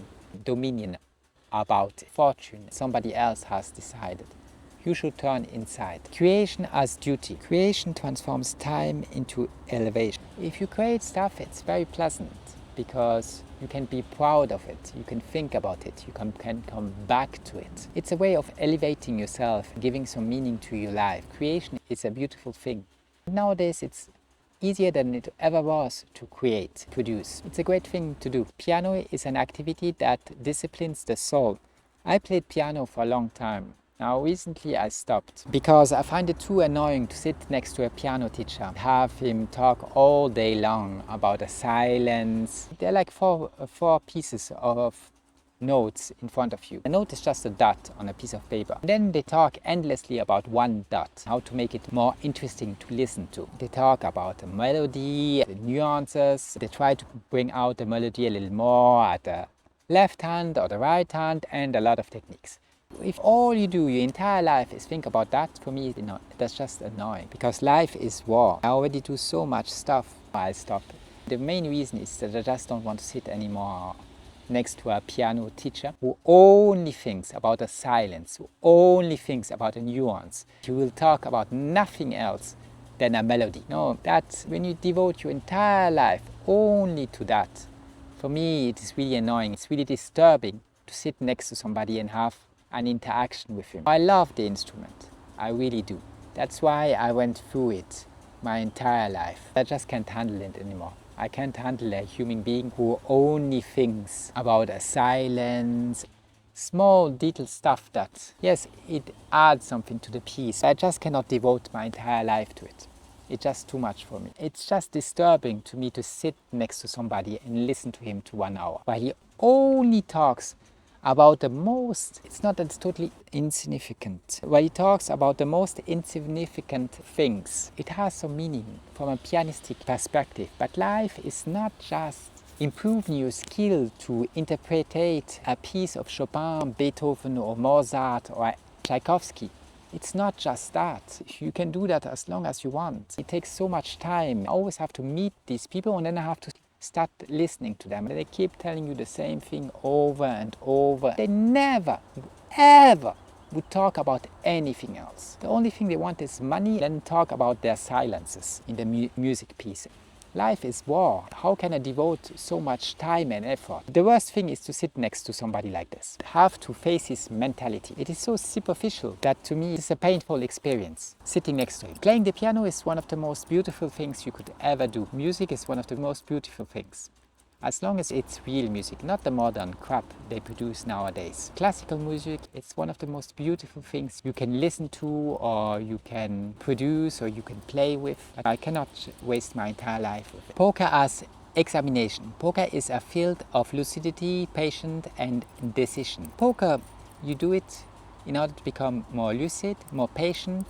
dominion about fortune. Somebody else has decided. You should turn inside. Creation as duty. Creation transforms time into elevation. If you create stuff, it's very pleasant because you can be proud of it, you can think about it, you can come back to it. It's a way of elevating yourself, giving some meaning to your life. Creation is a beautiful thing. Nowadays it's easier than it ever was to create, produce. It's a great thing to do. Piano is an activity that disciplines the soul. I played piano for a long time. Now recently I stopped because I find it too annoying to sit next to a piano teacher, have him talk all day long about the silence. They're like four pieces of notes in front of you. A note is just a dot on a piece of paper. Then they talk endlessly about one dot, how to make it more interesting to listen to. They talk about the melody, the nuances. They try to bring out the melody a little more at the left hand or the right hand, and a lot of techniques. If all you do your entire life is think about that, for me, that's just annoying. Because life is war. I already do so much stuff, I'll stop. The main reason is that I just don't want to sit anymore next to a piano teacher who only thinks about the silence, who only thinks about the nuance. He will talk about nothing else than a melody. No, that's when you devote your entire life only to that. For me, it is really annoying. It's really disturbing to sit next to somebody and have an interaction with him. I love the instrument. I really do. That's why I went through it my entire life. I just can't handle it anymore. I can't handle a human being who only thinks about a silence, small detail stuff that, yes, it adds something to the piece. I just cannot devote my entire life to it. It's just too much for me. It's just disturbing to me to sit next to somebody and listen to him to 1 hour, while he only talks about the most, it's not that it's totally insignificant, while he talks about the most insignificant things. It has some meaning from a pianistic perspective, but life is not just improving your skill to interpret a piece of Chopin, Beethoven or Mozart or Tchaikovsky. It's not just that. You can do that as long as you want. It takes so much time. I always have to meet these people, and then I have to start listening to them. They keep telling you the same thing over and over. They never, ever would talk about anything else. The only thing they want is money, then talk about their silences in the music piece. Life is war. How can I devote so much time and effort? The worst thing is to sit next to somebody like this. Have to face his mentality. It is so superficial that to me it's a painful experience, sitting next to him. Playing the piano is one of the most beautiful things you could ever do. Music is one of the most beautiful things. As long as it's real music, not the modern crap they produce nowadays. Classical music, it's one of the most beautiful things you can listen to, or you can produce, or you can play with. I cannot waste my entire life with it. Poker as examination. Poker is a field of lucidity, patience and decision. Poker, you do it in order to become more lucid, more patient,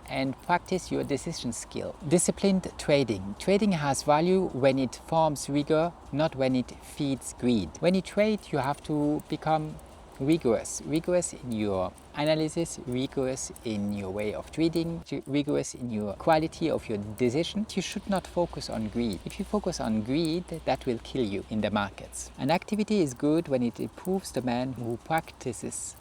and practice your decision skill. Disciplined trading. Trading has value when it forms rigor, not when it feeds greed. When you trade, you have to become rigorous. Rigorous in your analysis, rigorous in your way of trading, rigorous in your quality of your decision. You should not focus on greed. If you focus on greed, that will kill you in the markets. An activity is good when it improves the man who practices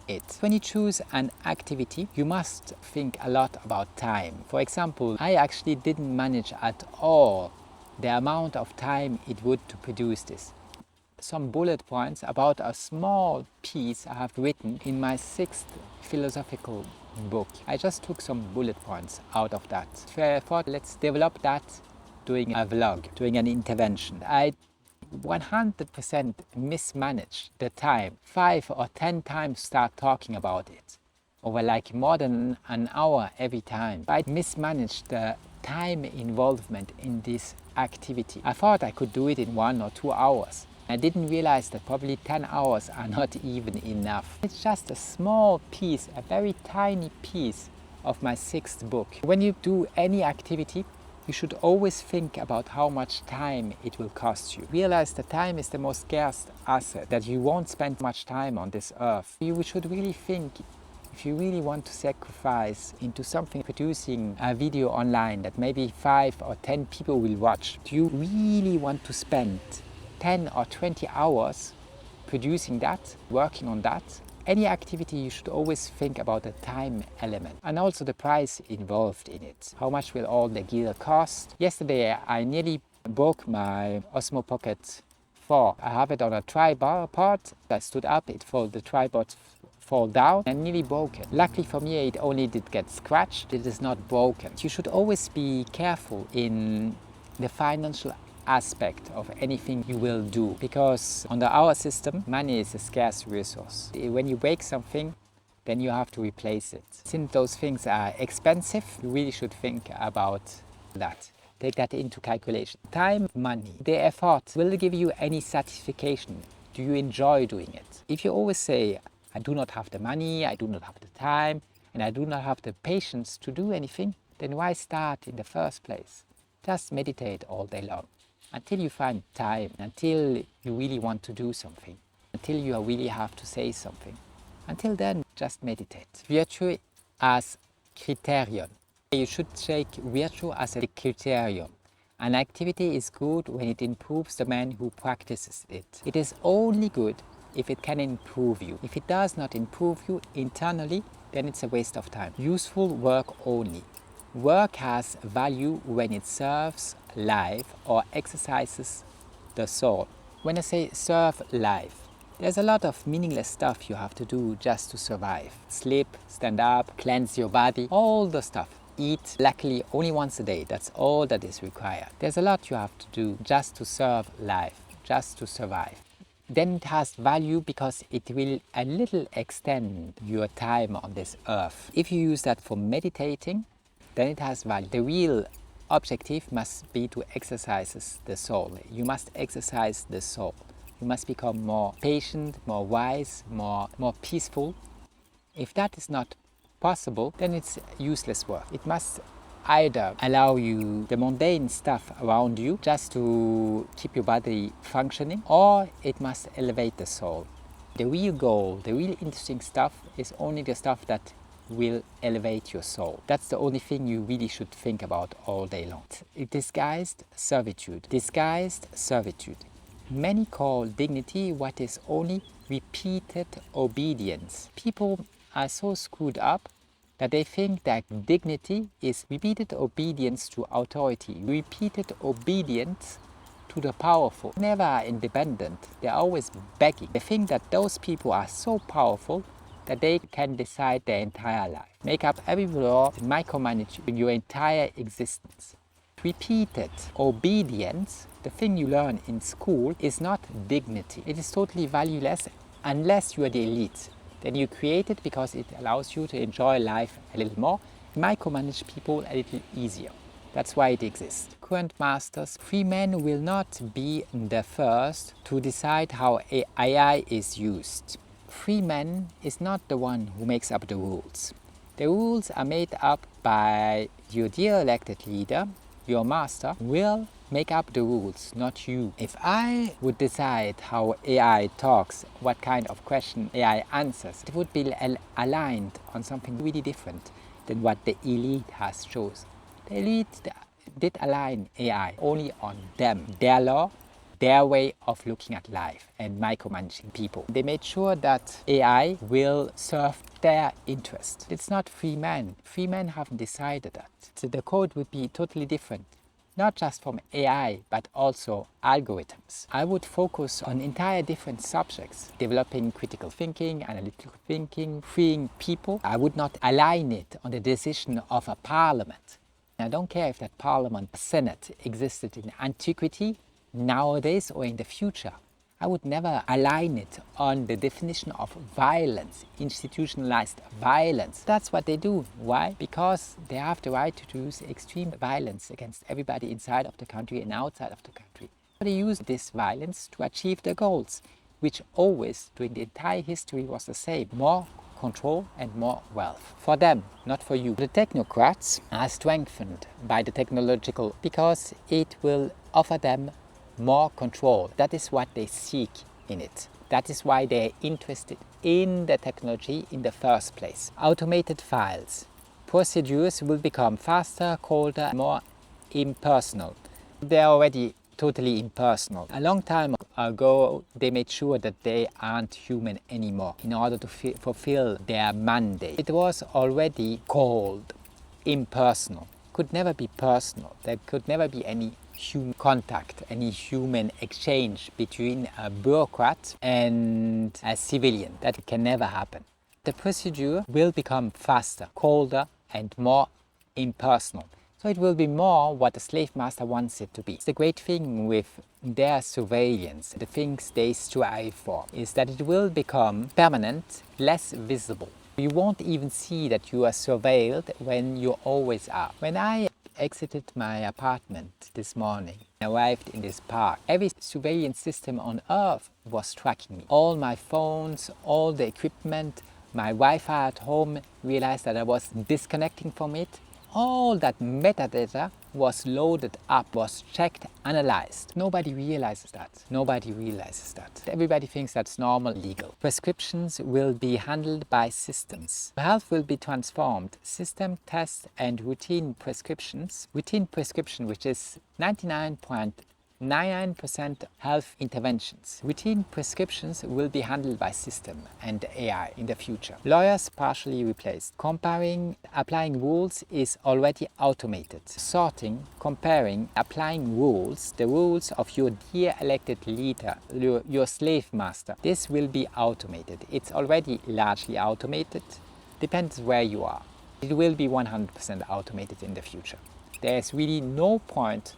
it. When you choose an activity, you must think a lot about time. For example, I actually didn't manage at all the amount of time it would to produce this. Some bullet points about a small piece I have written in my 6th philosophical book. I just took some bullet points out of that. So I thought, let's develop that doing a vlog, doing an intervention. I 100% mismanage the time. 5 or 10 times start talking about it over like more than an hour every time. I mismanaged the time involvement in this activity. I thought I could do it in 1 or 2 hours. I didn't realize that probably 10 hours are not even enough. It's just a small piece, a very tiny piece of my 6th book. When you do any activity, you should always think about how much time it will cost you. Realize that time is the most scarce asset, that you won't spend much time on this earth. You should really think, if you really want to sacrifice into something, producing a video online that maybe 5 or 10 people will watch, do you really want to spend 10 or 20 hours producing that, working on that? Any activity, you should always think about the time element and also the price involved in it. How much will all the gear cost? Yesterday, I nearly broke my Osmo Pocket 4. I have it on a tripod. I stood up, the tripod fall down and nearly broke it. Luckily for me, it only did get scratched. It is not broken. You should always be careful in the financial aspect of anything you will do, because under our system, money is a scarce resource. When you break something, then you have to replace it. Since those things are expensive, you really should think about that. Take that into calculation. Time, money, the effort will give you any satisfaction. Do you enjoy doing it? If you always say, I do not have the money, I do not have the time, and I do not have the patience to do anything, then why start in the first place? Just meditate all day long until you find time, until you really want to do something, until you really have to say something. Until then, just meditate. Virtue as criterion. You should take virtue as a criterion. An activity is good when it improves the man who practices it. It is only good if it can improve you. If it does not improve you internally, then it's a waste of time. Useful work only. Work has value when it serves life or exercises the soul. When I say serve life, there's a lot of meaningless stuff you have to do just to survive. Sleep, stand up, cleanse your body, all the stuff. Eat, luckily, only once a day. That's all that is required. There's a lot you have to do just to serve life, just to survive. Then it has value because it will a little extend your time on this earth. If you use that for meditating, then it has value. The real objective must be to exercise the soul. You must exercise the soul. You must become more patient, more wise, more peaceful. If that is not possible, then it's useless work. It must either allow you the mundane stuff around you just to keep your body functioning, or it must elevate the soul. The real goal, the really interesting stuff is only the stuff that will elevate your soul. That's the only thing you really should think about all day long. Disguised servitude. Disguised servitude. Many call dignity what is only repeated obedience. People are so screwed up that they think that dignity is repeated obedience to authority, repeated obedience to the powerful. Never are independent, they're always begging. They think that those people are so powerful that they can decide their entire life, make up every law, micromanage your entire existence. Repeated obedience, the thing you learn in school, is not dignity. It is totally valueless unless you are the elite. Then you create it because it allows you to enjoy life a little more, micromanage people a little easier. That's why it exists. Current masters, free men will not be the first to decide how AI is used. Free man is not the one who makes up the rules. The rules are made up by your dear elected leader. Your master will make up the rules, not you. If I would decide how AI talks, what kind of question AI answers, it would be aligned on something really different than what the elite has chosen. The elite did align AI only on them, their law, their way of looking at life and micromanaging people. They made sure that AI will serve their interest. It's not free men. Free men haven't decided that. So the code would be totally different, not just from AI, but also algorithms. I would focus on entire different subjects, developing critical thinking, analytical thinking, freeing people. I would not align it on the decision of a parliament. I don't care if that parliament, senate, existed in antiquity, nowadays or in the future. I would never align it on the definition of violence, institutionalized violence. That's what they do. Why? Because they have the right to use extreme violence against everybody inside of the country and outside of the country. They use this violence to achieve their goals, which always, during the entire history, was the same. More control and more wealth. For them, not for you. The technocrats are strengthened by the technological because it will offer them more control. That is what they seek in it. That is why they're interested in the technology in the first place. Automated files. Procedures will become faster, colder, more impersonal. They're already totally impersonal. A long time ago, they made sure that they aren't human anymore in order to fulfill their mandate. It was already called impersonal. Could never be personal. There could never be any human contact, any human exchange between a bureaucrat and a civilian. That can never happen. The procedure will become faster, colder, and more impersonal. So it will be more what the slave master wants it to be. The great thing with their surveillance, the things they strive for, is that it will become permanent, less visible. You won't even see that you are surveilled when you always are. When I exited my apartment this morning, arrived in this park, every surveillance system on Earth was tracking me. All my phones, all the equipment, my Wi-Fi at home realized that I was disconnecting from it. All that metadata was loaded up, was checked, analyzed. Nobody realizes that. Nobody realizes that. Everybody thinks that's normal, legal. Prescriptions will be handled by systems. Health will be transformed. System tests and routine prescriptions. Routine prescription, which is 99.99% health interventions. Routine prescriptions will be handled by system and AI in the future. Lawyers partially replaced. Applying rules is already automated. Sorting, comparing, applying rules, the rules of your dear elected leader, your slave master, this will be automated. It's already largely automated. Depends where you are. It will be 100% automated in the future. There's really no point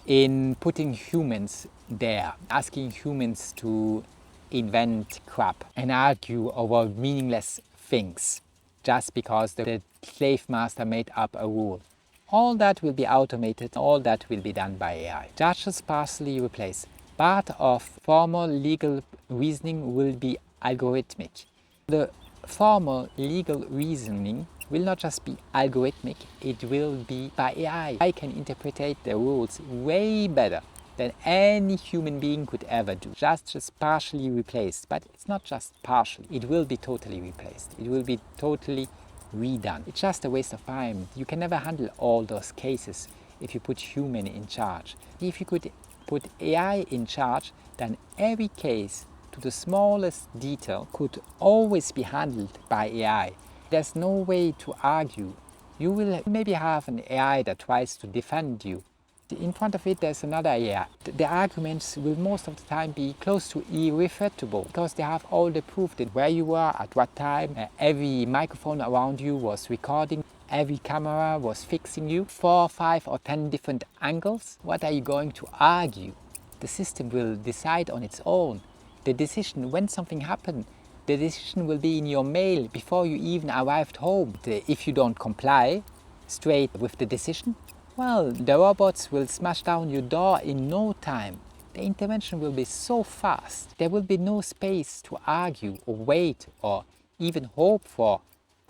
in putting humans there, asking humans to invent crap and argue over meaningless things just because the slave master made up a rule. All that will be automated, all that will be done by AI. Judges partially replaced. Part of formal legal reasoning will be algorithmic. The formal legal reasoning will not just be algorithmic, it will be by AI. I can interpret the rules way better than any human being could ever do. Just partially replaced, but it's not just partially. It will be totally replaced. It will be totally redone. It's just a waste of time. You can never handle all those cases if you put human in charge. If you could put AI in charge, then every case to the smallest detail could always be handled by AI. There's no way to argue. You will maybe have an AI that tries to defend you. In front of it, there's another AI. The arguments will most of the time be close to irrefutable because they have all the proof that where you were, at what time, every microphone around you was recording, every camera was fixing you, 4, 5 or 10 different angles. What are you going to argue? The system will decide on its own. The decision when something happened, the decision will be in your mail before you even arrived home. If you don't comply straight with the decision, well, the robots will smash down your door in no time. The intervention will be so fast. There will be no space to argue or wait or even hope for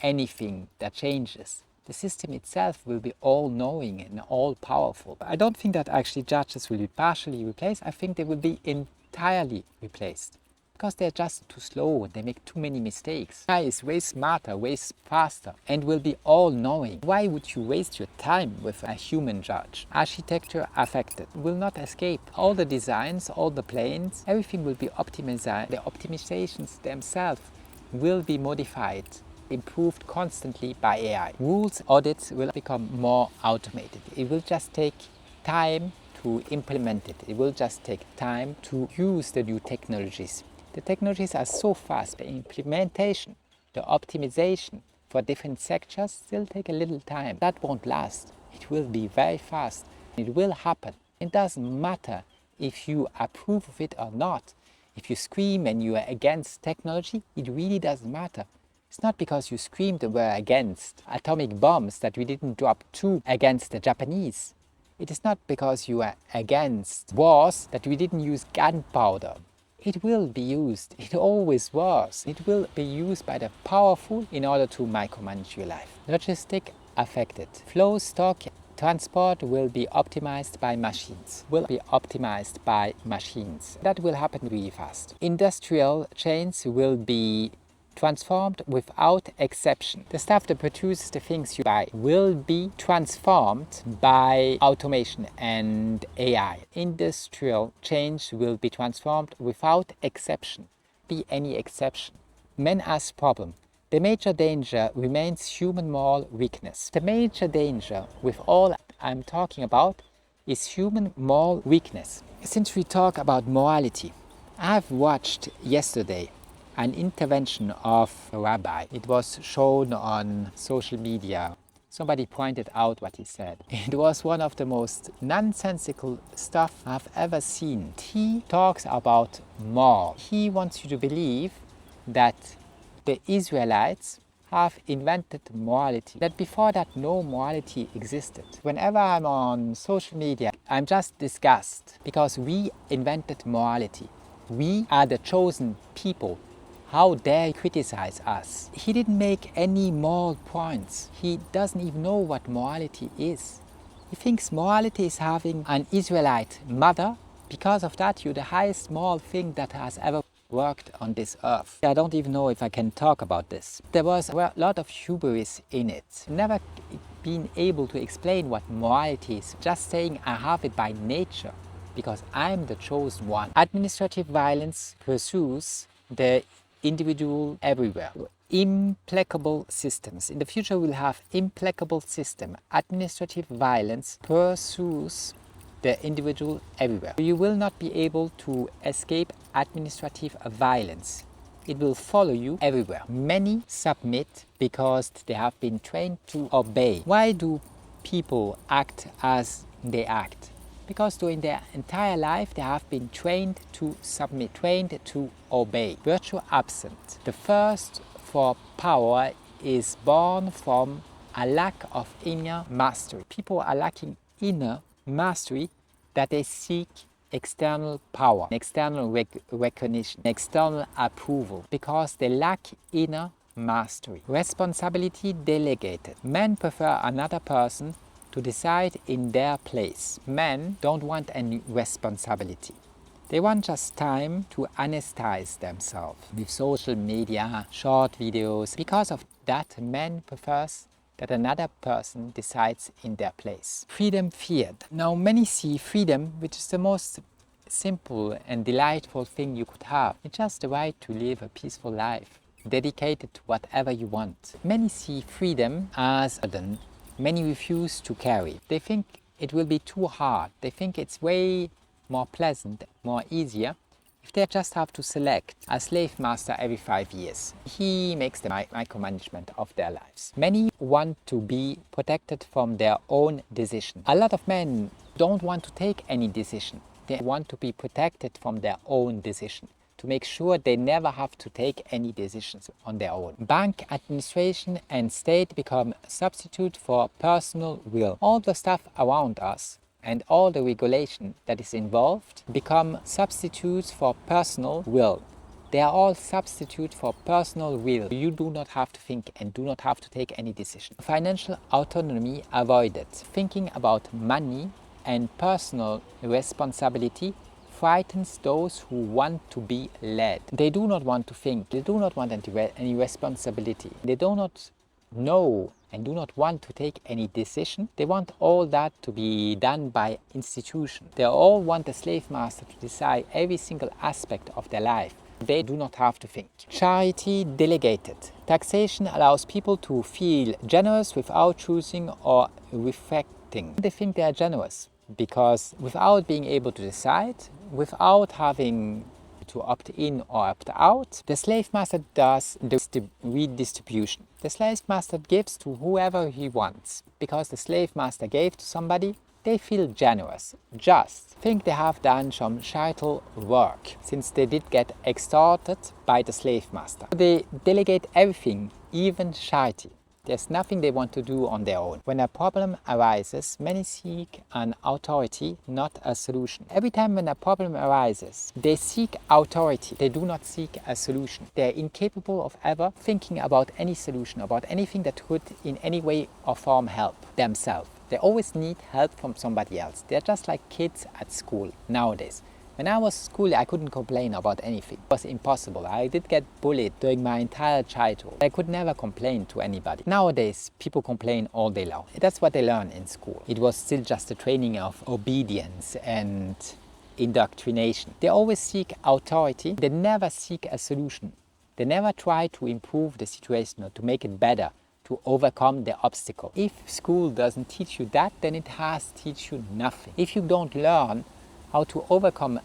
anything that changes. The system itself will be all-knowing and all-powerful. I don't think that actually judges will be partially replaced. I think they will be entirely replaced. Because they're just too slow, they make too many mistakes. AI is way smarter, way faster, and will be all-knowing. Why would you waste your time with a human judge? Architecture affected, will not escape. All the designs, all the planes, everything will be optimized. The optimizations themselves will be modified, improved constantly by AI. Rules, audits will become more automated. It will just take time to implement it. It will just take time to use the new technologies. The technologies are so fast, the implementation, the optimization for different sectors still take a little time. That won't last. It will be very fast. It will happen. It doesn't matter if you approve of it or not. If you scream and you are against technology, it really doesn't matter. It's not because you screamed and were against atomic bombs that we didn't drop 2 against the Japanese. It is not because you are against wars that we didn't use gunpowder. It will be used. It always was. It will be used by the powerful in order to micromanage your life. Logistic affected. Flow, stock, transport will be optimized by machines. That will happen really fast. Industrial chains will be transformed without exception. The stuff that produces the things you buy will be transformed by automation and AI. Industrial change will be transformed without exception. Be any exception. Men as problem. The major danger remains human moral weakness. The major danger with all I'm talking about is human moral weakness. Since we talk about morality, I've watched yesterday an intervention of a rabbi. It was shown on social media. Somebody pointed out what he said. It was one of the most nonsensical stuff I've ever seen. He talks about more. He wants you to believe that the Israelites have invented morality. That before that, no morality existed. Whenever I'm on social media, I'm just disgusted because we invented morality. We are the chosen people. How dare you criticize us? He didn't make any moral points. He doesn't even know what morality is. He thinks morality is having an Israelite mother. Because of that, you're the highest moral thing that has ever worked on this earth. I don't even know if I can talk about this. There was a lot of hubris in it. Never been able to explain what morality is. Just saying I have it by nature because I'm the chosen one. Administrative violence pursues the individual everywhere. Implacable systems. In the future we'll have implacable system. Administrative violence pursues the individual everywhere. You will not be able to escape administrative violence. It will follow you everywhere. Many submit because they have been trained to obey. Why do people act as they act? Because during their entire life they have been trained to submit, trained to obey. Virtue absent. The thirst for power is born from a lack of inner mastery. People are lacking inner mastery that they seek external power, external recognition, external approval because they lack inner mastery. Responsibility delegated. Men prefer another person to decide in their place. Men don't want any responsibility. They want just time to anesthetize themselves with social media, short videos. Because of that, men prefers that another person decides in their place. Freedom feared. Now many see freedom, which is the most simple and delightful thing you could have. It's just the right to live a peaceful life, dedicated to whatever you want. Many see freedom as a burden. Many refuse to carry. They think it will be too hard. They think it's way more pleasant, more easier if they just have to select a slave master every 5 years. He makes the micromanagement of their lives. Many want to be protected from their own decision. A lot of men don't want to take any decision. They want to be protected from their own decision, to make sure they never have to take any decisions on their own. Bank administration and state become a substitute for personal will. All the stuff around us and all the regulation that is involved become substitutes for personal will. They are all substitute for personal will. You do not have to think and do not have to take any decision. Financial autonomy avoided. Thinking about money and personal responsibility frightens those who want to be led. They do not want to think. They do not want any responsibility. They do not know and do not want to take any decision. They want all that to be done by institutions. They all want the slave master to decide every single aspect of their life. They do not have to think. Charity delegated. Taxation allows people to feel generous without choosing or reflecting. They think they are generous because without being able to decide, without having to opt in or opt out, the slave master does the redistribution. The slave master gives to whoever he wants. Because the slave master gave to somebody, they feel generous, just think they have done some charitable work, since they did get extorted by the slave master. They delegate everything, even charity. There's nothing they want to do on their own. When a problem arises, many seek an authority, not a solution. Every time when a problem arises, they seek authority. They do not seek a solution. They're incapable of ever thinking about any solution, about anything that could in any way or form help themselves. They always need help from somebody else. They're just like kids at school nowadays. When I was at school, I couldn't complain about anything. It was impossible. I did get bullied during my entire childhood. I could never complain to anybody. Nowadays, people complain all day long. That's what they learn in school. It was still just a training of obedience and indoctrination. They always seek authority. They never seek a solution. They never try to improve the situation or to make it better, to overcome the obstacle. If school doesn't teach you that, then it has teach you nothing. If you don't learn how to overcome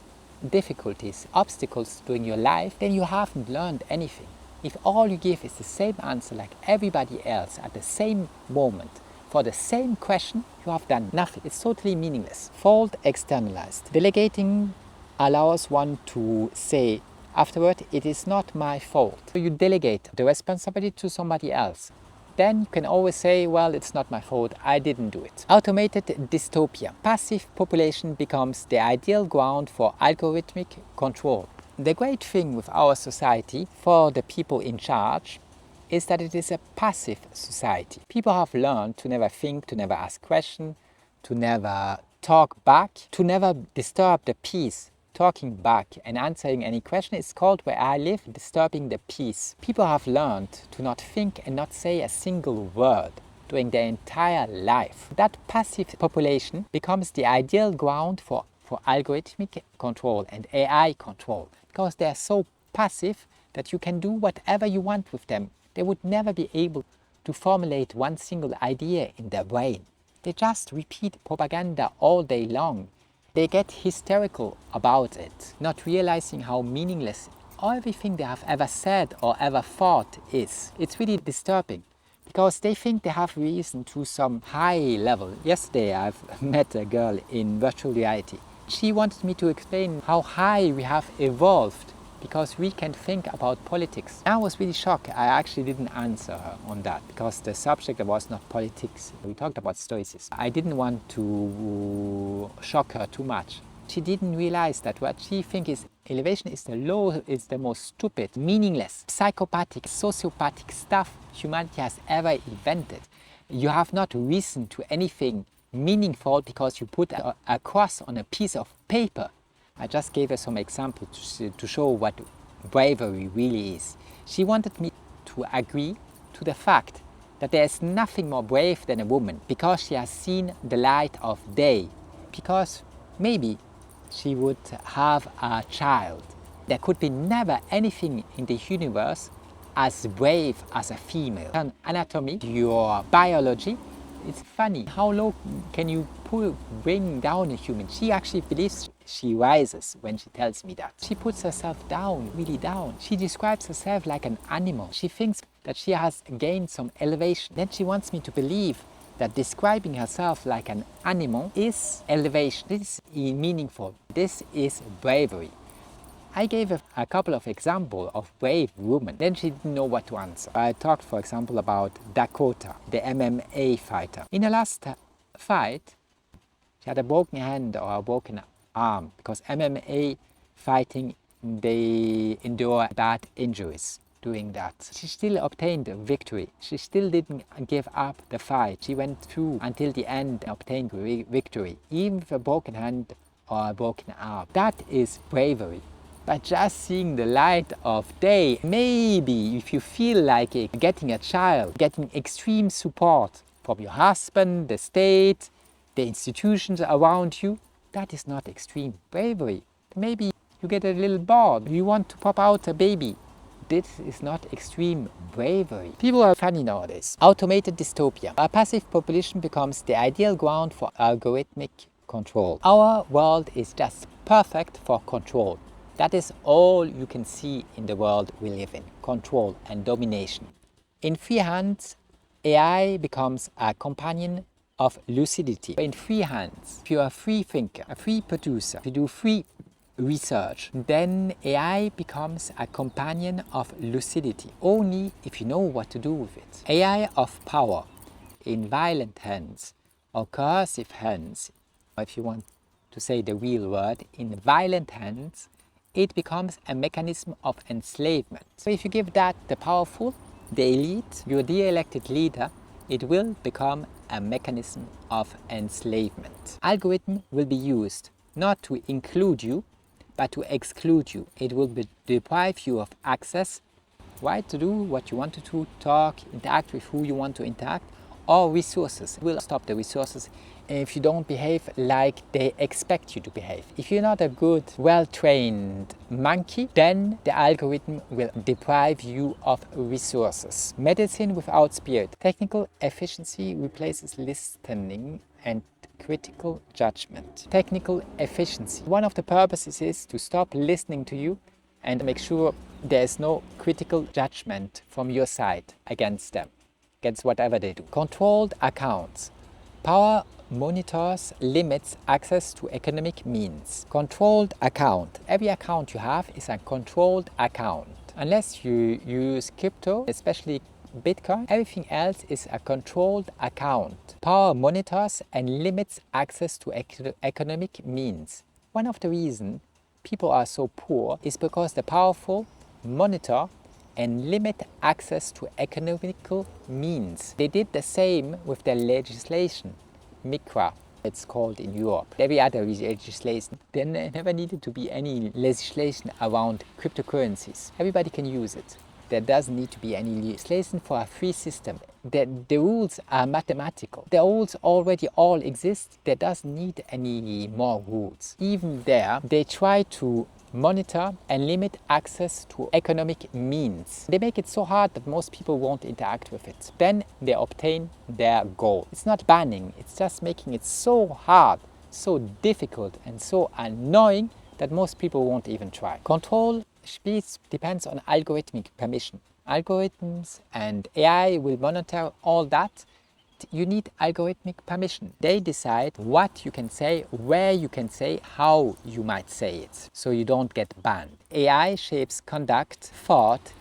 difficulties, obstacles during your life, then you haven't learned anything. If all you give is the same answer like everybody else at the same moment for the same question, you have done nothing. It's totally meaningless. Fault externalized. Delegating allows one to say, Afterward, it is not my fault. So you delegate the responsibility to somebody else. Then you can always say, well, it's not my fault, I didn't do it. Automated dystopia. Passive population becomes the ideal ground for algorithmic control. The great thing with our society, for the people in charge, is that it is a passive society. People have learned to never think, to never ask questions, to never talk back, to never disturb the peace. Talking back and answering any question is called, where I live, disturbing the peace. People have learned to not think and not say a single word during their entire life. That passive population becomes the ideal ground for algorithmic control and AI control, because they are so passive that you can do whatever you want with them. They would never be able to formulate one single idea in their brain. They just repeat propaganda all day long. They get hysterical about it, not realizing how meaningless everything they have ever said or ever thought is. It's really disturbing, because they think they have reason to some high level. Yesterday I've met a girl in virtual reality. She wanted me to explain how high we have evolved because we can think about politics. I was really shocked. I actually didn't answer her on that because the subject was not politics. We talked about Stoicism. I didn't want to shock her too much. She didn't realize that what she thinks is elevation is the most stupid, meaningless, psychopathic, sociopathic stuff humanity has ever invented. You have not reason to anything meaningful because you put a cross on a piece of paper. I just gave her some examples to show what bravery really is. She wanted me to agree to the fact that there is nothing more brave than a woman because she has seen the light of day, because maybe she would have a child. There could be never anything in the universe as brave as a female. And anatomy, your biology, it's funny. How low can you bring down a human? She actually believes she rises when she tells me that. She puts herself down, really down. She describes herself like an animal. She thinks that she has gained some elevation. Then she wants me to believe that describing herself like an animal is elevation. This is meaningful. This is bravery. I gave a couple of examples of brave women. Then she didn't know what to answer. I talked, for example, about Dakota, the MMA fighter. In the last fight, she had a broken hand or a broken arm, because MMA fighting, they endure bad injuries doing that. She still obtained a victory. She still didn't give up the fight. She went through until the end and obtained victory, even with a broken hand or a broken arm. That is bravery. But just seeing the light of day, maybe if you feel like it, getting a child, getting extreme support from your husband, the state, the institutions around you, that is not extreme bravery. Maybe you get a little bored, you want to pop out a baby. This is not extreme bravery. People are funny nowadays. Automated dystopia. A passive population becomes the ideal ground for algorithmic control. Our world is just perfect for control. That is all you can see in the world we live in, control and domination. In free hands, AI becomes a companion of lucidity. In free hands, if you're a free thinker, a free producer, if you do free research, then AI becomes a companion of lucidity, only if you know what to do with it. AI of power in violent hands or coercive hands, or if you want to say the real word, in violent hands, it becomes a mechanism of enslavement. So if you give that the powerful, the elite, your dear elected leader, it will become a mechanism of enslavement. Algorithm will be used not to include you, but to exclude you. It will deprive you of access, right, to do what you want to do, talk, interact with who you want to interact, or resources. It will stop the resources if you don't behave like they expect you to behave. If you're not a good, well-trained monkey, then the algorithm will deprive you of resources. Medicine without spirit. Technical efficiency replaces listening and critical judgment. Technical efficiency. One of the purposes is to stop listening to you and make sure there's no critical judgment from your side against them, against whatever they do. Controlled accounts. Power monitors, limits access to economic means. Controlled account. Every account you have is a controlled account. Unless you use crypto, especially Bitcoin, everything else is a controlled account. Power monitors and limits access to economic means. One of the reasons people are so poor is because the powerful monitor and limit access to economical means. They did the same with their legislation, MICRA, it's called in Europe. Every other legislation. There never needed to be any legislation around cryptocurrencies. Everybody can use it. There doesn't need to be any legislation for a free system. The rules are mathematical. The rules already all exist. There doesn't need any more rules. Even there, they try to monitor and limit access to economic means. They make it so hard that most people won't interact with it. Then they obtain their goal. It's not banning, it's just making it so hard, so difficult and so annoying that most people won't even try. Control speech depends on algorithmic permission. Algorithms and AI will monitor all that. You need algorithmic permission. They decide what you can say, where you can say, how you might say it, so you don't get banned. AI shapes conduct, thought,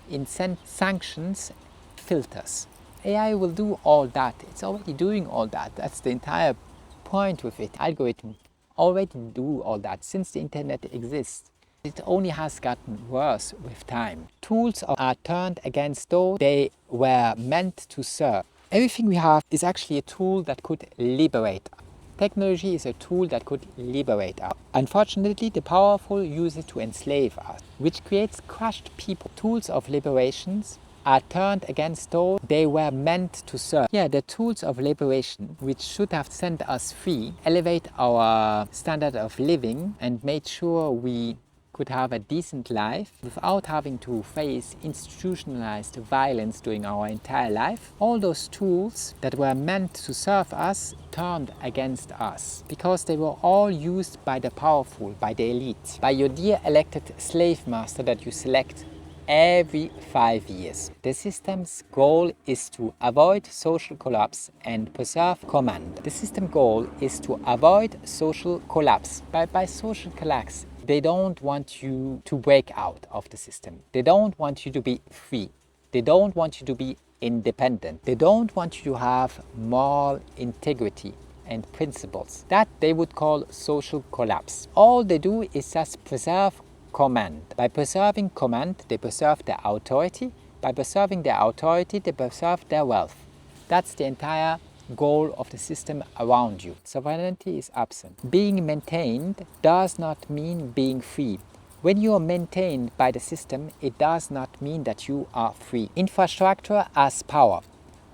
sanctions, filters. AI will do all that. It's already doing all that. That's the entire point with it. Algorithms already do all that since the internet exists. It only has gotten worse with time. Tools are turned against those they were meant to serve. Everything we have is actually a tool that could liberate us. Technology is a tool that could liberate us. Unfortunately, the powerful use it to enslave us, which creates crushed people. Tools of liberations are turned against those they were meant to serve. Yeah, the tools of liberation, which should have sent us free, elevate our standard of living and made sure we could have a decent life without having to face institutionalized violence during our entire life. All those tools that were meant to serve us turned against us because they were all used by the powerful, by the elite, by your dear elected slave master that you select every 5 years. The system's goal is to avoid social collapse and preserve command. The system goal is to avoid social collapse. By social collapse, they don't want you to break out of the system. They don't want you to be free. They don't want you to be independent. They don't want you to have moral integrity and principles. That they would call social collapse. All they do is just preserve command. By preserving command, they preserve their authority. By preserving their authority, they preserve their wealth. That's the entire goal of the system around you. Sovereignty is absent. Being maintained does not mean being free. When you are maintained by the system, it does not mean that you are free. Infrastructure as power.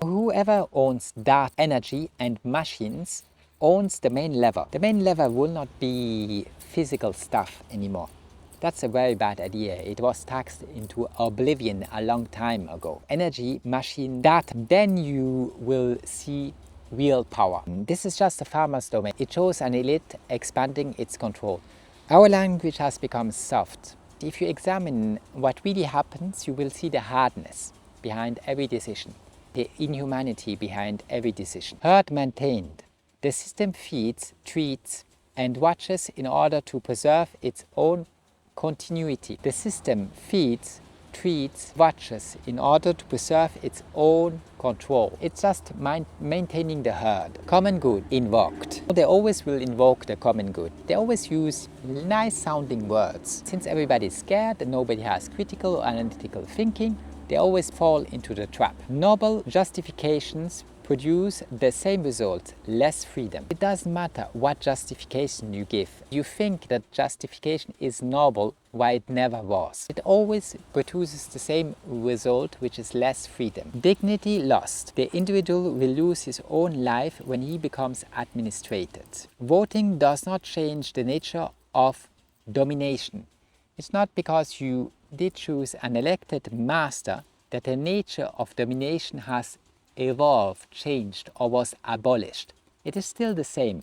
Whoever owns that energy and machines owns the main lever. The main lever will not be physical stuff anymore. That's a very bad idea. It was taxed into oblivion a long time ago. Energy, machine, that, then you will see real power. This is just a farmer's domain. It shows an elite expanding its control. Our language has become soft. If you examine what really happens, you will see the hardness behind every decision, the inhumanity behind every decision. Herd maintained. The system feeds, treats, and watches in order to preserve its own continuity. The system feeds, treats, watches in order to preserve its own control. It's just maintaining the herd. Common good invoked. They always will invoke the common good. They always use nice sounding words. Since everybody is scared and nobody has critical or analytical thinking, they always fall into the trap. Noble justifications produce the same result, less freedom. It doesn't matter what justification you give. You think that justification is noble, while it never was. It always produces the same result, which is less freedom. Dignity lost. The individual will lose his own life when he becomes administrated. Voting does not change the nature of domination. It's not because you did choose an elected master that the nature of domination has evolved, changed, or was abolished. It is still the same.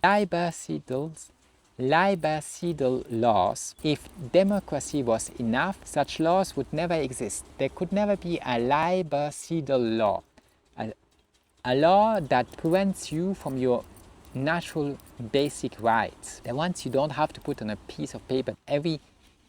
Libercidal laws, if democracy was enough, such laws would never exist. There could never be a libercidal law, a law that prevents you from your natural basic rights, the ones you don't have to put on a piece of paper, every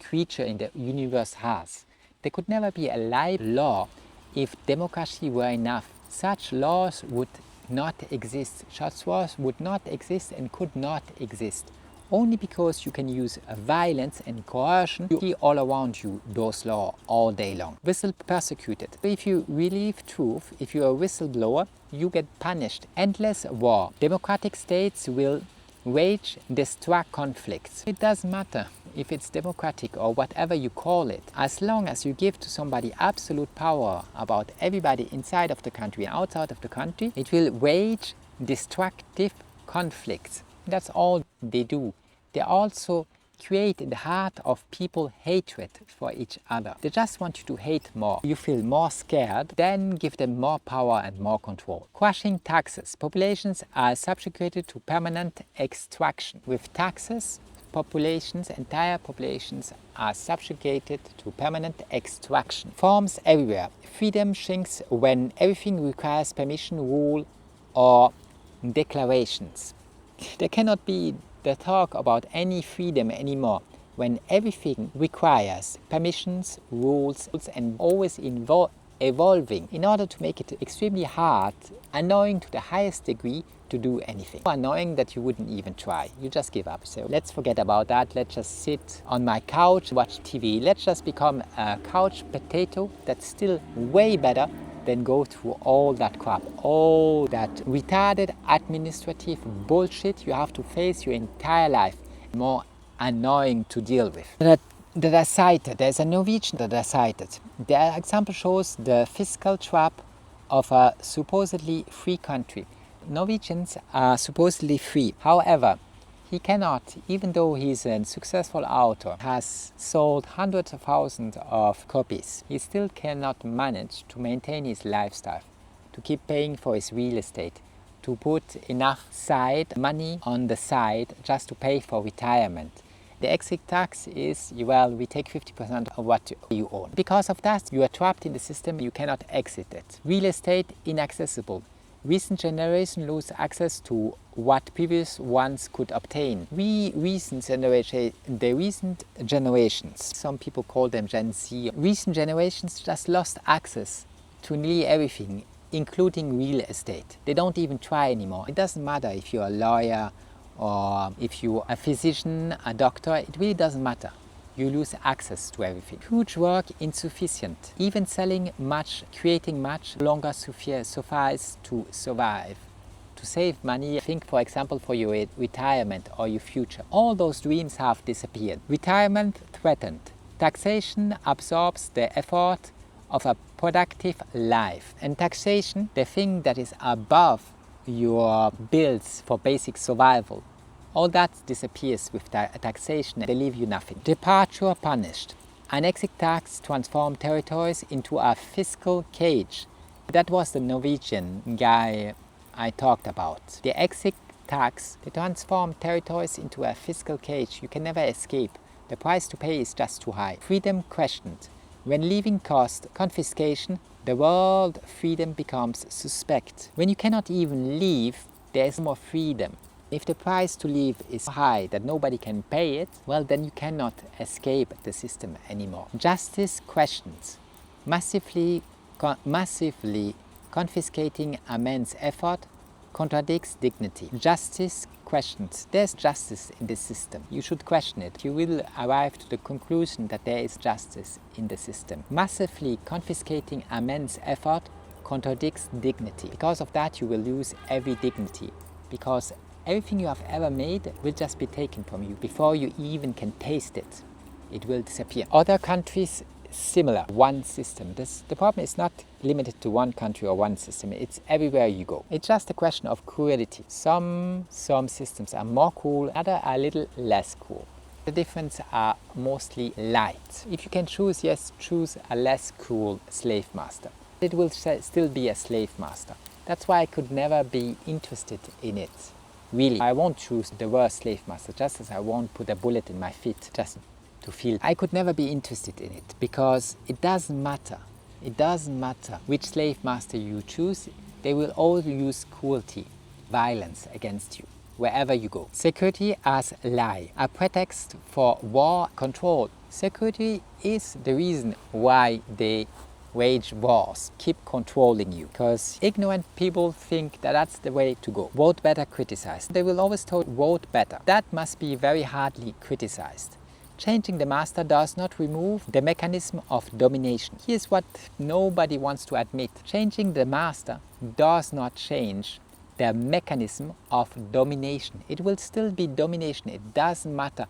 creature in the universe has. There could never be a live law if democracy were enough. Such laws would not exist. Such laws would not exist and could not exist. Only because you can use violence and coercion, you see all around you those laws all day long. Whistle persecuted. If you relieve truth, if you're a whistleblower, you get punished. Endless war. Democratic states will wage destruct conflicts. It doesn't matter if it's democratic or whatever you call it. As long as you give to somebody absolute power about everybody inside of the country and outside of the country, it will wage destructive conflicts. That's all they do. They also create in the heart of people hatred for each other. They just want you to hate more. You feel more scared, then give them more power and more control. Crushing taxes. Populations are subjugated to permanent extraction. With taxes, entire populations are subjugated to permanent extraction. Forms everywhere. Freedom shrinks when everything requires permission, rule, or declarations. There cannot be the talk about any freedom anymore when everything requires permissions, rules, and always evolving in order to make it extremely hard, annoying to the highest degree to do anything. So annoying that you wouldn't even try. You just give up. So let's forget about that. Let's just sit on my couch, watch TV. Let's just become a couch potato. That's still way better than go through all that crap, all that retarded administrative bullshit you have to face your entire life. More annoying to deal with. That I cited, there's a Norwegian that I cited. The example shows the fiscal trap of a supposedly free country. Norwegians are supposedly free. However, he cannot, even though he's a successful author, has sold hundreds of thousands of copies, he still cannot manage to maintain his lifestyle, to keep paying for his real estate, to put enough money on the side just to pay for retirement. The exit tax is, well, we take 50% of what you own. Because of that, you are trapped in the system, you cannot exit it. Real estate inaccessible. Recent generations lose access to what previous ones could obtain. The recent generations, some people call them Gen Z, recent generations just lost access to nearly everything, including real estate. They don't even try anymore. It doesn't matter if you're a lawyer or if you're a physician, a doctor, it really doesn't matter. You lose access to everything. Huge work insufficient. Even selling much, creating much longer suffice to survive. To save money, think for example for your retirement or your future. All those dreams have disappeared. Retirement threatened. Taxation absorbs the effort of a productive life. And taxation, the thing that is above your bills for basic survival, all that disappears with taxation. They leave you nothing. Departure punished. An exit tax transformed territories into a fiscal cage. That was the Norwegian guy I talked about. The exit tax, they transform territories into a fiscal cage. You can never escape. The price to pay is just too high. Freedom questioned. When leaving cost confiscation, the world freedom becomes suspect. When you cannot even leave, there is more freedom. If the price to leave is high, that nobody can pay it, well, then you cannot escape the system anymore. Justice questions. Massively confiscating a man's effort contradicts dignity. Justice questions. There's justice in this system. You should question it. You will arrive to the conclusion that there is justice in the system. Massively confiscating a man's effort contradicts dignity. Because of that, you will lose every dignity. Because everything you have ever made will just be taken from you. Before you even can taste it, it will disappear. Other countries, similar. One system. The problem is not limited to one country or one system. It's everywhere you go. It's just a question of cruelty. Some systems are more cruel, others are a little less cruel. The difference are mostly light. If you can choose, yes, choose a less cruel slave master. It will still be a slave master. That's why I could never be interested in it. Really, I won't choose the worst slave master, just as I won't put a bullet in my feet just to feel. I could never be interested in it because it doesn't matter. It doesn't matter which slave master you choose, they will all use cruelty, violence against you. wherever you go. Security as lie, a pretext for war control. Security is the reason why they wage wars, keep controlling you, because ignorant people think that that's the way to go. Vote better, criticize. They will always tell vote better. That must be very hardly criticized. Changing the master does not remove the mechanism of domination. Here's what nobody wants to admit. Changing the master does not change the mechanism of domination. It will still be domination. It doesn't matter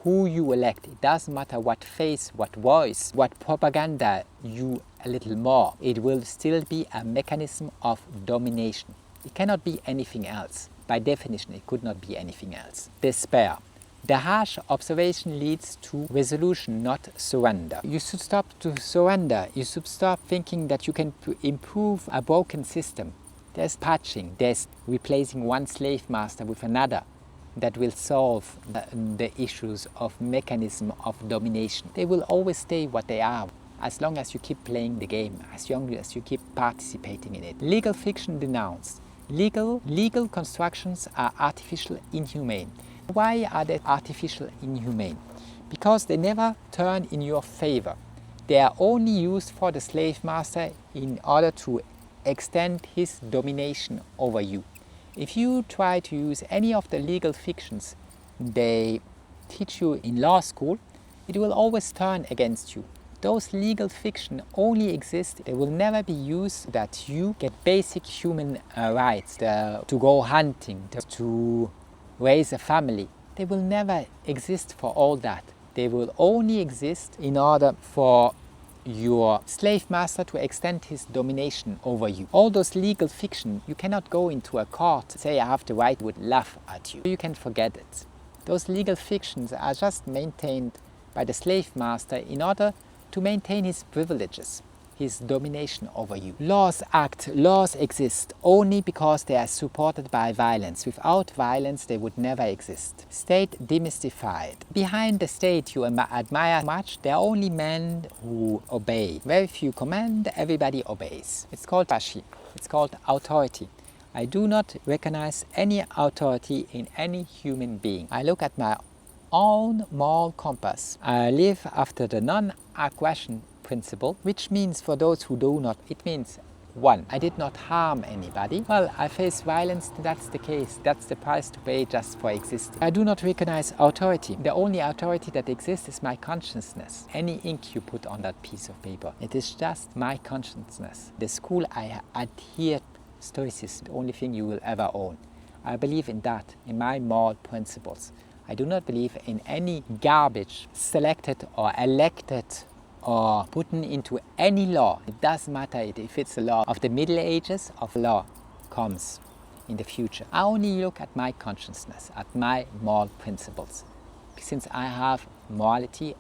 who you elect. It doesn't matter what face, what voice, what propaganda you a little more. It will still be a mechanism of domination. It cannot be anything else. By definition, it could not be anything else. Despair. The harsh observation leads to resolution, not surrender. You should stop to surrender. You should stop thinking that you can improve a broken system. There's patching, there's replacing one slave master with another that will solve the issues of mechanism of domination. They will always stay what they are as long as you keep playing the game, as long as you keep participating in it. Legal fiction denounced. Legal constructions are artificial, inhumane. Why are they artificial, inhumane? Because they never turn in your favor. They are only used for the slave master in order to extend his domination over you. If you try to use any of the legal fictions they teach you in law school, it will always turn against you. Those legal fiction only exist, they will never be used that you get basic human rights, to go hunting, to raise a family. They will never exist for all that. They will only exist in order for your slave master to extend his domination over you. All those legal fiction, you cannot go into a court, say I have the right, would laugh at you. You can forget it. Those legal fictions are just maintained by the slave master in order to maintain his privileges, his domination over you. Laws exist only because they are supported by violence. Without violence, they would never exist. State demystified. Behind the state you admire much, there are only men who obey. Very few command, everybody obeys. It's called bureaucracy. It's called authority. I do not recognize any authority in any human being. I look at my own moral compass. I live after the non-aggression principle, which means for those who do not, it means 1. I did not harm anybody. Well, I face violence, that's the case. That's the price to pay just for existing. I do not recognize authority. The only authority that exists is my consciousness. Any ink you put on that piece of paper, it is just my consciousness. The school I adhere to, Stoicism, the only thing you will ever own. I believe in that, in my moral principles. I do not believe in any garbage selected or elected or put into any law. It doesn't matter if it's a law of the Middle Ages or law comes in the future. I only look at my consciousness, at my moral principles. Since I have morality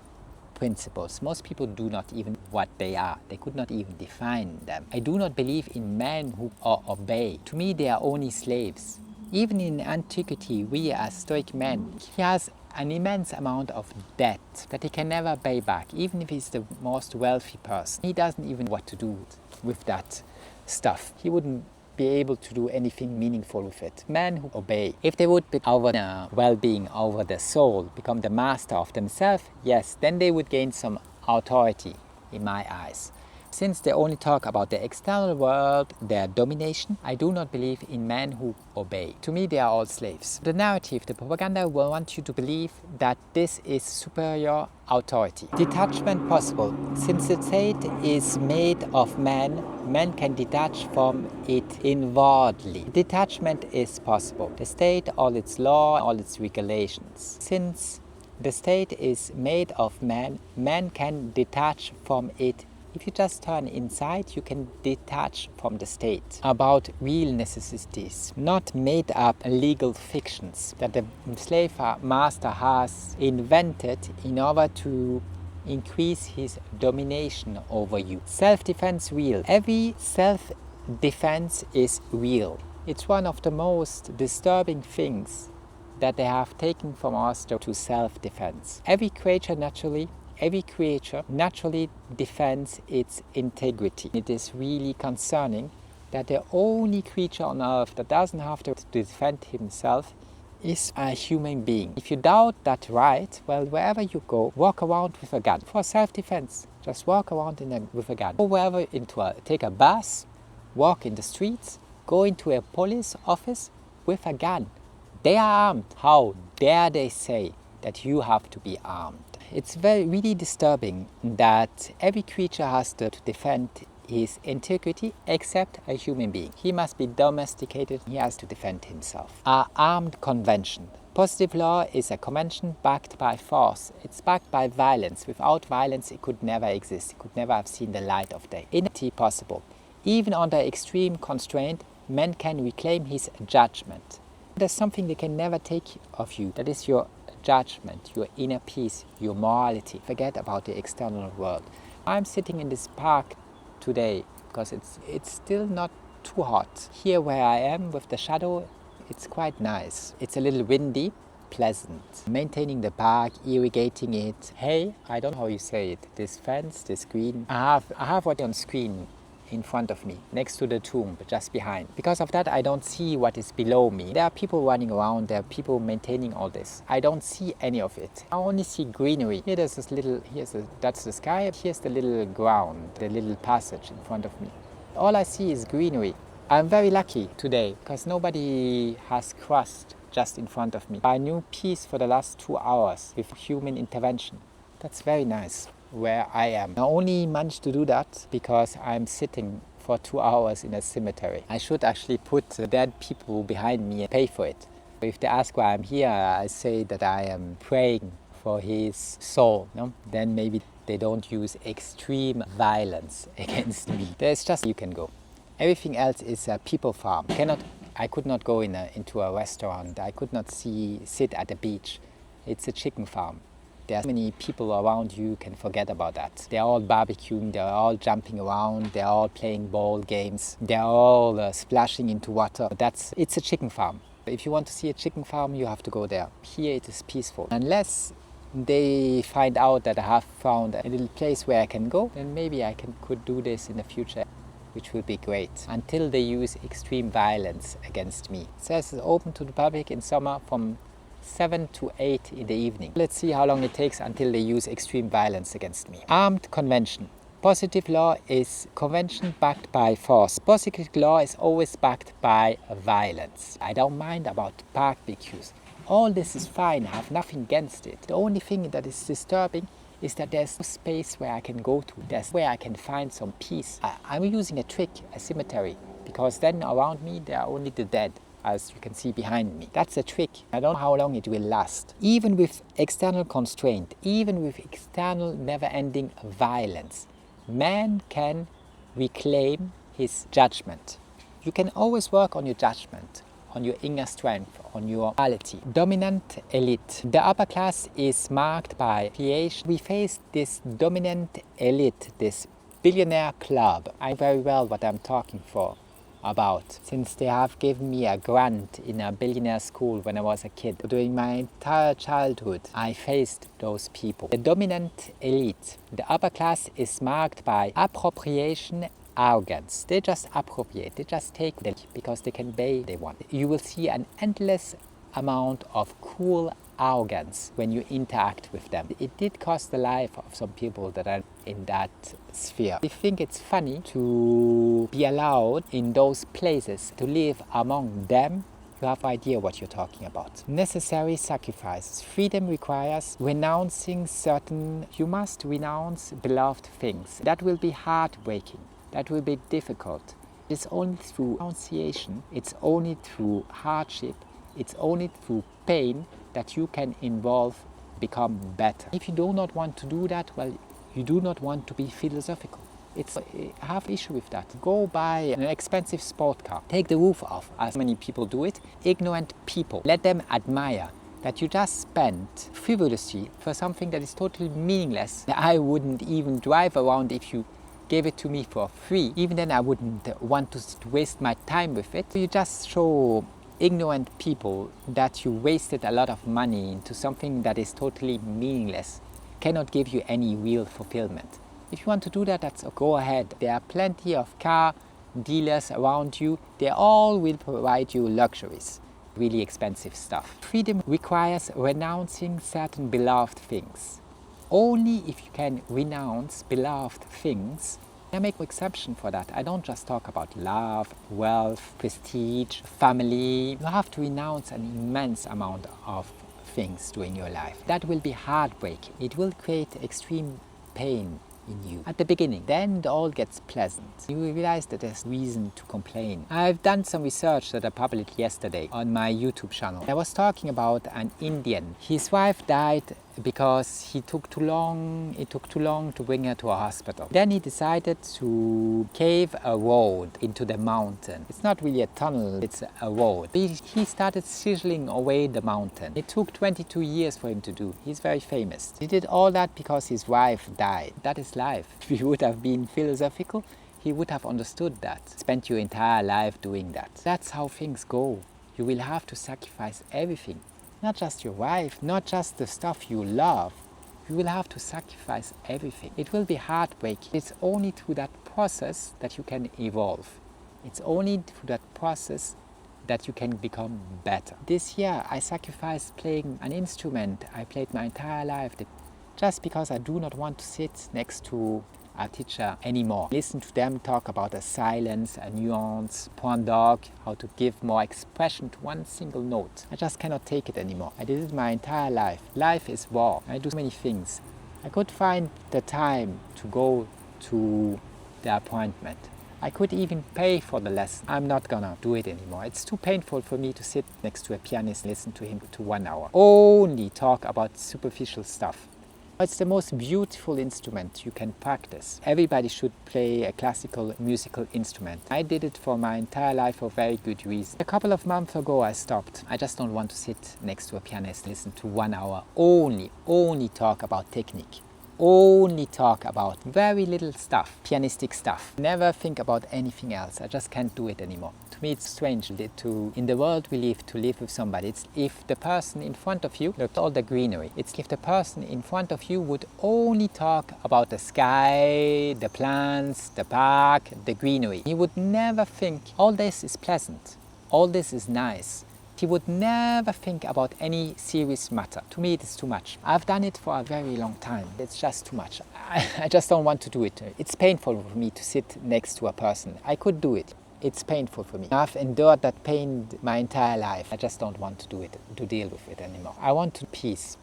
principles, most people do not even know what they are. They could not even define them. I do not believe in men who obey. To me, they are only slaves. Even in antiquity, we as Stoic men, he has an immense amount of debt that he can never pay back, even if he's the most wealthy person. He doesn't even know what to do with that stuff. He wouldn't be able to do anything meaningful with it. Men who obey, if they would be over the well-being, over the soul, become the master of themselves, yes, then they would gain some authority in my eyes. Since they only talk about the external world, their domination, I do not believe in men who obey. To me, they are all slaves. The narrative, the propaganda will want you to believe that this is superior authority. Detachment possible. Since the state is made of man, men can detach from it inwardly. Detachment is possible. The state, all its law, all its regulations. Since the state is made of man, man can detach from it. If you just turn inside, you can detach from the state. About real necessities, not made up legal fictions that the slave master has invented in order to increase his domination over you. Self-defense real. Every self-defense is real. It's one of the most disturbing things that they have taken from us to self-defense. Every creature naturally defends its integrity. It is really concerning that the only creature on earth that doesn't have to defend himself is a human being. If you doubt that right, well, wherever you go, walk around with a gun. For self-defense, just walk around with a gun. Go wherever, take a bus, walk in the streets, go into a police office with a gun. They are armed. How dare they say that you have to be armed? It's really disturbing that every creature has to defend his integrity except a human being. He must be domesticated. He has to defend himself. Our armed convention. Positive law is a convention backed by force. It's backed by violence. Without violence, it could never exist. It could never have seen the light of day. Infinity possible. Even under extreme constraint, man can reclaim his judgment. There's something they can never take of you. That is your judgment, your inner peace, your morality. Forget about the external world. I'm sitting in this park today because it's still not too hot. Here where I am with the shadow, it's quite nice. It's a little windy, pleasant. Maintaining the park, irrigating it. Hey, I don't know how you say it. This fence, this green. I have what on screen in front of me, next to the tomb, but just behind. Because of that, I don't see what is below me. There are people running around, there are people maintaining all this. I don't see any of it. I only see greenery. Here there's this little, that's the sky, here's the little ground, the little passage in front of me. All I see is greenery. I'm very lucky today because nobody has crossed just in front of me. I knew peace for the last 2 hours with human intervention. That's very nice. Where I am. I only managed to do that because I'm sitting for 2 hours in a cemetery. I should actually put dead people behind me and pay for it. If they ask why I'm here, I say that I am praying for his soul. No? Then maybe they don't use extreme violence against me. There's just you can go. Everything else is a people farm. I could not go into a restaurant. I could not sit at a beach. It's a chicken farm. There are many people around you, can forget about that. They're all barbecuing, they're all jumping around, they're all playing ball games, they're all splashing into water. It's a chicken farm. If you want to see a chicken farm, you have to go there. Here it is peaceful. Unless they find out that I have found a little place where I can go, then maybe I could do this in the future, which would be great. Until they use extreme violence against me. It says it's open to the public in summer from 7 to 8 in the evening. Let's see how long it takes until they use extreme violence against me. Armed convention. Positive law is convention backed by force. Positive law is always backed by violence. I don't mind about barbecues. All this is fine, I have nothing against it. The only thing that is disturbing is that there's no space where I can go to. There's where I can find some peace. I'm using a trick, a cemetery, because then around me there are only the dead, as you can see behind me. That's a trick. I don't know how long it will last. Even with external constraint, even with external never-ending violence, man can reclaim his judgment. You can always work on your judgment, on your inner strength, on your morality. Dominant elite. The upper class is marked by creation. We face this dominant elite, this billionaire club. I know very well what I'm talking about, since they have given me a grant in a billionaire school when I was a kid. During my entire childhood, I faced those people. The dominant elite, the upper class, is marked by appropriation, arrogance. They just appropriate, they just take it because they can pay what they want. You will see an endless amount of cool arrogance when you interact with them. It did cost the life of some people that are in that sphere. I think it's funny to be allowed in those places to live among them. You have no idea what you're talking about. Necessary sacrifices. Freedom requires renouncing certain... You must renounce beloved things. That will be heartbreaking. That will be difficult. It's only through renunciation, it's only through hardship, it's only through pain that you can become better. If you do not want to do that, well, you do not want to be philosophical. I have issue with that. Go buy an expensive sport car, take the roof off, as many people do it. Ignorant people, let them admire that you just spent frivolously for something that is totally meaningless. I wouldn't even drive around if you gave it to me for free. Even then I wouldn't want to waste my time with it. You just show ignorant people that you wasted a lot of money into something that is totally meaningless, cannot give you any real fulfillment. If you want to do that, go ahead. There are plenty of car dealers around you. They all will provide you luxuries. really expensive stuff. Freedom requires renouncing certain beloved things. Only if you can renounce beloved things, I make an exception for that. I don't just talk about love, wealth, prestige, family. You have to renounce an immense amount of things during your life. That will be heartbreaking. It will create extreme pain in you at the beginning. Then it all gets pleasant. You realize that there's reason to complain. I've done some research that I published yesterday on my YouTube channel. I was talking about an Indian. His wife died because it took too long to bring her to a hospital. Then he decided to cave a road into the mountain. It's not really a tunnel, it's a road. He started chiseling away the mountain. It took 22 years for him to do. He's very famous. He did all that because his wife died. That is life. If he would have been philosophical, he would have understood that. Spent your entire life doing that. That's how things go. You will have to sacrifice everything. Not just your wife, not just the stuff you love. You will have to sacrifice everything. It will be heartbreaking. It's only through that process that you can evolve. It's only through that process that you can become better. This year I sacrificed playing an instrument I played my entire life just because I do not want to sit next to a teacher anymore. Listen to them talk about a silence, a nuance, point d'orgue, how to give more expression to one single note. I just cannot take it anymore. I did it my entire life. Life is war. I do so many things. I could find the time to go to the appointment. I could even pay for the lesson. I'm not gonna do it anymore. It's too painful for me to sit next to a pianist and listen to him to 1 hour. Only talk about superficial stuff. It's the most beautiful instrument you can practice. Everybody should play a classical musical instrument. I did it for my entire life for very good reason. A couple of months ago I stopped. I just don't want to sit next to a pianist, listen to 1 hour. Only talk about technique. Only talk about very little stuff, pianistic stuff. Never think about anything else. I just can't do it anymore. To me it's strange in the world we live, to live with somebody. It's if the person in front of you, look, all the greenery. It's if the person in front of you would only talk about the sky, the plants, the park, the greenery. He would never think, all this is pleasant, all this is nice. He would never think about any serious matter. To me, it is too much. I've done it for a very long time. It's just too much. I just don't want to do it. It's painful for me to sit next to a person. I could do it. It's painful for me. I've endured that pain my entire life. I just don't want to do it, to deal with it anymore. I want peace.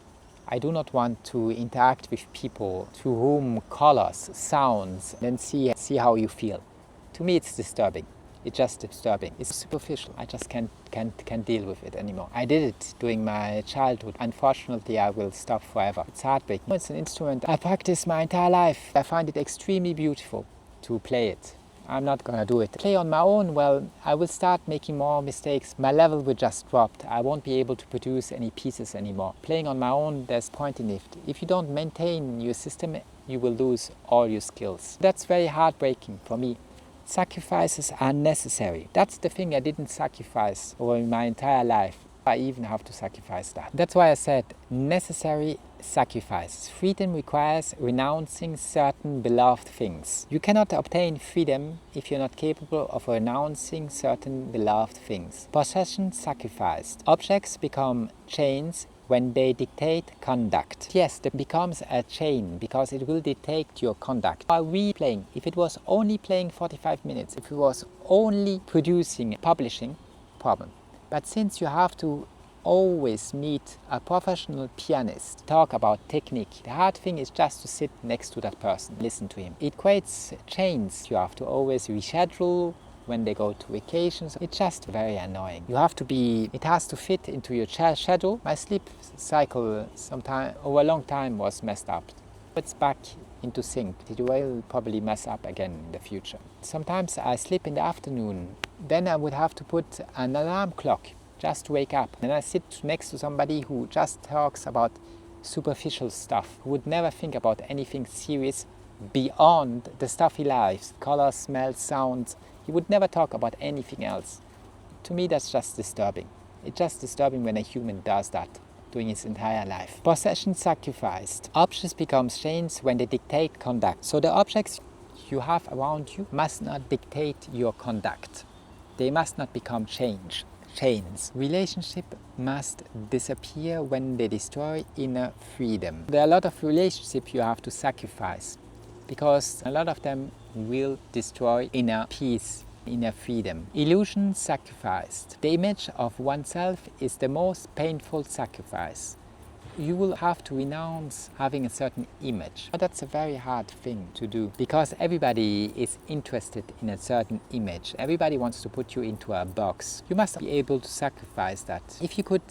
I do not want to interact with people through whom colors, sounds, and see how you feel. To me, it's disturbing. It's just disturbing. It's superficial. I just can't deal with it anymore. I did it during my childhood. Unfortunately, I will stop forever. It's heartbreaking. It's an instrument I practiced my entire life. I find it extremely beautiful to play it. I'm not gonna do it. Play on my own, well, I will start making more mistakes. My level will just drop. I won't be able to produce any pieces anymore. Playing on my own, there's point in it. If you don't maintain your system, you will lose all your skills. That's very heartbreaking for me. Sacrifices are necessary. That's the thing I didn't sacrifice over my entire life. I even have to sacrifice that. That's why I said necessary sacrifice. Freedom requires renouncing certain beloved things. You cannot obtain freedom if you're not capable of renouncing certain beloved things. Possession sacrificed. Objects become chains when they dictate conduct. Yes, that becomes a chain because it will dictate your conduct. Are we playing? If it was only playing 45 minutes, if it was only producing, publishing, problem. But since you have to always meet a professional pianist, talk about technique, the hard thing is just to sit next to that person, listen to him. It creates chains. You have to always reschedule when they go to vacations. It's just very annoying. It has to fit into your schedule. My sleep cycle over a long time was messed up. It's back into sync. It will probably mess up again in the future. Sometimes I sleep in the afternoon. Then I would have to put an alarm clock just to wake up. And I sit next to somebody who just talks about superficial stuff, who would never think about anything serious beyond the stuff he likes, colors, smells, sounds. He would never talk about anything else. To me, that's just disturbing. It's just disturbing when a human does that during his entire life. Possession sacrificed. Objects become chains when they dictate conduct. So the objects you have around you must not dictate your conduct. They must not become chains. chains. Relationship must disappear when they destroy inner freedom. There are a lot of relationships you have to sacrifice because a lot of them will destroy inner peace, inner freedom. Illusion sacrificed. The image of oneself is the most painful sacrifice. You will have to renounce having a certain image. But that's a very hard thing to do because everybody is interested in a certain image. Everybody wants to put you into a box. You must be able to sacrifice that. If you could,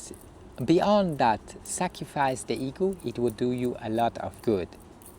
beyond that, sacrifice the ego, it would do you a lot of good.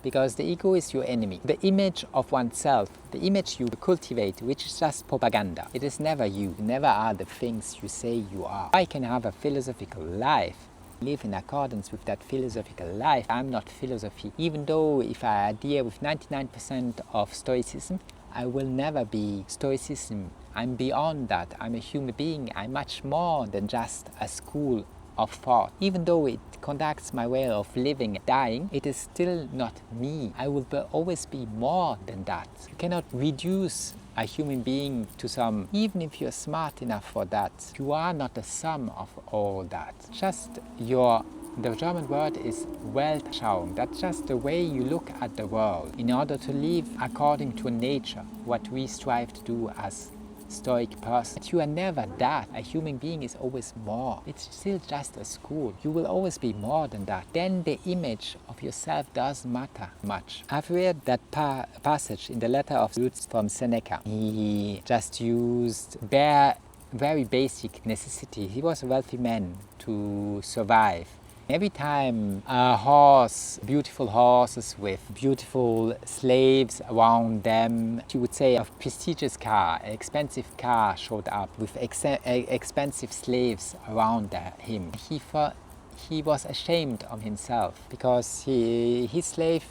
Because the ego is your enemy. The image of oneself, the image you cultivate, which is just propaganda. It is never you. You never are the things you say you are. I can have a philosophical life, live in accordance with that philosophical life. I'm not philosophy. Even though if I adhere with 99% of Stoicism, I will never be Stoicism. I'm beyond that. I'm a human being. I'm much more than just a school of thought. Even though it conducts my way of living and dying, it is still not me. I will always be more than that. You cannot reduce a human being to some, even if you're smart enough for that. You are not the sum of all that. Just the German word is Weltanschauung. That's just the way you look at the world in order to live according to nature, what we strive to do as stoic person. But you are never that. A human being is always more. It's still just a school. You will always be more than that. Then the image of yourself doesn't matter much. I've read that passage in the letter of Roots from Seneca. He just used very basic necessity. He was a wealthy man to survive. Every time a horse, beautiful horses with beautiful slaves around them, you would say a prestigious car, an expensive car showed up with expensive slaves around him. He was ashamed of himself because his slave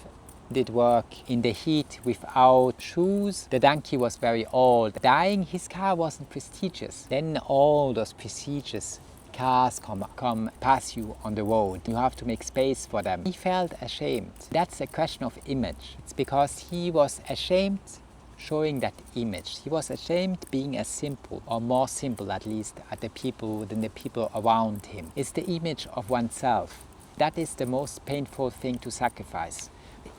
did work in the heat without shoes. The donkey was very old. Dying, his car wasn't prestigious. Then all those prestigious cars come pass you on the road. You have to make space for them. He felt ashamed. That's a question of image. It's because he was ashamed showing that image. He was ashamed being as simple, or more simple at least, than the people around him. It's the image of oneself. That is the most painful thing to sacrifice.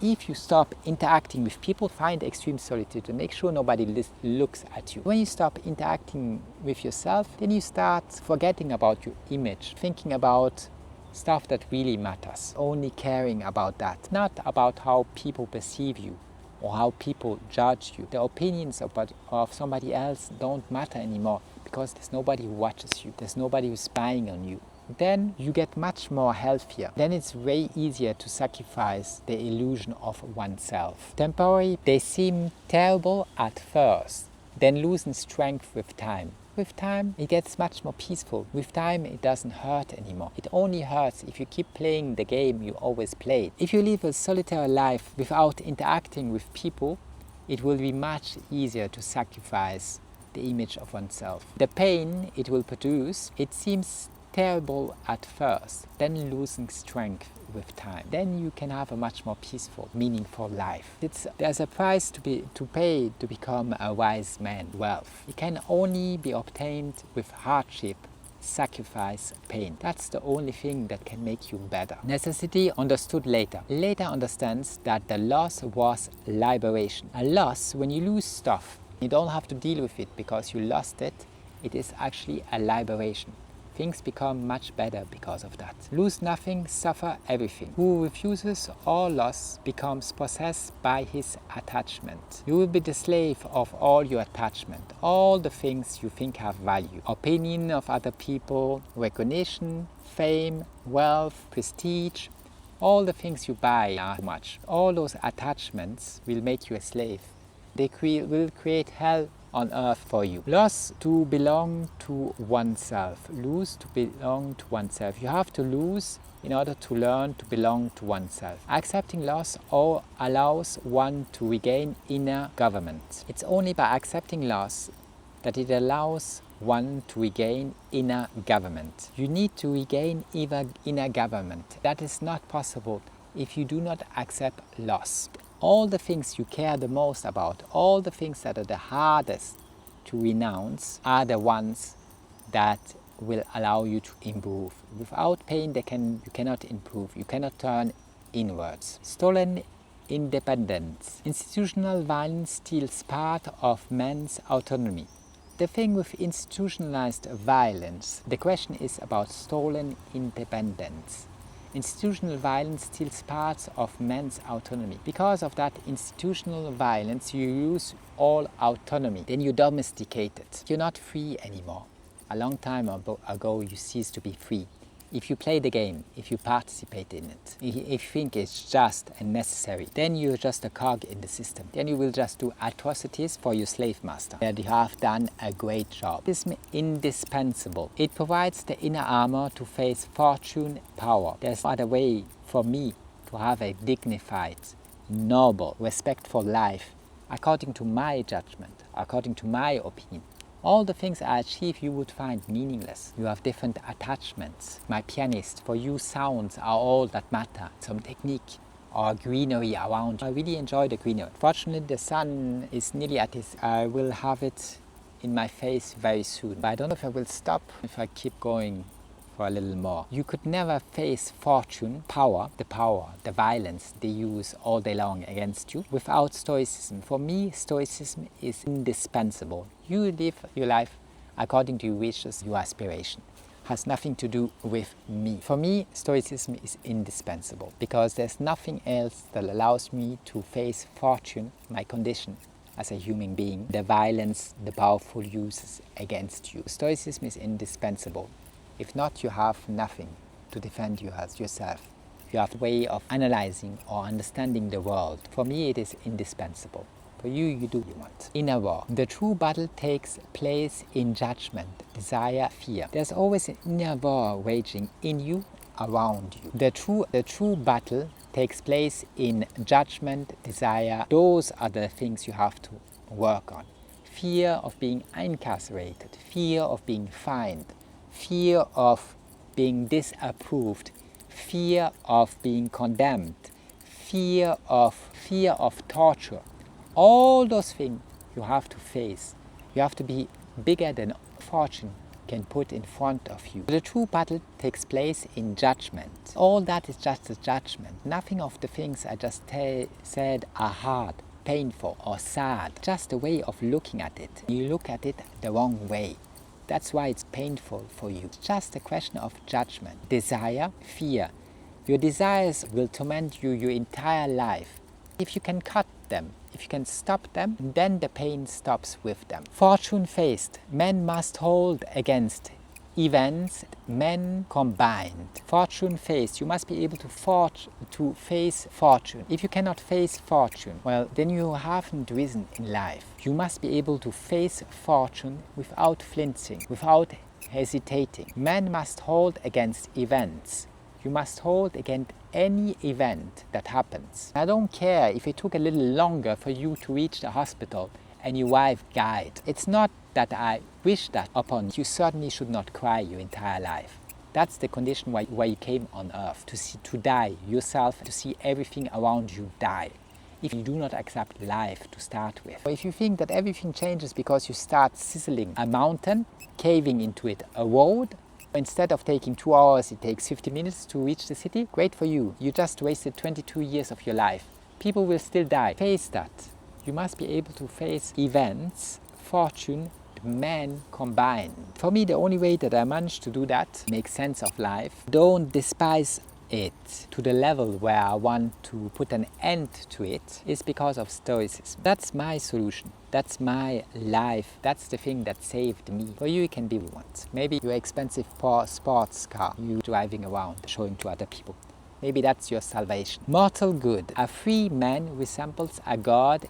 If you stop interacting with people, find extreme solitude and make sure nobody looks at you. When you stop interacting with yourself, then you start forgetting about your image, thinking about stuff that really matters, only caring about that, not about how people perceive you or how people judge you. The opinions of somebody else don't matter anymore because there's nobody who watches you, there's nobody who's spying on you. Then you get much more healthier. Then it's way easier to sacrifice the illusion of oneself. Temporary, they seem terrible at first, then losing strength with time. With time, it gets much more peaceful. With time, it doesn't hurt anymore. It only hurts if you keep playing the game you always played. If you live a solitary life without interacting with people, it will be much easier to sacrifice the image of oneself. The pain it will produce, it seems terrible at first, then losing strength with time. Then you can have a much more peaceful, meaningful life. There's a price to pay to become a wise man. Wealth. It can only be obtained with hardship, sacrifice, pain. That's the only thing that can make you better. Necessity understood later. Later understands that the loss was liberation. A loss, when you lose stuff, you don't have to deal with it because you lost it. It is actually a liberation. Things become much better because of that. Lose nothing, suffer everything. Who refuses all loss becomes possessed by his attachment. You will be the slave of all your attachment, all the things you think have value. Opinion of other people, recognition, fame, wealth, prestige, all the things you buy are too much. All those attachments will make you a slave. They will create hell on earth for you. Loss to belong to oneself. Lose to belong to oneself. You have to lose in order to learn to belong to oneself. Accepting loss allows one to regain inner government. It's only by accepting loss that it allows one to regain inner government. You need to regain inner government. That is not possible if you do not accept loss. All the things you care the most about, all the things that are the hardest to renounce, are the ones that will allow you to improve. Without pain, you cannot improve. You cannot turn inwards. Stolen independence. Institutional violence steals part of man's autonomy. The thing with institutionalized violence, the question is about stolen independence. Institutional violence steals parts of man's autonomy. Because of that institutional violence, you lose all autonomy. Then you domesticate it. You're not free anymore. A long time ago, you cease to be free. If you play the game, if you participate in it, if you think it's just and necessary, then you're just a cog in the system. Then you will just do atrocities for your slave master. And you have done a great job. It's indispensable. It provides the inner armor to face fortune, power. There's no other way for me to have a dignified, noble, respectful life, according to my judgment, according to my opinion. All the things I achieve you would find meaningless. You have different attachments. My pianist, for you sounds are all that matter. Some technique or greenery around. I really enjoy the greenery. Fortunately, the sun is nearly at its... I will have it in my face very soon. But I don't know if I will stop if I keep going for a little more. You could never face fortune, the violence they use all day long against you without Stoicism. For me, Stoicism is indispensable. You live your life according to your wishes, your aspiration. Has nothing to do with me. For me, Stoicism is indispensable because there's nothing else that allows me to face fortune, my condition as a human being, the violence the powerful uses against you. Stoicism is indispensable. If not, you have nothing to defend you as yourself. You have a way of analyzing or understanding the world. For me, it is indispensable. For you, you do what you want. Inner war. The true battle takes place in judgment, desire, fear. There's always an inner war raging in you, around you. The true battle takes place in judgment, desire. Those are the things you have to work on. Fear of being incarcerated, fear of being fined, fear of being disapproved, fear of being condemned, fear of torture. All those things you have to face. You have to be bigger than fortune can put in front of you. The true battle takes place in judgment. All that is just a judgment. Nothing of the things I just said are hard, painful or sad. Just a way of looking at it. You look at it the wrong way. That's why it's painful for you. It's just a question of judgment. Desire, fear. Your desires will torment you your entire life. If you can cut them, if you can stop them, then the pain stops with them. Fortune faced. Men must hold against events, men combined. Fortune faced. You must be able to face fortune. If you cannot face fortune, well, then you haven't risen in life. You must be able to face fortune without flinching, without hesitating. Men must hold against events. You must hold against any event that happens. I don't care if it took a little longer for you to reach the hospital and your wife died. It's not that I wish that upon you. You certainly should not cry your entire life. That's the condition why you came on earth, to die yourself, to see everything around you die. If you do not accept life to start with. If you think that everything changes because you start sizzling a mountain, caving into it, a road, instead of taking 2 hours, it takes 50 minutes to reach the city. Great for you. You just wasted 22 years of your life. People will still die. Face that. You must be able to face events, fortune, men combined. For me, the only way that I managed to do that, make sense of life, don't despise it to the level where I want to put an end to it, is because of Stoicism. That's my solution. That's my life. That's the thing that saved me. For you, it can be what you want. Maybe your expensive sports car you driving around, showing to other people. Maybe that's your salvation. Mortal good. A free man resembles a god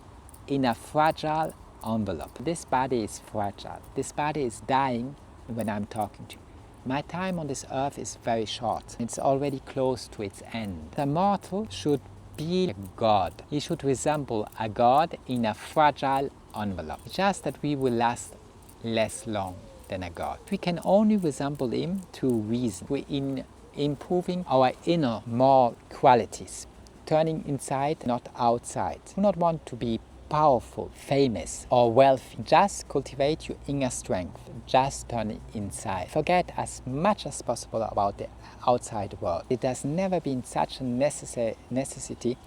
in a fragile envelope. This body is fragile. This body is dying when I'm talking to you. My time on this earth is very short. It's already close to its end. The mortal should be a god. He should resemble a god in a fragile envelope. Just that we will last less long than a god. We can only resemble him through reason. We're in improving our inner moral qualities. Turning inside, not outside. I do not want to be powerful, famous, or wealthy. Just cultivate your inner strength. Just turn it inside. Forget as much as possible about the outside world. It has never been such a necessity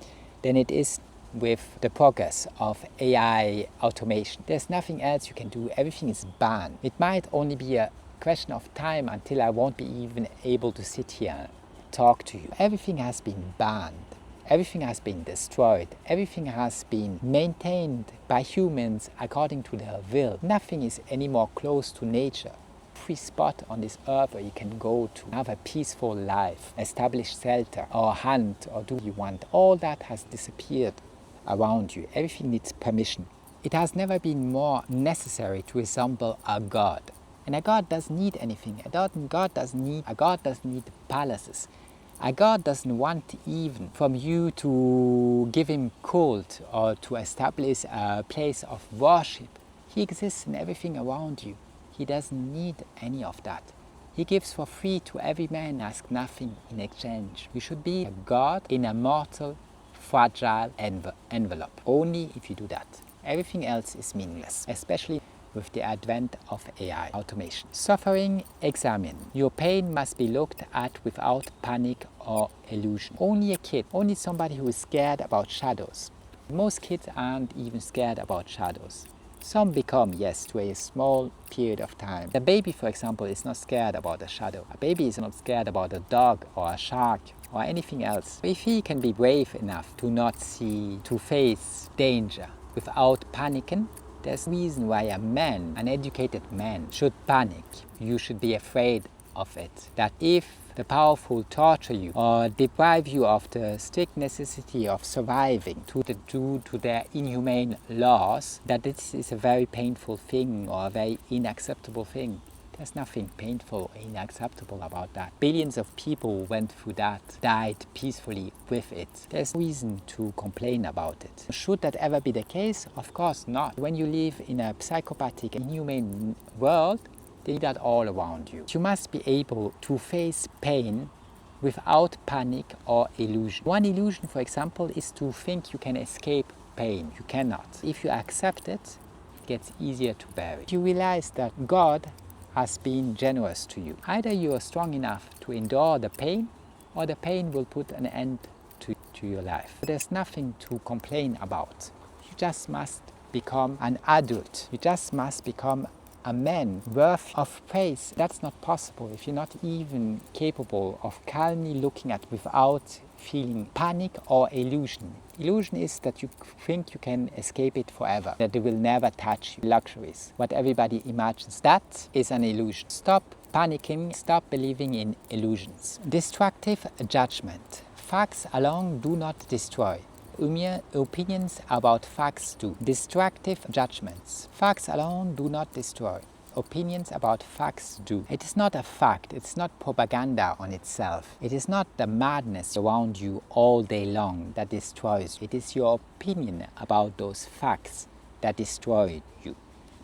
than it is with the progress of AI automation. There's nothing else you can do. Everything is banned. It might only be a question of time until I won't be even able to sit here and talk to you. Everything has been banned. Everything has been destroyed. Everything has been maintained by humans according to their will. Nothing is any more close to nature. Every spot on this earth where you can go to have a peaceful life, establish shelter, or hunt, or do what you want, all that has disappeared around you. Everything needs permission. It has never been more necessary to resemble a god. And a god doesn't need anything. A god doesn't need palaces. A god doesn't want even from you to give him cult or to establish a place of worship. He exists in everything around you. He doesn't need any of that. He gives for free to every man, ask nothing in exchange. You should be a god in a mortal, fragile envelope. Only if you do that. Everything else is meaningless, especially with the advent of AI automation. Suffering, examine. Your pain must be looked at without panic or illusion. Only a kid, only somebody who is scared about shadows. Most kids aren't even scared about shadows. Some become, yes, to a small period of time. A baby, for example, is not scared about a shadow. A baby is not scared about a dog or a shark or anything else. If he can be brave enough to face danger without panicking, there's a reason why a man, an educated man, should panic. You should be afraid of it. That if the powerful torture you or deprive you of the strict necessity of surviving due to their inhumane laws, that this is a very painful thing or a very unacceptable thing. There's nothing painful or unacceptable about that. Billions of people went through that, died peacefully with it. There's no reason to complain about it. Should that ever be the case? Of course not. When you live in a psychopathic, inhumane world, they do that all around you. You must be able to face pain without panic or illusion. One illusion, for example, is to think you can escape pain. You cannot. If you accept it, it gets easier to bear it. You realize that God has been generous to you. Either you are strong enough to endure the pain, or the pain will put an end to your life. There's nothing to complain about. You just must become an adult. You just must become a man worthy of praise. That's not possible if you're not even capable of calmly looking at without feeling panic or illusion. Illusion is that you think you can escape it forever, that it will never touch you. Luxuries, what everybody imagines, that is an illusion. Stop panicking, stop believing in illusions. Destructive judgment. Facts alone do not destroy. Opinions about facts do. Destructive judgments. Facts alone do not destroy. Opinions about facts do. It is not a fact, it's not propaganda on itself. It is not the madness around you all day long that destroys you. It is your opinion about those facts that destroy you.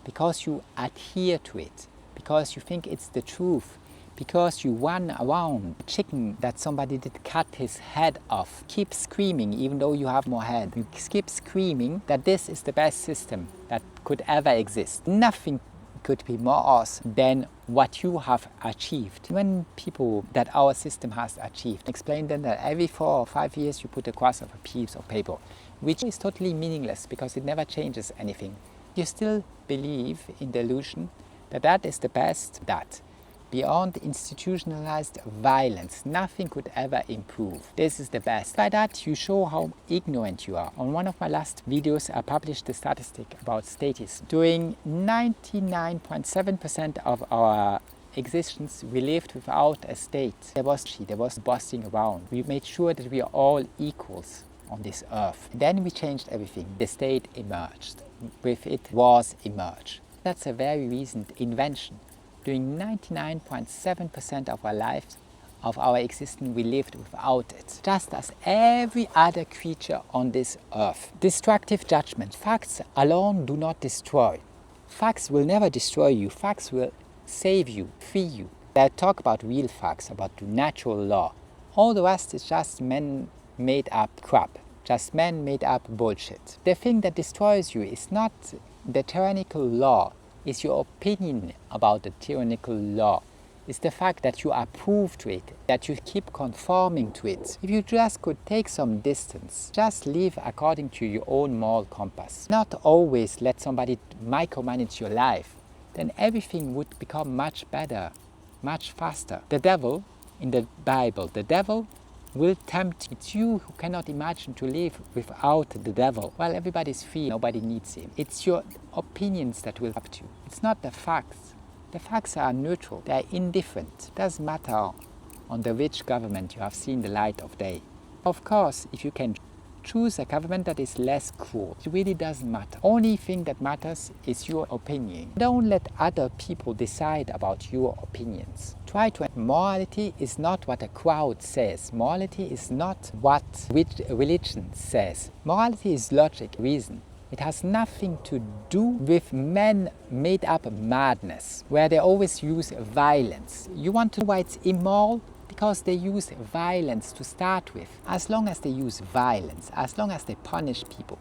Because you adhere to it, because you think it's the truth, because you run around a chicken that somebody did cut his head off. Keep screaming even though you have more head. You keep screaming that this is the best system that could ever exist. Nothing could be more awesome than what you have achieved. When people that our system has achieved, explain them that every 4 or 5 years you put a cross of a piece of paper, which is totally meaningless because it never changes anything. You still believe in the illusion that that is the best, that beyond institutionalized violence, nothing could ever improve. This is the best. By that, you show how ignorant you are. On one of my last videos, I published a statistic about Stoicism. During 99.7% of our existence, we lived without a state. There was bossing around. We made sure that we are all equals on this earth. Then we changed everything. The state emerged. With it, wars emerged. That's a very recent invention. During 99.7% of our lives, of our existence, we lived without it, just as every other creature on this earth. Destructive judgment. Facts alone do not destroy. Facts will never destroy you. Facts will save you, free you. I talk about real facts, about natural law. All the rest is just man-made up crap. just man-made-up bullshit. The thing that destroys you is not the tyrannical law, it's your opinion about the tyrannical law. It's the fact that you approve to it, that you keep conforming to it. If you just could take some distance, just live according to your own moral compass, not always let somebody micromanage your life, then everything would become much better, much faster. The devil, in the Bible, the devil will tempt you. It's you who cannot imagine to live without the devil. Well, everybody's free, nobody needs him. It's your opinions that will tempt you. It's not the facts. The facts are neutral, they are indifferent. It doesn't matter on the which government you have seen the light of day. Of course, if you can choose a government that is less cruel, it really doesn't matter. Only thing that matters is your opinion. Don't let other people decide about your opinions. Try to. Morality is not what a crowd says. Morality is not what religion says. Morality is logic, reason. It has nothing to do with man-made-up madness, where they always use violence. You want to know why it's immoral? Because they use violence to start with. As long as they use violence, as long as they punish people,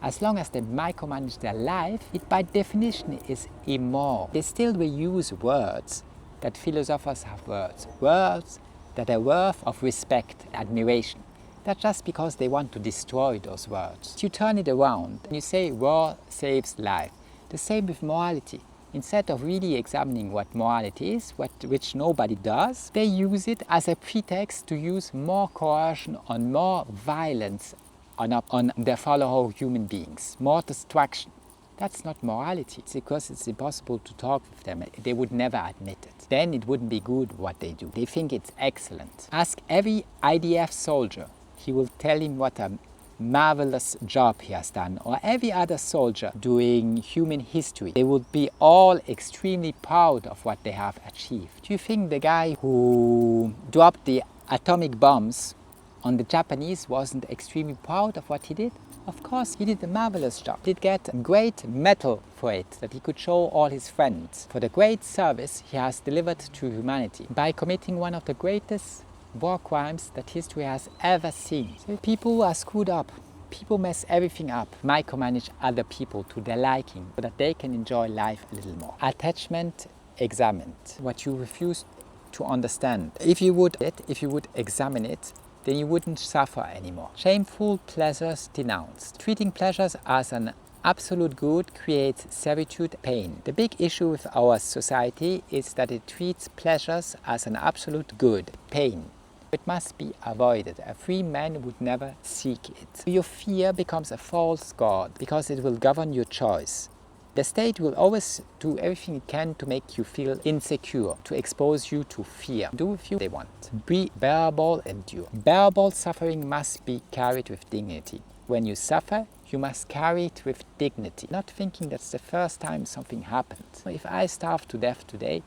as long as they micromanage their life, it by definition is immoral. They still will use words that philosophers have words that are worth of respect, admiration. That's just because they want to destroy those words. You turn it around and you say war saves life. The same with morality. Instead of really examining what morality is, which nobody does, they use it as a pretext to use more coercion and more violence on their fellow human beings, more destruction. That's not morality. It's because it's impossible to talk with them. They would never admit it. Then it wouldn't be good what they do. They think it's excellent. Ask every IDF soldier. He will tell him what a marvelous job he has done, or every other soldier doing human history. They would be all extremely proud of what they have achieved. Do you think the guy who dropped the atomic bombs on the Japanese wasn't extremely proud of what he did? Of course, he did a marvelous job. He did get a great medal for it, that he could show all his friends, for the great service he has delivered to humanity by committing one of the greatest war crimes that history has ever seen. So people are screwed up. People mess everything up, micromanage other people to their liking so that they can enjoy life a little more. Attachment examined. What you refuse to understand. If you would examine it, then you wouldn't suffer anymore. Shameful pleasures denounced. Treating pleasures as an absolute good creates servitude, pain. The big issue with our society is that it treats pleasures as an absolute good, pain. It must be avoided. A free man would never seek it. Your fear becomes a false god because it will govern your choice. The state will always do everything it can to make you feel insecure, to expose you to fear. Do with you they want. Be bearable, endure. Bearable suffering must be carried with dignity. When you suffer, you must carry it with dignity, not thinking that's the first time something happened. If I starve to death today,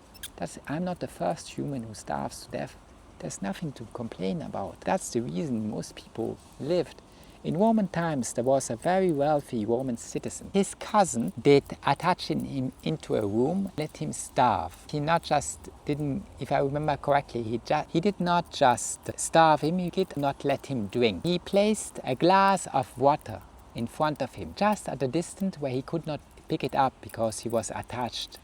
I'm not the first human who starves to death. There's nothing to complain about. That's the reason most people lived. In Roman times, there was a very wealthy Roman citizen. His cousin did attach him into a room, let him starve. He not just didn't, if I remember correctly, he did not just starve him, he did not let him drink. He placed a glass of water in front of him, just at a distance where he could not pick it up because he was attached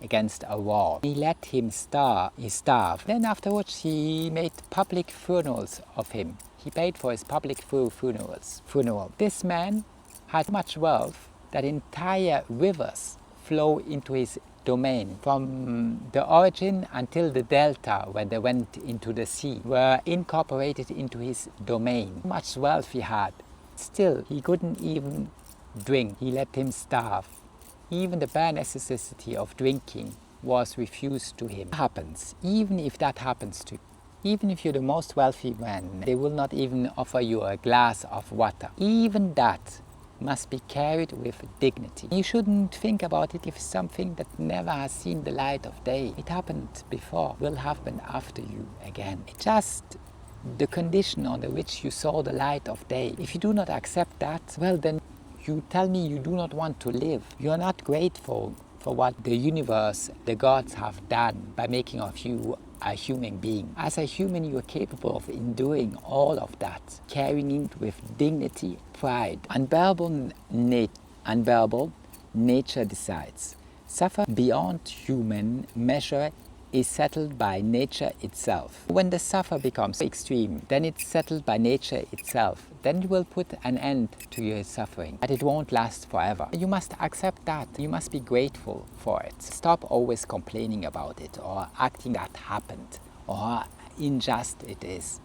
against a wall. He let him starve. Then afterwards he made public funerals of him. He paid for his public funeral. This man had much wealth that entire rivers flow into his domain. From the origin until the delta, where they went into the sea, were incorporated into his domain. Much wealth he had. Still, he couldn't even drink. He let him starve. Even the bare necessity of drinking was refused to him. Even if that happens to you, even if you're the most wealthy man, they will not even offer you a glass of water. Even that must be carried with dignity. You shouldn't think about it if it's something that never has seen the light of day. It happened before, will happen after you again. It's just the condition under which you saw the light of day. If you do not accept that, well then you tell me you do not want to live. You are not grateful for what the universe, the gods have done by making of you a human being. As a human, you are capable of enduring all of that, carrying it with dignity, pride. Unbearable nature decides. Suffer beyond human measure is settled by nature itself. When the suffer becomes extreme, then it's settled by nature itself. Then you will put an end to your suffering, but it won't last forever. You must accept that. You must be grateful for it. Stop always complaining about it or acting that happened or how unjust it is.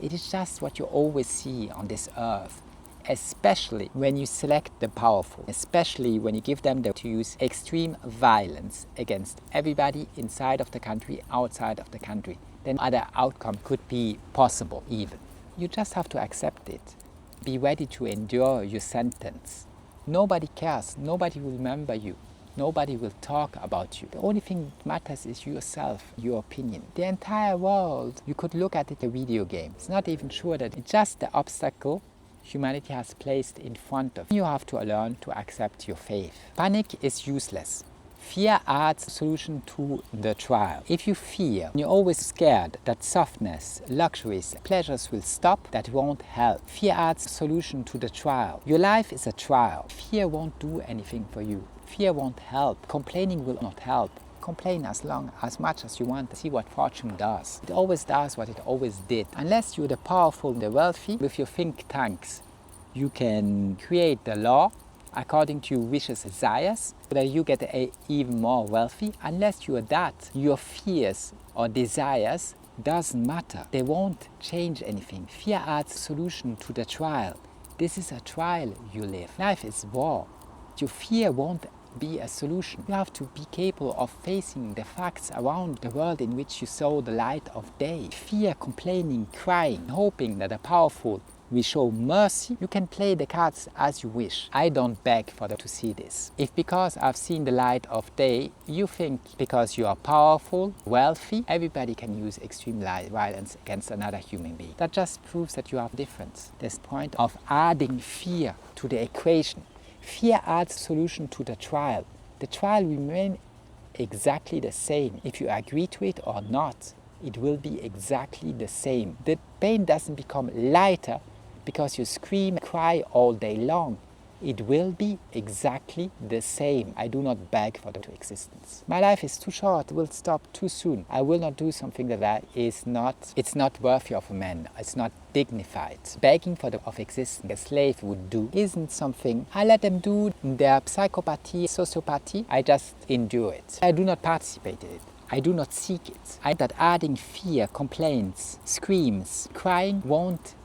It is just what you always see on this earth. Especially when you select the powerful, especially when you give them to use extreme violence against everybody inside of the country, outside of the country, then other outcome could be possible even. You just have to accept it. Be ready to endure your sentence. Nobody cares, nobody will remember you, nobody will talk about you. The only thing that matters is yourself, your opinion. The entire world, you could look at it a video game. It's not even sure that it's just the obstacle humanity has placed in front of you. You have to learn to accept your faith. Panic is useless. Fear adds solution to the trial. If you fear, you're always scared that softness, luxuries, pleasures will stop, that won't help. Fear adds solution to the trial. Your life is a trial. Fear won't do anything for you. Fear won't help. Complaining will not help. Complain as much as you want. See what fortune does. It always does what it always did. Unless you're the powerful, the wealthy, with your think tanks, you can create the law according to your wishes, desires, so that you get even more wealthy. Unless you are that, your fears or desires doesn't matter. They won't change anything. Fear adds solution to the trial. This is a trial you live. Life is war. Your fear won't be a solution. You have to be capable of facing the facts around the world in which you saw the light of day. Fear, complaining, crying, hoping that the powerful will show mercy. You can play the cards as you wish. I don't beg for them to see this. If because I've seen the light of day, you think because you are powerful, wealthy, everybody can use extreme violence against another human being. That just proves that you have a difference. There's the point of adding fear to the equation. Fear adds solution to the trial. The trial will remain exactly the same. If you agree to it or not, it will be exactly the same. The pain doesn't become lighter because you scream, cry all day long. It will be exactly the same. I do not beg for the existence. My life is too short, it will stop too soon. I will not do something that it's not worthy of a man. It's not dignified. Begging for of existence, a slave would do, isn't something I let them do. Their psychopathy, sociopathy, I just endure it. I do not participate in it. I do not seek it. That adding fear, complaints, screams, crying won't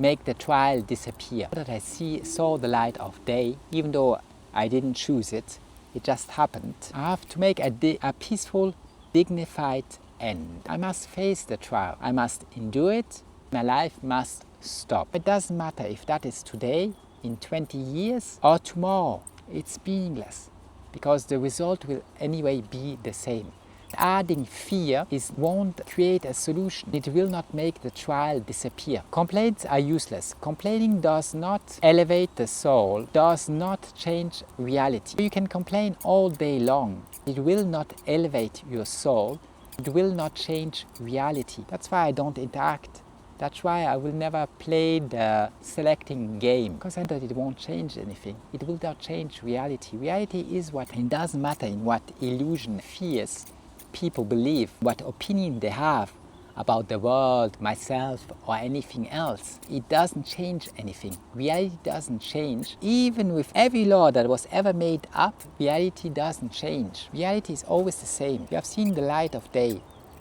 make the trial disappear. That I saw the light of day, even though I didn't choose it, it just happened. I have to make a peaceful, dignified end. I must face the trial. I must endure it. My life must stop. It doesn't matter if that is today, in 20 years, or tomorrow. It's meaningless, because the result will anyway be the same. Adding fear won't create a solution. It will not make the trial disappear. Complaints are useless. Complaining does not elevate the soul, does not change reality. You can complain all day long. It will not elevate your soul. It will not change reality. That's why I don't interact. That's why I will never play the selecting game, because I know that it won't change anything. It will not change reality. Reality is what, it doesn't matter in what illusion, fears people believe, what opinion they have about the world, myself, or anything else. It doesn't change anything. Reality doesn't change. Even with every law that was ever made up, reality doesn't change. Reality is always the same. You have seen the light of day.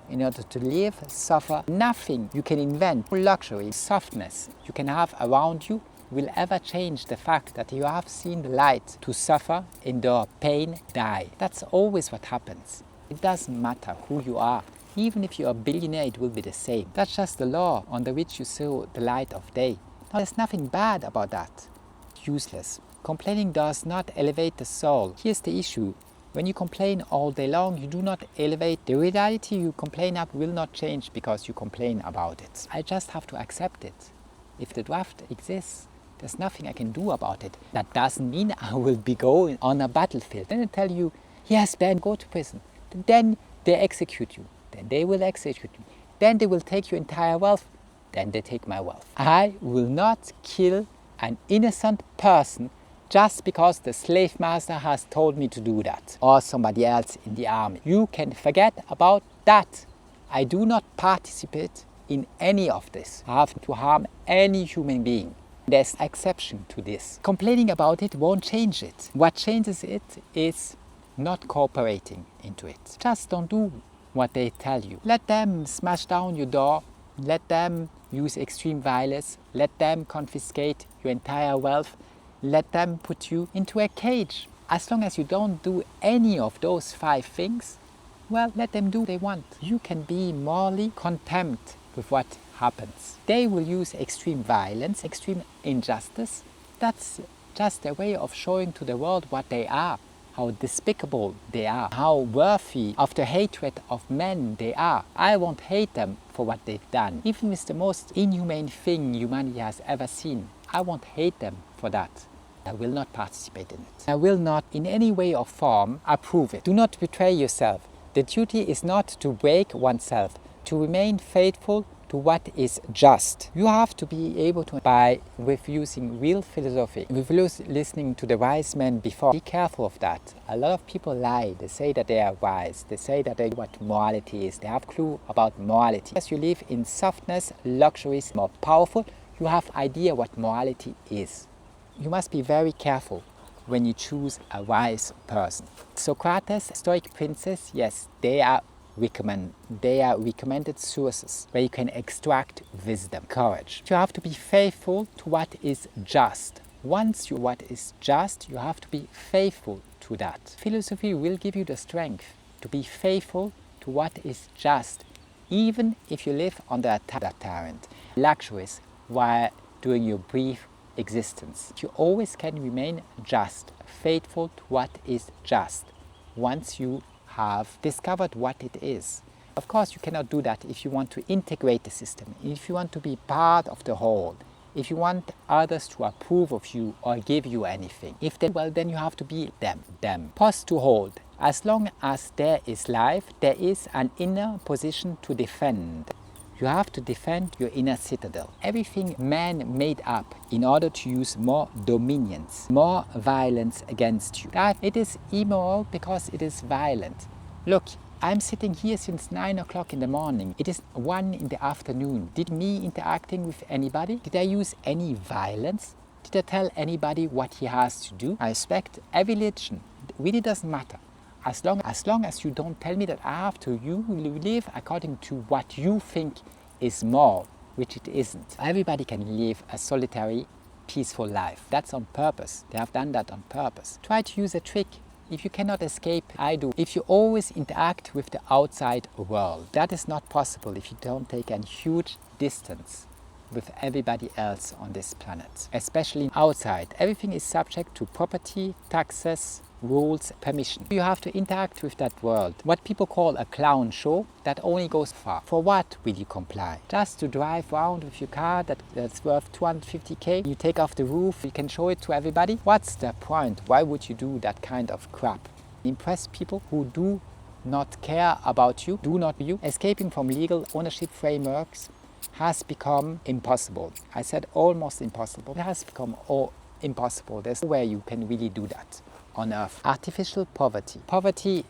In order to live, suffer, nothing you can invent, luxury, softness you can have around you will ever change the fact that you have seen the light. To suffer, endure pain, die. That's always what happens. It doesn't matter who you are. Even if you're a billionaire, it will be the same. That's just the law under which you saw the light of day. Now, there's nothing bad about that. Useless. Complaining does not elevate the soul. Here's the issue. When you complain all day long, you do not elevate. The reality you complain up will not change because you complain about it. I just have to accept it. If the draft exists, there's nothing I can do about it. That doesn't mean I will be going on a battlefield. Then they tell you, yes, Ben, go to prison. Then they execute you. then they will execute me, then they will take your entire wealth, then they take my wealth. I will not kill an innocent person just because the slave master has told me to do that, or somebody else in the army. You can forget about that. I do not participate in any of this. I have to harm any human being. There's an exception to this. Complaining about it won't change it. What changes it is not cooperating into it. Just don't do what they tell you. Let them smash down your door. Let them use extreme violence. Let them confiscate your entire wealth. Let them put you into a cage. As long as you don't do any of those 5 things, well, let them do what they want. You can be morally content with what happens. They will use extreme violence, extreme injustice. That's just a way of showing to the world what they are, how despicable they are, how worthy of the hatred of men they are. I won't hate them for what they've done. Even with the most inhumane thing humanity has ever seen, I won't hate them for that. I will not participate in it. I will not in any way or form approve it. Do not betray yourself. The duty is not to break oneself, to remain faithful to what is just. You have to be able to, with using real philosophy, with listening to the wise men before. Be careful of that. A lot of people lie. They say that they are wise. They say that they know what morality is. They have a clue about morality. As you live in softness, luxuries, more powerful, you have idea what morality is. You must be very careful when you choose a wise person. Socrates, Stoic princes, yes, they are recommended sources where you can extract wisdom, courage. You have to be faithful to what is just. Once what is just, you have to be faithful to that. Philosophy will give you the strength to be faithful to what is just, even if you live under a tyrant. Luxuries while during your brief existence. You always can remain just, faithful to what is just, once you have discovered what it is. Of course, you cannot do that if you want to integrate the system, if you want to be part of the whole, if you want others to approve of you or give you anything. If they, well, then you have to be them. Pause to hold. As long as there is life, there is an inner position to defend. You have to defend your inner citadel. Everything man made up in order to use more dominions, more violence against you. That it is immoral because it is violent. Look, I'm sitting here since 9 o'clock in the morning. It is 1 in the afternoon. Did me interacting with anybody? Did I use any violence? Did I tell anybody what he has to do? I respect every religion. It really doesn't matter. As long as you don't tell me that I have to live according to what you think is moral, which it isn't. Everybody can live a solitary, peaceful life. That's on purpose. They have done that on purpose. Try to use a trick. If you cannot escape, I do. If you always interact with the outside world, that is not possible if you don't take a huge distance with everybody else on this planet, especially outside. Everything is subject to property, taxes, rules, permission. You have to interact with that world. What people call a clown show, that only goes far. For what will you comply? Just to drive around with your car that's worth 250k? You take off the roof, you can show it to everybody? What's the point? Why would you do that kind of crap? Impress people who do not care about you, do not you. Escaping from legal ownership frameworks has become impossible. I said almost impossible. It has become impossible. There's no way you can really do that on Earth. Artificial poverty. Poverty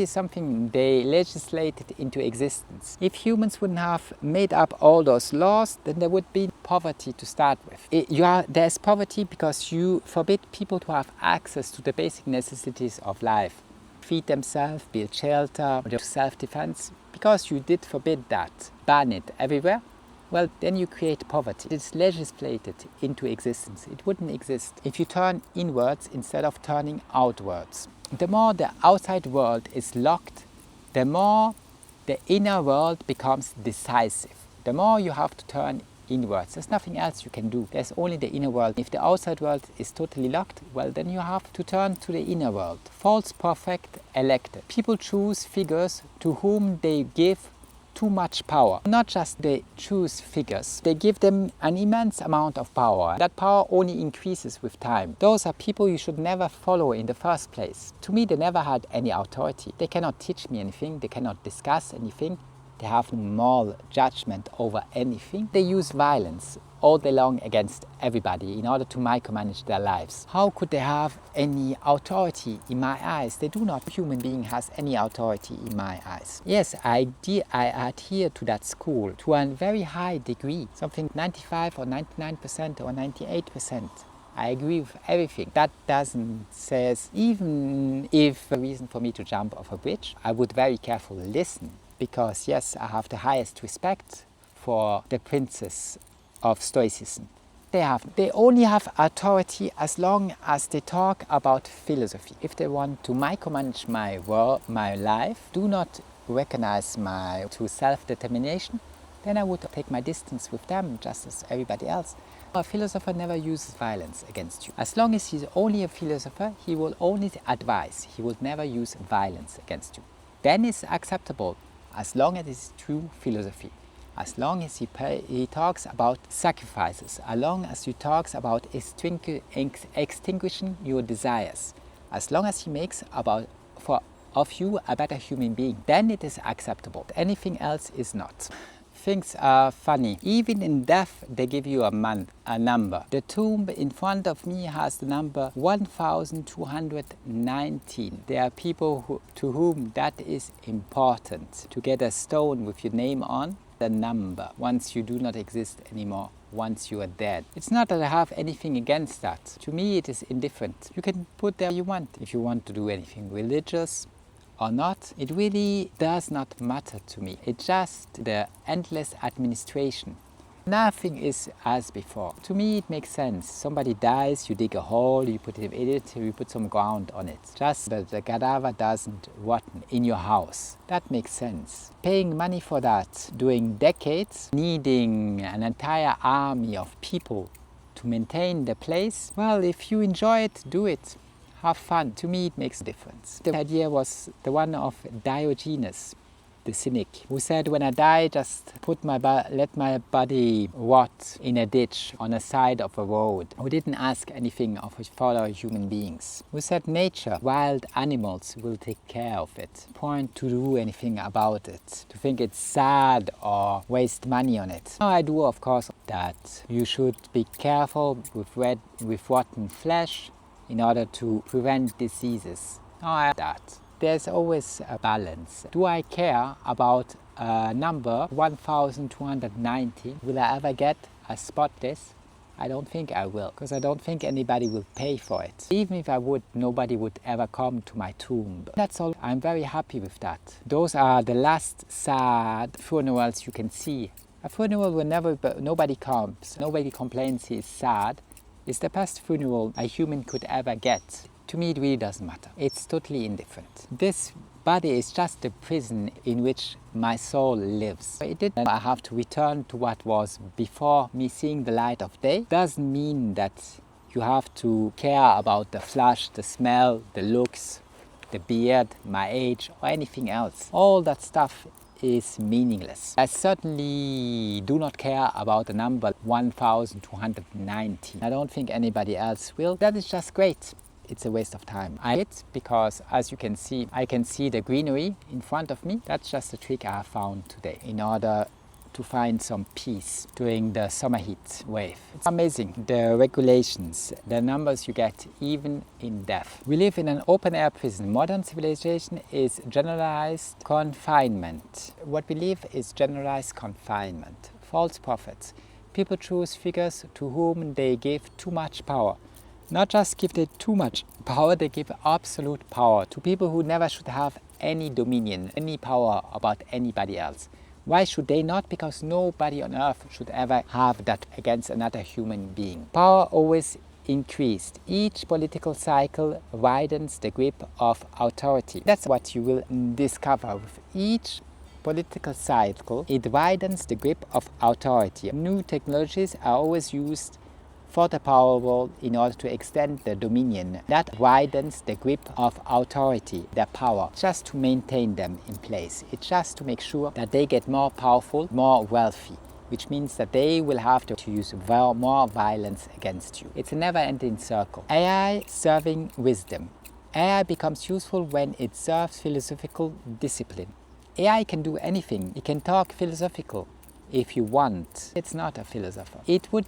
is something they legislated into existence. If humans wouldn't have made up all those laws, then there would be poverty to start with. There's poverty because you forbid people to have access to the basic necessities of life. Feed themselves, build shelter, self-defense. Because you did forbid that, ban it everywhere, well, then you create poverty. It's legislated into existence. It wouldn't exist if you turn inwards instead of turning outwards. The more the outside world is locked, the more the inner world becomes decisive. The more you have to turn inwards. There's nothing else you can do. There's only the inner world. If the outside world is totally locked, well, then you have to turn to the inner world. False prophet elected. People choose figures to whom they give too much power. Not just they choose figures, they give them an immense amount of power. That power only increases with time. Those are people you should never follow in the first place. To me, they never had any authority. They cannot teach me anything, they cannot discuss anything. They have no moral judgment over anything. They use violence all day long against everybody in order to micromanage their lives. How could they have any authority in my eyes? They do not. Human being has any authority in my eyes. Yes, I adhere to that school to a very high degree, something 95 or 99% or 98%. I agree with everything. That doesn't say, even if a reason for me to jump off a bridge, I would very carefully listen, because yes, I have the highest respect for the princes of Stoicism. They only have authority as long as they talk about philosophy. If they want to micromanage my world, my life, do not recognize my true self-determination, then I would take my distance with them just as everybody else. A philosopher never uses violence against you. As long as he's only a philosopher, he will only advise. He will never use violence against you. Then it's acceptable, as long as it's true philosophy. As long as he talks about sacrifices, as long as he talks about extinguishing your desires, as long as he makes of you a better human being, then it is acceptable. Anything else is not. Things are funny. Even in death, they give you a number. The tomb in front of me has the number 1219. There are people to whom that is important, to get a stone with your name on the number once you do not exist anymore, once you are dead. It's not that I have anything against that. To me, it is indifferent. You can put there you want. If you want to do anything religious or not, it really does not matter to me. It's just the endless administration. Nothing is as before. To me, it makes sense. Somebody dies, you dig a hole, you put him in it, you put some ground on it. Just that the cadaver doesn't rot in your house. That makes sense. Paying money for that, doing decades, needing an entire army of people to maintain the place, well, if you enjoy it, do it. Have fun. To me, it makes a difference. The idea was the one of Diogenes, the cynic, who said, when I die, just let my body rot in a ditch on the side of a road. Who didn't ask anything of his fellow human beings. Who said nature, wild animals will take care of it. Point to do anything about it, to think it's sad or waste money on it. Now I do, of course, that you should be careful with rotten flesh in order to prevent diseases. Now I have that. There's always a balance. Do I care about a number 1219? Will I ever get a spotless? I don't think I will, because I don't think anybody will pay for it. Even if I would, nobody would ever come to my tomb. That's all. I'm very happy with that. Those are the last sad funerals you can see. A funeral where nobody comes, nobody complains he is sad, is the best funeral a human could ever get. To me, it really doesn't matter. It's totally indifferent. This body is just the prison in which my soul lives. I have to return to what was before me seeing the light of day. Doesn't mean that you have to care about the flesh, the smell, the looks, the beard, my age, or anything else. All that stuff is meaningless. I certainly do not care about the number 1219. I don't think anybody else will. That is just great. It's a waste of time. Because as you can see, I can see the greenery in front of me. That's just a trick I found today in order to find some peace during the summer heat wave. It's amazing, the regulations, the numbers you get even in death. We live in an open-air prison. Modern civilization is generalized confinement. What we live is generalized confinement. False prophets. People choose figures to whom they give too much power. Not just give them too much power, they give absolute power to people who never should have any dominion, any power about anybody else. Why should they not? Because nobody on earth should ever have that against another human being. Power always increased. Each political cycle widens the grip of authority. That's what you will discover with each political cycle. It widens the grip of authority. New technologies are always used for the powerful in order to extend the dominion. That widens the grip of authority, their power, just to maintain them in place. It's just to make sure that they get more powerful, more wealthy, which means that they will have to use more violence against you. It's a never-ending circle. AI serving wisdom. AI becomes useful when it serves philosophical discipline. AI can do anything. It can talk philosophical if you want. It's not a philosopher. It would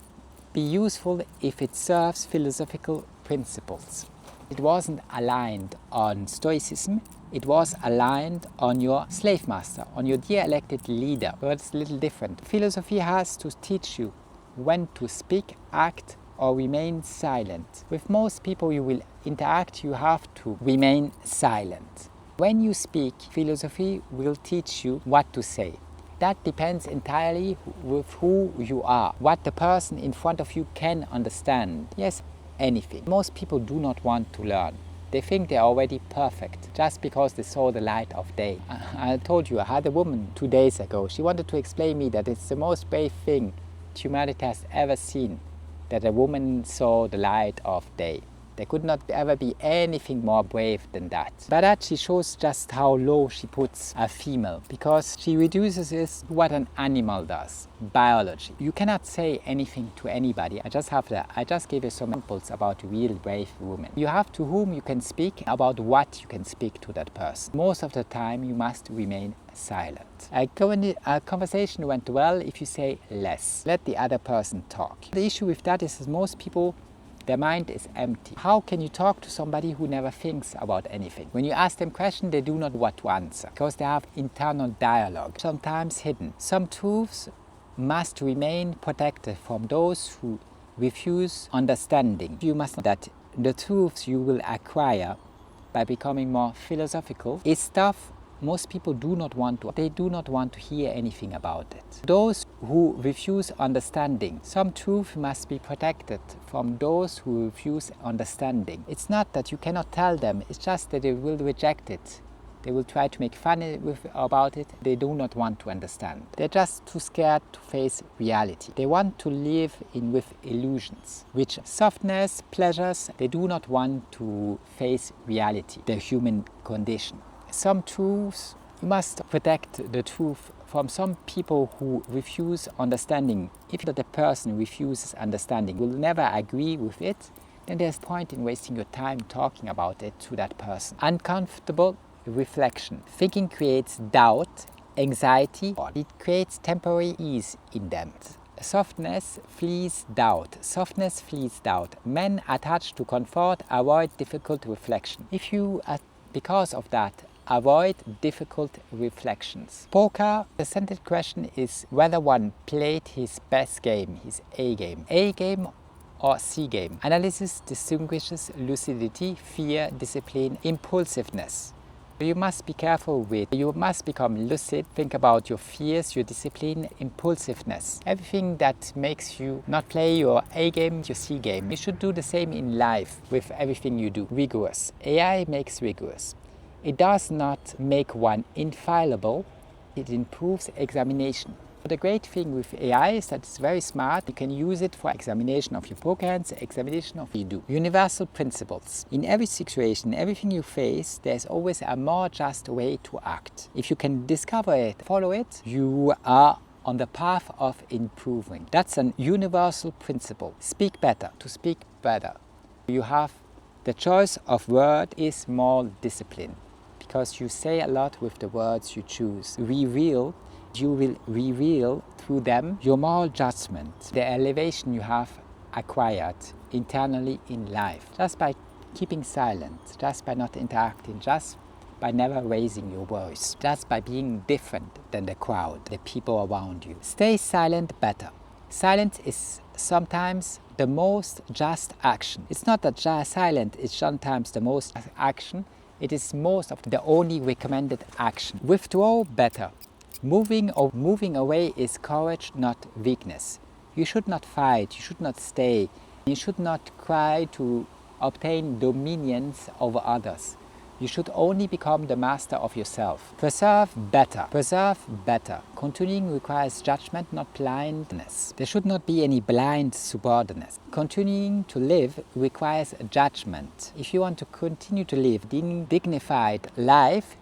be useful if it serves philosophical principles. It wasn't aligned on Stoicism. It was aligned on your slave master, on your dear elected leader. But it's a little different. Philosophy has to teach you when to speak, act, or remain silent. With most people you will interact, you have to remain silent. When you speak, philosophy will teach you what to say. That depends entirely with who you are, what the person in front of you can understand. Yes, anything. Most people do not want to learn. They think they're already perfect just because they saw the light of day. I told you, I had a woman 2 days ago. She wanted to explain me that it's the most brave thing humanity has ever seen, that a woman saw the light of day. There could not ever be anything more brave than that. But that she shows just how low she puts a female, because she reduces it to what an animal does, biology. You cannot say anything to anybody. I just gave you some examples about real brave women. You have to whom you can speak, about what you can speak to that person. Most of the time you must remain silent. A conversation went well if you say less. Let the other person talk. The issue with that is that most people, their mind is empty. How can you talk to somebody who never thinks about anything? When you ask them questions, they do not know what to answer, because they have internal dialogue, sometimes hidden. Some truths must remain protected from those who refuse understanding. You must know that the truths you will acquire by becoming more philosophical is stuff most people do not want to. They do not want to hear anything about it. Those who refuse understanding, some truth must be protected from those who refuse understanding. It's not that you cannot tell them, it's just that they will reject it. They will try to make fun about it. They do not want to understand. They're just too scared to face reality. They want to live with illusions, which softness, pleasures. They do not want to face reality, the human condition. Some truths, you must protect the truth from some people who refuse understanding. If the person refuses understanding, will never agree with it, then there's no point in wasting your time talking about it to that person. Uncomfortable reflection. Thinking creates doubt, anxiety, or it creates temporary ease in them. Softness flees doubt. Softness flees doubt. Men attached to comfort avoid difficult reflection. If you, because of that, avoid difficult reflections. Poker, the centered question is whether one played his best game, his A game. A game or C game. Analysis distinguishes lucidity, fear, discipline, impulsiveness. You must be careful with, you must become lucid, think about your fears, your discipline, impulsiveness. Everything that makes you not play your A game, your C game. You should do the same in life with everything you do. Rigorous. AI makes rigorous. It does not make one infallible, it improves examination. The great thing with AI is that it's very smart. You can use it for examination of your poker hands, examination of what you do. Universal principles. In every situation, everything you face, there's always a more just way to act. If you can discover it, follow it, you are on the path of improving. That's an universal principle. Speak better, to speak better. You have the choice of word is more discipline, because you say a lot with the words you choose. You will reveal through them your moral judgment, the elevation you have acquired internally in life, just by keeping silent, just by not interacting, just by never raising your voice, just by being different than the crowd, the people around you. Stay silent better. Silence is sometimes the most just action. It's not that silent is sometimes the most action, it is most of the only recommended action. Withdraw better. Moving away is courage, not weakness. You should not fight, you should not stay. You should not try to obtain dominions over others. You should only become the master of yourself. Preserve better. Preserve better. Continuing requires judgment, not blindness. There should not be any blind subordinates. Continuing to live requires judgment. If you want to continue to live a dignified life,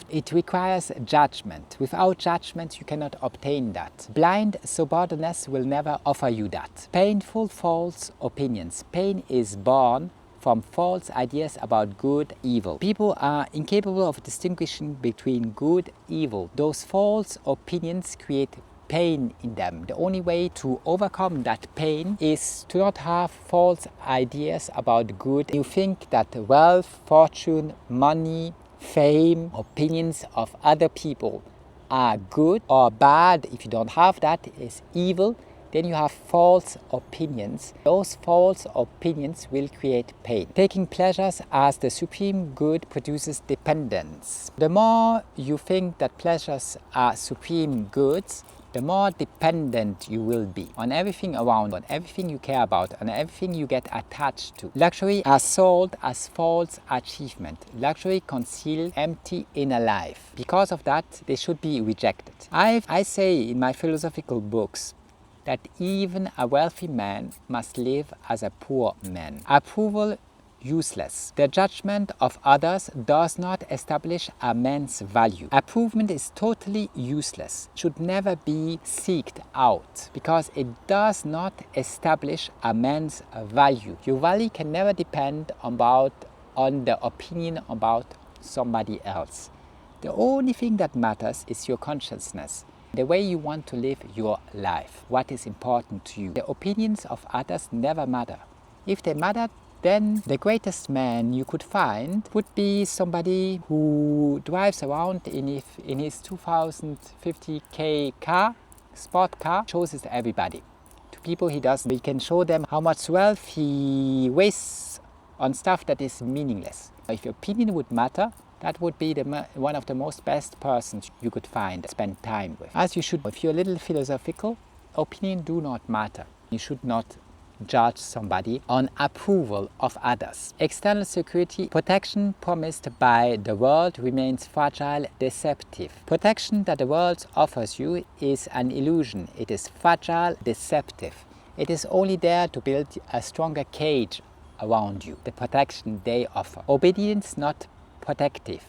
it requires judgment. Without judgment, you cannot obtain that. Blind subordinates will never offer you that. Painful false opinions. Pain is born from false ideas about good, evil. People are incapable of distinguishing between good, evil. Those false opinions create pain in them. The only way to overcome that pain is to not have false ideas about good. You think that wealth, fortune, money, fame, opinions of other people are good or bad. If you don't have that, is evil. Then you have false opinions. Those false opinions will create pain. Taking pleasures as the supreme good produces dependence. The more you think that pleasures are supreme goods, the more dependent you will be on everything around, on everything you care about, on everything you get attached to. Luxury are sold as false achievement. Luxury conceal empty inner life. Because of that, they should be rejected. I say in my philosophical books that even a wealthy man must live as a poor man. Approval useless. The judgment of others does not establish a man's value. Approval is totally useless. It should never be sought out because it does not establish a man's value. Your value can never depend on the opinion about somebody else. The only thing that matters is your consciousness. The way you want to live your life. What is important to you. The opinions of others never matter. If they mattered, then the greatest man you could find would be somebody who drives around in his 2050k car, sport car, shows it to everybody. To people he doesn't. He can show them how much wealth he wastes on stuff that is meaningless. If your opinion would matter, that would be one of the most best persons you could find, spend time with. As you should, if you're a little philosophical, opinion do not matter. You should not judge somebody on approval of others. External security protection promised by the world remains fragile, deceptive. Protection that the world offers you is an illusion. It is fragile, deceptive. It is only there to build a stronger cage around you, the protection they offer. Obedience not protective.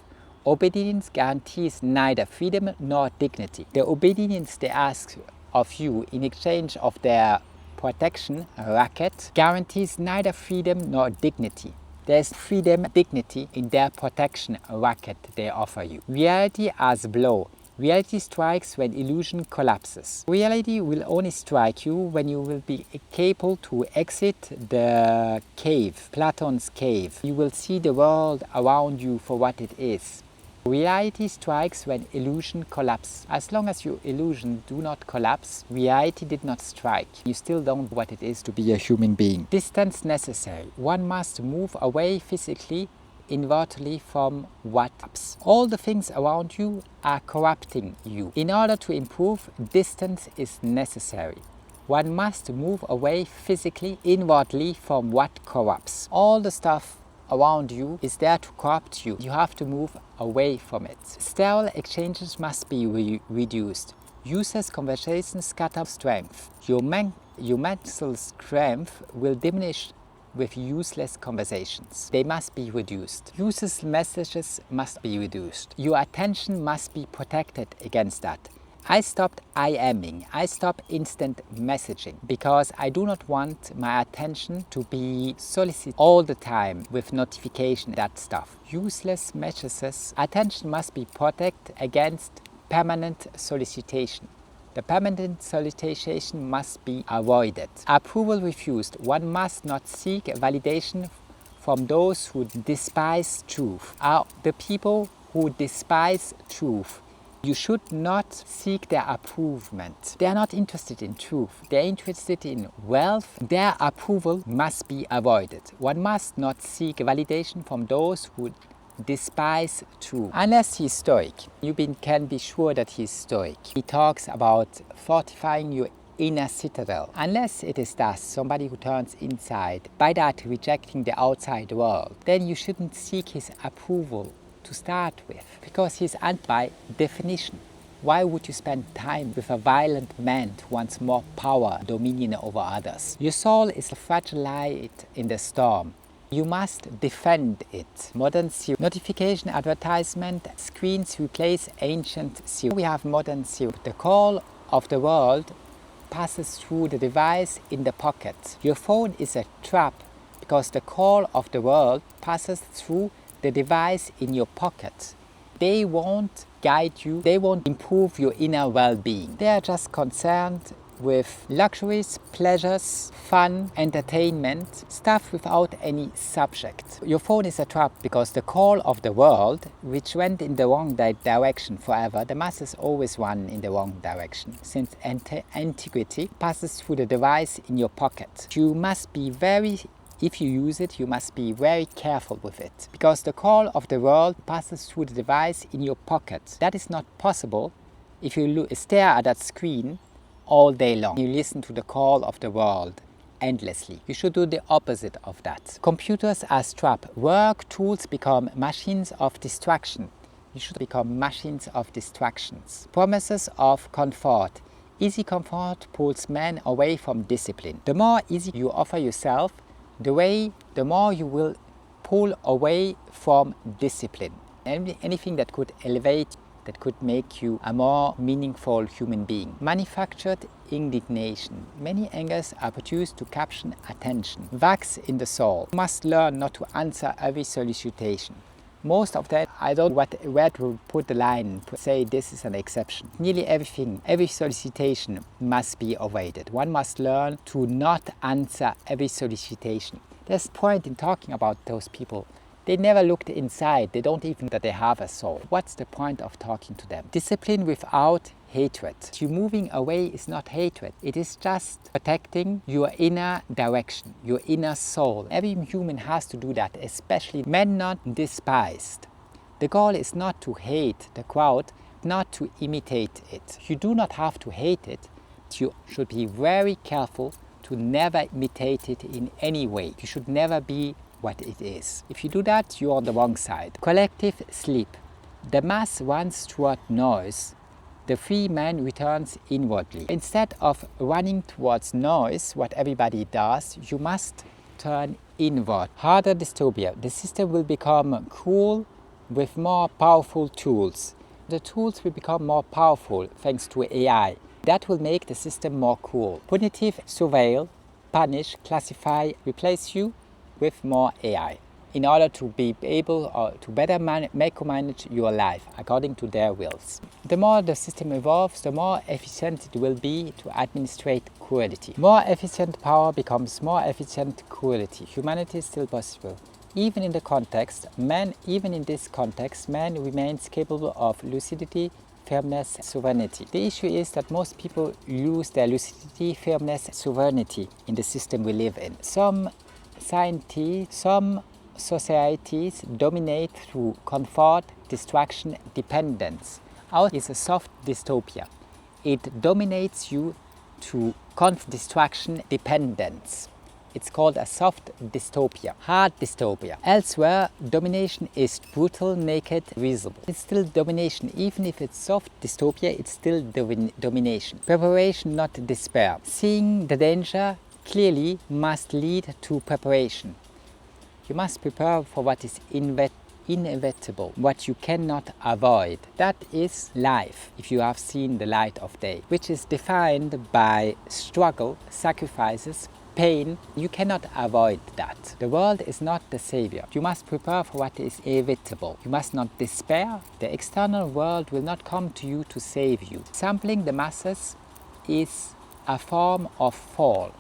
Obedience guarantees neither freedom nor dignity. The obedience they ask of you in exchange of their protection racket guarantees neither freedom nor dignity. There's freedom, dignity in their protection racket they offer you. Reality as blow. Reality strikes when illusion collapses. Reality will only strike you when you will be capable to exit the cave, Platon's cave. You will see the world around you for what it is. Reality strikes when illusion collapses. As long as your illusion do not collapse, reality did not strike. You still don't know what it is to be a human being. Distance necessary. One must move away physically, inwardly from what. All the things around you are corrupting you. In order to improve, distance is necessary. One must move away physically, inwardly from what corrupts. All the stuff around you is there to corrupt you. You have to move away from it. Sterile exchanges must be reduced. Useless conversations scatter strength. Your mental strength will diminish with useless conversations. They must be reduced. Useless messages must be reduced. Your attention must be protected against that. I stopped IMing. I stopped instant messaging because I do not want my attention to be solicited all the time with notification, that stuff. Useless messages. Attention must be protected against permanent solicitation. The permanent solicitation must be avoided. Approval refused. One must not seek validation from those who despise truth. Are the people who despise truth. You should not seek their approval. They are not interested in truth. They are interested in wealth. Their approval must be avoided. One must not seek validation from those who despise truth. Unless he's stoic. You can be sure that he's stoic. He talks about fortifying your inner citadel. Unless it is thus somebody who turns inside, by that rejecting the outside world, then you shouldn't seek his approval to start with, because he's by definition. Why would you spend time with a violent man who wants more power, dominion over others? Your soul is a fragile light in the storm. You must defend it. Modern zero. Notification advertisement screens replace ancient zero. We have modern zero. The call of the world passes through the device in the pocket. Your phone is a trap because the call of the world passes through the device in your pocket. They won't guide you, they won't improve your inner well-being. They are just concerned with luxuries, pleasures, fun, entertainment, stuff without any subject. Your phone is a trap because the call of the world, which went in the wrong direction forever, the masses always run in the wrong direction. Since antiquity passes through the device in your pocket. If you use it, you must be very careful with it. Because the call of the world passes through the device in your pocket. That is not possible if you stare at that screen all day long. You listen to the call of the world endlessly. You should do the opposite of that. Computers as trap. Work tools become machines of distraction. You should become machines of distractions. Promises of comfort. Easy comfort pulls men away from discipline. The more easy you offer yourself, the more you will pull away from discipline. Anything that could elevate, that could make you a more meaningful human being. Manufactured indignation. Many angers are produced to capture attention. Wax in the soul. You must learn not to answer every solicitation. Most of that, I don't know where to put the line, to say this is an exception. Nearly everything, every solicitation must be avoided. One must learn to not answer every solicitation. There's a point in talking about those people. They never looked inside. They don't even know that they have a soul. What's the point of talking to them? Discipline without hatred. You moving away is not hatred. It is just protecting your inner direction, your inner soul. Every human has to do that, especially men not despised. The goal is not to hate the crowd, not to imitate it. You do not have to hate it. You should be very careful to never imitate it in any way. You should never be what it is. If you do that, you're on the wrong side. Collective sleep. The mass runs toward noise. The free man returns inwardly. Instead of running towards noise, what everybody does, you must turn inward. Harder dystopia. The system will become cruel with more powerful tools. The tools will become more powerful thanks to AI. That will make the system more cruel. Punitive, surveil, punish, classify, replace you with more AI in order to be able to better micromanage your life according to their wills. The more the system evolves, the more efficient it will be to administrate cruelty. More efficient power becomes more efficient cruelty. Humanity is still possible. Even in this context, man remains capable of lucidity, firmness, sovereignty. The issue is that most people lose their lucidity, firmness, sovereignty in the system we live in. Some societies dominate through comfort, distraction, dependence. Ours is a soft dystopia. It dominates you through distraction, dependence. It's called a soft dystopia, hard dystopia. Elsewhere, domination is brutal, naked, visible. It's still domination. Even if it's soft dystopia, it's still domination. Preparation, not despair. Seeing the danger clearly must lead to preparation. You must prepare for what is inevitable, what you cannot avoid. That is life, if you have seen the light of day, which is defined by struggle, sacrifices, pain. You cannot avoid that. The world is not the savior. You must prepare for what is inevitable. You must not despair. The external world will not come to you to save you. Sampling the masses is a form of fall.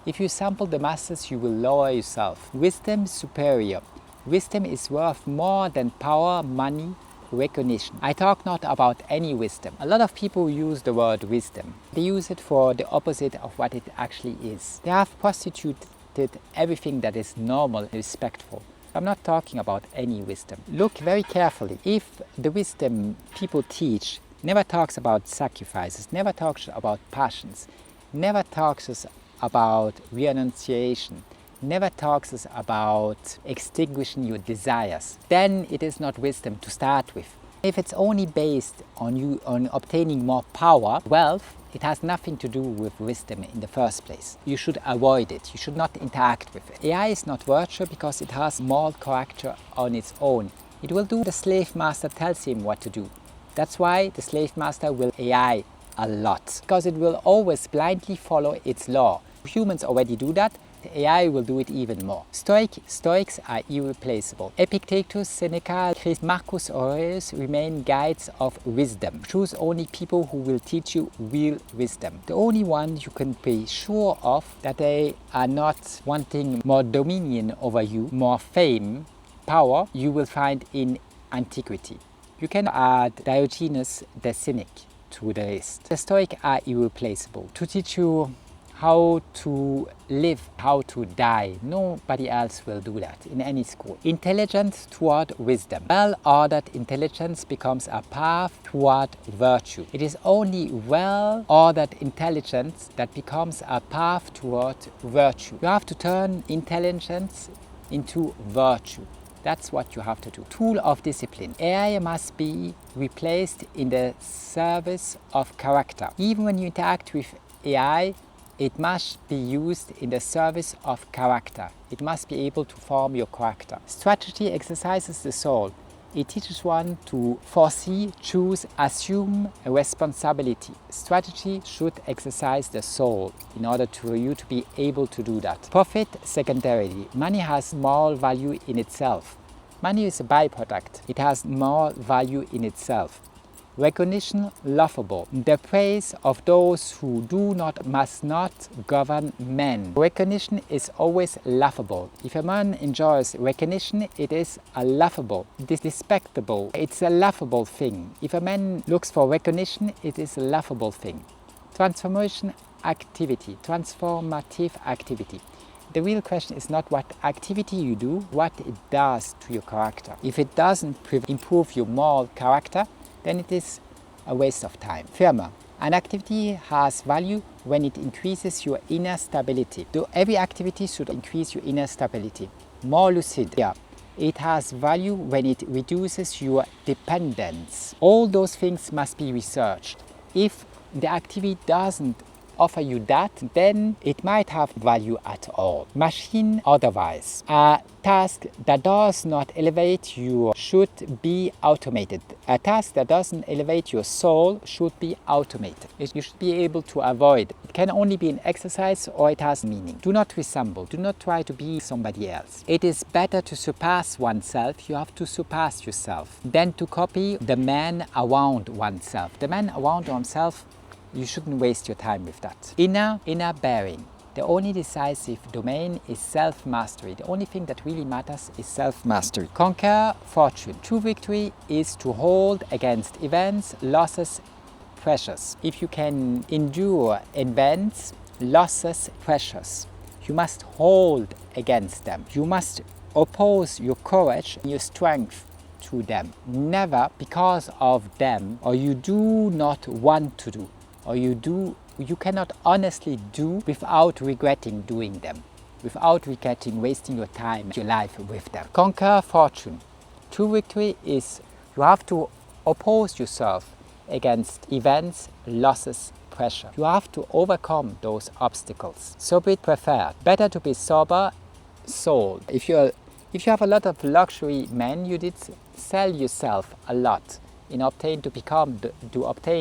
If you sample the masses, you will lower yourself. Wisdom superior. Wisdom is worth more than power, money, recognition. I talk not about any wisdom. A lot of people use the word wisdom. They use it for the opposite of what it actually is. They have prostituted everything that is normal and respectful. I'm not talking about any wisdom. Look very carefully. If the wisdom people teach never talks about sacrifices, never talks about passions, never talks about renunciation, never talks about extinguishing your desires, then it is not wisdom to start with. If it's only based on obtaining more power, wealth, it has nothing to do with wisdom in the first place. You should avoid it. You should not interact with it. AI is not virtue because it has moral character on its own. It will do what the slave master tells him what to do. That's why the slave master will AI a lot, because it will always blindly follow its law. Humans already do that, the AI will do it even more. Stoics are irreplaceable. Epictetus, Seneca, Marcus Aurelius remain guides of wisdom. Choose only people who will teach you real wisdom. The only ones you can be sure of that they are not wanting more dominion over you, more fame, power, you will find in antiquity. You can add Diogenes the Cynic to the list. The Stoics are irreplaceable. To teach you how to live, how to die. Nobody else will do that in any school. Intelligence toward wisdom. Well-ordered intelligence becomes a path toward virtue. It is only well-ordered intelligence that becomes a path toward virtue. You have to turn intelligence into virtue. That's what you have to do. Tool of discipline. AI must be replaced in the service of character. Even when you interact with AI, it must be used in the service of character. It must be able to form your character. Strategy exercises the soul. It teaches one to foresee, choose, assume a responsibility. Strategy should exercise the soul in order for you to be able to do that. Profit secondarily. Money has moral value in itself. Money is a byproduct. It has moral value in itself. Recognition laughable. The praise of those who must not govern men. Recognition is always laughable. If a man enjoys recognition, it is a laughable, disrespectable. It's a laughable thing. If a man looks for recognition, it is a laughable thing. Transformative activity. The real question is not what activity you do, what it does to your character. If it doesn't improve your moral character, then it is a waste of time. Firma. An activity has value when it increases your inner stability. Every activity should increase your inner stability. More lucid. Yeah. It has value when it reduces your dependence. All those things must be researched. If the activity doesn't offer you that, then it might have value at all. Machine otherwise. A task that does not elevate you should be automated. A task that doesn't elevate your soul should be automated. You should be able to avoid. It can only be an exercise or it has meaning. Do not resemble. Do not try to be somebody else. It is better to surpass oneself. You have to surpass yourself than to copy the man around oneself. The man around oneself, you shouldn't waste your time with that. Inner bearing. The only decisive domain is self-mastery. The only thing that really matters is self-mastery. Conquer fortune. True victory is to hold against events, losses, pressures. If you can endure events, losses, pressures, you must hold against them. You must oppose your courage and your strength to them. Never because of them, or you do not want to do, or you cannot honestly do without regretting doing them, without regretting wasting your time, your life with them. Conquer fortune. True victory is you have to oppose yourself against events, losses, pressure. You have to overcome those obstacles. Sober preferred. Better to be sober sold. If you have a lot of luxury men, you did sell yourself a lot in obtain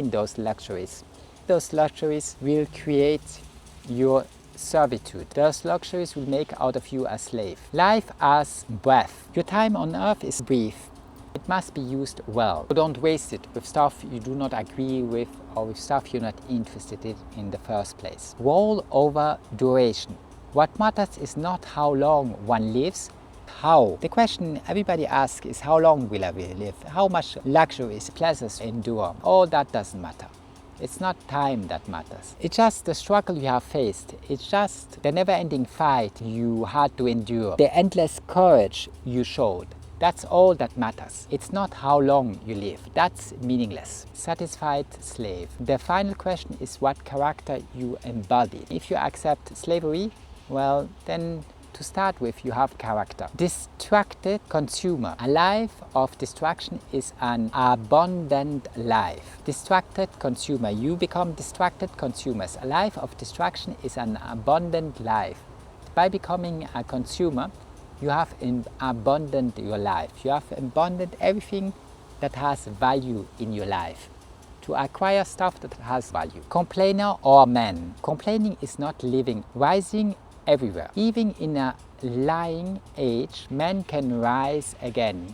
those luxuries. Those luxuries will create your servitude. Those luxuries will make out of you a slave. Life as breath. Your time on earth is brief. It must be used well. Don't waste it with stuff you do not agree with or with stuff you're not interested in the first place. Roll over duration. What matters is not how long one lives, how. The question everybody asks is how long will I live? How much luxuries, pleasures endure? All that doesn't matter. It's not time that matters. It's just the struggle you have faced. It's just the never-ending fight you had to endure. The endless courage you showed. That's all that matters. It's not how long you live. That's meaningless. Satisfied slave. The final question is what character you embody. If you accept slavery, well, then to start with, you have character. Distracted consumer. A life of distraction is an abundant life. Distracted consumer. You become distracted consumers. A life of distraction is an abundant life. By becoming a consumer, you have abundant your life. You have abundant everything that has value in your life. To acquire stuff that has value. Complainer or man. Complaining is not living. Rising everywhere. Even in a lying age, man can rise again.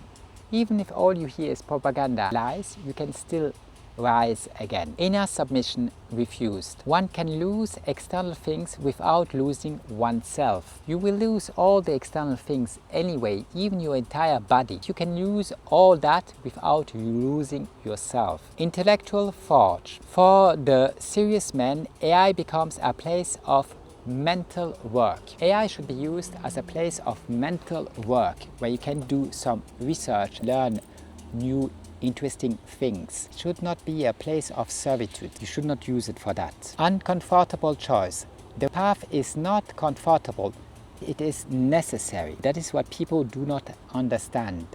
Even if all you hear is propaganda lies, you can still rise again. Inner submission refused. One can lose external things without losing oneself. You will lose all the external things anyway, even your entire body. You can lose all that without losing yourself. Intellectual forge. For the serious man, AI becomes a place of mental work. AI should be used as a place of mental work where you can do some research, learn new interesting things. It should not be a place of servitude. You should not use it for that. Uncomfortable choice. The path is not comfortable. It is necessary. That is what people do not understand.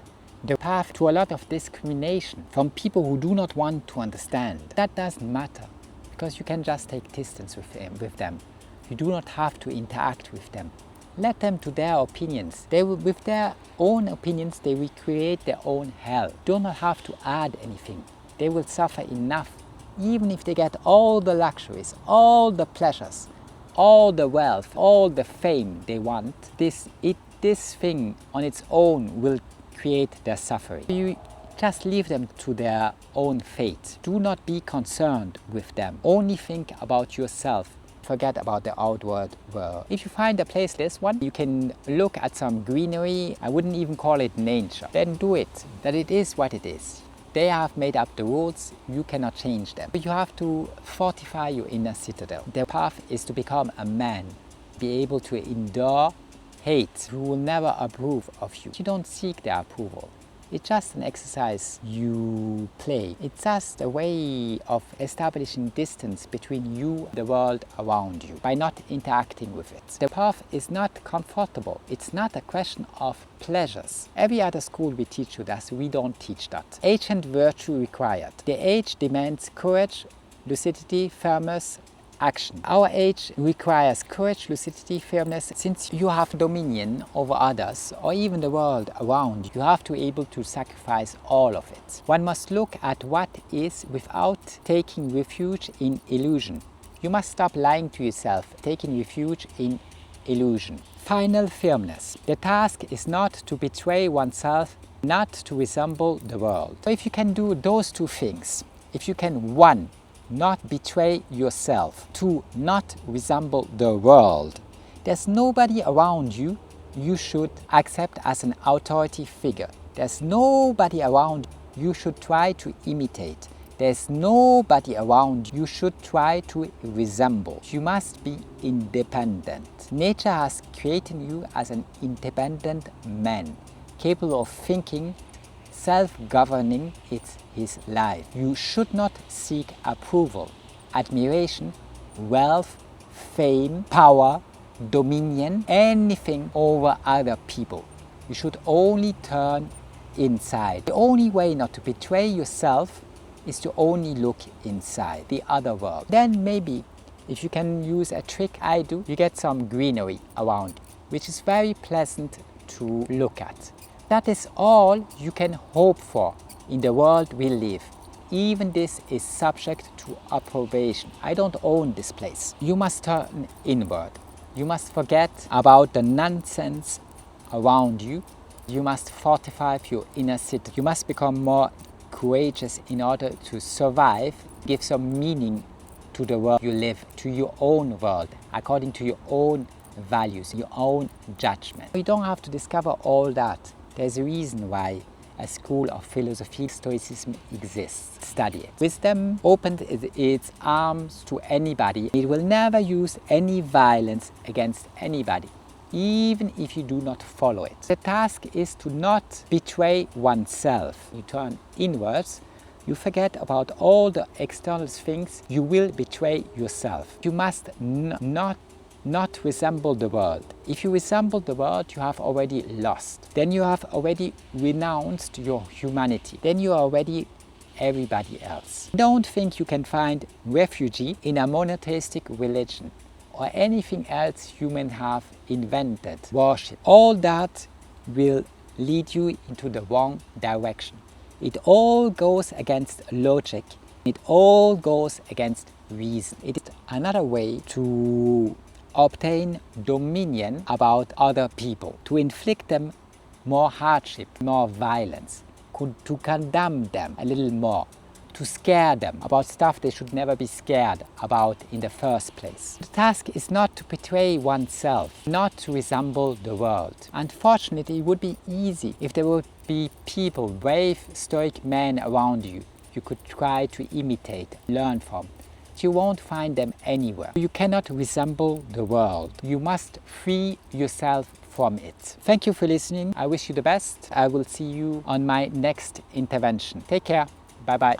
The path to a lot of discrimination from people who do not want to understand. That doesn't matter because you can just take distance with them. You do not have to interact with them. Let them to their opinions. They will, with their own opinions, they will create their own hell. Do not have to add anything. They will suffer enough. Even if they get all the luxuries, all the pleasures, all the wealth, all the fame they want, this thing on its own will create their suffering. You just leave them to their own fate. Do not be concerned with them. Only think about yourself. Forget about the outward world. If you find a place this one, you can look at some greenery. I wouldn't even call it nature. Then do it. That it is what it is. They have made up the rules. You cannot change them. But you have to fortify your inner citadel. The path is to become a man. Be able to endure hate who will never approve of you. You don't seek their approval. It's just an exercise you play. It's just a way of establishing distance between you and the world around you by not interacting with it. The path is not comfortable. It's not a question of pleasures. Every other school we teach you that, we don't teach that. Ancient virtue required. The age demands courage, lucidity, firmness, action. Our age requires courage, lucidity, firmness. Since you have dominion over others or even the world around, you have to be able to sacrifice all of it. One must look at what is without taking refuge in illusion. You must stop lying to yourself, taking refuge in illusion. Final firmness. The task is not to betray oneself, not to resemble the world. So if you can do those two things, if you can, 1, not betray yourself, 2, not resemble the world. There's nobody around you you should accept as an authority figure. There's nobody around you should try to imitate. There's nobody around you should try to resemble. You must be independent. Nature has created you as an independent man, capable of thinking, self-governing his life. You should not seek approval, admiration, wealth, fame, power, dominion, anything over other people. You should only turn inside. The only way not to betray yourself is to only look inside the other world. Then maybe, if you can use a trick I do, you get some greenery around, which is very pleasant to look at. That is all you can hope for in the world we live. Even this is subject to approbation. I don't own this place. You must turn inward. You must forget about the nonsense around you. You must fortify your inner city. You must become more courageous in order to survive. Give some meaning to the world you live, to your own world, according to your own values, your own judgment. You don't have to discover all that. There's a reason why a school of philosophy, Stoicism, exists. Study it. Wisdom opened its arms to anybody. It will never use any violence against anybody, even if you do not follow it. The task is to not betray oneself. You turn inwards, you forget about all the external things, you will betray yourself. You must not resemble the world. If you resemble the world, you have already lost. Then you have already renounced your humanity. Then you are already everybody else. Don't think you can find refuge in a monotheistic religion or anything else humans have invented, worship. All that will lead you into the wrong direction. It all goes against logic. It all goes against reason. It is another way to obtain dominion about other people, to inflict them more hardship, more violence, to condemn them a little more, to scare them about stuff they should never be scared about in the first place. The task is not to betray oneself, not to resemble the world. Unfortunately, it would be easy if there would be people, brave, stoic men around you could try to imitate, learn from. You won't find them anywhere. You cannot resemble the world. You must free yourself from it. Thank you for listening. I wish you the best. I will see you on my next intervention. Take care. Bye-bye.